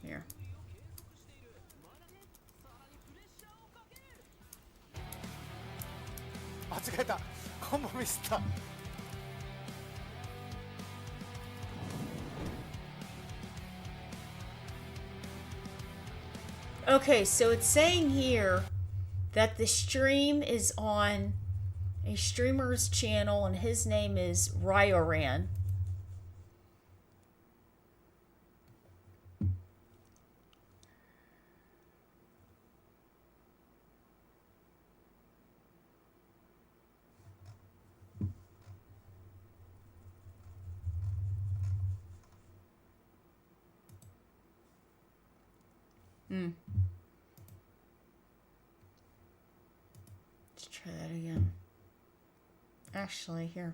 Speaker 1: Here.
Speaker 3: 間違えたコンボミスった
Speaker 1: Okay, so it's saying here that the stream is on a streamer's channel and his name is Ryoran. Let's try that again. Actually, here.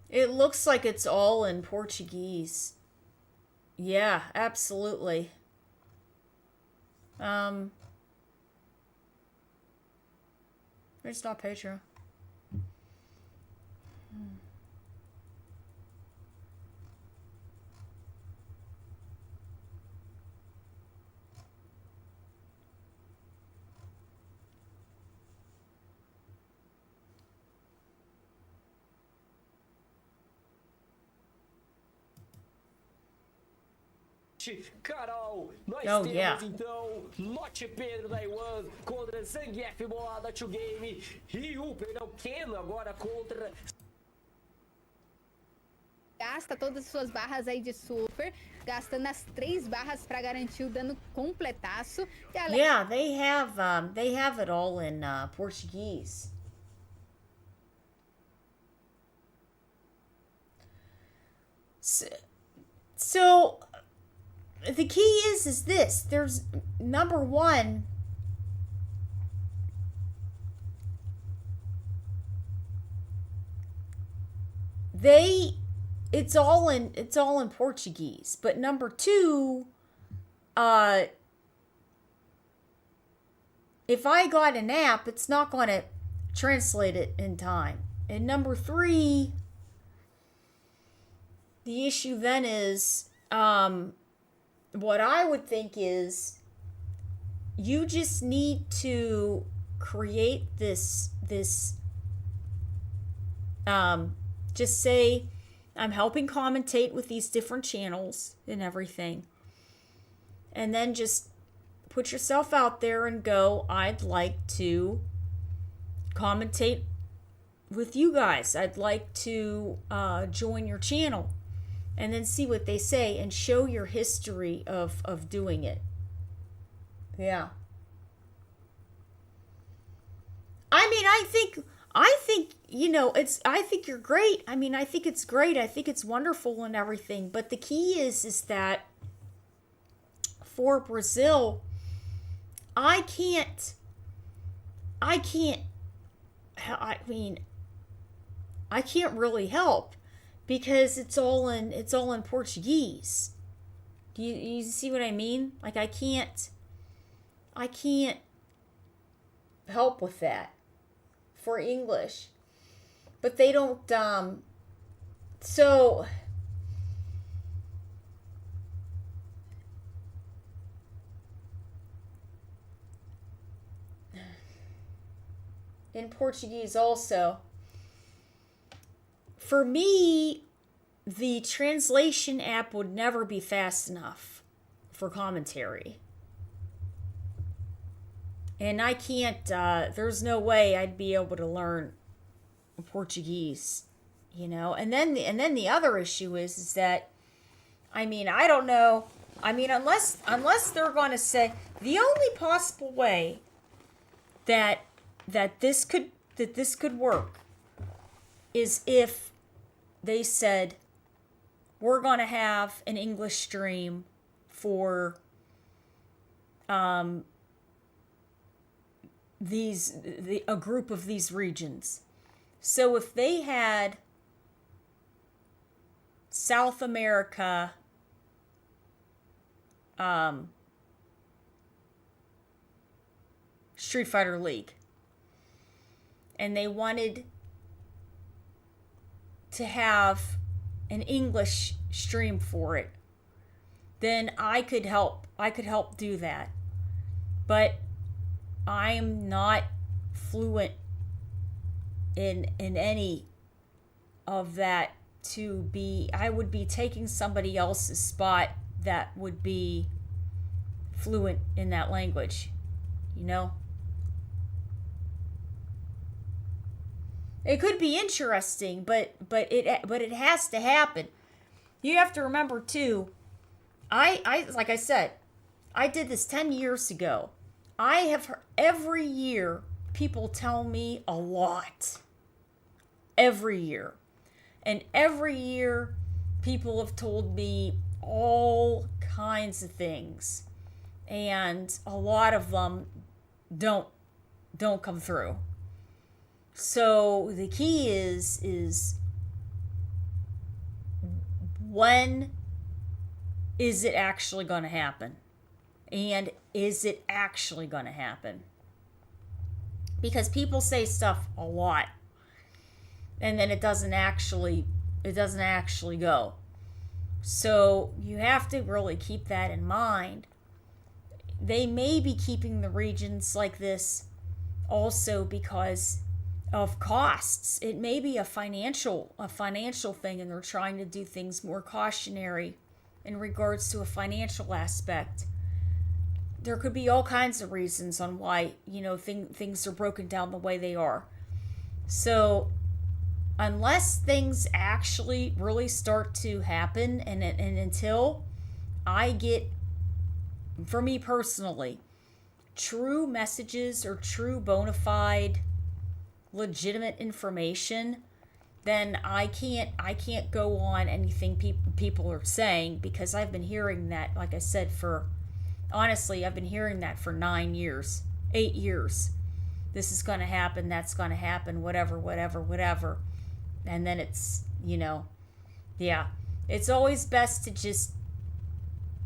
Speaker 1: It looks like it's all in Portuguese. Yeah, absolutely. It's not Pedro.
Speaker 8: Carol, nós
Speaker 1: Oh,
Speaker 8: temos
Speaker 1: yeah.
Speaker 8: então Lote Pedro da Iwan contra Zangief Moada 2 Game, Ryu, perdão, Keno agora contra
Speaker 9: Gasta todas as suas barras aí de super, gastando as 3 barras para garantir o dano completaço. E além
Speaker 1: Yeah, they have it all in Portuguese. So the key is this. There's number one. It's all in Portuguese. But number two, if I got an app, it's not going to translate it in time. And number three, the issue then is, what I would think is, you just need to create this, just say, I'm helping commentate with these different channels and everything. And then just put yourself out there and go, I'd like to commentate with you guys. I'd like to join your channel. And then see what they say and show your history of doing it. Yeah. I mean, I think, you know, I think you're great. I mean, I think it's great. I think it's wonderful and everything. But the key is that for Brazil, I can't really help because it's all in Portuguese. Do you see what I mean? Like I can't help with that for English. But they don't so in Portuguese also. For me, the translation app would never be fast enough for commentary. And I can't, there's no way I'd be able to learn Portuguese, you know? And then the other issue is that, I mean, I don't know. I mean, unless they're going to say, the only possible way that this could work is if they said, we're going to have an English stream for a group of these regions. So if they had South America, Street Fighter League, and they wanted to have an English stream for it, then I could help do that. But I am not fluent in any of that to be, I would be taking somebody else's spot that would be fluent in that language, you know? It could be interesting, but it has to happen. You have to remember too, I like I said, I did this 10 years ago. I have heard, every year people tell me a lot. Every year. And every year, people have told me all kinds of things. And a lot of them don't come through. So the key is when is it actually going to happen? And is it actually going to happen? Because people say stuff a lot, and then it doesn't actually go. So you have to really keep that in mind. They may be keeping the regions like this also because of costs. It may be a financial thing, and they're trying to do things more cautionary in regards to a financial aspect. There could be all kinds of reasons on why, things are broken down the way they are. So unless things actually really start to happen, and until I get, for me personally, true messages or true bona fide legitimate information, then I can't go on anything people are saying, because I've been hearing that, like I said, I've been hearing that for 9 years, 8 years. This is going to happen, that's going to happen, whatever. And then it's, it's always best to just,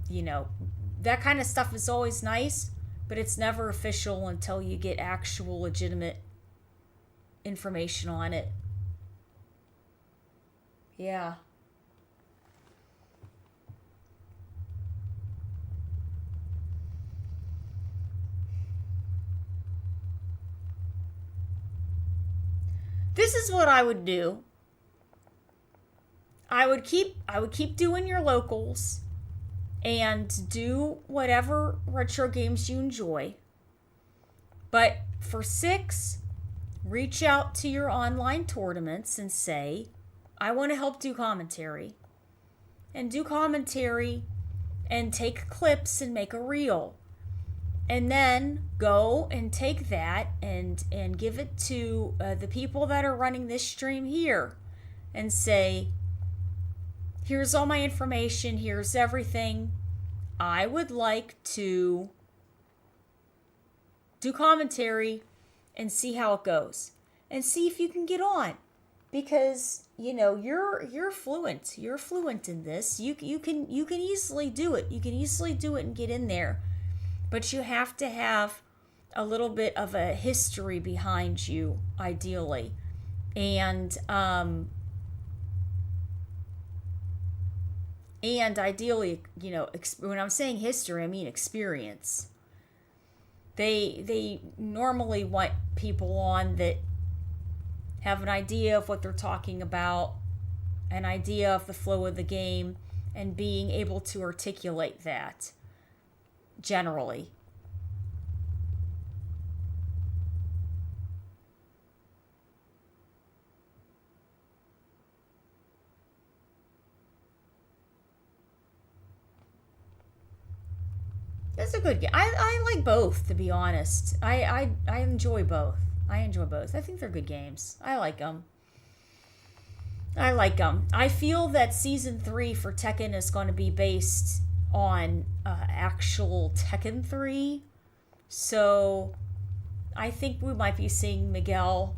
Speaker 1: that kind of stuff is always nice, but it's never official until you get actual legitimate information on it. Yeah. This is what I would do. I would keep doing your locals and do whatever retro games you enjoy. But for 6, reach out to your online tournaments and say, I want to help do commentary. And do commentary and take clips and make a reel. And then go and take that and give it to the people that are running this stream here and say, here's all my information, here's everything. I would like to do commentary and see how it goes. And see if you can get on. Because, you're fluent. You're fluent in this. You can easily do it. You can easily do it and get in there. But you have to have a little bit of a history behind you, ideally. And ideally, when I'm saying history, I mean experience. They normally want people on that have an idea of what they're talking about, an idea of the flow of the game, and being able to articulate that. Generally. It's a good game. I like both, to be honest. I enjoy both. I think they're good games. I like them. I feel that Season 3 for Tekken is going to be based on actual Tekken 3. So I think we might be seeing Miguel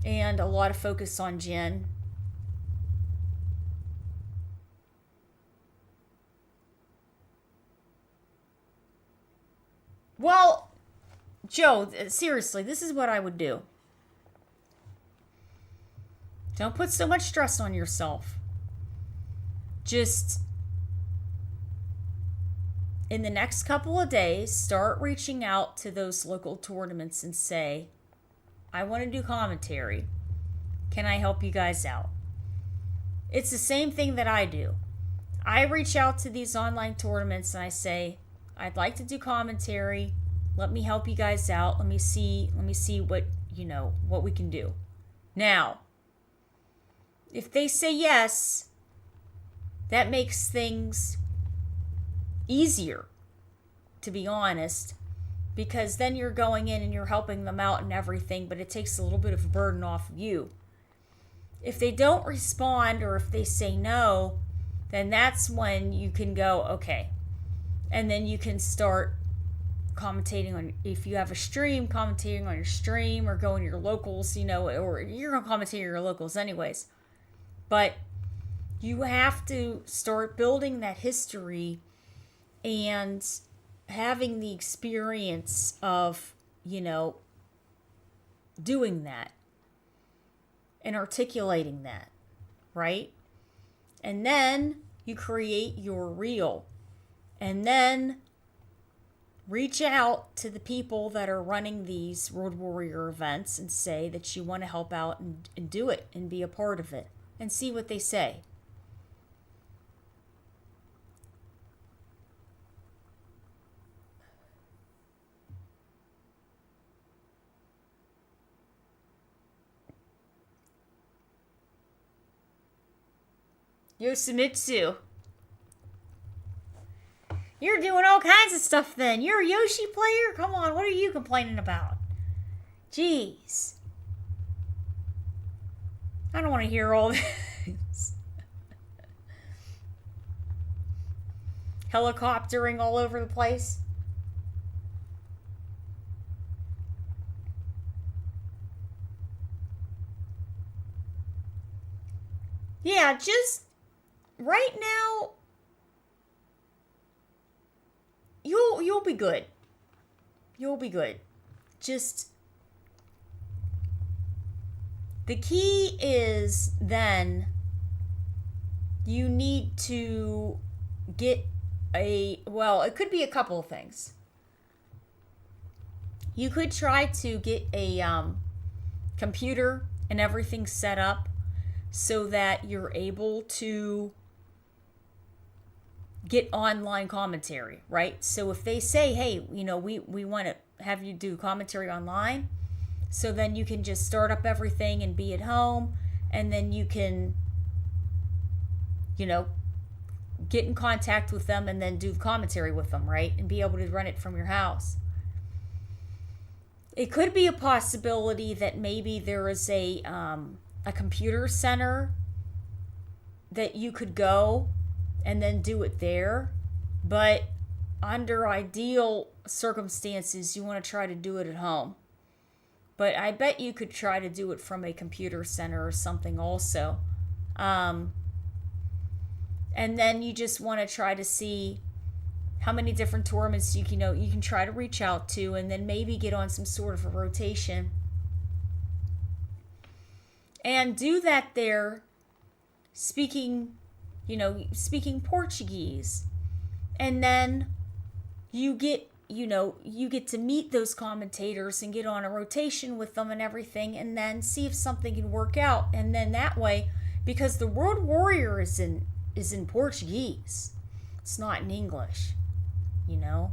Speaker 1: and a lot of focus on Jin. Well, Joe, seriously, this is what I would do. Don't put so much stress on yourself. Just, in the next couple of days, start reaching out to those local tournaments and say, I want to do commentary. Can I help you guys out? It's the same thing that I do. I reach out to these online tournaments and I say, I'd like to do commentary. Let me help you guys out. Let me see what, what we can do. Now, if they say yes, that makes things easier, to be honest, because then you're going in and you're helping them out and everything, but it takes a little bit of a burden off of you. If they don't respond or if they say no, then that's when you can go, okay. And then you can start commentating on, if you have a stream, commentating on your stream, or going to your locals, you know, or you're going to commentate on your locals anyways. But you have to start building that history and having the experience of, you know, doing that and articulating that, right? And then you create your reel, and then reach out to the people that are running these Road Warrior events and say that you want to help out and do it and be a part of it and see what they say. Yoshimitsu. You're doing all kinds of stuff then. You're a Yoshi player? Come on, what are you complaining about? Jeez. I don't want to hear all this. Helicoptering all over the place. Yeah, just right now, you'll be good. You'll be good. Just the key is then you need to get well, it could be a couple of things. You could try to get a computer and everything set up so that you're able to get online commentary, right? So if they say, hey, you know, we want to have you do commentary online, so then you can just start up everything and be at home, and then you can, you know, get in contact with them and then do the commentary with them, right? And be able to run it from your house. It could be a possibility that maybe there is a computer center that you could go and then do it there. But under ideal circumstances, you want to try to do it at home. But I bet you could try to do it from a computer center or something also. And then you just want to try to see how many different tournaments you can try to reach out to, and then maybe get on some sort of a rotation. And do that there, speaking Portuguese. And then you get to meet those commentators and get on a rotation with them and everything, and then see if something can work out. And then that way, because the Road Warrior is in Portuguese, it's not in English, you know.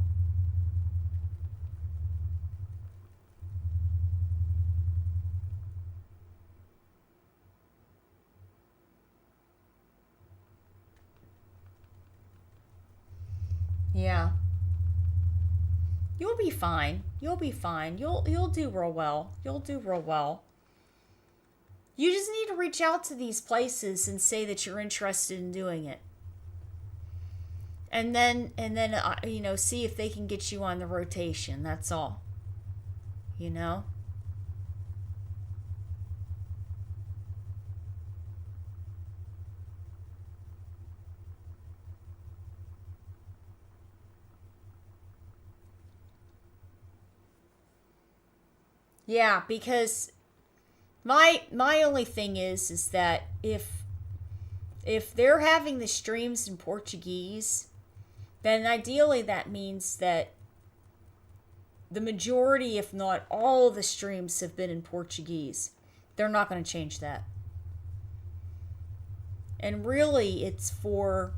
Speaker 1: Yeah. You'll be fine. You'll be fine. You'll do real well. You'll do real well. You just need to reach out to these places and say that you're interested in doing it. And then see if they can get you on the rotation. That's all. You know? Yeah, because my only thing is that if they're having the streams in Portuguese, then ideally that means that the majority, if not all, of the streams have been in Portuguese. They're not going to change that. And really, it's for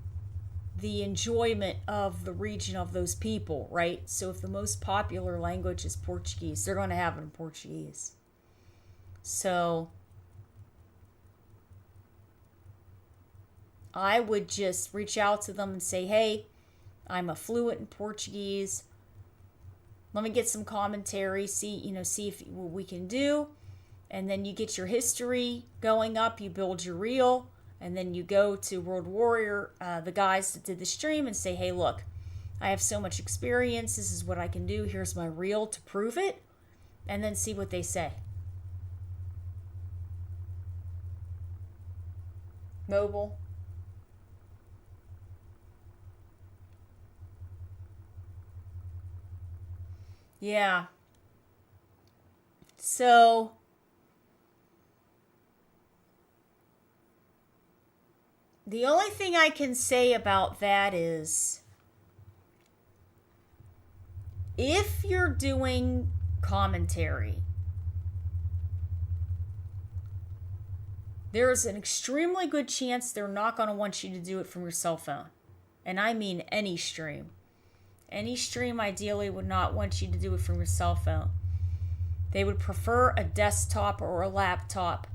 Speaker 1: the enjoyment of the region of those people, right? So if the most popular language is Portuguese, they're going to have it in Portuguese. So I would just reach out to them and say, hey, I'm a fluent in Portuguese. Let me get some commentary, see if what we can do. and then you get your history going up, you build your reel, and then you go to World Warrior, the guys that did the stream, and say, hey, look, I have so much experience, this is what I can do, here's my reel to prove it, and then see what they say. Mobile. Yeah. So the only thing I can say about that is if you're doing commentary, there's an extremely good chance they're not going to want you to do it from your cell phone. And I mean any stream. Any stream ideally would not want you to do it from your cell phone. They would prefer a desktop or a laptop.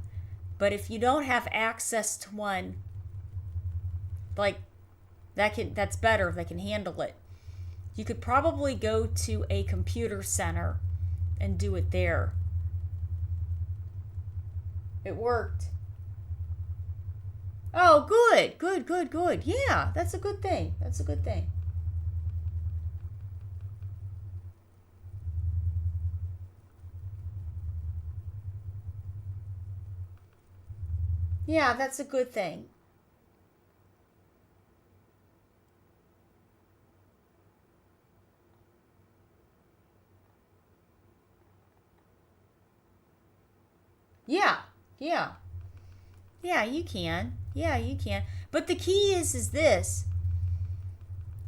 Speaker 1: But if you don't have access to one, like that's better if they can handle it. You could probably go to a computer center and do it there. It worked. Oh, good. Yeah, that's a good thing. That's a good thing. Yeah, that's a good thing. Yeah. Yeah, you can. Yeah, you can. But the key is this.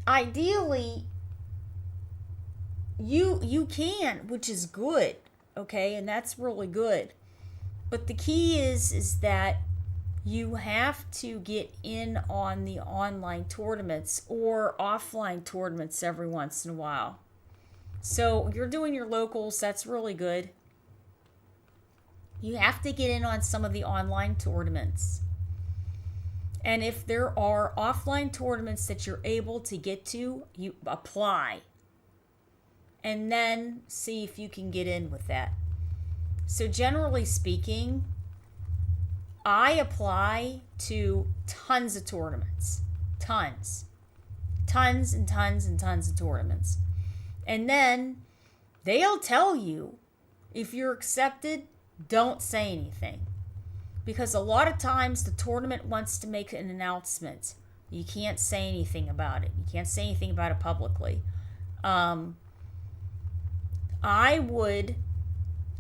Speaker 1: Ideally, you can, which is good, okay? And that's really good. But the key is that you have to get in on the online tournaments or offline tournaments every once in a while. So you're doing your locals, that's really good. You have to get in on some of the online tournaments. And if there are offline tournaments that you're able to get to, you apply. And then see if you can get in with that. So generally speaking, I apply to tons of tournaments. Tons and tons of tournaments. And then they'll tell you if you're accepted, don't say anything. Because a lot of times the tournament wants to make an announcement. You can't say anything about it. You can't say anything about it publicly. I would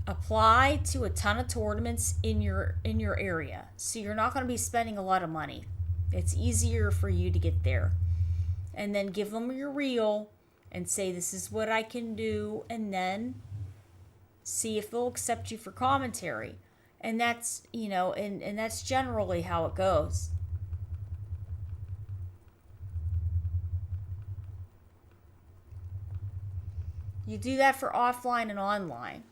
Speaker 1: apply to a ton of tournaments in your area. So you're not going to be spending a lot of money. It's easier for you to get there. And then give them your reel and say, this is what I can do, and then see if they'll accept you for commentary. And that's, and that's generally how it goes. You do that for offline and online.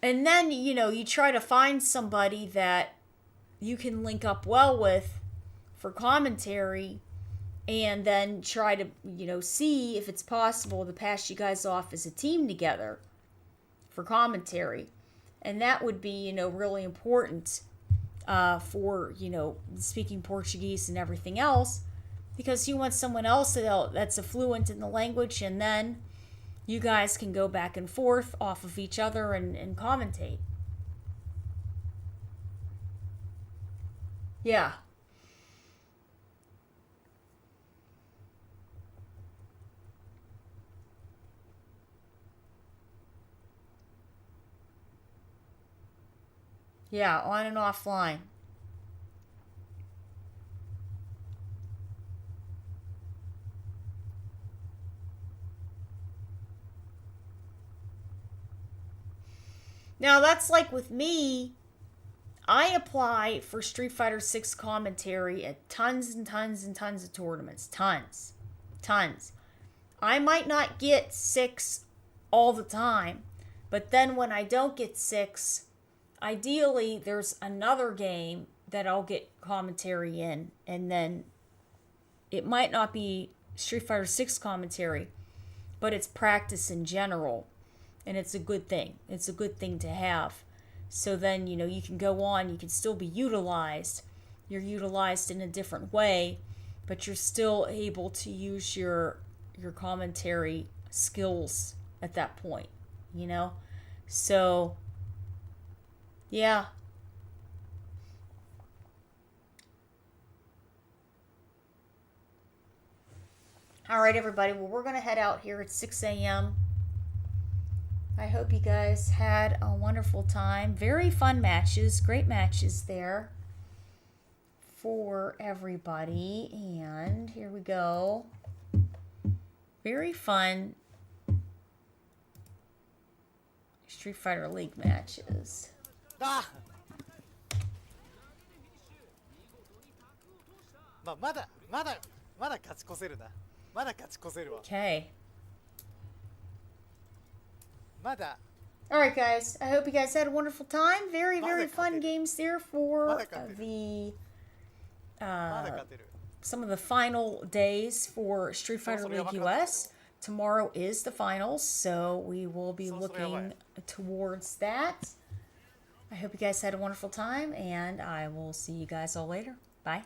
Speaker 1: And then, you try to find somebody that you can link up well with for commentary, and then try to, see if it's possible to pass you guys off as a team together for commentary. And that would be, really important for, speaking Portuguese and everything else, because you want someone else that's fluent in the language, and then you guys can go back and forth off of each other and commentate. Yeah. Yeah, on and offline. Now, that's like with me, I apply for Street Fighter 6 commentary at tons and tons and tons of tournaments. Tons. I might not get 6 all the time, but then when I don't get 6, ideally there's another game that I'll get commentary in, and then it might not be Street Fighter 6 commentary, but it's practice in general, and it's a good thing. It's a good thing to have. So then, you know, you can go on, you can still be utilized. You're utilized in a different way, but you're still able to use your commentary skills at that point, you know? So, yeah. All right, everybody. Well, we're going to head out here at 6 a.m. I hope you guys had a wonderful time. Very fun matches. Great matches there for everybody. And here we go. Very fun Street Fighter League matches.
Speaker 3: Ah! まだ勝ち越せるな。まだ勝ち越せるわ。
Speaker 1: Okay.
Speaker 3: まだ。
Speaker 1: All right, guys. I hope you guys had a wonderful time. Very, very fun games there for the some of the final days for Street Fighter League US. Tomorrow is the finals, so we will be looking towards that. I hope you guys had a wonderful time, and I will see you guys all later. Bye.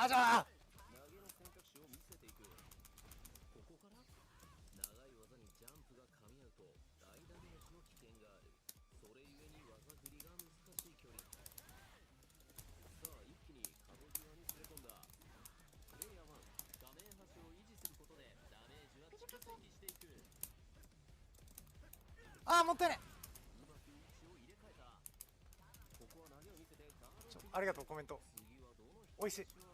Speaker 3: Aja! Ah, もったいない。ありがとうコメント。おいしい。